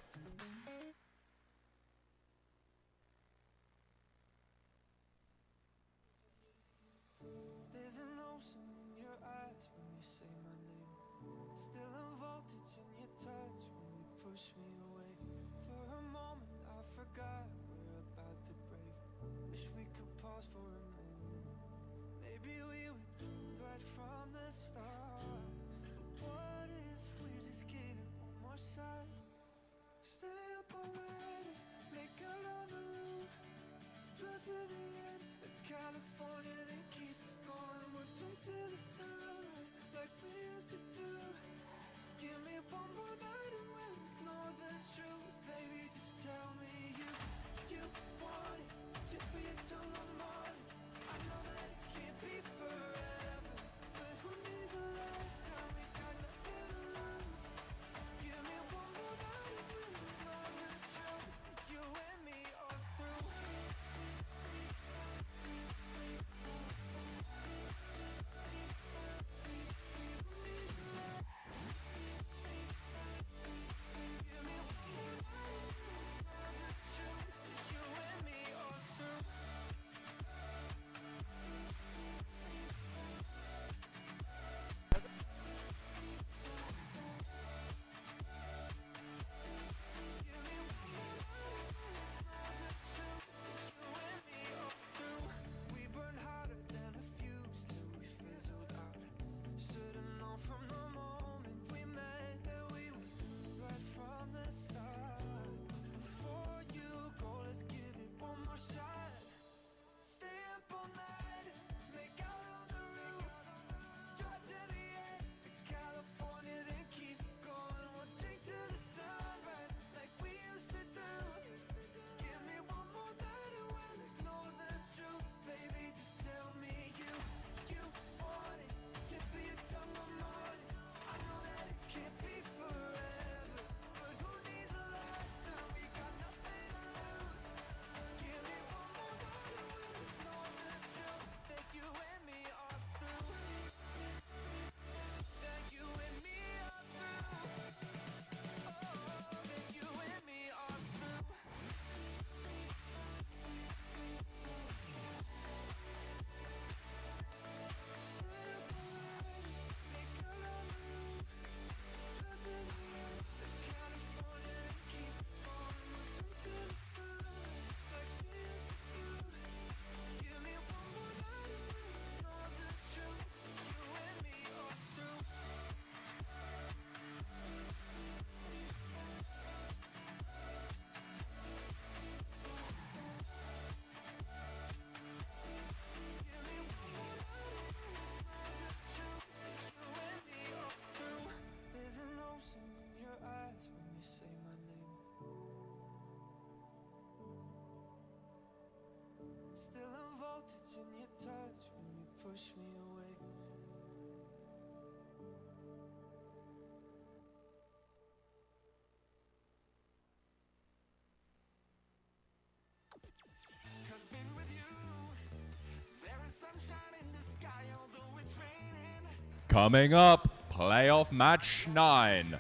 Coming up, playoff match 9.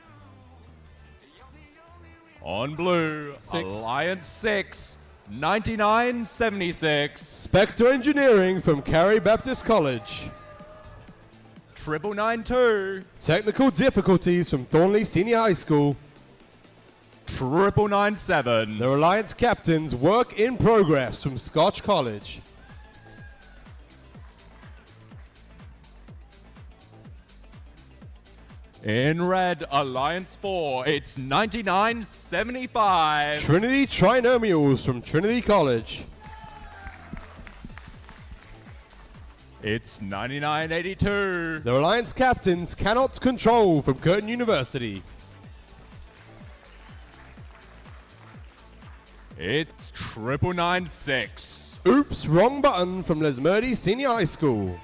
On blue, Alliance 6, 99-76. Spectre Engineering from Carey Baptist College. 999-2. Technical difficulties from Thornley Senior High School. 999-7. The Alliance captains work in progress from Scotch College. In red, Alliance 4, it's 99-75. Trinity Trinomials from Trinity College. It's 99-82. The Alliance captains cannot control from Curtin University. It's 999-6. Oops, wrong button from Lesmurdy Senior High School.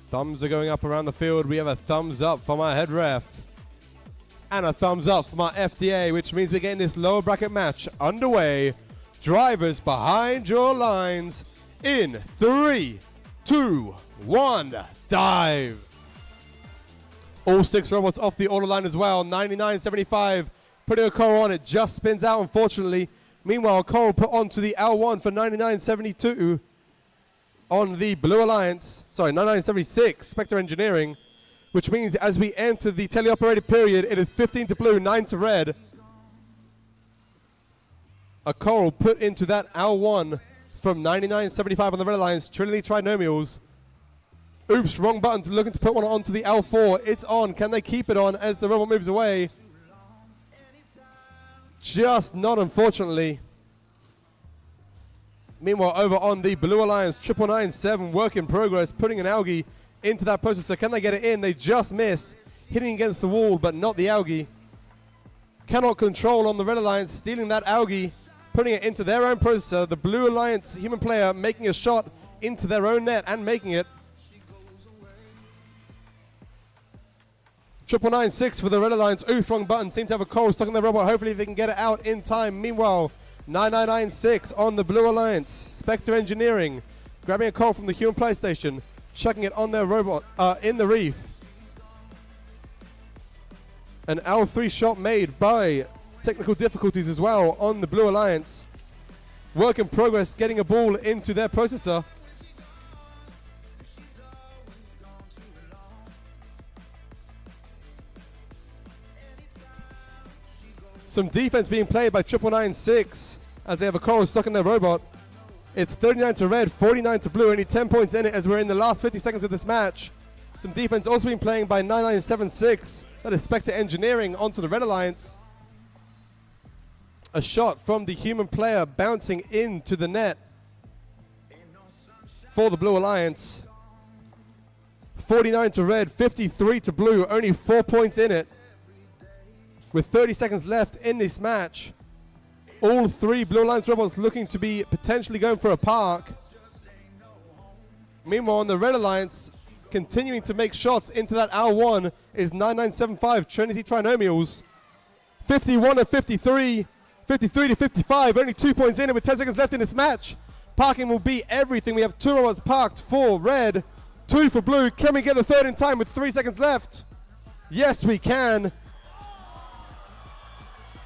Thumbs are going up around the field. We have a thumbs up from our head ref. And a thumbs up from our FDA, which means we're getting this lower bracket match underway. Drivers behind your lines in 3, 2, 1, dive. All 6 robots off the order line as well. 99.75, putting a coral on it, just spins out unfortunately. Meanwhile, coral put onto the L1 for 99.72. On the Blue Alliance, sorry, 99.76, Spectre Engineering, which means as we enter the teleoperated period, it is 15 to blue, 9 to red. A coral put into that L1 from 99.75 on the Red Alliance, Trinity Trinomials. Oops, wrong button, looking to put one onto the L4. It's on. Can they keep it on as the robot moves away? Just not, unfortunately. Meanwhile, over on the Blue Alliance, 999-7, work in progress, putting an algae into that processor. Can they get it in? They just miss, hitting against the wall, but not the algae. Cannot control on the Red Alliance, stealing that algae, putting it into their own processor. The Blue Alliance human player making a shot into their own net and making it. 999-6 for the Red Alliance. Oof, wrong button. Seem to have a coral stuck in their robot. Hopefully they can get it out in time. Meanwhile, 9996 on the Blue Alliance. Spectre Engineering grabbing a call from the human PlayStation, chucking it on their robot in the reef. An L3 shot made by technical difficulties as well on the Blue Alliance. Work in progress, getting a ball into their processor. Some defense being played by 999-6 as they have a coral stuck in their robot. It's 39 to red, 49 to blue, only 10 points in it as we're in the last 50 seconds of this match. Some defense also being played by 999-7-6. That is Spectre Engineering onto the Red Alliance. A shot from the human player bouncing into the net for the Blue Alliance. 49 to red, 53 to blue, only 4 points in it. With 30 seconds left in this match, all 3 Blue Alliance robots looking to be potentially going for a park. Meanwhile, on the Red Alliance, continuing to make shots into that L1 is 9975 Trinity Trinomials. 51 to 53, 53 to 55, only 2 points in it with 10 seconds left in this match. Parking will be everything. We have 2 robots parked for red. 2 for blue. Can we get the third in time with 3 seconds left? Yes, we can.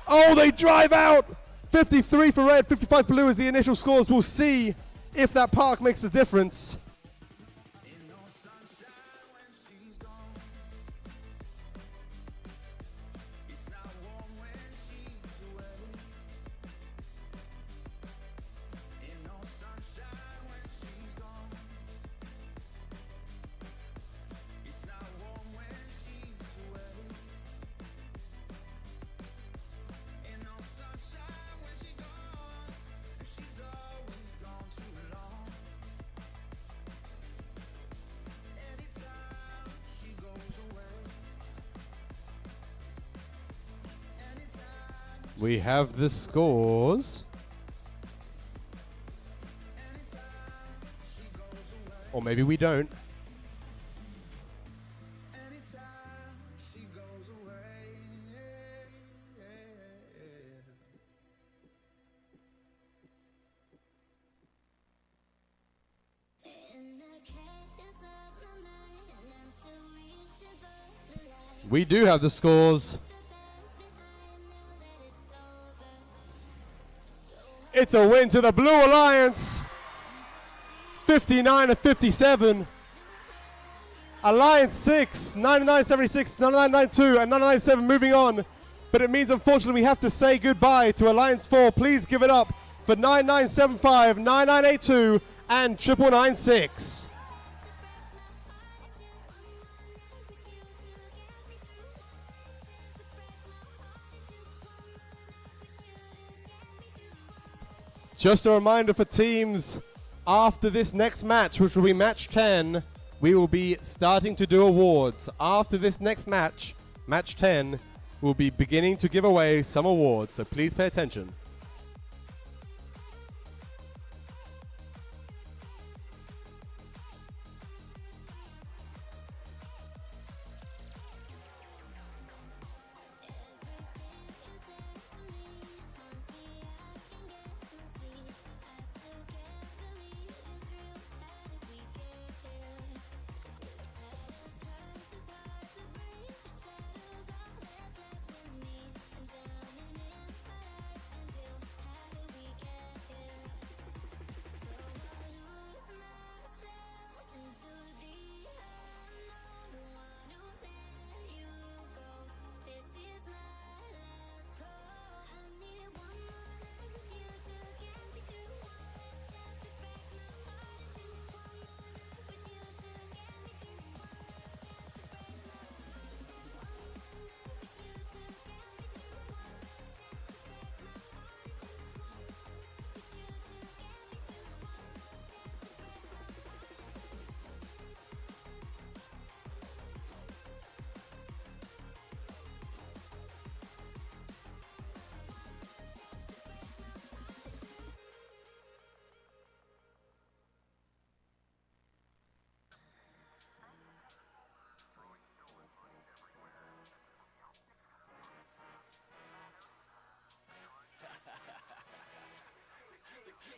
Oh, they drive out. 53 for red, 55 blue is the initial scores. We'll see if that park makes a difference. We have the scores. Or maybe we don't. We do have the scores. It's a win to the Blue Alliance. 59-57. Alliance 6, 99-76, 99-92, and 99-7 moving on. But it means, unfortunately, we have to say goodbye to Alliance 4. Please give it up for 9975, 9982, and 9996. Just a reminder for teams, after this next match, which will be match 10, we will be starting to do awards. After this next match, match 10, we'll be beginning to give away some awards, so please pay attention.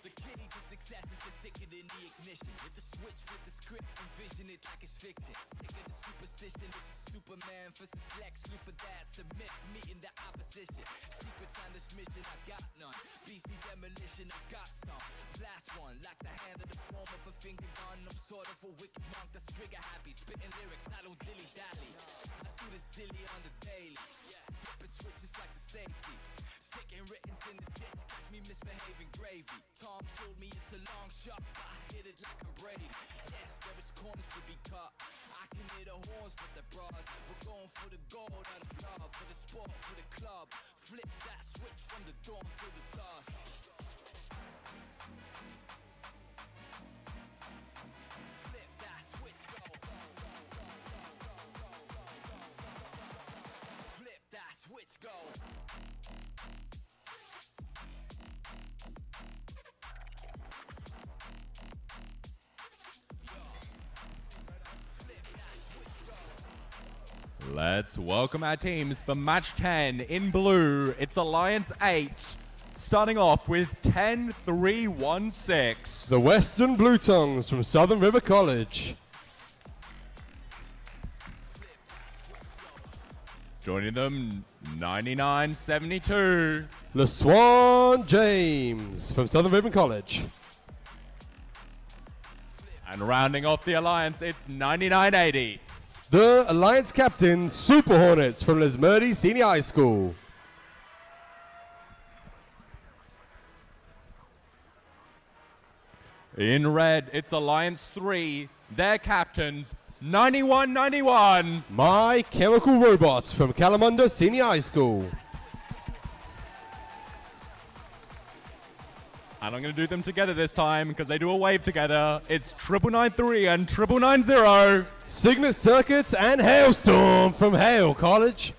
The kitty to success is the sticker in the ignition. With the switch, with the script, envision it like it's fiction. Sticker the superstition, this is Superman versus Lex Luthor, that's a myth, meeting the opposition. Secrets on this mission, I got none. Beastly demolition, I got some. Blast one, like the hand of the form of a finger gun. I'm sort of a wicked monk that's trigger happy. Spitting lyrics, not on dilly dally. I do this dilly on the daily. Flipping switches like the safety. Sticking writtens in the ditch, catch me misbehaving gravy. Tom told me it's a long shot, but I hit it like I'm Brady. Yes, there is corners to be cut. I can hear the horns, but the bras. We're going for the gold out of love, for the sport, for the club. Flip that switch from the dawn to the dusk. Flip that switch, go. Flip that switch, go. Let's welcome our teams for match 10. In blue, it's Alliance 8, starting off with 10-3-1-6. The Western Blue Tongues from Southern River College. Joining them, 99.72. LaSwan James from Southern Ribbon College. And rounding off the alliance, it's 99.80. The Alliance captain, Super Hornets from Lesmurdy Senior High School. In red, it's Alliance 3, their captains, 91.91. My Chemical Robots from Kalamunda Senior High School. And I'm going to do them together this time because they do a wave together. It's 9993 and 9990. Cygnus Circuits and Hailstorm from Hale College.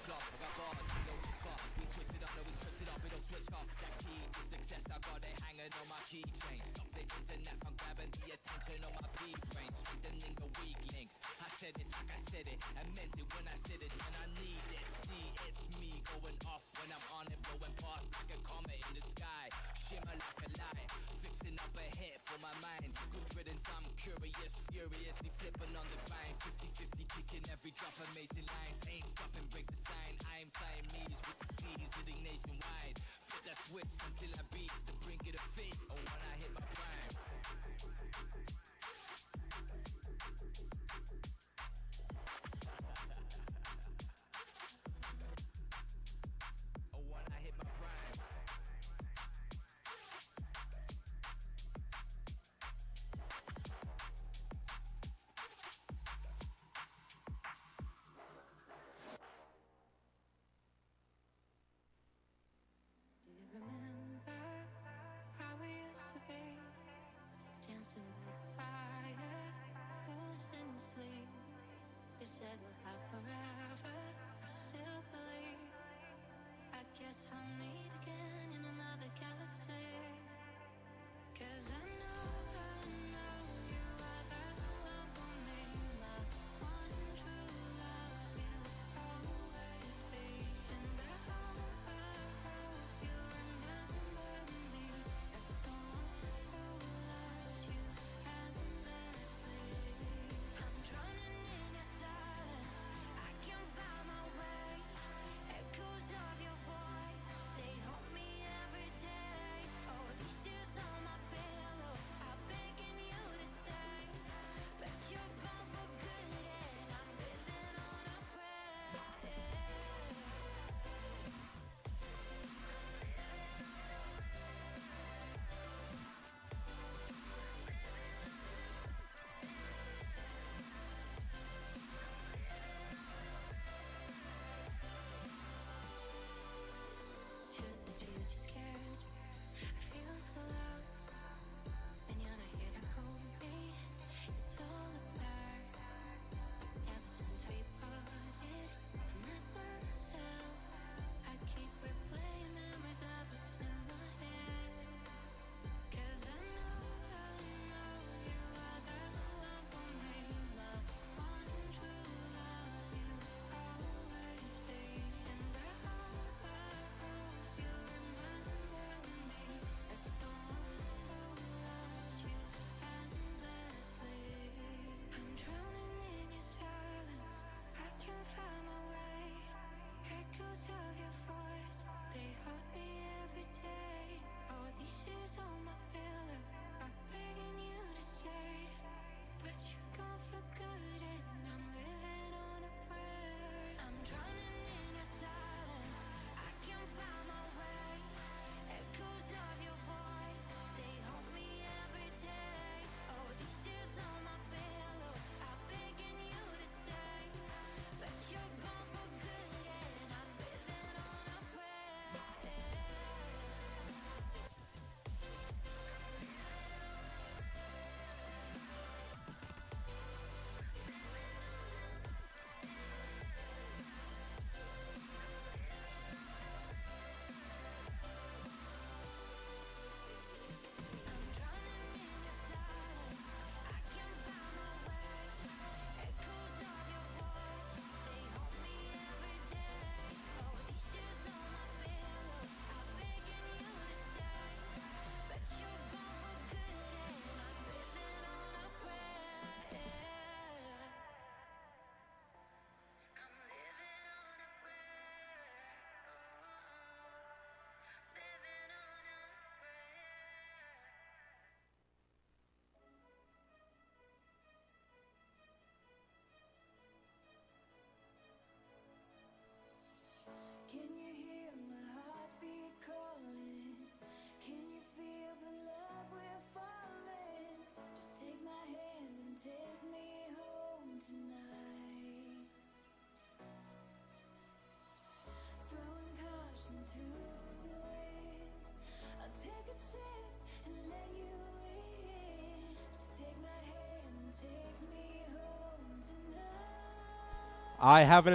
I have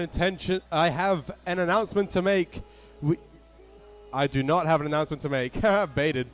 an announcement to make. I do not have an announcement to make. Baited.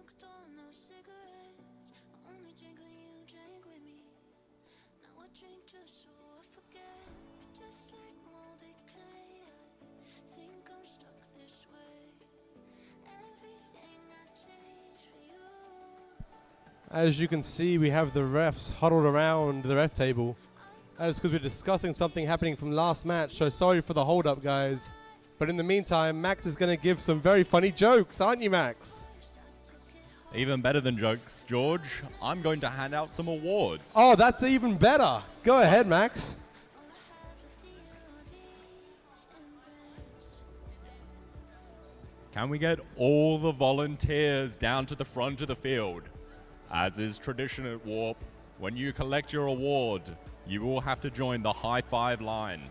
smoked all no cigarettes. I only drink when you drink with me. Now I drink just so I forget. But just like molded clay, I think I'm stuck this way. Everything I change for you. As you can see, we have the refs huddled around the ref table. That is because we're discussing something happening from last match, so sorry for the hold up, guys. But in the meantime, Max is going to give some very funny jokes, aren't you, Max? Even better than jokes, George. I'm going to hand out some awards. Oh, that's even better. Go ahead, Max. Can we get all the volunteers down to the front of the field? As is tradition at Warp, when you collect your award, you will have to join the high five line.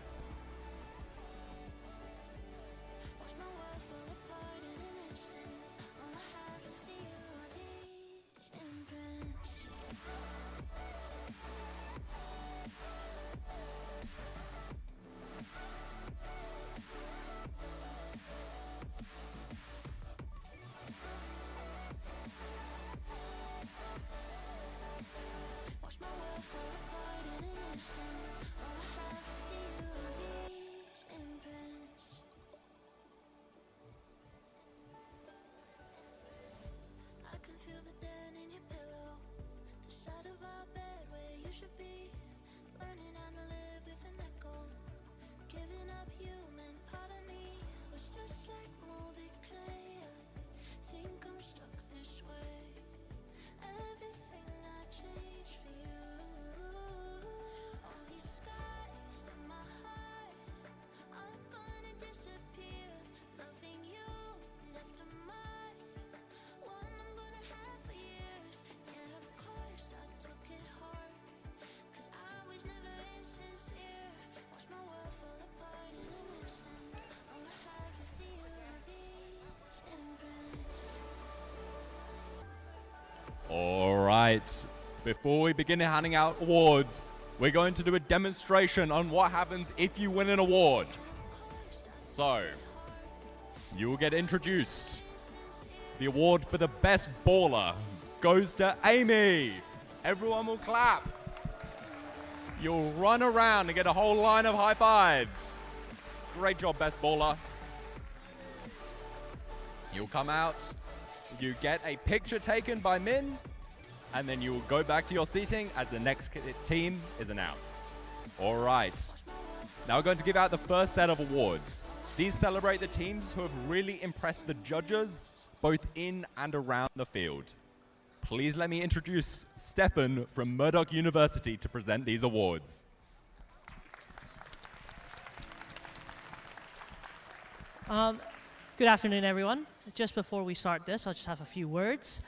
All right, before we begin handing out awards, we're going to do a demonstration on what happens if you win an award. So, you will get introduced. The award for the best baller goes to Amy. Everyone will clap. You'll run around and get a whole line of high fives. Great job, best baller. You'll come out. You get a picture taken by Min, and then you will go back to your seating as the next team is announced. All right. Now we're going to give out the first set of awards. These celebrate the teams who have really impressed the judges, both in and around the field. Please let me introduce Stefan from Murdoch University to present these awards. Good afternoon, everyone. Just before we start this, I'll just have a few words.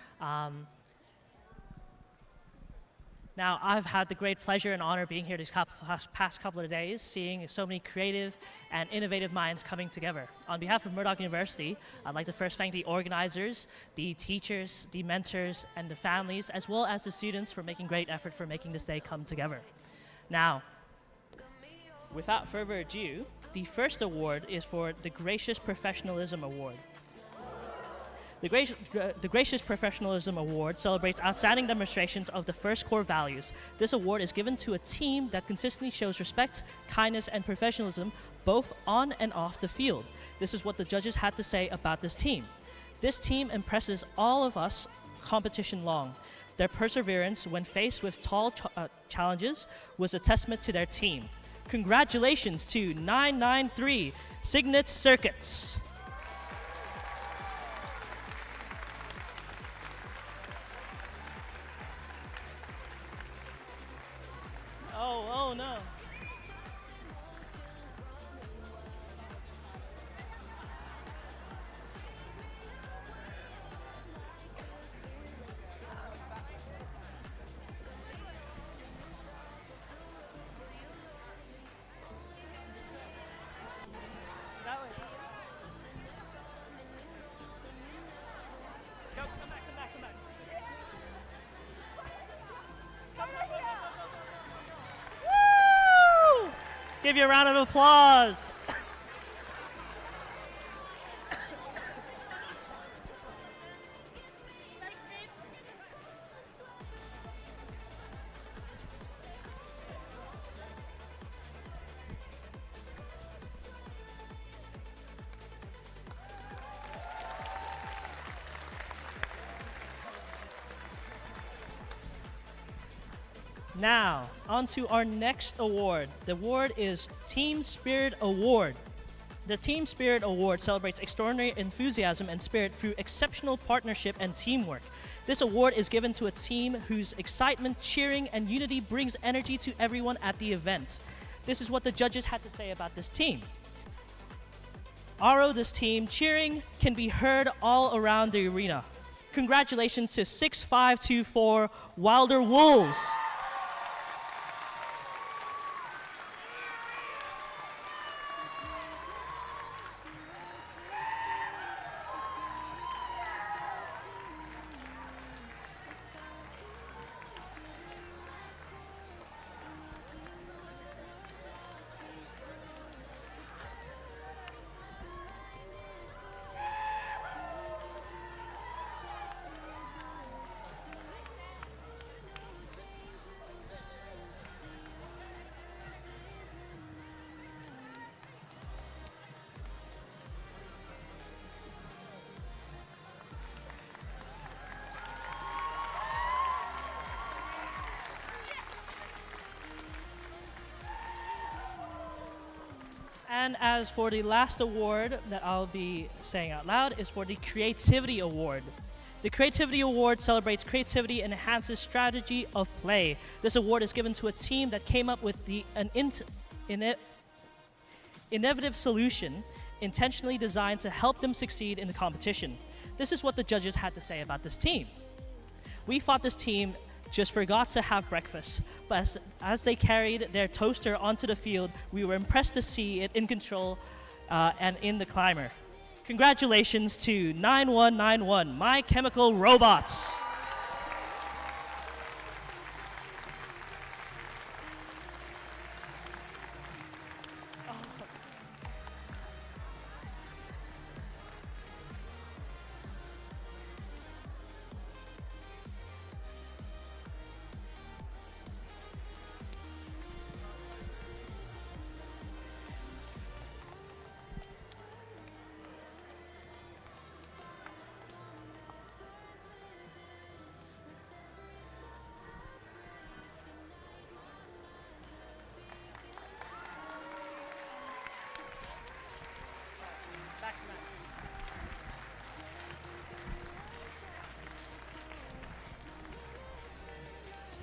Now, I've had the great pleasure and honor being here these past couple of days, seeing so many creative and innovative minds coming together. On behalf of Murdoch University, I'd like to first thank the organizers, the teachers, the mentors, and the families, as well as the students for making great effort for making this day come together. Now, without further ado, the first award is for the Gracious Professionalism Award. The Gracious Professionalism Award celebrates outstanding demonstrations of the first core values. This award is given to a team that consistently shows respect, kindness, and professionalism both on and off the field. This is what the judges had to say about this team. This team impresses all of us competition long. Their perseverance when faced with tall challenges was a testament to their team. Congratulations to 993 Signet Circuits. Oh no. That way. Go, come back. Woo! Give you a round of applause. Now, on to our next award. The award is Team Spirit Award. The Team Spirit Award celebrates extraordinary enthusiasm and spirit through exceptional partnership and teamwork. This award is given to a team whose excitement, cheering, and unity brings energy to everyone at the event. This is what the judges had to say about this team. This team cheering can be heard all around the arena. Congratulations to 6524 Wilder Wolves. And as for the last award that I'll be saying out loud is for the Creativity Award. The Creativity Award celebrates creativity and enhances strategy of play. This award is given to a team that came up with an innovative solution intentionally designed to help them succeed in the competition. This is what the judges had to say about this team. We thought this team just forgot to have breakfast, but as they carried their toaster onto the field, we were impressed to see it in control and in the climber. Congratulations to 9191, My Chemical Robots.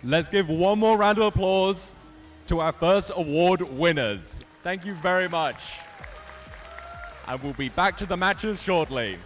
Let's give one more round of applause to our first award winners. Thank you very much. And we'll be back to the matches shortly.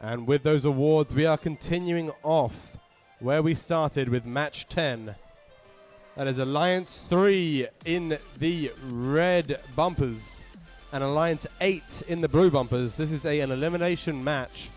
And with those awards, we are continuing off where we started with match 10. That is Alliance 3 in the red bumpers and Alliance 8 in the blue bumpers. This is an elimination match.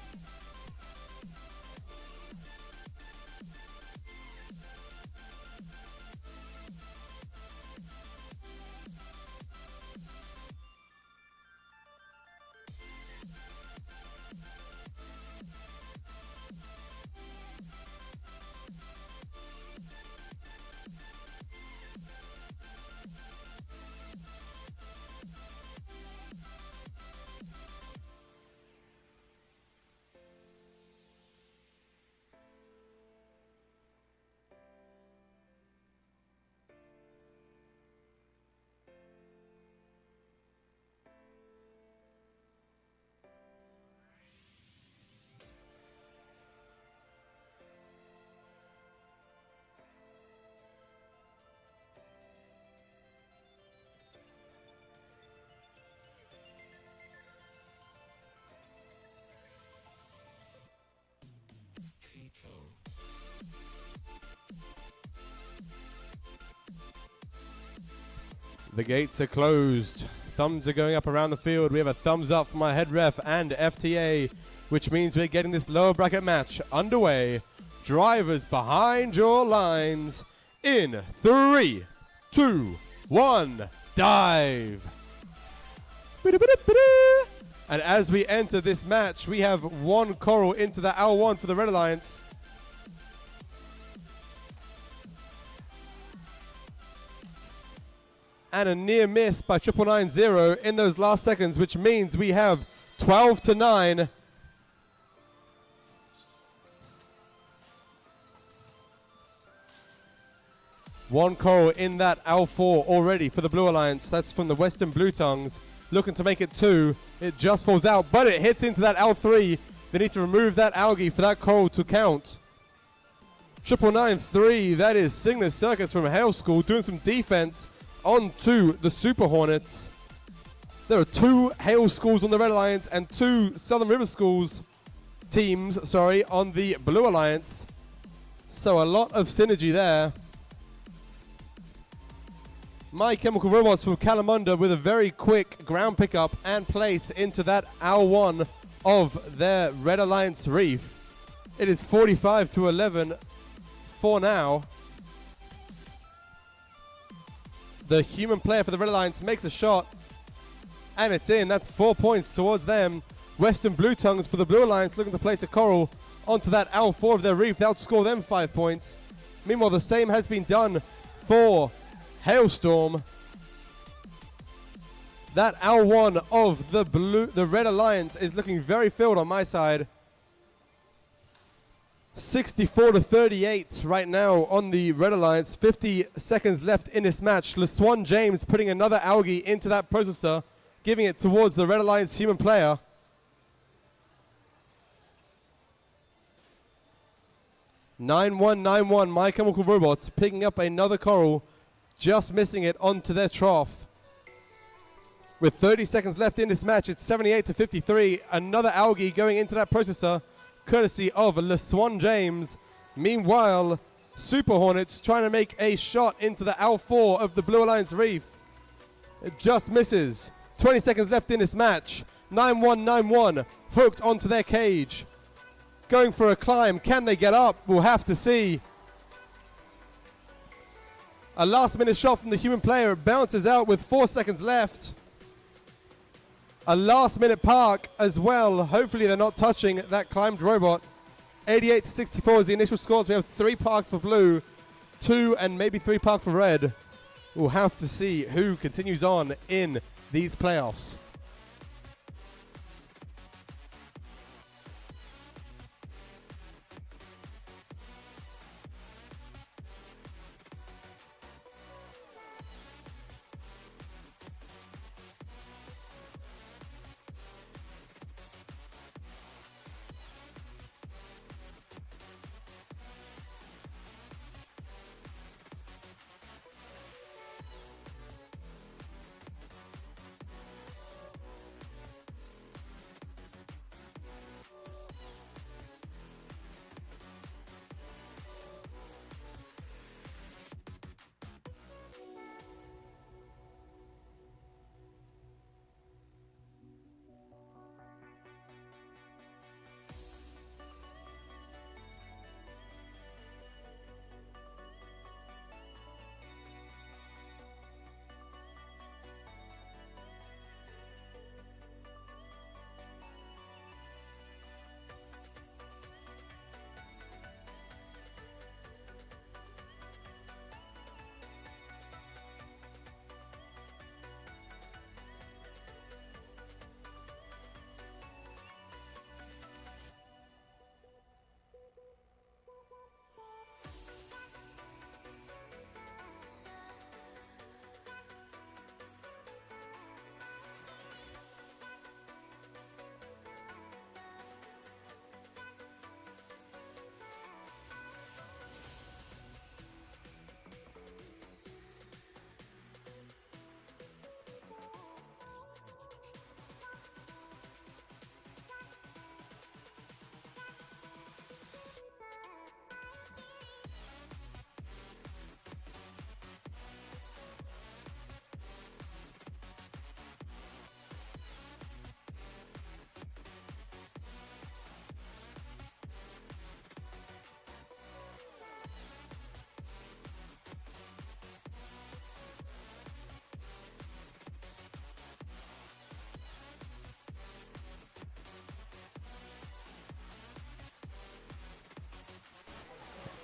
The gates are closed. Thumbs are going up around the field. We have a thumbs up from our head ref and FTA, which means we're getting this lower bracket match underway. Drivers behind your lines in 3, 2, 1, dive. And as we enter this match, we have one coral into the L1 for the Red Alliance. And a near miss by 990 in those last seconds, which means we have 12-9. One coral in that L4 already for the Blue Alliance. That's from the Western Blue Tongues. Looking to make it 2. It just falls out, but it hits into that L3. They need to remove that algae for that coral to count. 993, that is Cygnus Circus from Hale School doing some defense onto the Super Hornets. There are 2 Hale Schools on the Red Alliance and 2 Southern River Schools teams, on the Blue Alliance. So a lot of synergy there. My Chemical Robots from Kalamunda with a very quick ground pickup and place into that L1 of their Red Alliance reef. It is 45-11 for now. The human player for the Red Alliance makes a shot, and it's in. That's 4 points towards them. Western Blue Tongues for the Blue Alliance looking to place a coral onto that L4 of their reef. They'll score them 5 points. Meanwhile, the same has been done for Hailstorm. That L1 of the Red Alliance is looking very filled on my side. 64-38 right now on the Red Alliance. 50 seconds left in this match. LeSwan James putting another algae into that processor, giving it towards the Red Alliance human player. (9-1-9-1). My Chemical Robots picking up another coral, just missing it onto their trough. With 30 seconds left in this match, it's 78-53. Another algae going into that processor, courtesy of LeSwan James. Meanwhile, Super Hornets trying to make a shot into the L4 of the Blue Alliance reef. It just misses. 20 seconds left in this match. 9-1-9-1 hooked onto their cage. Going for a climb. Can they get up? We'll have to see. A last minute shot from the human player. It bounces out with 4 seconds left. A last minute park as well. Hopefully they're not touching that climbed robot. 88-64 is the initial scores. We have 3 parks for blue, 2 and maybe 3 parks for red. We'll have to see who continues on in these playoffs.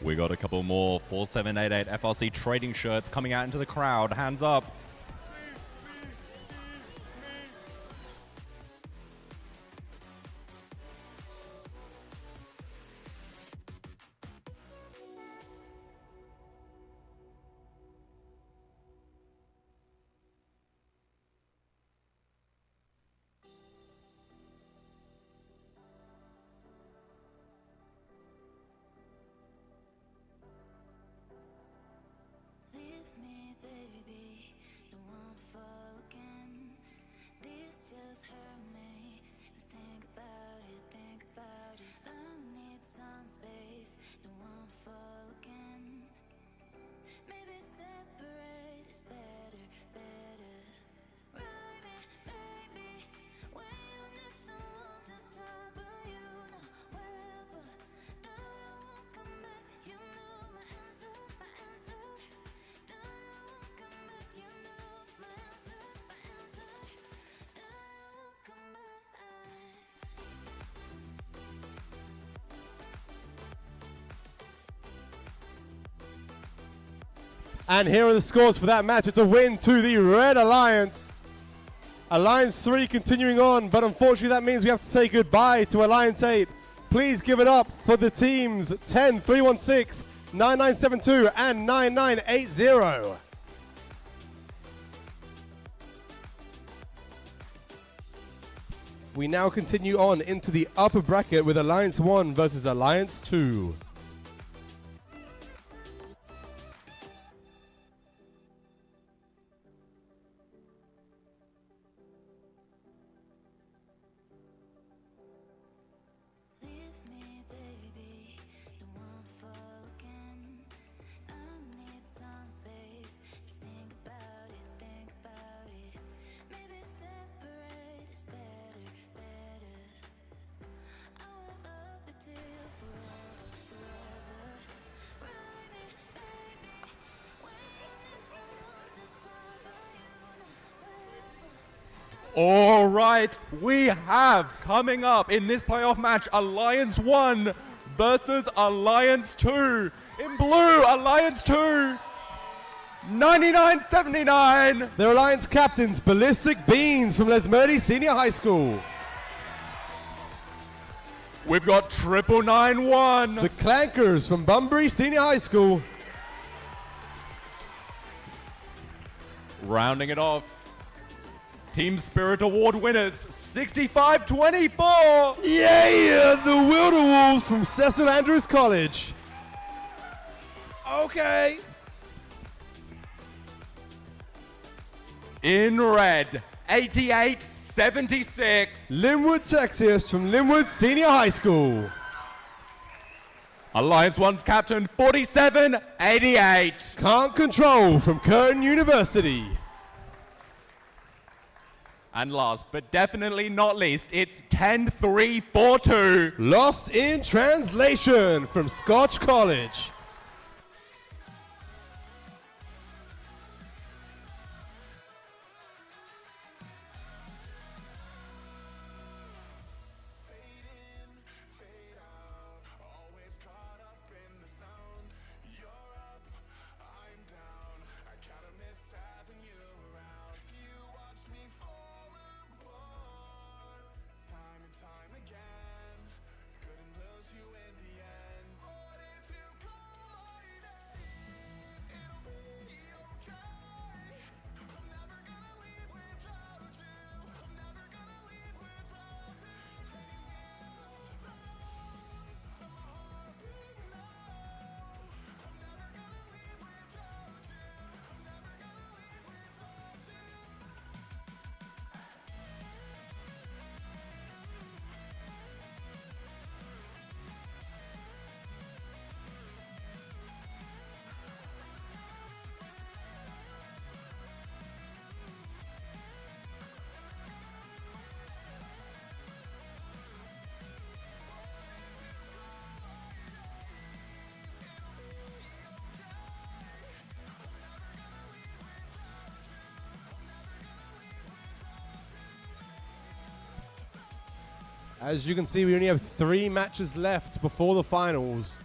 We got a couple more 4788 FRC trading shirts coming out into the crowd. Hands up. Leave me, baby, don't wanna fall again. This just hurt me. Just think about it. I need some space, don't wanna fall again. Maybe separate is better. Ride me, baby, when you need someone to talk, but you know well, but now you won't come back. You know my answer. And here are the scores for that match. It's a win to the Red Alliance. Alliance 3 continuing on, but unfortunately that means we have to say goodbye to Alliance 8. Please give it up for the teams 10, 316, 9972 and 9980. We now continue on into the upper bracket with Alliance 1 versus Alliance 2. All right, we have coming up in this playoff match Alliance 1 versus Alliance 2. In blue, Alliance 2, 9979. Their Alliance captains, Ballistic Beans from Lesmurdy Senior High School. We've got 9991. The Clankers from Bunbury Senior High School. Rounding it off, Team Spirit Award winners, 6524. Yeah, the Wilderwolves from Cecil Andrews College. Okay. In red, 8876. Linwood Tech Tips from Linwood Senior High School. Alliance 1's captain, 4788. Can't Control from Curtin University. And last but definitely not least, it's 10342. Lost in Translation from Scotch College. As you can see, we only have 3 matches left before the finals.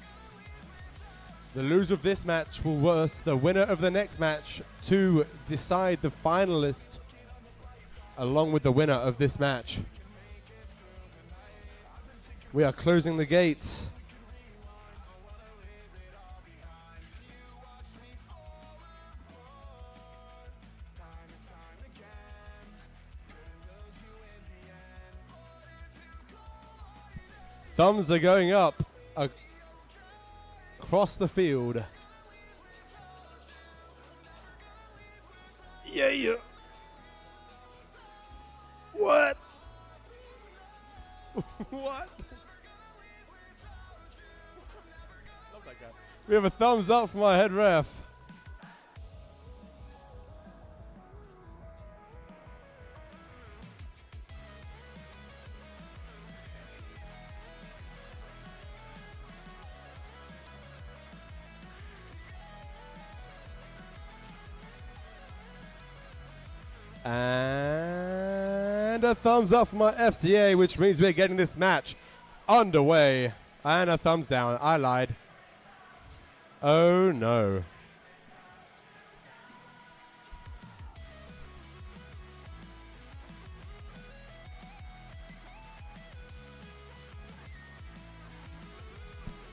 The loser of this match will verse the winner of the next match to decide the finalist along with the winner of this match. We are closing the gates. Thumbs are going up across the field. Yeah. What? What? Love that guy. We have a thumbs up from our head ref. And a thumbs up from our FDA, which means we're getting this match underway. And a thumbs down. I lied. Oh no.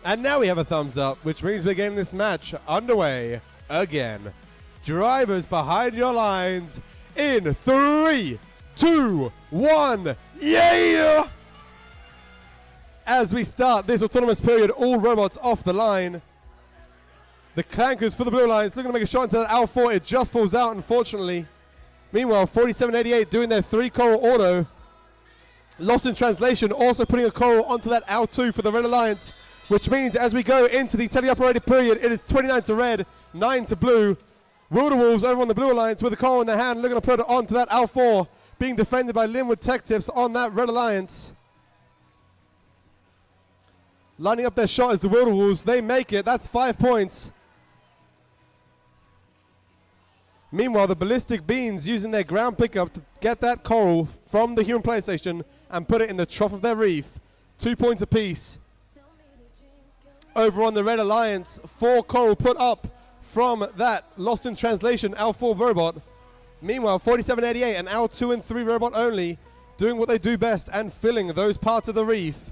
And now we have a thumbs up, which means we're getting this match underway again. Drivers behind your lines in 3, 2, 1, yeah! As we start this autonomous period, all robots off the line. The clankers for the blue lines looking to make a shot into that L4. It just falls out, unfortunately. Meanwhile, 4788 doing their 3 coral auto. Lost in translation, also putting a coral onto that L2 for the Red Alliance, which means as we go into the teleoperated period, it is 29 to red, 9 to blue. Wilderwolves over on the Blue Alliance with a coral in their hand, looking to put it onto that L4, being defended by Linwood Tech Tips on that Red Alliance. Lining up their shot as the Wilderwolves, they make it, that's 5 points. Meanwhile, the Ballistic Beans using their ground pickup to get that coral from the human PlayStation and put it in the trough of their reef. 2 points apiece. Over on the Red Alliance, 4 coral put up from that Lost in Translation L4 robot. Meanwhile, 4788, an L2 and 3 robot only, doing what they do best and filling those parts of the reef.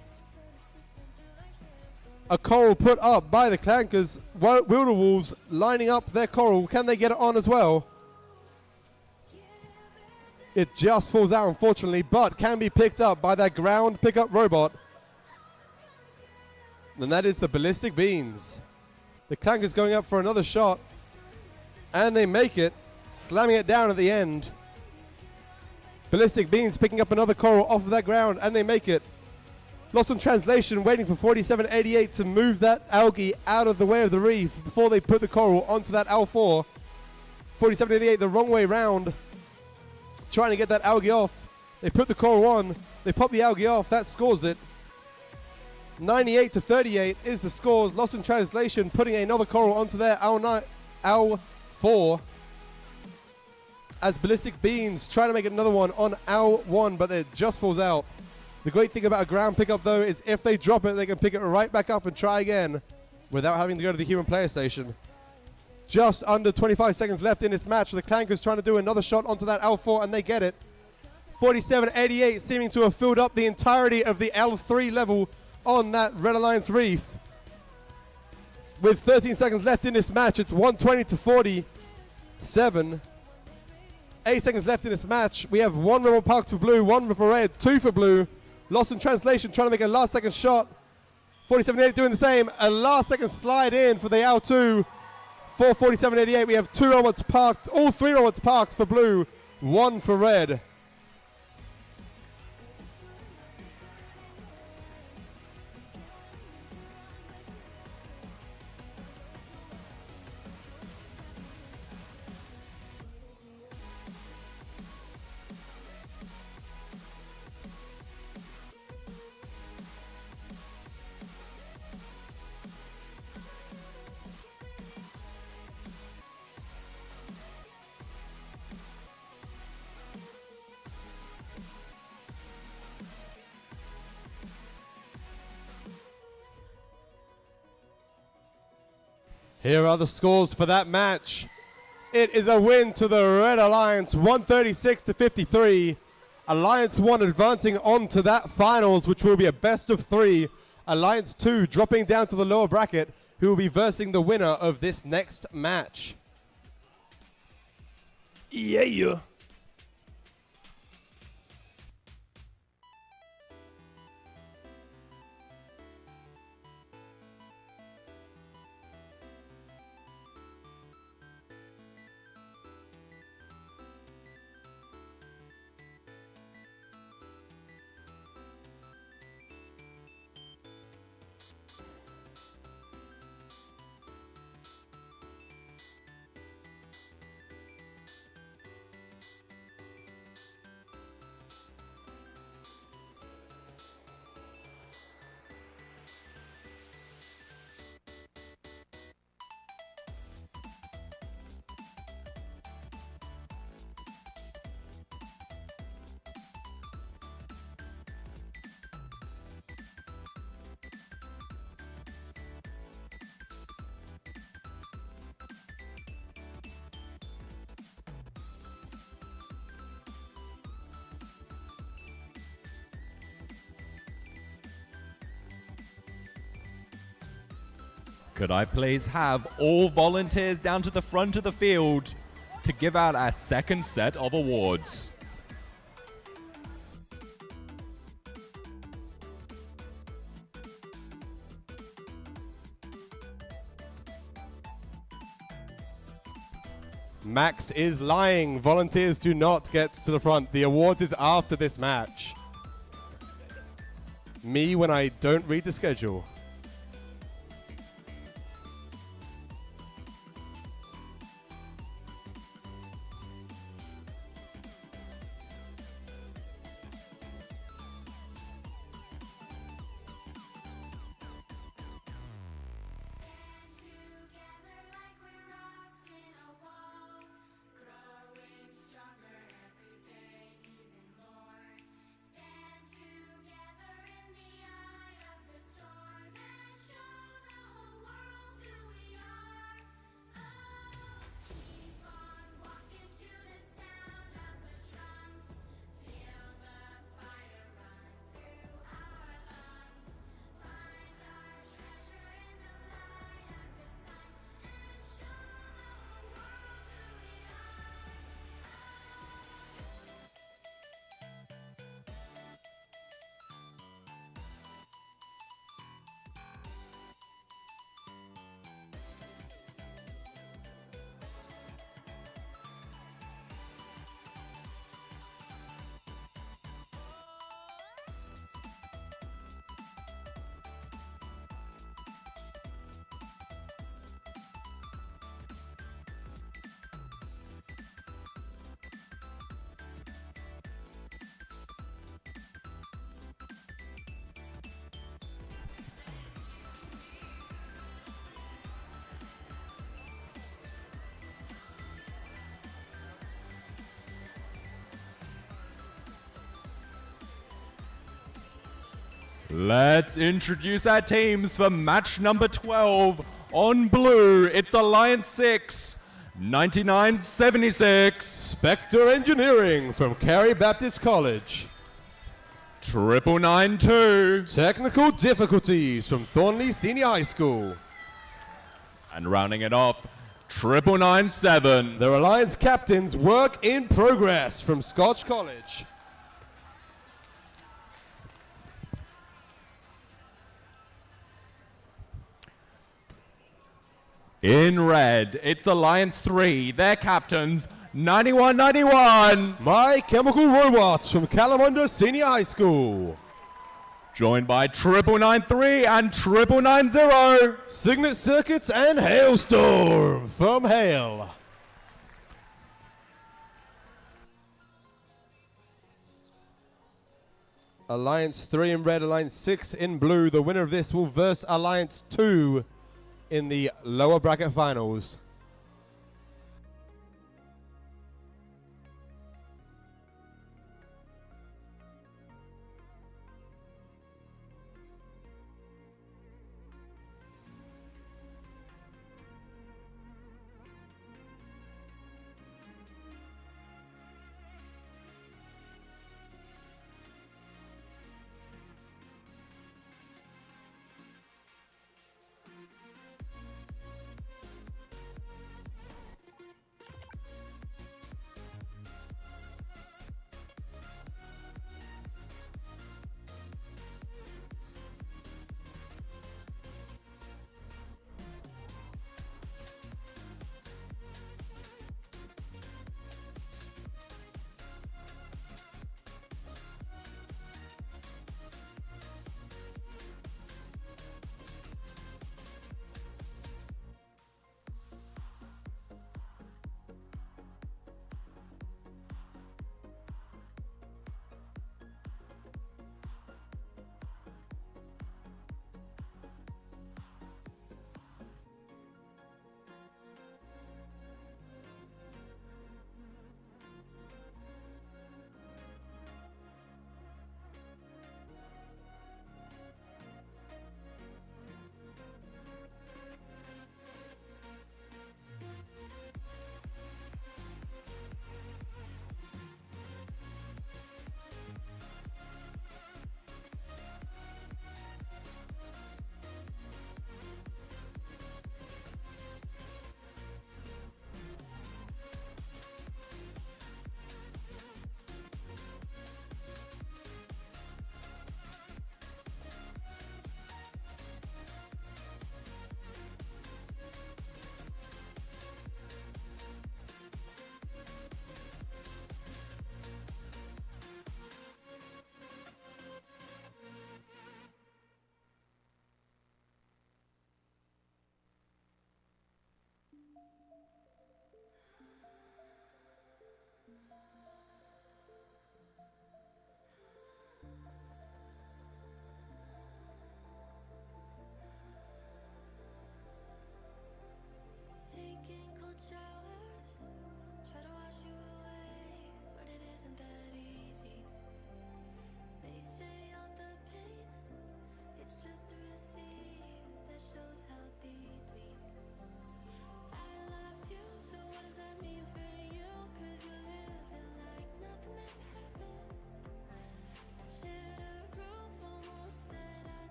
A coral put up by the clankers. Wilderwolves lining up their coral. Can they get it on as well? It just falls out, unfortunately, but can be picked up by that ground pickup robot. And that is the Ballistic Beans. The clankers going up for another shot. And they make it, slamming it down at the end. Ballistic Beans picking up another coral off of that ground, and they make it. Lost in translation, waiting for 4788 to move that algae out of the way of the reef before they put the coral onto that L4. 4788 the wrong way round, trying to get that algae off. They put the coral on, they pop the algae off, that scores it. 98 to 38 is the scores. Lost in translation, putting another coral onto their L4. As Ballistic Beans trying to make another one on L1, but it just falls out. The great thing about a ground pickup, though, is if they drop it, they can pick it right back up and try again without having to go to the human player station. Just under 25 seconds left in this match. The clankers trying to do another shot onto that L4, and they get it. 4788 seeming to have filled up the entirety of the L3 level on that Red Alliance reef. With 13 seconds left in this match, it's 120 to 47. 8 seconds left in this match. We have 1 robot parked for blue, 1 for red, 2 for blue. Lost in translation, trying to make a last second shot. 4788 doing the same. A last second slide in for the L2 for 4788. We have 2 robots parked, all 3 robots parked for blue, 1 for red. Here are the scores for that match. It is a win to the Red Alliance, 136-53. Alliance 1 advancing on to that finals, which will be a best of 3. Alliance 2 dropping down to the lower bracket, who will be versing the winner of this next match. Yeah. Could I please have all volunteers down to the front of the field to give out our second set of awards? Max is lying. Volunteers do not get to the front. The awards is after this match. Me when I don't read the schedule. Let's introduce our teams for match number 12. On blue, it's Alliance 6, 9976. Spectre Engineering from Carey Baptist College. 9992. Technical Difficulties from Thornley Senior High School. And rounding it off, 9997. The Alliance captains Work in Progress from Scotch College. In red, it's Alliance 3, their captains, 9191. My Chemical Robots from Kalamunda Senior High School. Joined by 9993 and 9990. Signet Circuits and Hailstorm from Hale. Alliance 3 in red, Alliance 6 in blue. The winner of this will verse Alliance 2 in the lower bracket finals.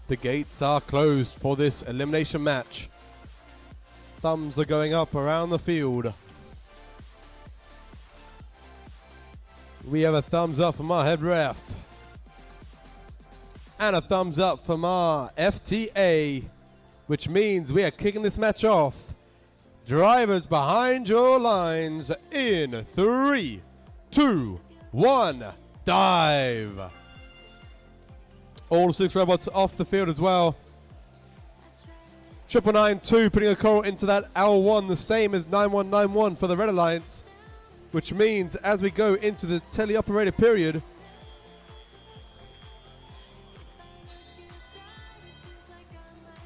The gates are closed for this elimination match. Thumbs are going up around the field. We have a thumbs up from our head ref. And a thumbs up from our FTA, which means we are kicking this match off. Drivers behind your lines in 3, 2, 1, dive. All 6 robots off the field as well. 999-2 putting a coral into that L1, the same as 9191 for the Red Alliance, which means as we go into the teleoperated period,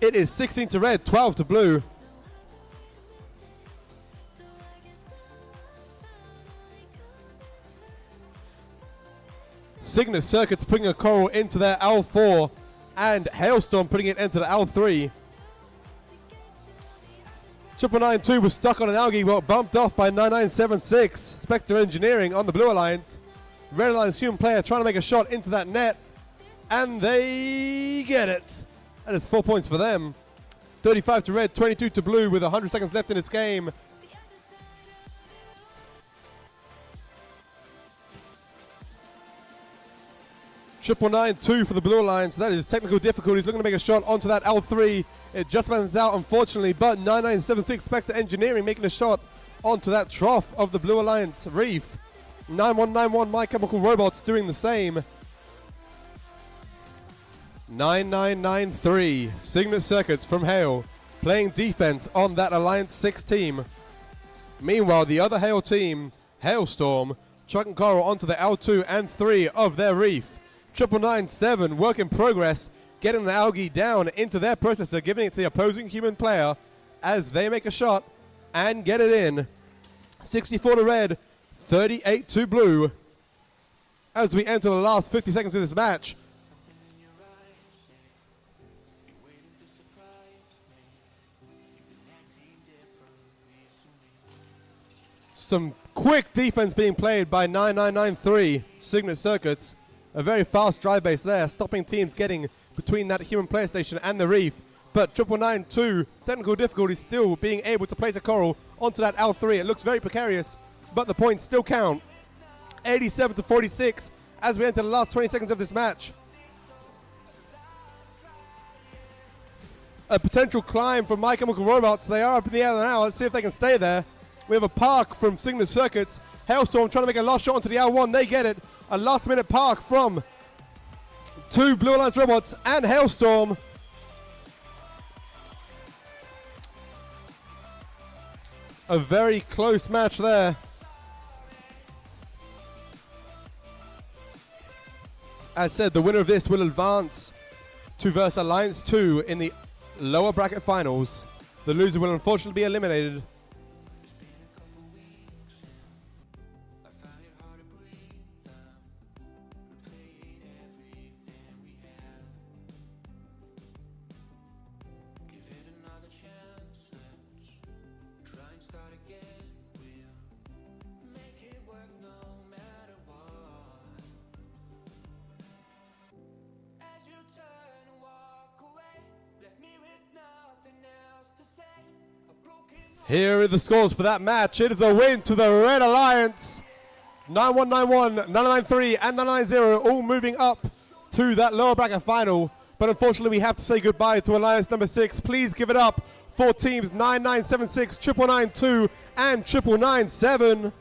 it is 16 to red, 12 to blue. Cygnus Circuits putting a coral into their L4 and Hailstorm putting it into the L3. 999-2 was stuck on an algae, but bumped off by 9976. Spectre Engineering on the Blue Alliance. Red Alliance human player trying to make a shot into that net, and they get it. And it's 4 points for them. 35 to red, 22 to blue with 100 seconds left in this game. Triple 9-2 for the Blue Alliance. That is technical difficulties. Looking to make a shot onto that L3. It just runs out, unfortunately, but 9976 Spectre Engineering making a shot onto that trough of the Blue Alliance reef. 9191 My Chemical Robots doing the same. 9993 Cygnus Circuits from Hale playing defense on that Alliance 6 team. Meanwhile, the other Hale team, Hailstorm, chucking coral onto the L2 and 3 of their reef. 9997 work in progress, getting the algae down into their processor, giving it to the opposing human player as they make a shot and get it in. 64 to red, 38 to blue. As we enter the last 50 seconds of this match, some quick defense being played by 9993 Cygnus Circuits. A very fast drive base there, stopping teams getting between that human player station and the reef. But 9992, technical difficulty, still being able to place a coral onto that L3. It looks very precarious, but the points still count. 87 to 46 as we enter the last 20 seconds of this match. A potential climb from My Chemical Robots. They are up in the air now. Let's see if they can stay there. We have a park from Cygnus Circuits. Hailstorm trying to make a last shot onto the L1. They get it. A last minute park from 2 Blue Alliance robots and Hailstorm. A very close match there. As said, the winner of this will advance to verse Alliance 2 in the lower bracket finals. The loser will unfortunately be eliminated. Here are the scores for that match. It is a win to the Red Alliance. 9191, 993, and 990 all moving up to that lower bracket final. But unfortunately, we have to say goodbye to Alliance number 6. Please give it up for teams 9976, 9992, and 9997.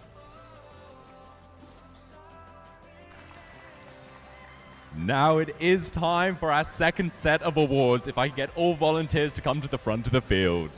Now it is time for our second set of awards. If I can get all volunteers to come to the front of the field.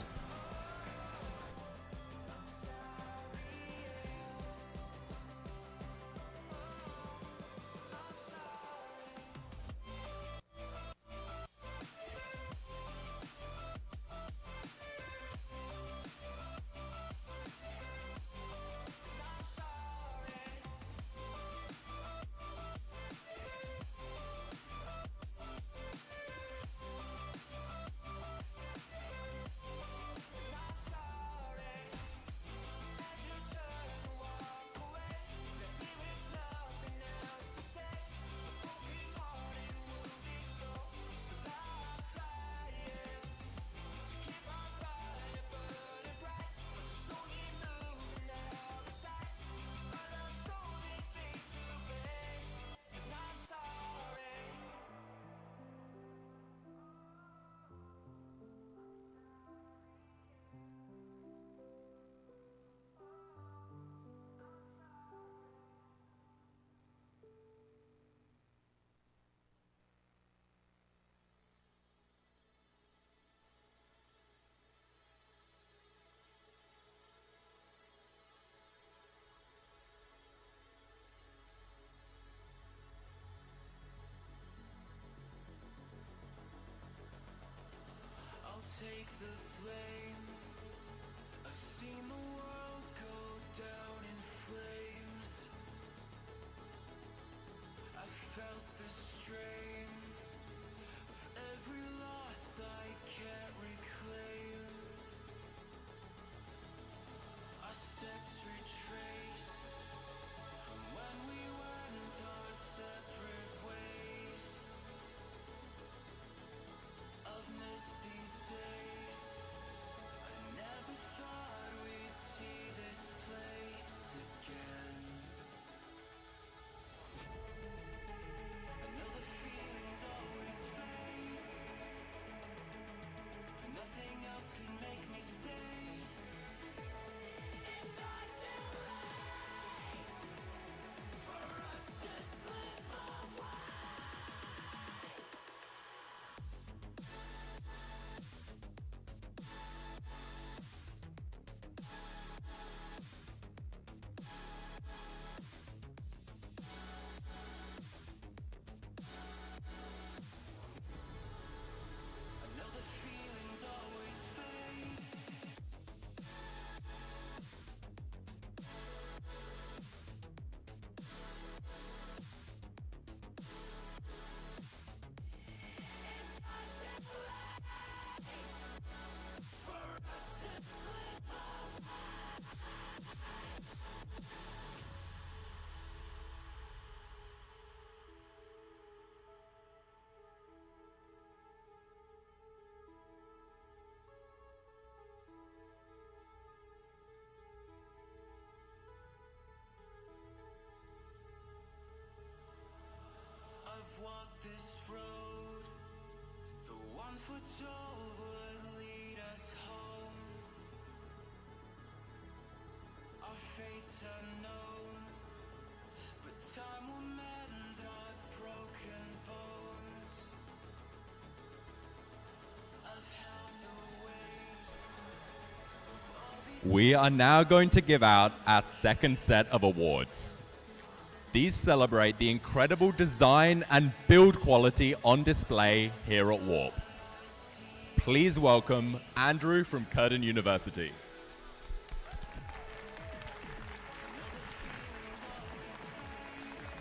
We are now going to give out our second set of awards. These celebrate the incredible design and build quality on display here at Warp. Please welcome Andrew from Curtin University.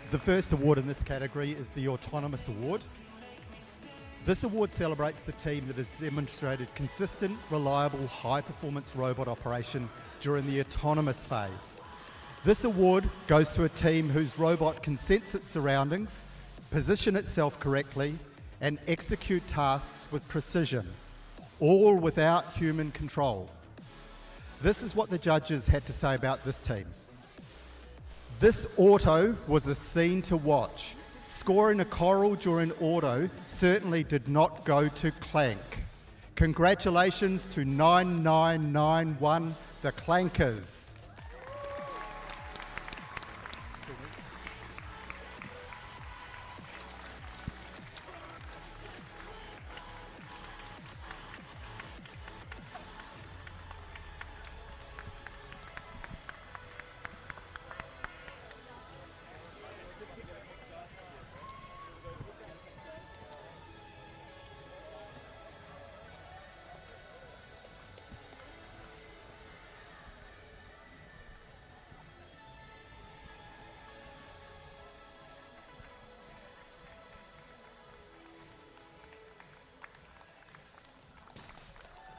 The first award in this category is the Autonomous Award. This award celebrates the team that has demonstrated consistent, reliable, high-performance robot operation during the autonomous phase. This award goes to a team whose robot can sense its surroundings, position itself correctly, and execute tasks with precision, all without human control. This is what the judges had to say about this team. This auto was a scene to watch. Scoring a coral during auto certainly did not go to Clank. Congratulations to 9991, the Clankers.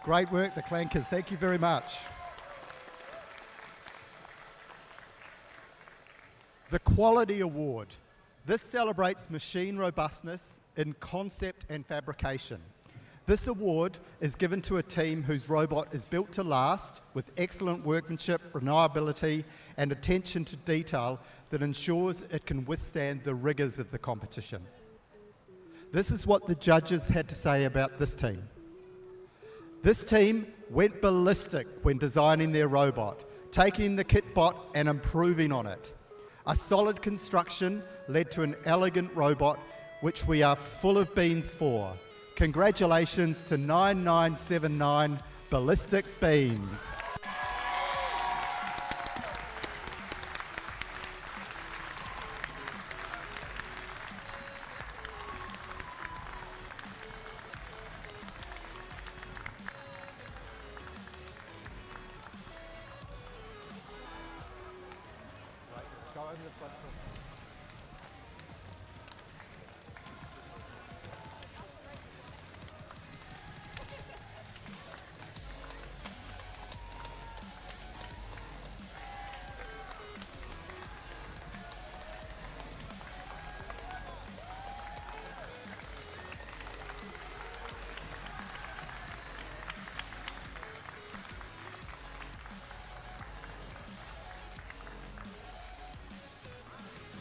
Great work, the Clankers. Thank you very much. The Quality Award. This celebrates machine robustness in concept and fabrication. This award is given to a team whose robot is built to last with excellent workmanship, reliability, and attention to detail that ensures it can withstand the rigors of the competition. This is what the judges had to say about this team. This team went ballistic when designing their robot, taking the kitbot and improving on it. A solid construction led to an elegant robot, which we are full of beans for. Congratulations to 9979 Ballistic Beans.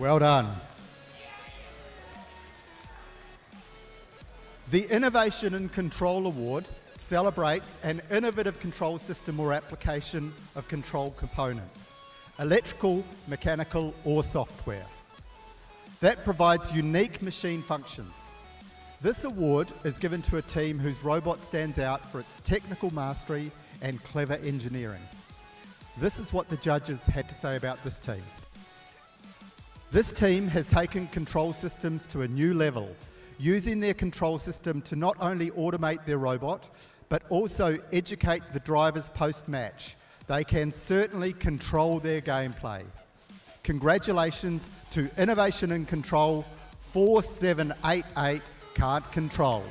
Well done. The Innovation and Control Award celebrates an innovative control system or application of control components, electrical, mechanical, or software, that provides unique machine functions. This award is given to a team whose robot stands out for its technical mastery and clever engineering. This is what the judges had to say about this team. This team has taken control systems to a new level, using their control system to not only automate their robot, but also educate the drivers post-match. They can certainly control their gameplay. Congratulations to Innovation and Control 4788 Can't Control.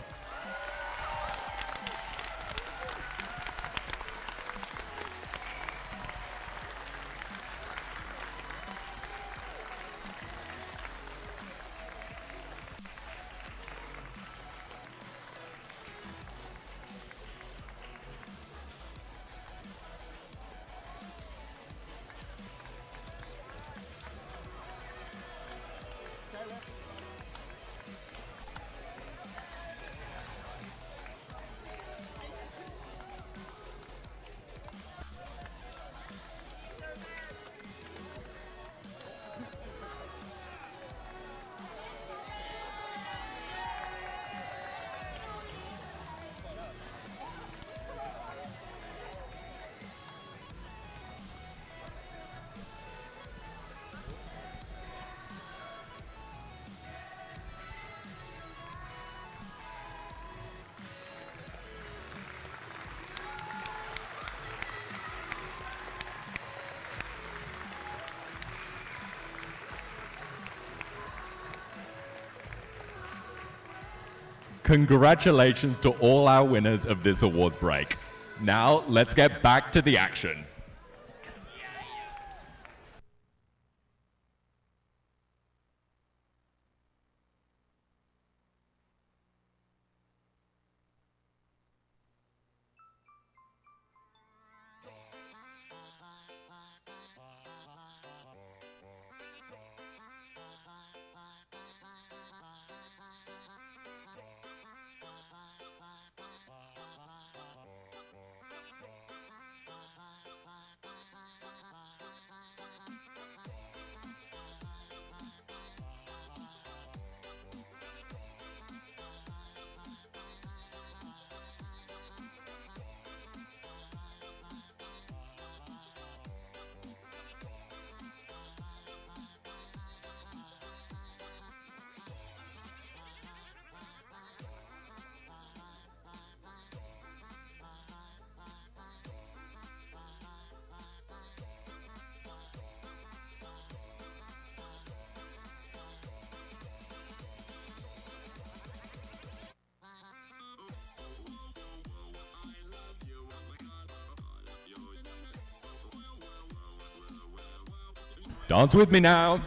Congratulations to all our winners of this awards break. Now, let's get back to the action. Dance with me now.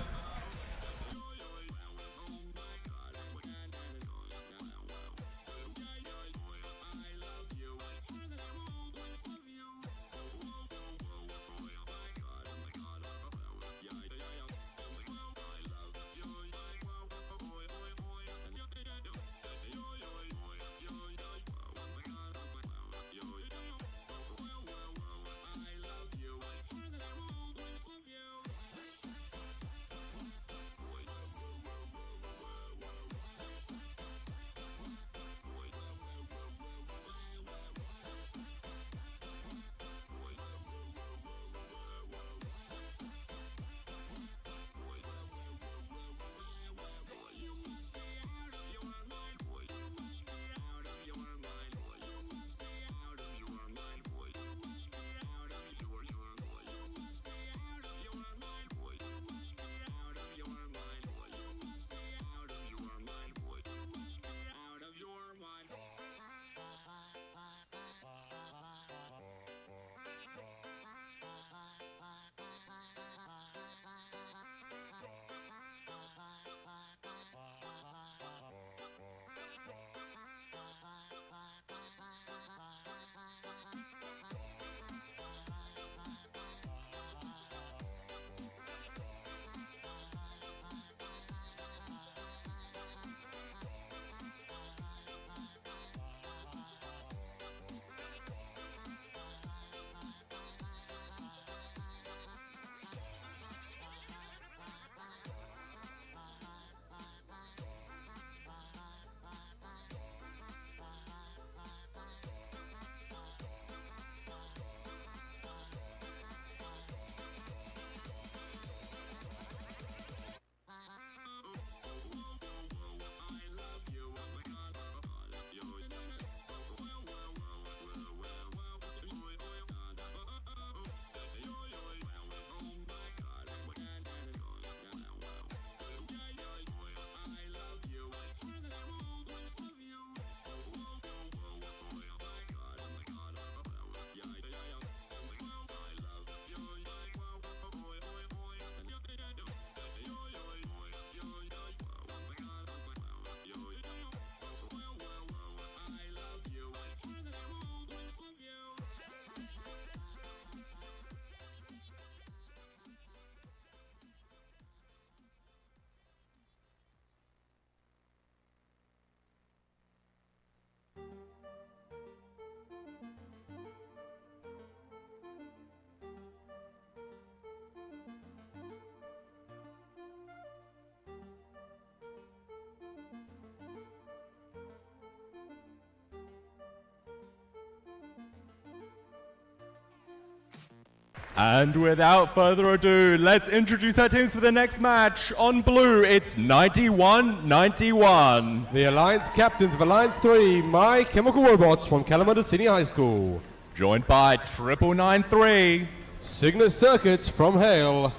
And without further ado, let's introduce our teams for the next match. On blue, it's 91-91. The Alliance captains of Alliance 3, My Chemical Robots from Kalamata Senior High School. Joined by 9993. Cygnus Circuits from Hale.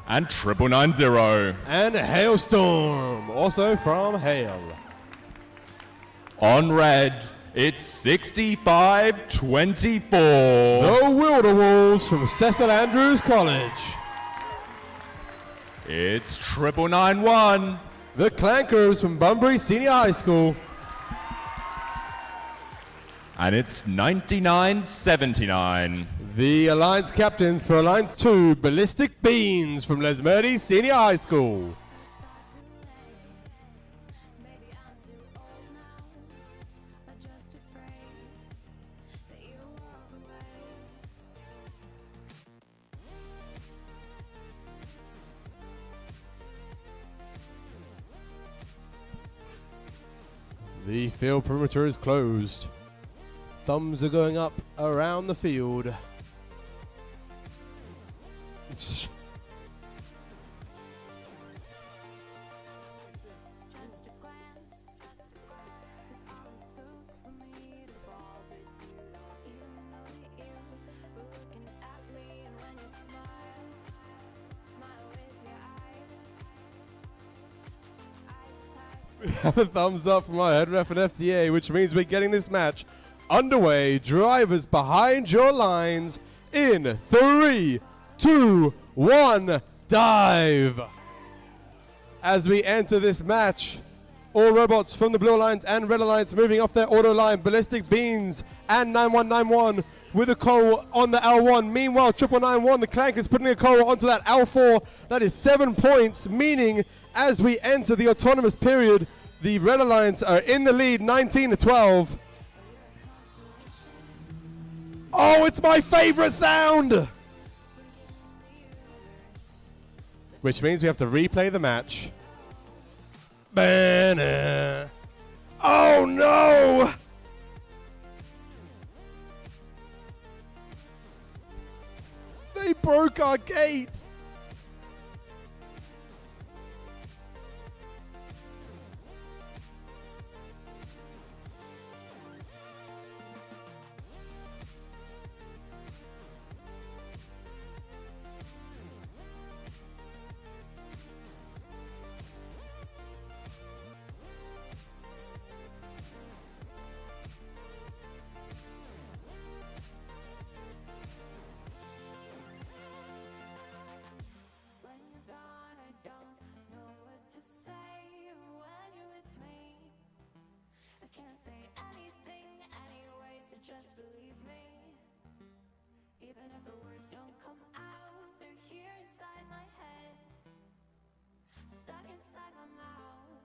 And 9990. And Hailstorm, also from Hale. On red, it's 65-24. The Wilderwolves from Cecil Andrews College. It's 999-1. The Clankers from Bunbury Senior High School. And it's 99-79. The Alliance captains for Alliance 2, Ballistic Beans from Lesmerde Senior High School. The field perimeter is closed. Thumbs are going up around the field. We have a thumbs up from our head ref and FTA, which means we're getting this match underway. Drivers behind your lines in 3, 2, 1, dive. As we enter this match, all robots from the Blue Alliance and Red Alliance moving off their auto line. Ballistic Beans and 9191 with a coal on the L1. Meanwhile, 9991, the Clank is putting a coal onto that L4. That is 7 points, meaning as we enter the autonomous period, the Red Alliance are in the lead, 19-12. Oh, it's my favorite sound! Which means we have to replay the match. Banner. Oh no! They broke our gate! Just believe me, even if the words don't come out, they're here inside my head, stuck inside my mouth.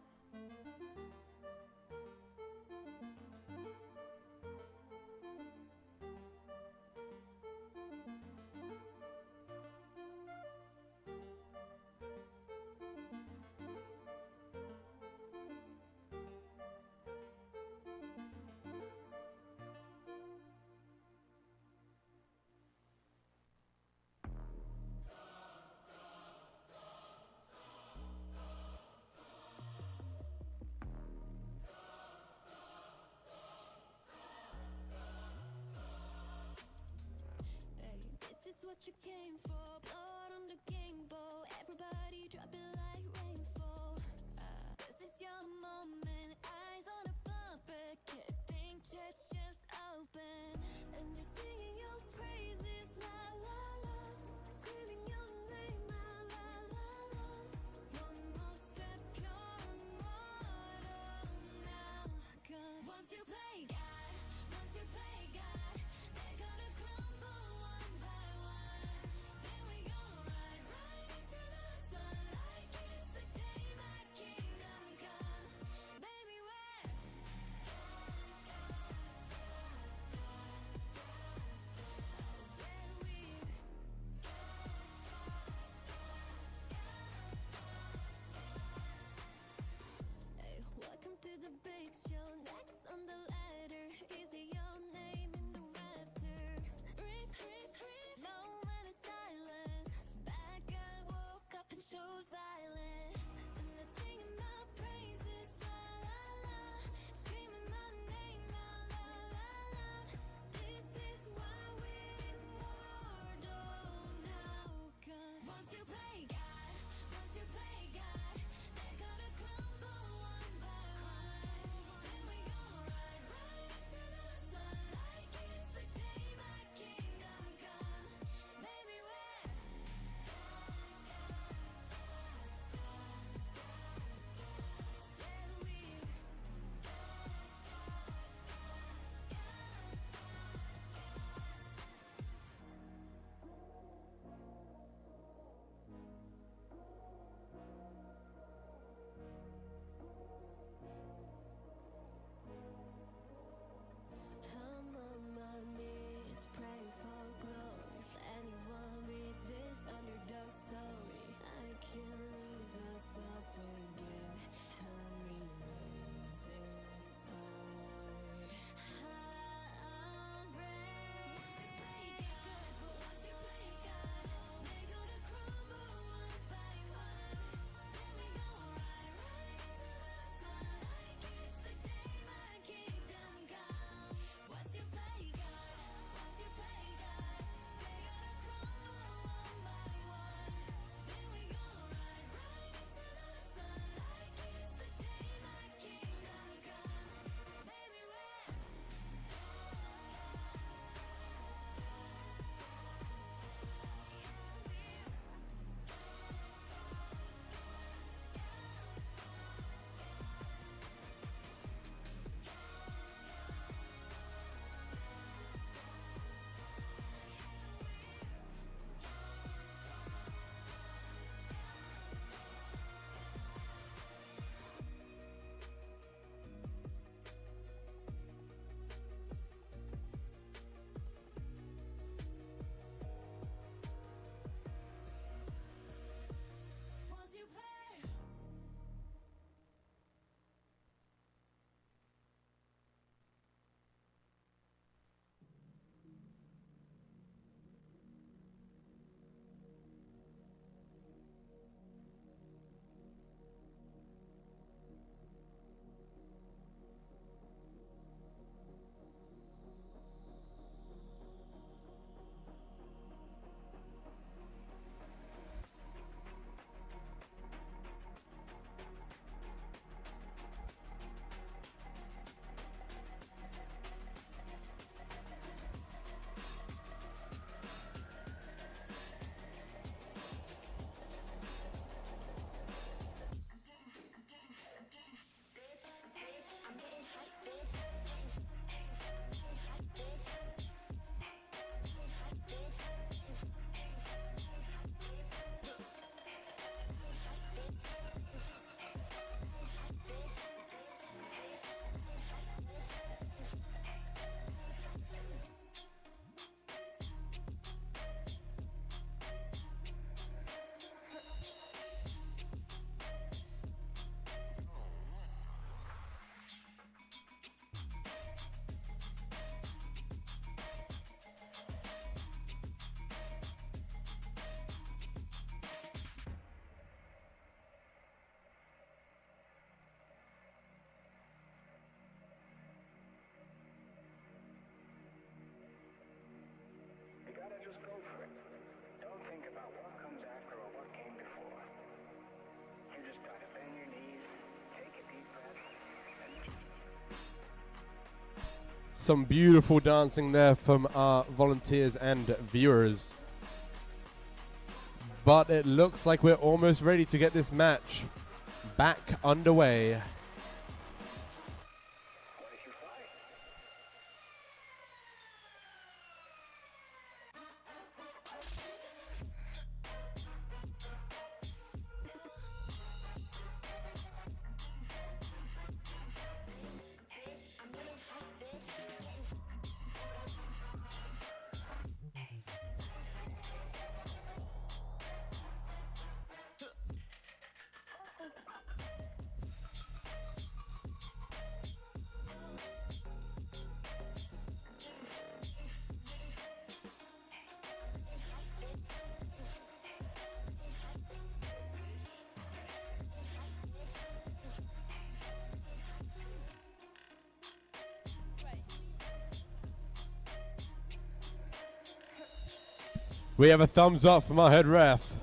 Some beautiful dancing there from our volunteers and viewers. But it looks like we're almost ready to get this match back underway. We have a thumbs up from our head ref.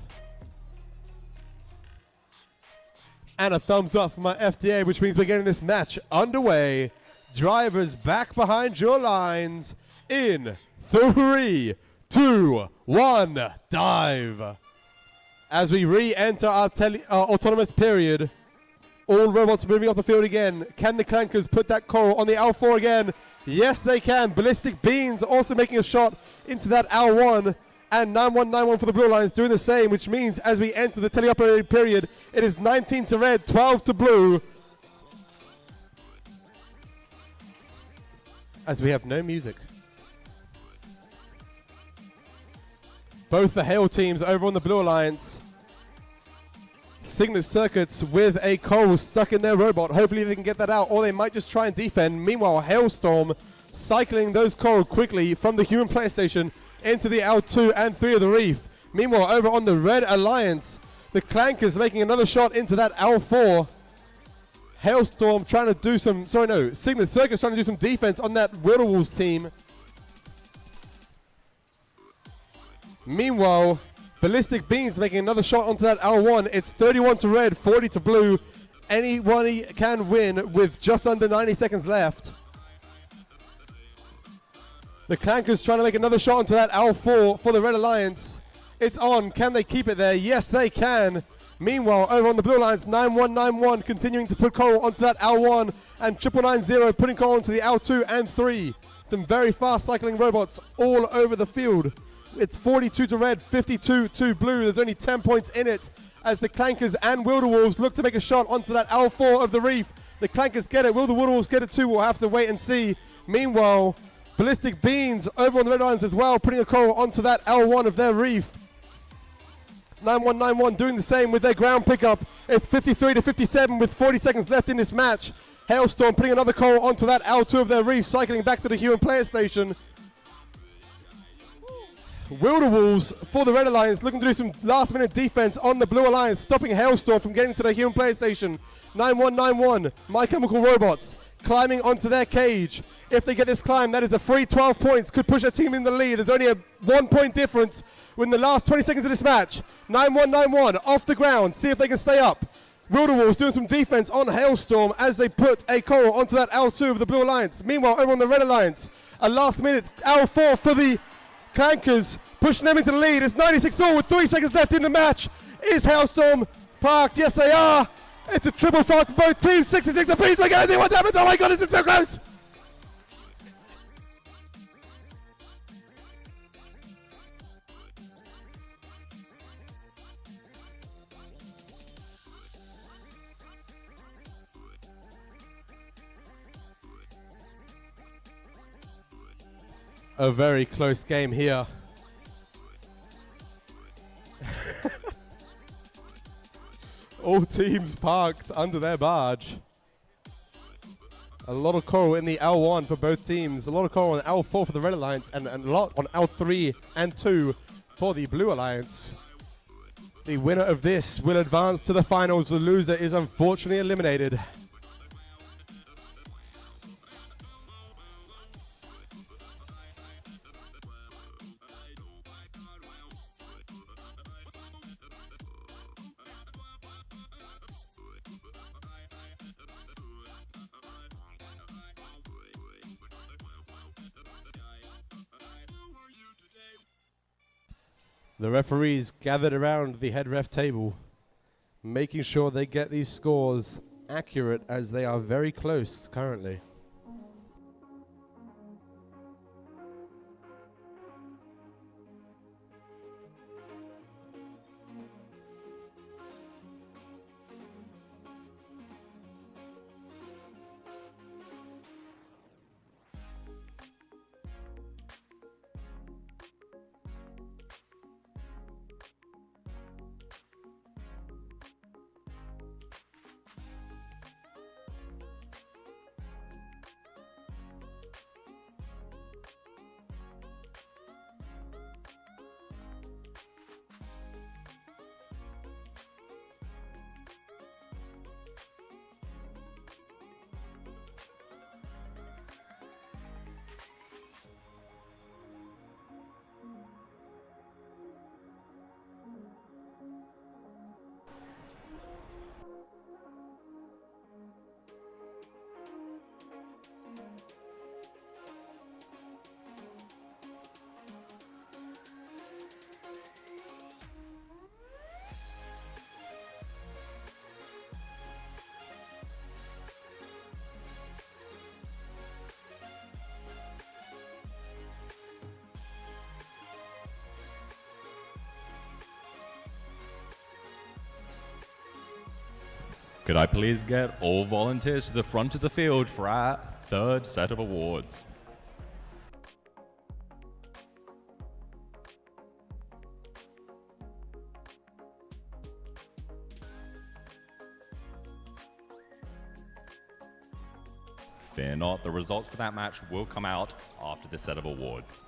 And a thumbs up from our FDA, which means we're getting this match underway. Drivers back behind your lines in 3, 2, 1, dive. As we re-enter our autonomous period, all robots moving off the field again. Can the Clankers put that coral on the L4 again? Yes, they can. Ballistic Beans also making a shot into that L1. And 9191 for the Blue Lions doing the same, which means as we enter the teleoperated period, it is 19 to red, 12 to blue. As we have no music. Both the Hail teams over on the Blue Alliance. Signet Circuits with a coral stuck in their robot. Hopefully they can get that out, or they might just try and defend. Meanwhile, Hailstorm cycling those coral quickly from the human player station into the L2 and 3 of the reef. Meanwhile, over on the Red Alliance, the Clankers making another shot into that L4. Hailstorm trying to do some, Signet Circus trying to do some defense on that Wilderwolves team. Meanwhile, Ballistic Beans making another shot onto that L1. It's 31 to red, 40 to blue. Anyone can win with just under 90 seconds left. The Clankers trying to make another shot onto that L4 for the Red Alliance. It's on. Can they keep it there? Yes, they can. Meanwhile, over on the Blue Alliance, 9191 continuing to put coral onto that L1, and 9990 putting coral onto the L2 and 3. Some very fast cycling robots all over the field. It's 42 to red, 52 to blue. There's only 10 points in it as the Clankers and Wilderwolves look to make a shot onto that L4 of the reef. The Clankers get it. Will the Wilderwolves get it too? We'll have to wait and see. Meanwhile, Ballistic Beans over on the Red Alliance as well, putting a coral onto that L1 of their reef. 9191 doing the same with their ground pickup. It's 53 to 57 with 40 seconds left in this match. Hailstorm putting another coral onto that L2 of their reef, cycling back to the human player station. Wilderwolves for the Red Alliance looking to do some last minute defense on the Blue Alliance, stopping Hailstorm from getting to the human player station. 9191, My Chemical Robots climbing onto their cage. If they get this climb, that is a free 12 points. Could push a team in the lead. There's only a 1 point difference in the last 20 seconds of this match. 9191 off the ground. See if they can stay up. Wilderwolves doing some defense on Hailstorm as they put a coral onto that L2 of the Blue Alliance. Meanwhile, over on the Red Alliance, a last minute L4 for the Clankers, pushing them into the lead. It's 96 all with 3 seconds left in the match. Is Hailstorm parked? Yes, they are. It's a triple fight for both teams. 66 apiece. We're going to see what happens. Oh my God, this is so close. A very close game here. All teams parked under their barge. A lot of coral in the L1 for both teams. A lot of coral on L4 for the Red Alliance, and a lot on L3 and 2 for the Blue Alliance. The winner of this will advance to the finals. The loser is unfortunately eliminated. The referees gathered around the head ref table, making sure they get these scores accurate as they are very close currently. Could I please get all volunteers to the front of the field for our third set of awards? Fear not, the results for that match will come out after this set of awards.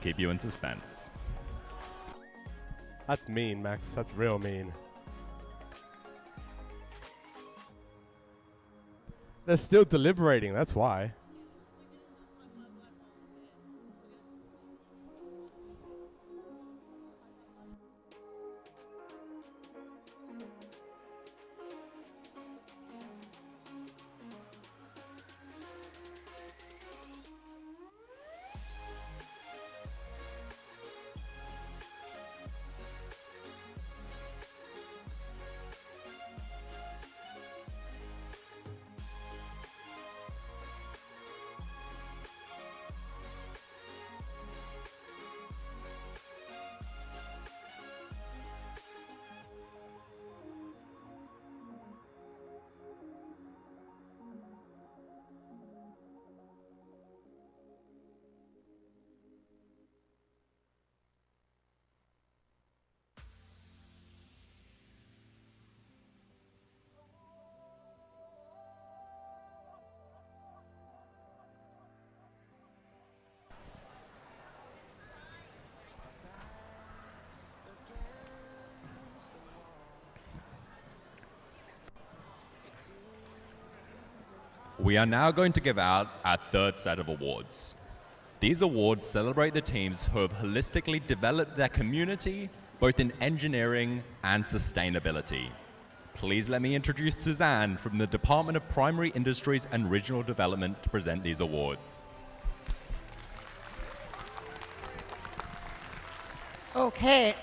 Keep you in suspense. That's mean, Max. That's real mean. They're still deliberating, that's why. We are now going to give out our third set of awards. These awards celebrate the teams who have holistically developed their community, both in engineering and sustainability. Please let me introduce Suzanne from the Department of Primary Industries and Regional Development to present these awards. Okay,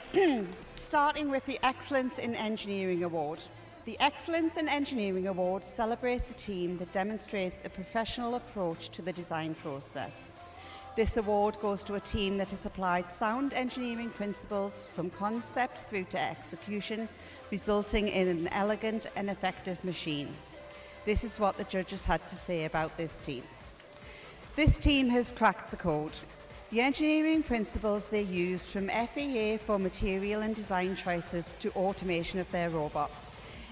starting with the Excellence in Engineering Award. The Excellence in Engineering Award celebrates a team that demonstrates a professional approach to the design process. This award goes to a team that has applied sound engineering principles from concept through to execution, resulting in an elegant and effective machine. This is what the judges had to say about this team. This team has cracked the code. The engineering principles they used from FEA for material and design choices to automation of their robot.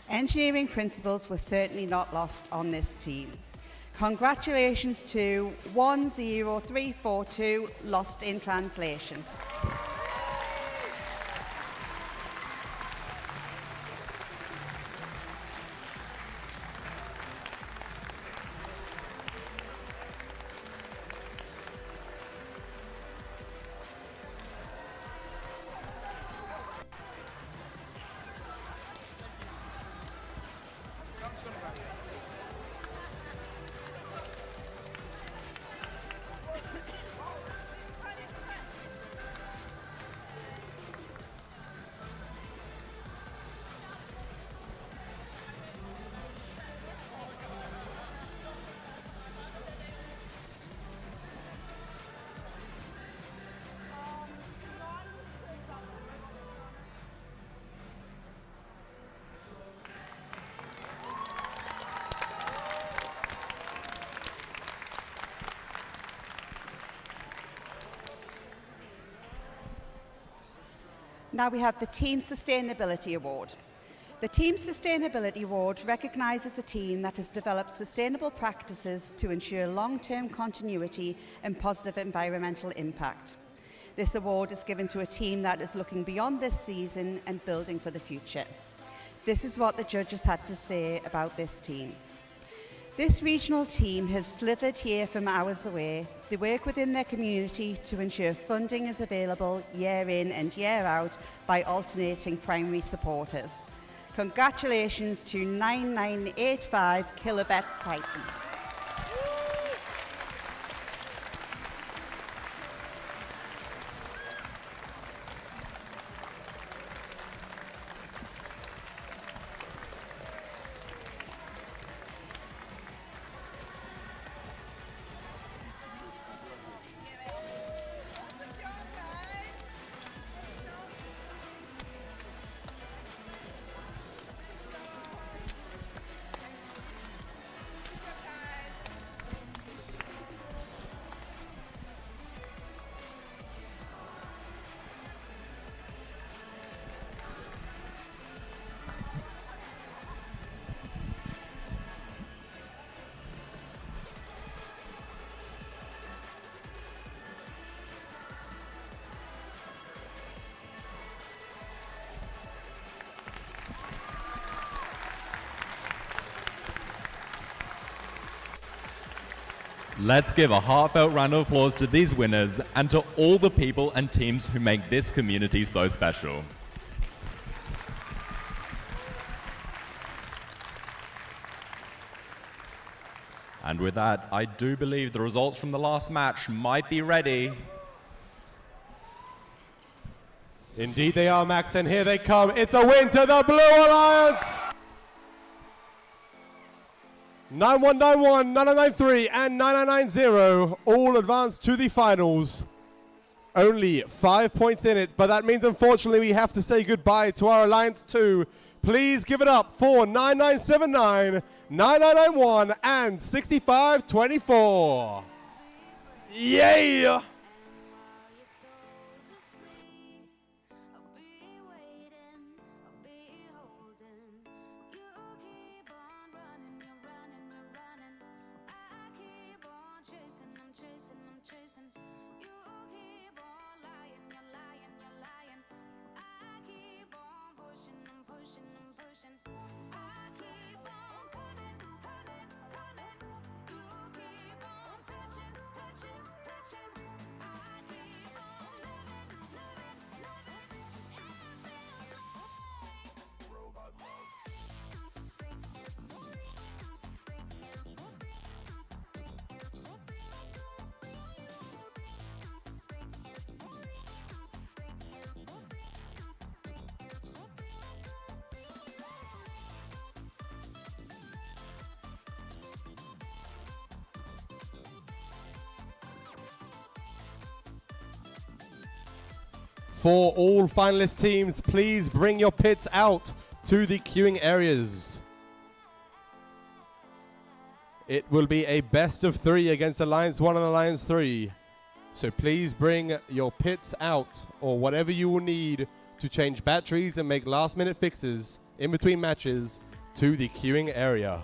Engineering principles were certainly not lost on this team. Congratulations to 10342, Lost in Translation. Now we have the Team Sustainability Award. The Team Sustainability Award recognises a team that has developed sustainable practices to ensure long-term continuity and positive environmental impact. This award is given to a team that is looking beyond this season and building for the future. This is what the judges had to say about this team. This regional team has slithered here from hours away. They work within their community to ensure funding is available year in and year out by alternating primary supporters. Congratulations to 9985 Kilobet Titans. Let's give a heartfelt round of applause to these winners and to all the people and teams who make this community so special. And with that, I do believe the results from the last match might be ready. Indeed they are, Max, and here they come. It's a win to the Blue Alliance! 9191, 9993, and 9990 all advanced to the finals. Only 5 points in it, but that means unfortunately we have to say goodbye to our Alliance 2. Please give it up for 9979, 9991, and 6524. Yeah! For all finalist teams, please bring your pits out to the queuing areas. It will be a best of 3 against Alliance 1 and Alliance 3. So please bring your pits out or whatever you will need to change batteries and make last minute fixes in between matches to the queuing area.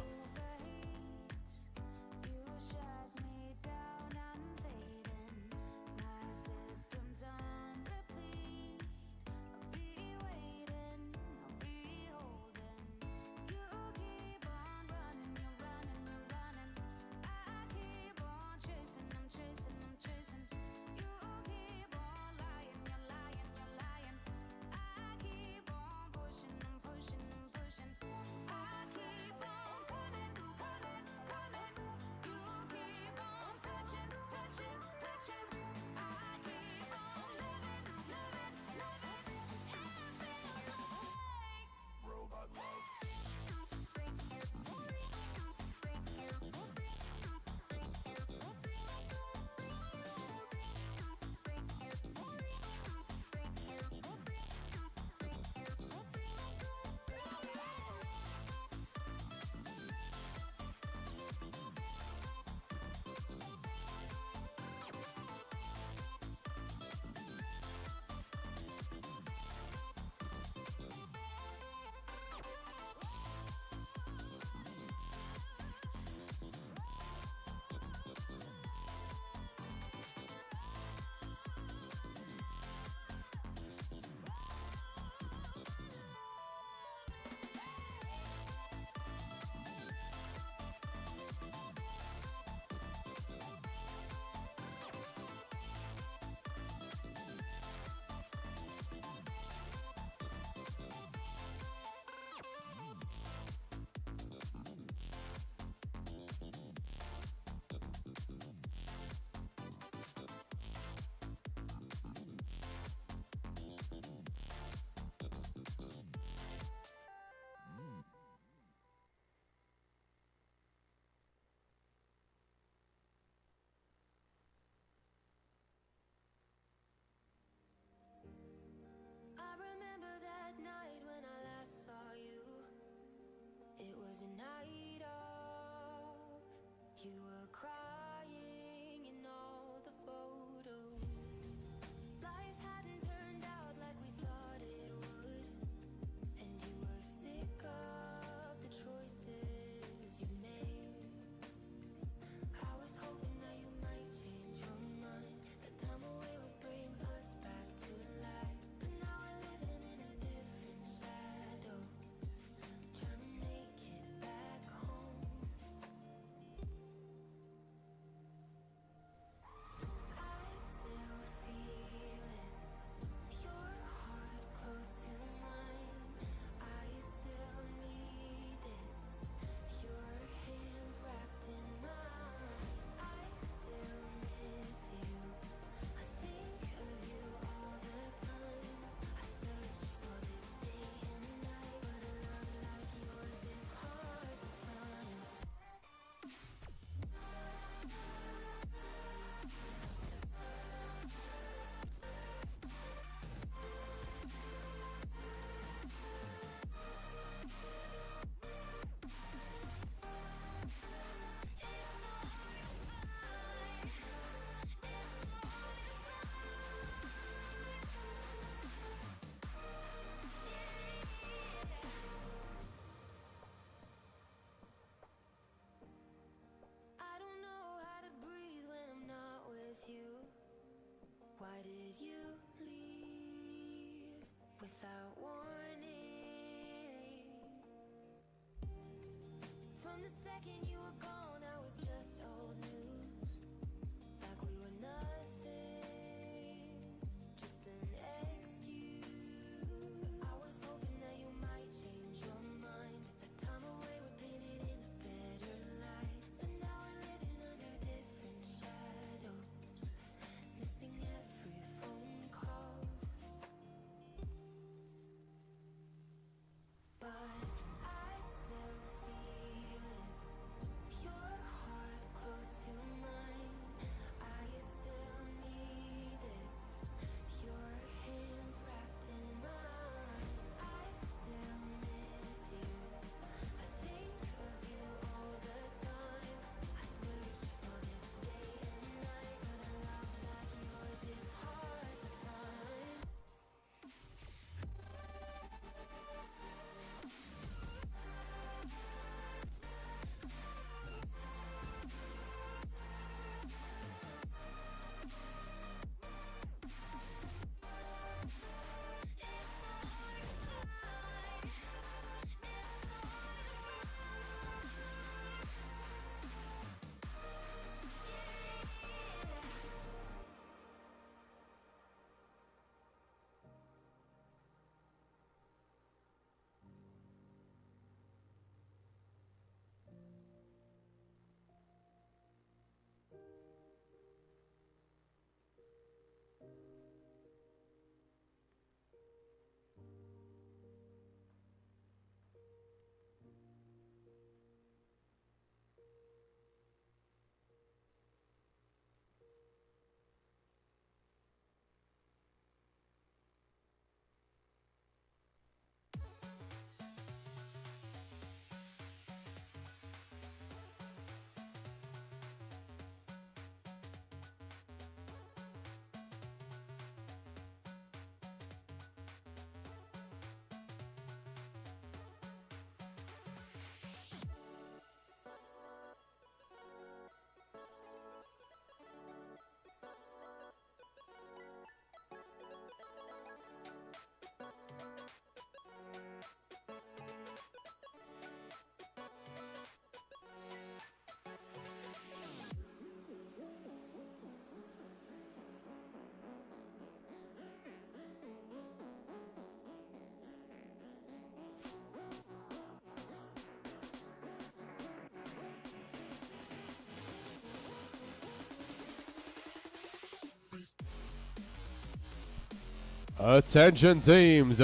Attention teams,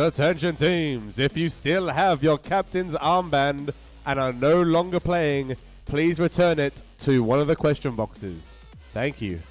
if you still have your captain's armband and are no longer playing, please return it to one of the question boxes. Thank you.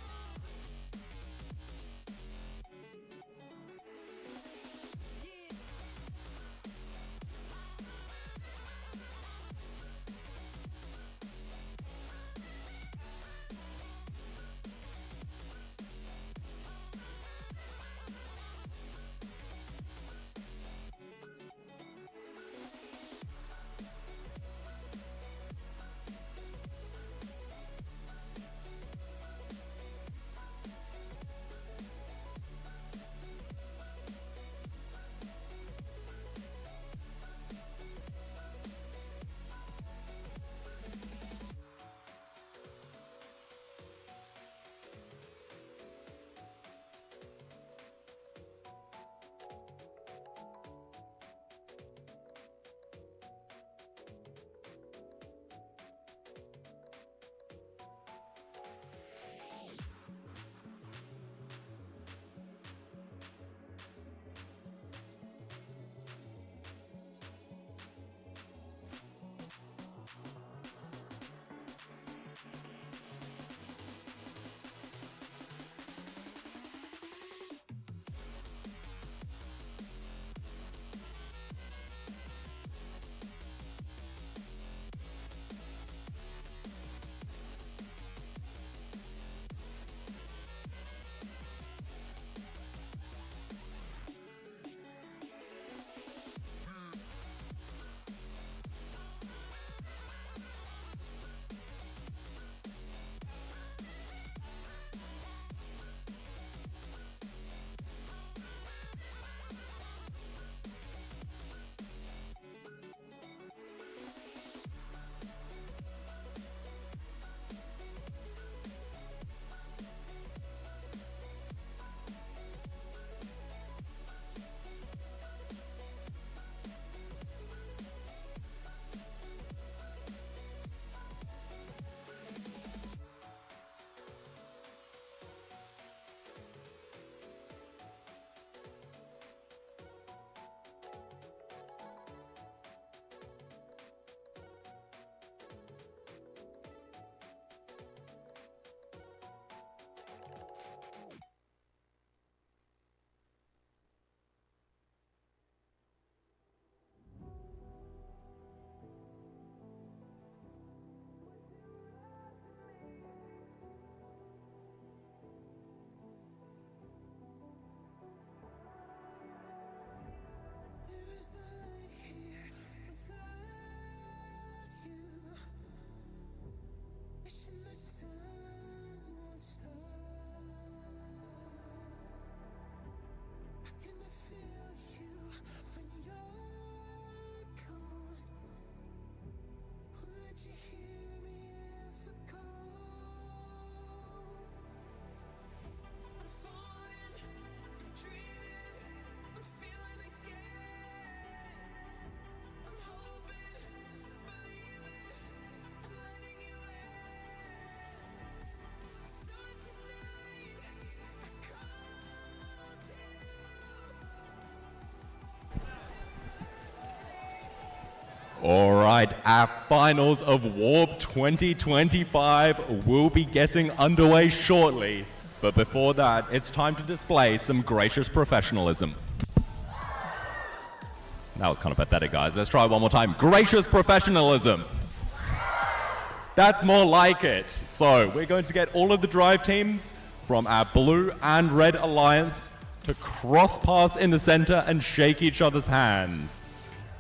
All right, our finals of Warp 2025 will be getting underway shortly. But before that, it's time to display some gracious professionalism. That was kind of pathetic, guys. Let's try it one more time. Gracious professionalism. That's more like it. So we're going to get all of the drive teams from our blue and red alliance to cross paths in the center and shake each other's hands.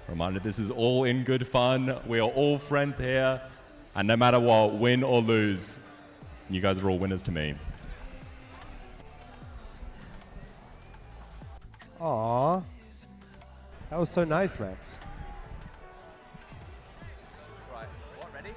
Reminder, this is all in good fun. We are all friends here. And no matter what, win or lose, you guys are all winners to me. Aww. That was so nice, Max. Right, what, ready?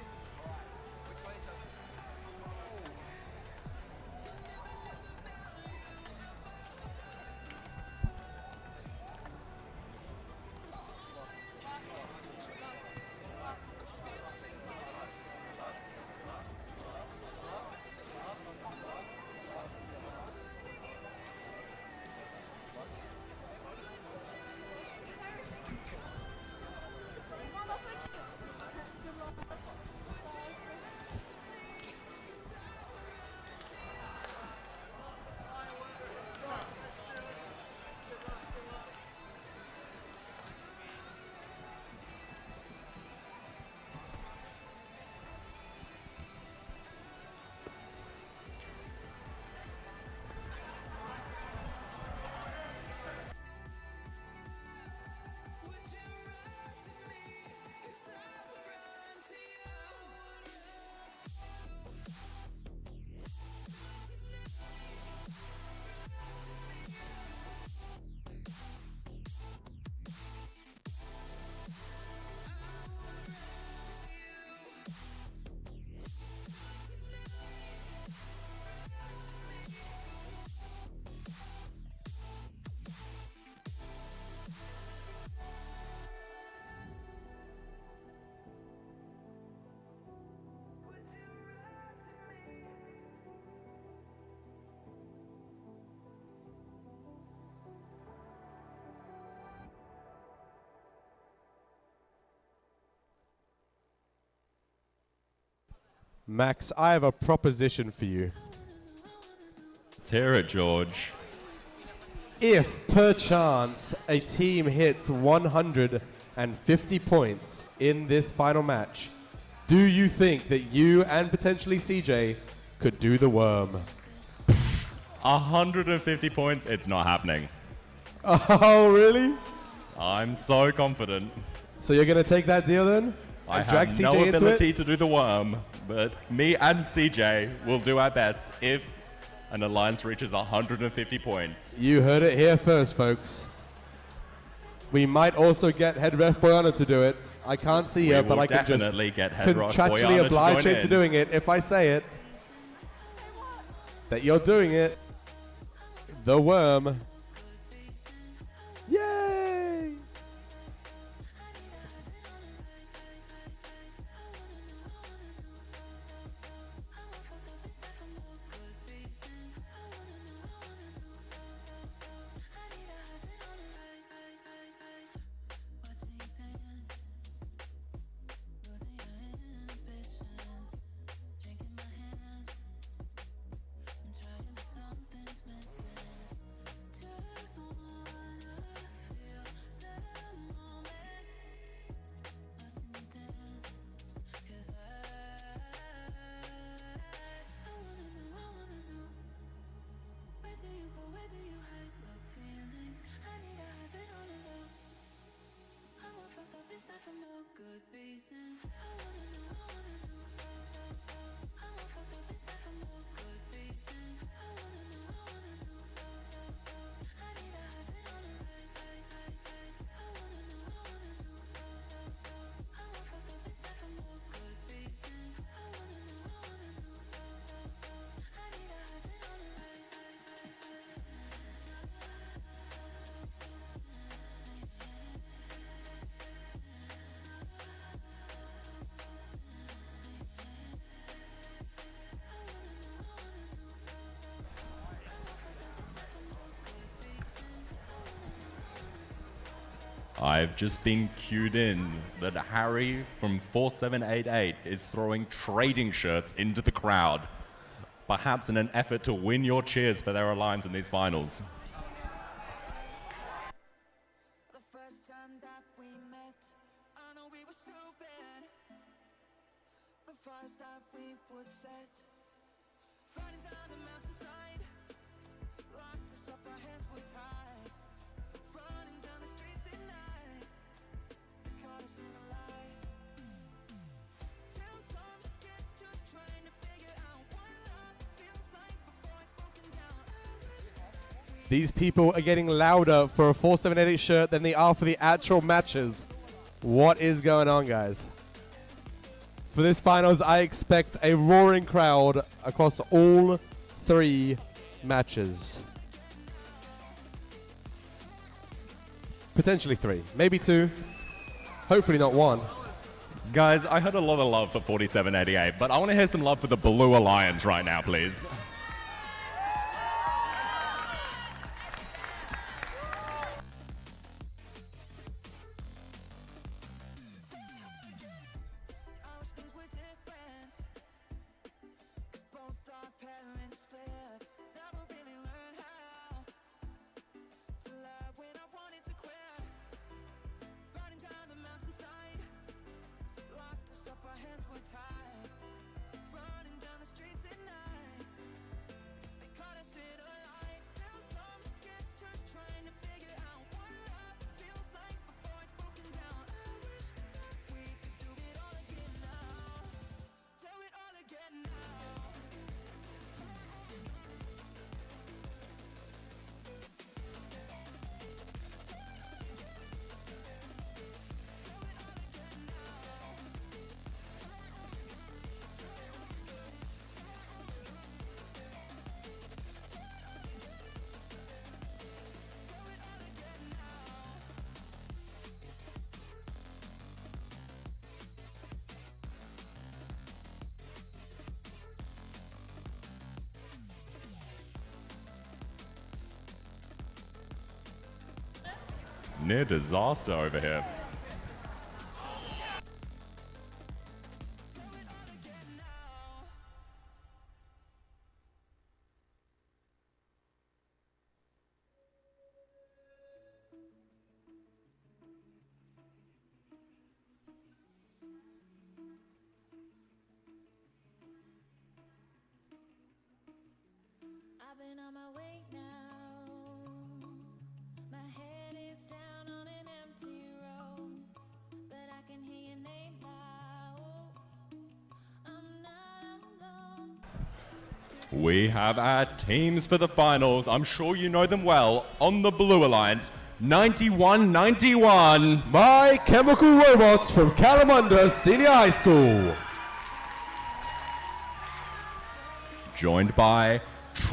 Max, I have a proposition for you. Let's hear it, George. If, perchance, a team hits 150 points in this final match, do you think that you and potentially CJ could do the worm? 150 points, it's not happening. Oh, really? I'm so confident. So you're going to take that deal then? I And drag have CJ no into ability it? to do the worm, but me and CJ will do our best if an alliance reaches 150 points. You heard it here first, folks. We might also get head ref Boyana to do it. I can't see We her, but will I can just definitely get head ref contractually Boyana to oblige join her to in. doing it if I say it. That you're doing it. The worm. Yay! I've just been cued in that Harry from 4788 is throwing trading shirts into the crowd, perhaps in an effort to win your cheers for their alliance in these finals. These people are getting louder for a 4788 shirt than they are for the actual matches. What is going on, guys? For this finals, I expect a roaring crowd across all 3 matches. Potentially 3, maybe 2, hopefully not 1. Guys, I heard a lot of love for 4788, but I want to hear some love for the Blue Alliance right now, please. Near disaster over here. I've been on my way now. My head is down on an empty road, but I can hear your name loud. I'm not alone. We have our teams for the finals. I'm sure you know them well. On the Blue Alliance, 91-91. My Chemical Robots from Kalamunda Senior High School. Joined by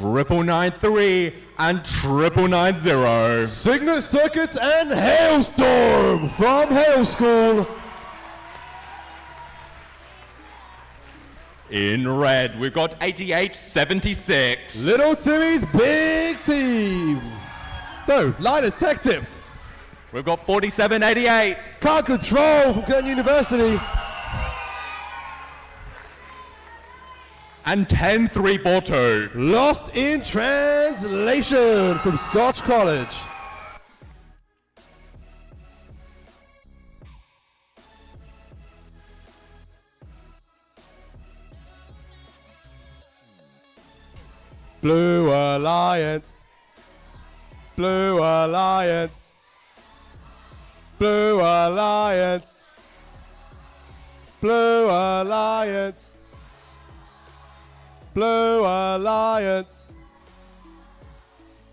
9993 and 9990. Signet Circuits and Hailstorm from Hail School. In red, we've got 8876. Little Timmy's big team. No, Linus Tech Tips. We've got 4788. Car Control from Curtin University. And 10342. Lost in Translation from Scotch College. Blue Alliance. Blue Alliance. Blue Alliance. Blue Alliance. Blue Alliance.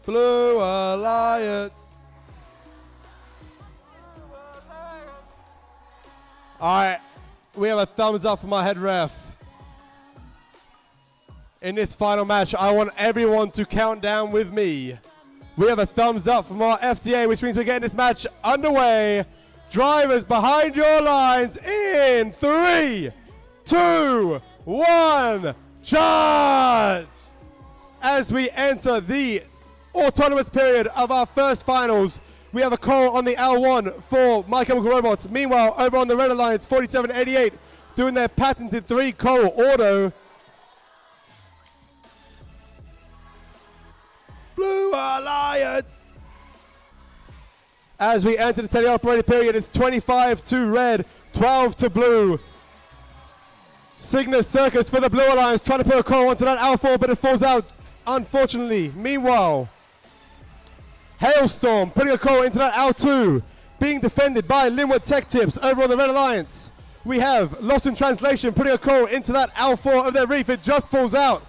Blue Alliance. All right, we have a thumbs up from our head ref. In this final match, I want everyone to count down with me. We have a thumbs up from our FTA, which means we're getting this match underway. Drivers behind your lines in 3, 2, 1. Charge! As we enter the autonomous period of our first finals, we have a call on the L1 for My Chemical Robots. Meanwhile, over on the Red Alliance, 4788 doing their patented 3-call auto. Blue Alliance! As we enter the teleoperated period, it's 25 to red, 12 to blue. Cygnus Circus for the Blue Alliance, trying to put a call onto that L4, but it falls out, unfortunately. Meanwhile, Hailstorm putting a call into that L2, being defended by Linwood Tech Tips over on the Red Alliance. We have Lost in Translation putting a call into that L4 of their reef. It just falls out.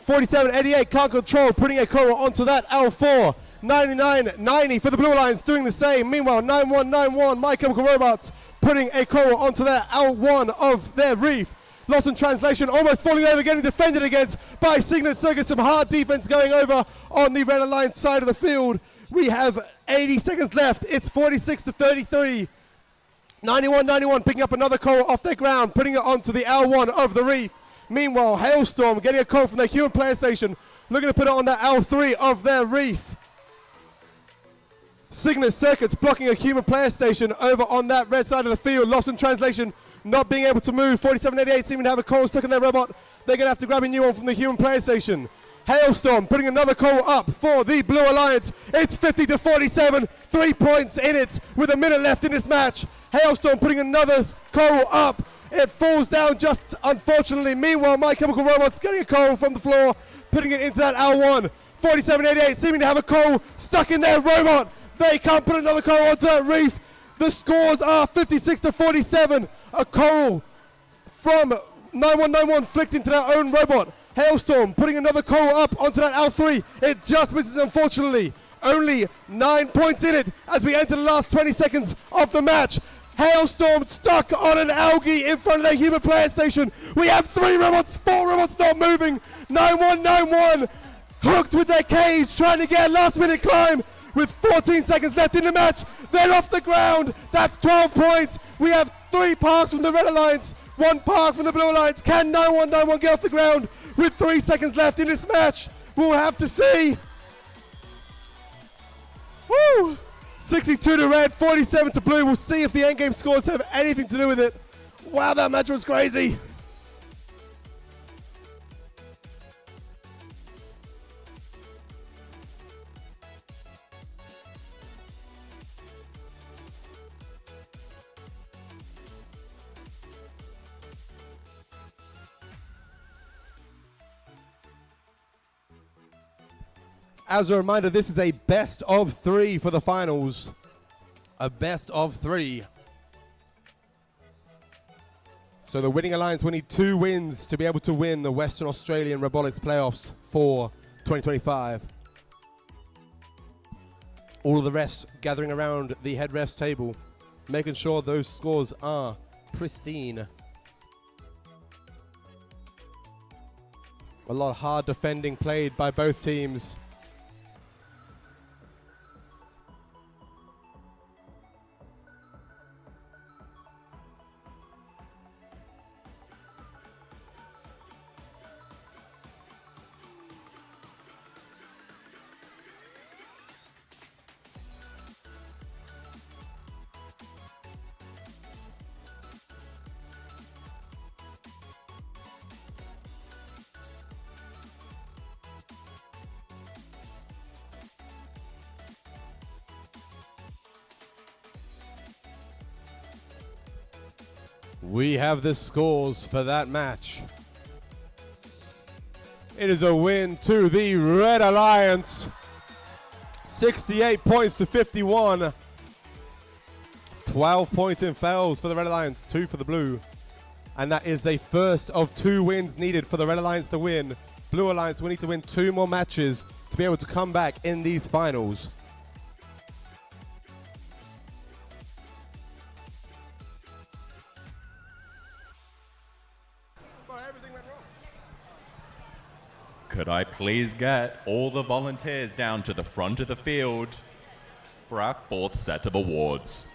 4788 Can't Control putting a call onto that L4. 9990 for the Blue Alliance doing the same. Meanwhile, 9191 My Chemical Robots putting a call onto that L1 of their reef. Lost in Translation, almost falling over, getting defended against by Signet Circus. Some hard defense going over on the Red Alliance side of the field. We have 80 seconds left. It's 46 to 33. 9191 picking up another call off their ground, putting it onto the L1 of the reef. Meanwhile, Hailstorm getting a call from their human player station, looking to put it on the L3 of their reef. Signet Circuits blocking a human player station over on that red side of the field. Lost in Translation, not being able to move. 4788 seeming to have a call stuck in their robot. They're going to have to grab a new one from the human player station. Hailstorm putting another call up for the Blue Alliance. It's 50 to 47, 3 points in it with a minute left in this match. Hailstorm putting another call up. It falls down just unfortunately. Meanwhile, My Chemical Robots getting a call from the floor, putting it into that L1. 4788 seeming to have a call stuck in their robot. They can't put another call onto that reef. The scores are 56 to 47. A call from 9191 flicked into their own robot. Hailstorm putting another call up onto that L3. It just misses, unfortunately. Only 9 points in it as we enter the last 20 seconds of the match. Hailstorm stuck on an algae in front of their human player station. We have 3 robots, 4 robots not moving. 9191 hooked with their cage, trying to get a last minute climb. With 14 seconds left in the match, they're off the ground. That's 12 points. We have 3 parks from the Red Alliance, 1 park from the Blue Alliance. Can 9191 get off the ground with 3 seconds left in this match? We'll have to see. Woo! 62 to red, 47 to blue. We'll see if the endgame scores have anything to do with it. Wow, that match was crazy. As a reminder, this is a best of 3 for the finals. A best of 3. So the winning alliance will need 2 wins to be able to win the Western Australian Robotics Playoffs for 2025. All of the refs gathering around the head refs table, making sure those scores are pristine. A lot of hard defending played by both teams. We have the scores for that match. It is a win to the Red Alliance. 68 points to 51. 12 points in fouls for the Red Alliance, 2 for the Blue. And that is the first of 2 wins needed for the Red Alliance to win. Blue Alliance will need to win 2 more matches to be able to come back in these finals. Could I please get all the volunteers down to the front of the field for our 4th set of awards?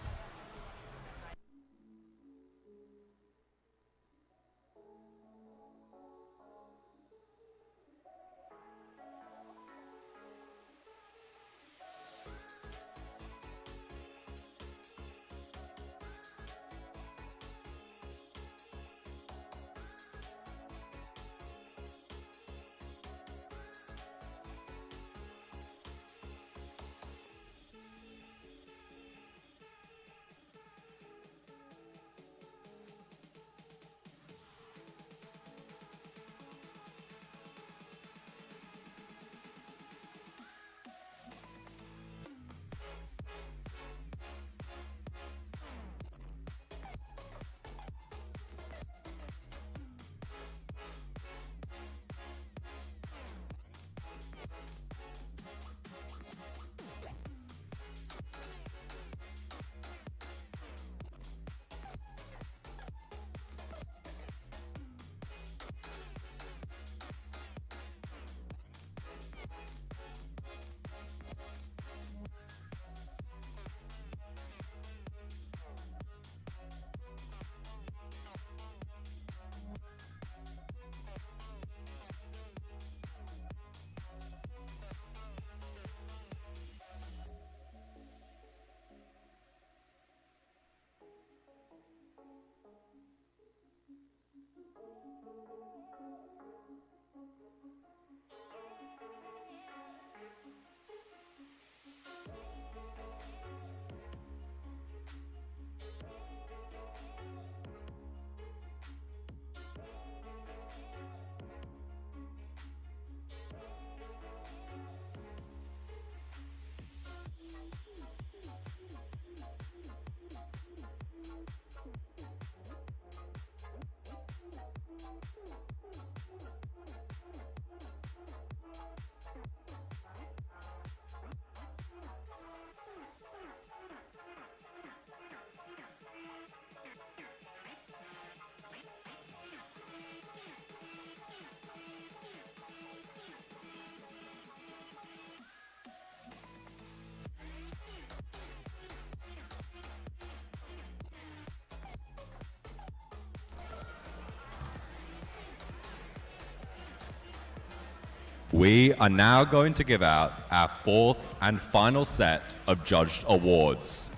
We are now going to give out our 4th and final set of judged awards.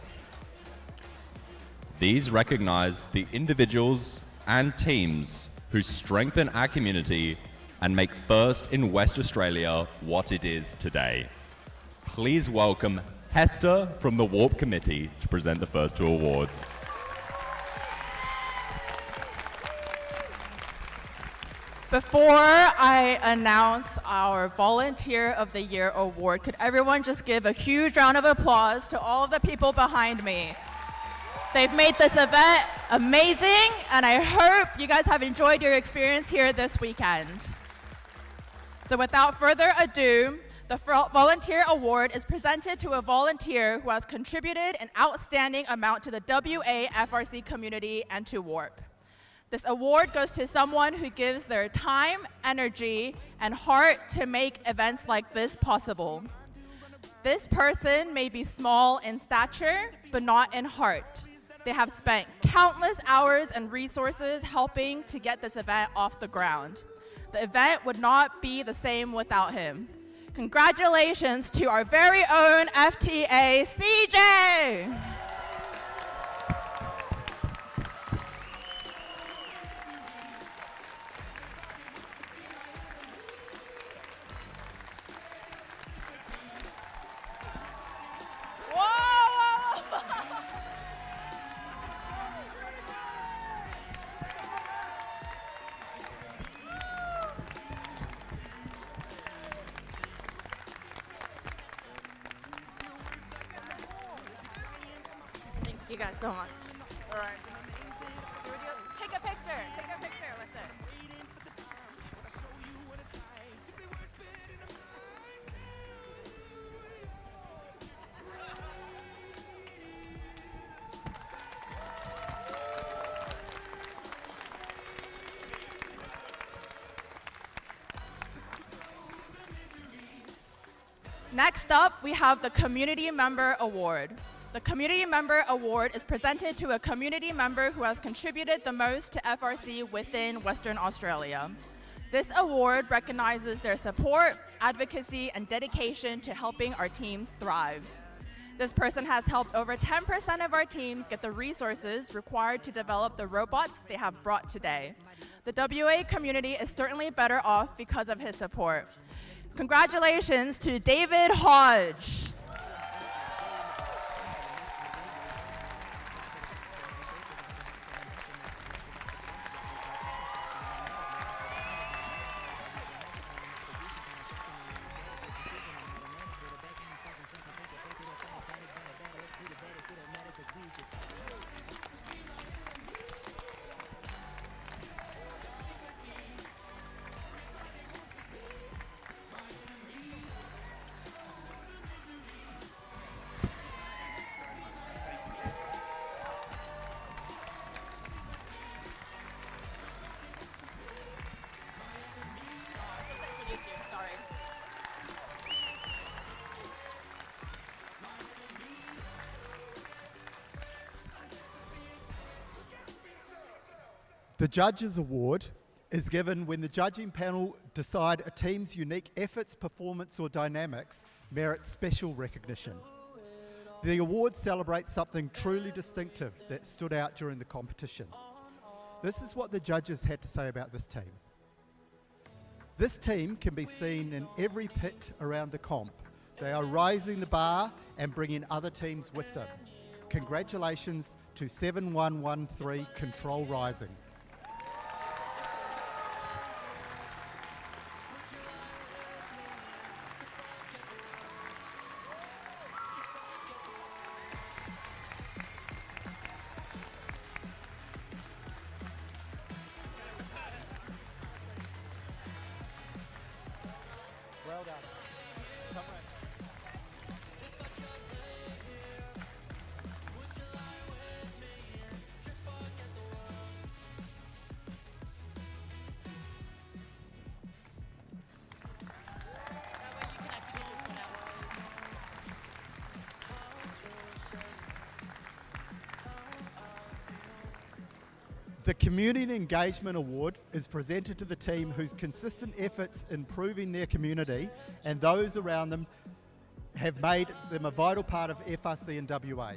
These recognize the individuals and teams who strengthen our community and make First in West Australia what it is today. Please welcome Hester from the Warp Committee to present the first 2 awards. Before I announce our Volunteer of the Year award, could everyone just give a huge round of applause to all of the people behind me? They've made this event amazing, and I hope you guys have enjoyed your experience here this weekend. So without further ado, the Volunteer Award is presented to a volunteer who has contributed an outstanding amount to the WA FRC community and to WARP. This award goes to someone who gives their time, energy, and heart to make events like this possible. This person may be small in stature, but not in heart. They have spent countless hours and resources helping to get this event off the ground. The event would not be the same without him. Congratulations to our very own FTA, CJ! Thank you guys so much. All right. Take a picture. Take a picture with it. Next up, we have the Community Member Award. The Community Member Award is presented to a community member who has contributed the most to FRC within Western Australia. This award recognizes their support, advocacy, and dedication to helping our teams thrive. This person has helped over 10% of our teams get the resources required to develop the robots they have brought today. The WA community is certainly better off because of his support. Congratulations to David Hodge. The Judges Award is given when the judging panel decide a team's unique efforts, performance, or dynamics merit special recognition. The award celebrates something truly distinctive that stood out during the competition. This is what the judges had to say about this team. This team can be seen in every pit around the comp. They are raising the bar and bringing other teams with them. Congratulations to 7113 Control Rising. Well done. Come on. The Community Engagement Award is presented to the team whose consistent efforts in improving their community and those around them have made them a vital part of FRC and WA.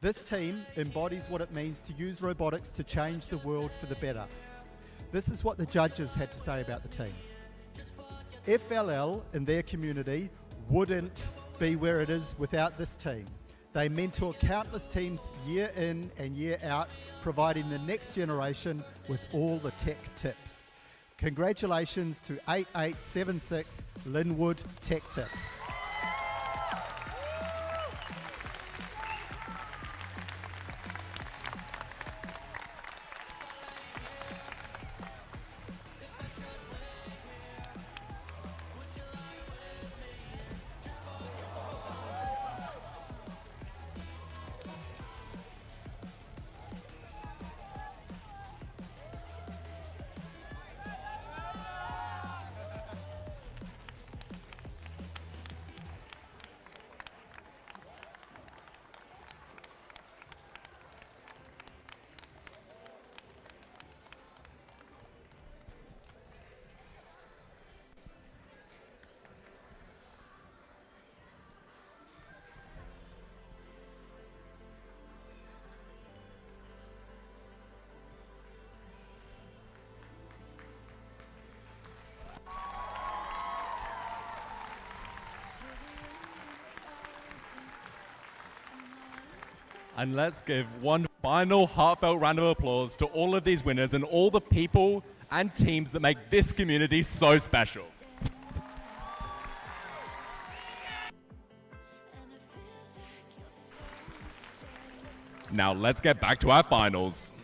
This team embodies what it means to use robotics to change the world for the better. This is what the judges had to say about the team. FLL in their community wouldn't be where it is without this team. They mentor countless teams year in and year out, providing the next generation with all the tech tips. Congratulations to 8876 Linwood Tech Tips. And let's give one final heartfelt round of applause to all of these winners and all the people and teams that make this community so special. Now let's get back to our finals.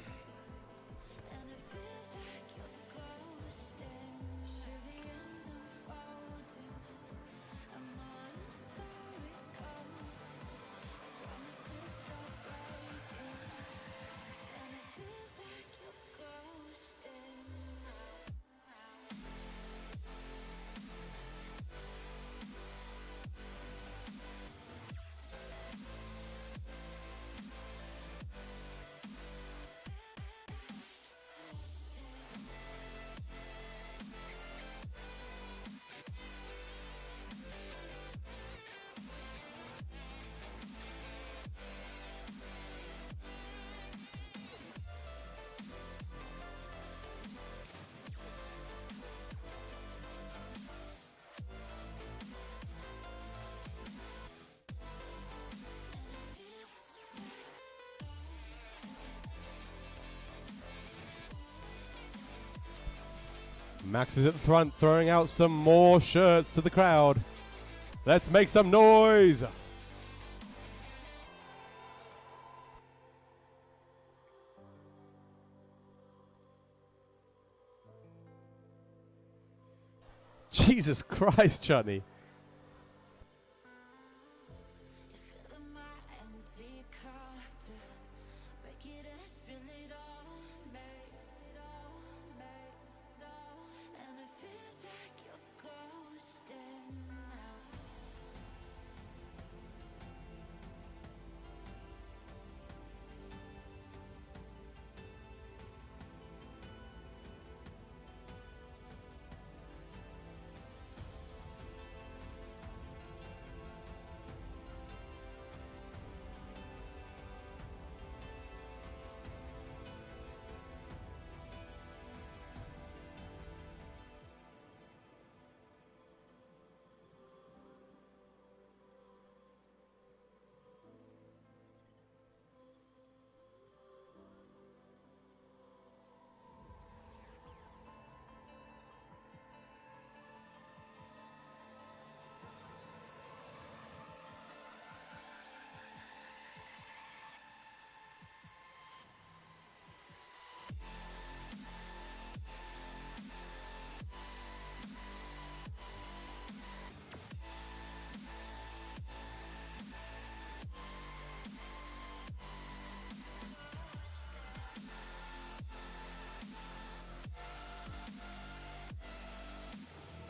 Max is at the front, throwing out some more shirts to the crowd. Let's make some noise. Jesus Christ, Johnny.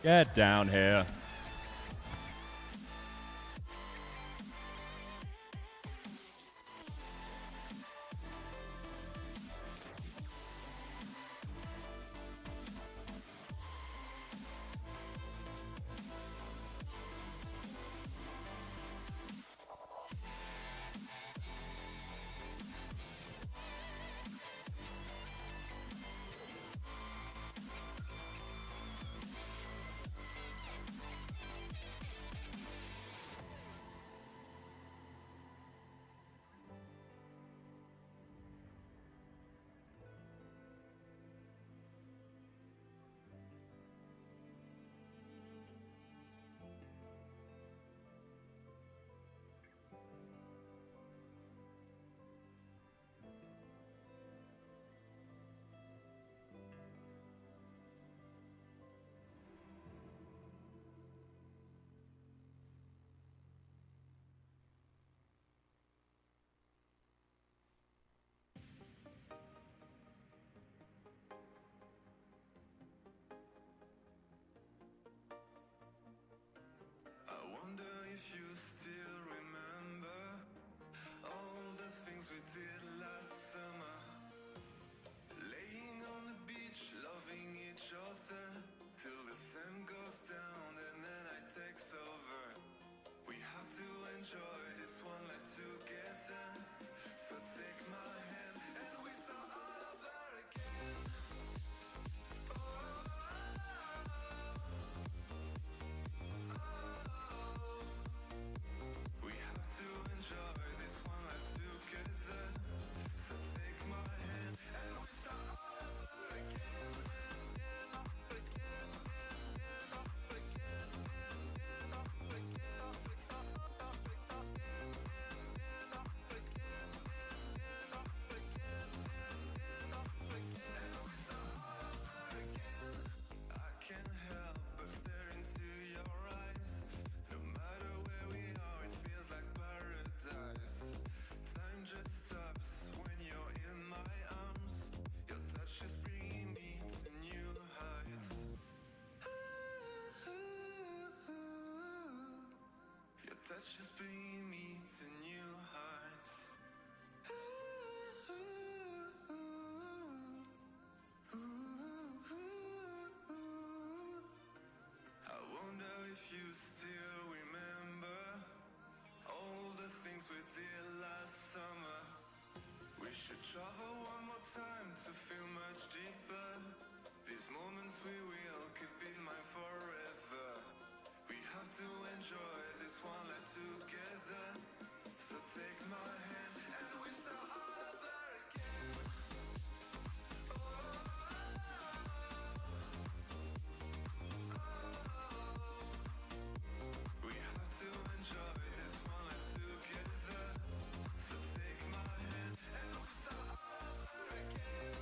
Get down here. Another one more time to feel much deeper. These moments we will could be mine forever. We have to enjoy this one life together. So take my hand and we start all over again. We have to enjoy this one life together. So take my hand and we start all over again.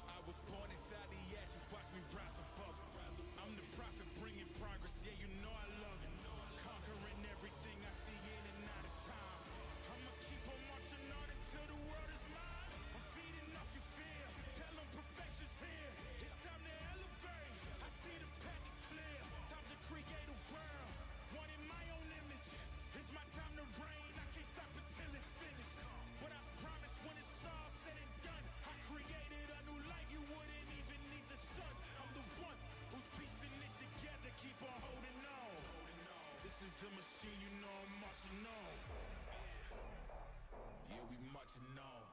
I was born inside the ashes, watch me rise above it. I'm the prophet bringing progress, yeah, you know I love it. Conquering everything I see in and out of time. I'ma keep on marching on until the world is mine. I'm feeding off your fear, tell them perfection's here. It's time to elevate, I see the path is clear. Time to create a world, one in my own image. It's my time to reign, I can't stop until it's finished. But I promise when it's all said and done, I created a new life, you wouldn't even need the sun. I'm the one who's piecing it together, keep on holding on. This is the machine, you know I'm marching on. Yeah, we marching on.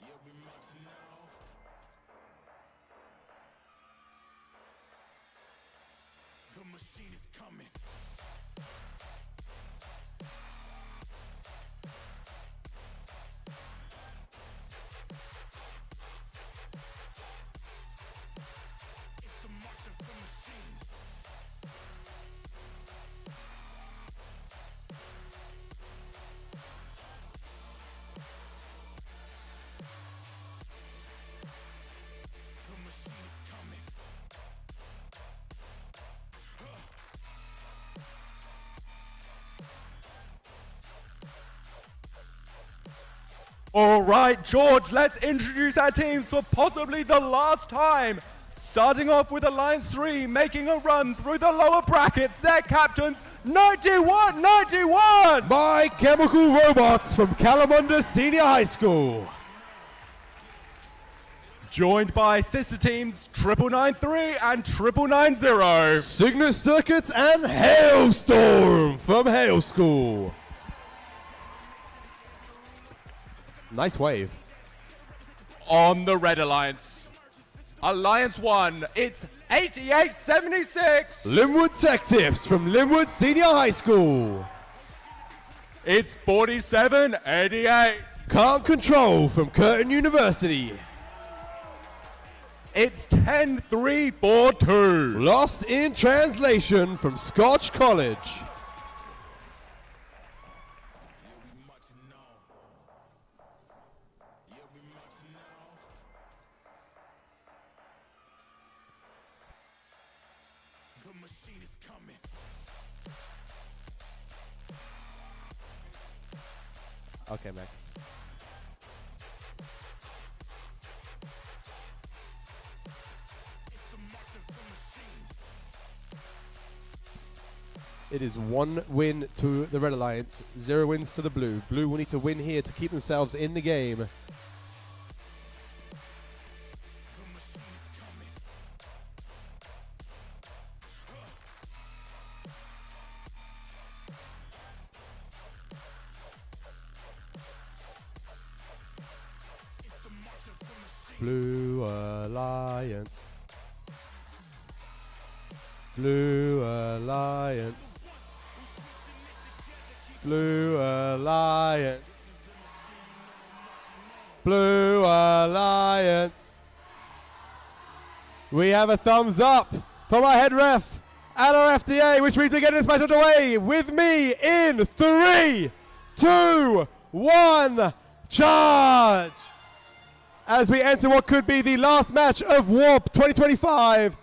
Yeah, we marching on. The machine is coming. It's the march of the machine. The machine is coming. All right, George, let's introduce our teams for possibly the last time. Starting off with Alliance 3, making a run through the lower brackets, their captains, 91-91! My Chemical Robots from Kalamunda Senior High School. Joined by sister teams 9993 and 9990. Cygnus Circuits and Hailstorm from Hail School. Nice wave. On the Red Alliance, Alliance 1, it's 8876. Linwood Tech Tips from Linwood Senior High School. It's 4788. Can't Control from Curtin University. It's 10342. Lost in Translation from Scotch College. Okay, Max. It is 1 win to the Red Alliance, 0 wins to the Blue. Blue will need to win here to keep themselves in the game. Blue Alliance. Blue Alliance. Blue Alliance. Blue Alliance. We have a thumbs up from our head ref and our FDA, which means we're getting this match underway. With me in 3, 2, 1, charge! As we enter what could be the last match of Warp 2025.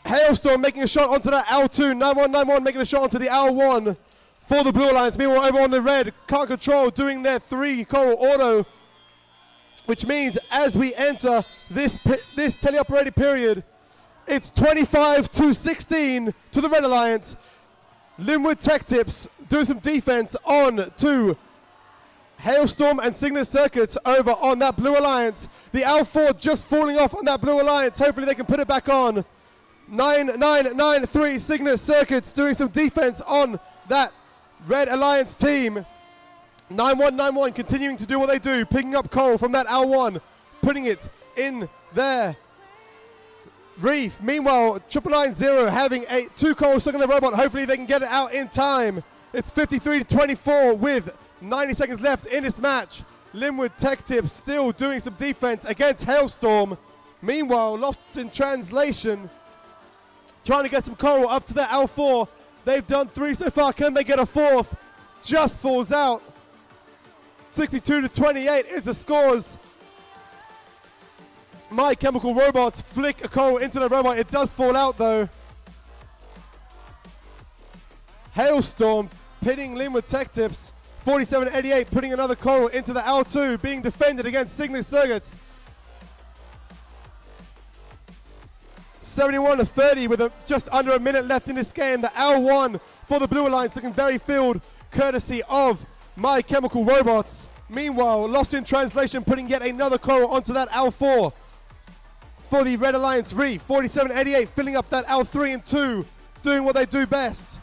Hailstorm making a shot onto that L2, 9191 making a shot onto the L1 for the Blue Alliance. Meanwhile, over on the red, Can't Control doing their 3 coral auto, which means as we enter this teleoperated period, it's 25-16 to the Red Alliance. Linwood Tech Tips doing some defense on to Hailstorm and Signet Circuits over on that Blue Alliance. The L4 just falling off on that Blue Alliance. Hopefully they can put it back on. 9993 Signet Circuits doing some defense on that Red Alliance team. 9191 continuing to do what they do, picking up coal from that L1, putting it in there. Reef, meanwhile, 9990 having 2 coal stuck in the robot. Hopefully they can get it out in time. It's 53-24 with 90 seconds left in this match. Linwood Tech Tips still doing some defense against Hailstorm. Meanwhile, lost in translation, trying to get some coal up to the L4. They've done 3 so far. Can they get a 4th? Just falls out. 62-28 is the scores. My Chemical Robots flick a coal into the robot. It does fall out though. Hailstorm pitting Linwood Tech Tips. 47-88 putting another coal into the L2, being defended against Signet Circuits. 71-30 with just under a minute left in this game. The L1 for the Blue Alliance looking very filled, courtesy of My Chemical Robots. Meanwhile, lost in translation, putting yet another coal onto that L4 for the Red Alliance Reef. 47-88 filling up that L3 and 2, doing what they do best.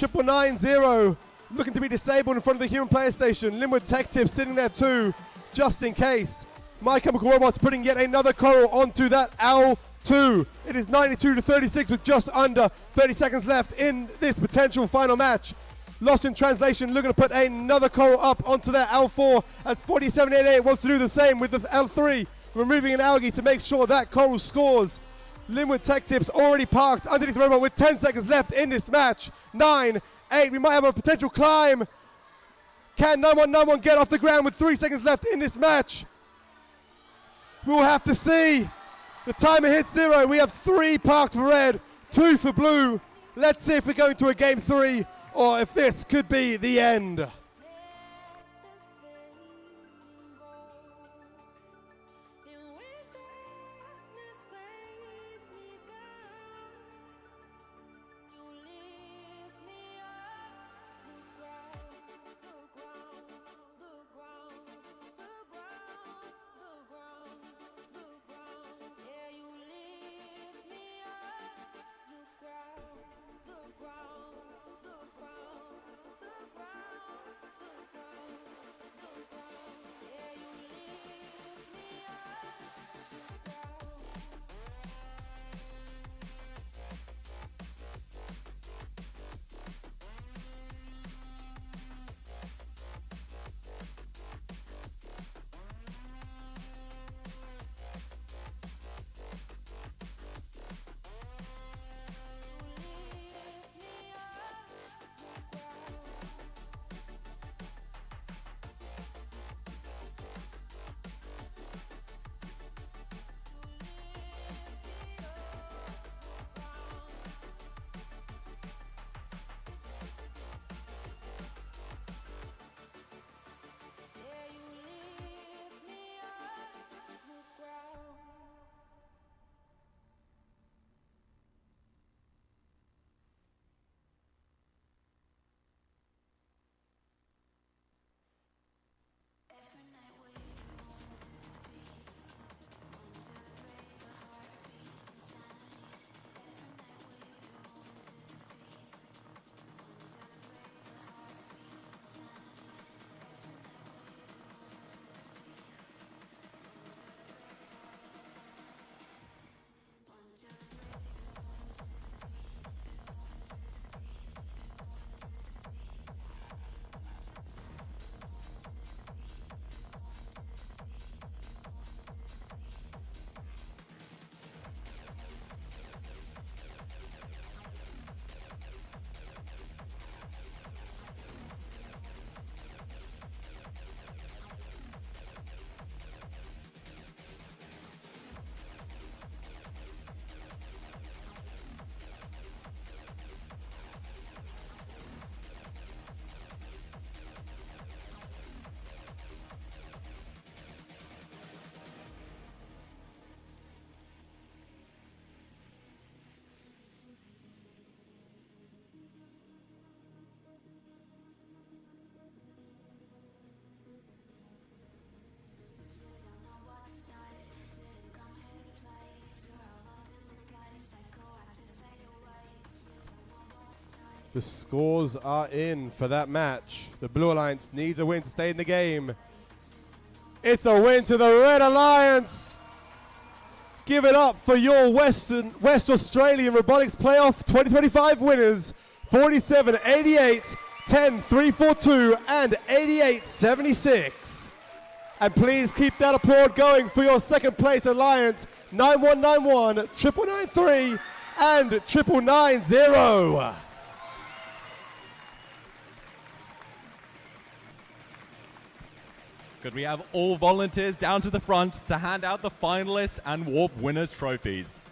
9990 looking to be disabled in front of the human player station. Linwood Tech Tips sitting there too, just in case. My Chemical Robots putting yet another coral onto that L2. It is 92-36 with just under 30 seconds left in this potential final match. Lost in translation, looking to put another coral up onto that L4 as 47-88 wants to do the same with the L3, removing an algae to make sure that coral scores. Linwood Tech Tips already parked underneath the robot with 10 seconds left in this match. 9, 8, we might have a potential climb. Can 9191 get off the ground with 3 seconds left in this match? We'll have to see. The timer hits 0. We have 3 parked for red, 2 for blue. Let's see if we're going to a game 3 or if this could be the end. The scores are in for that match. The Blue Alliance needs a win to stay in the game. It's a win to the Red Alliance. Give it up for your West Australian Robotics Playoff 2025 winners. 47-88, 10-3-4-2, and 88-76. And please keep that applaud going for your second place Alliance, 9191, 9993, and 9990. Could we have all volunteers down to the front to hand out the finalist and Warp winners trophies?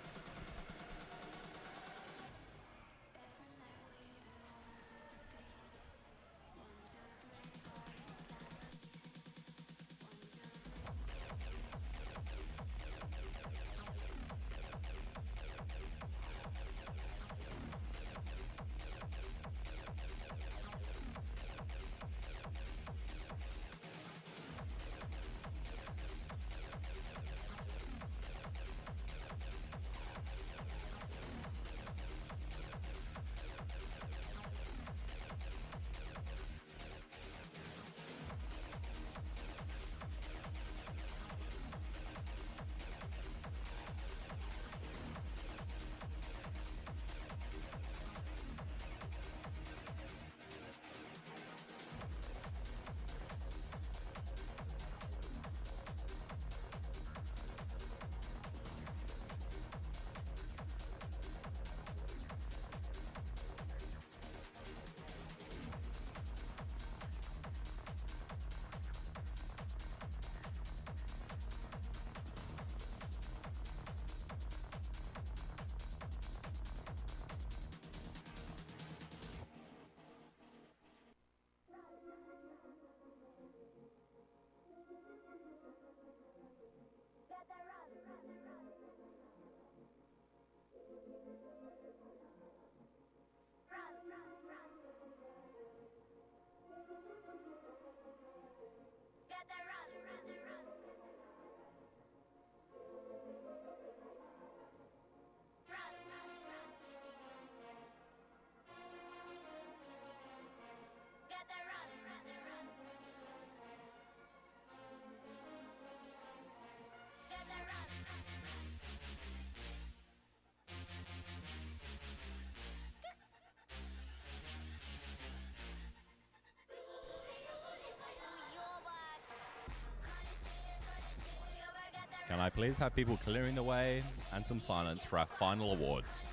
Can I please have people clearing the way and some silence for our final awards?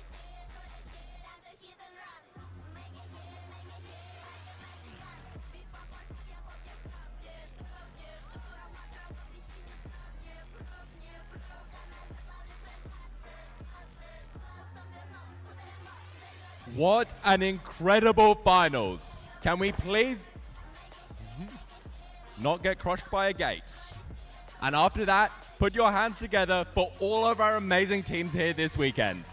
What an incredible finals. Can we please not get crushed by a gate? And after that, put your hands together for all of our amazing teams here this weekend.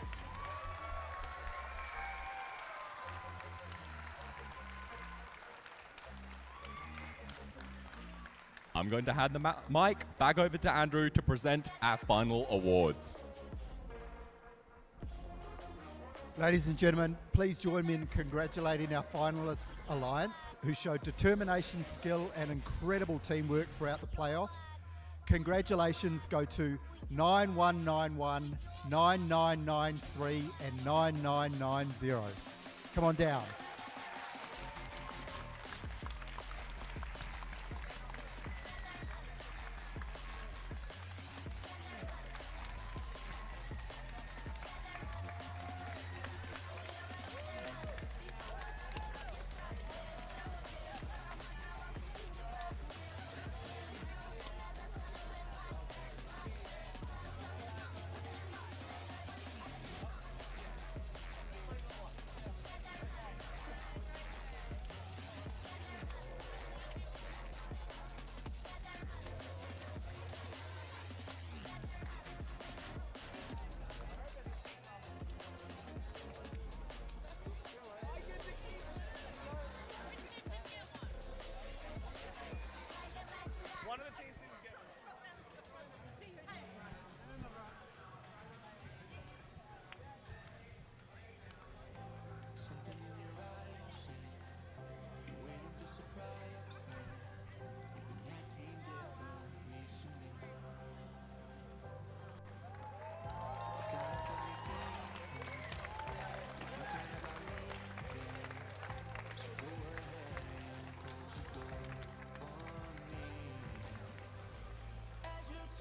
I'm going to hand the mic back over to Andrew to present our final awards. Ladies and gentlemen, please join me in congratulating our finalist Alliance, who showed determination, skill, and incredible teamwork throughout the playoffs. Congratulations go to 9191, 9993, and 9990. Come on down.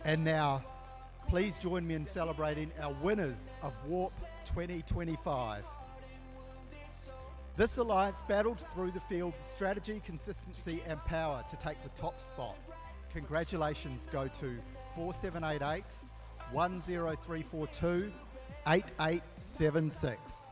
And now, please join me in celebrating our winners of Warp 2025. This alliance battled through the field with strategy, consistency and power to take the top spot. Congratulations go to 4788 10342 8876.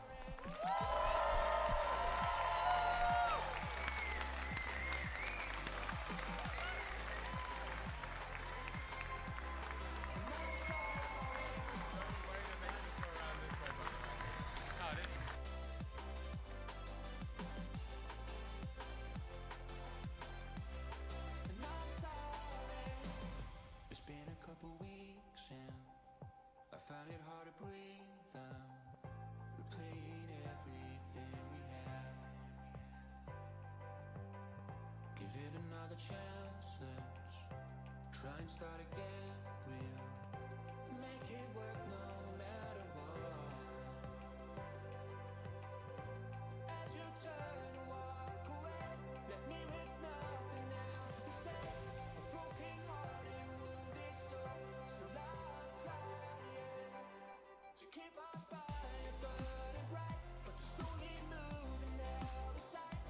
It's been a couple weeks and I found it hard to breathe. Replaying everything we have. Give it another chance, let's try and start again. We'll make it work no matter what. As you turn and walk away, let me with nothing else to say. A broken hearted, wounded soul, still I'm trying to keep our fire burning bright, but you're slowly moving out of sight.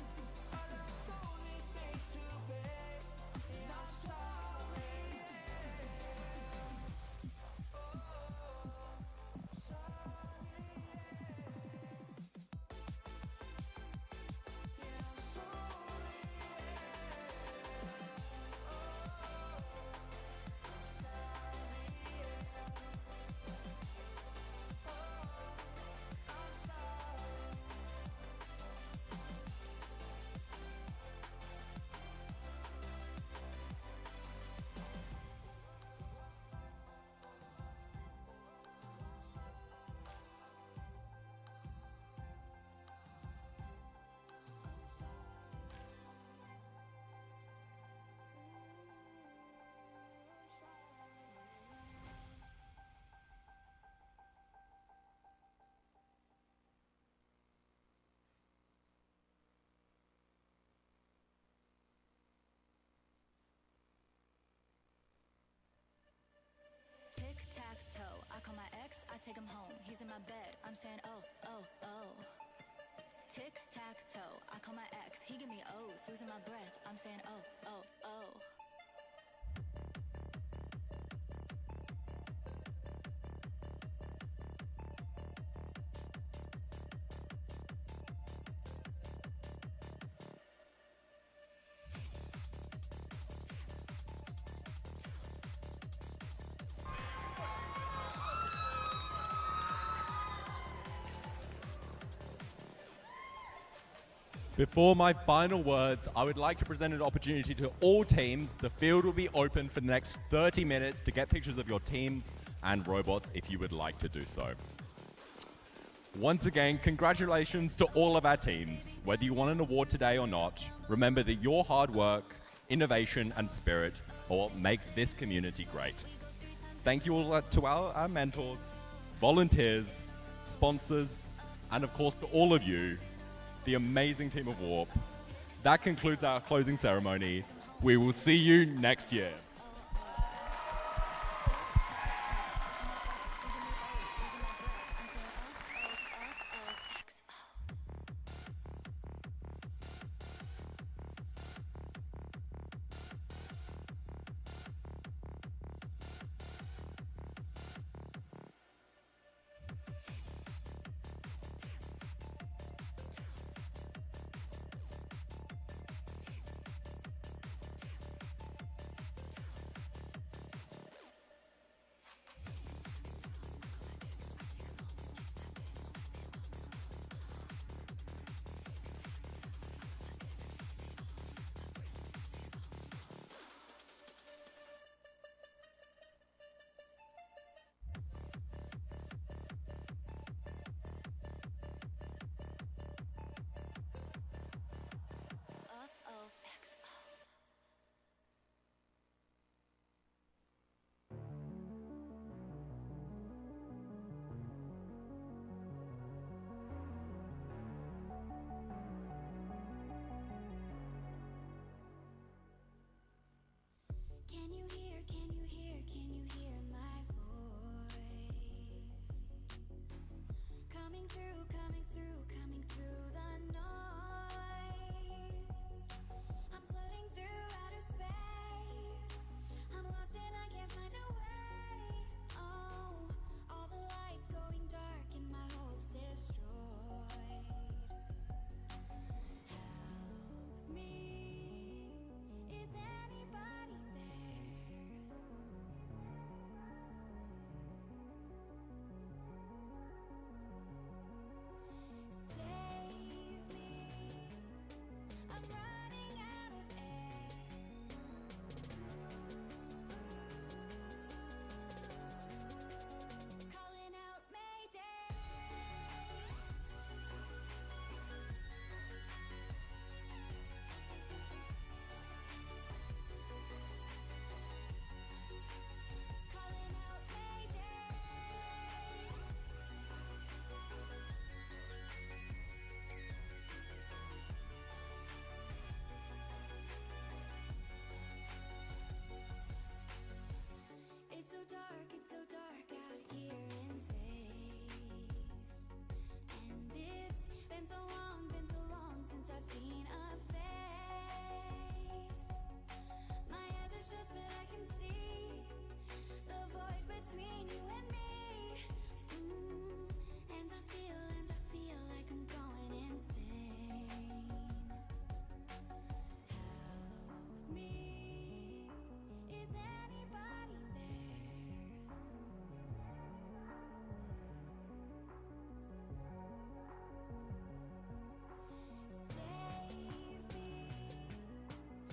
Our love's only things to pay, and I'm sorry. Tic-tac-toe, I call my ex, I take him home. He's in my bed, I'm saying oh, oh, oh. Tic-tac-toe, I call my ex, he give me O's. Losing my breath, I'm saying oh, oh, oh. Before my final words, I would like to present an opportunity to all teams. The field will be open for the next 30 minutes to get pictures of your teams and robots if you would like to do so. Once again, congratulations to all of our teams. Whether you won an award today or not, remember that your hard work, innovation and spirit are what makes this community great. Thank you all to our mentors, volunteers, sponsors, and of course to all of you, the amazing team of Warp. That concludes our closing ceremony. We will see you next year.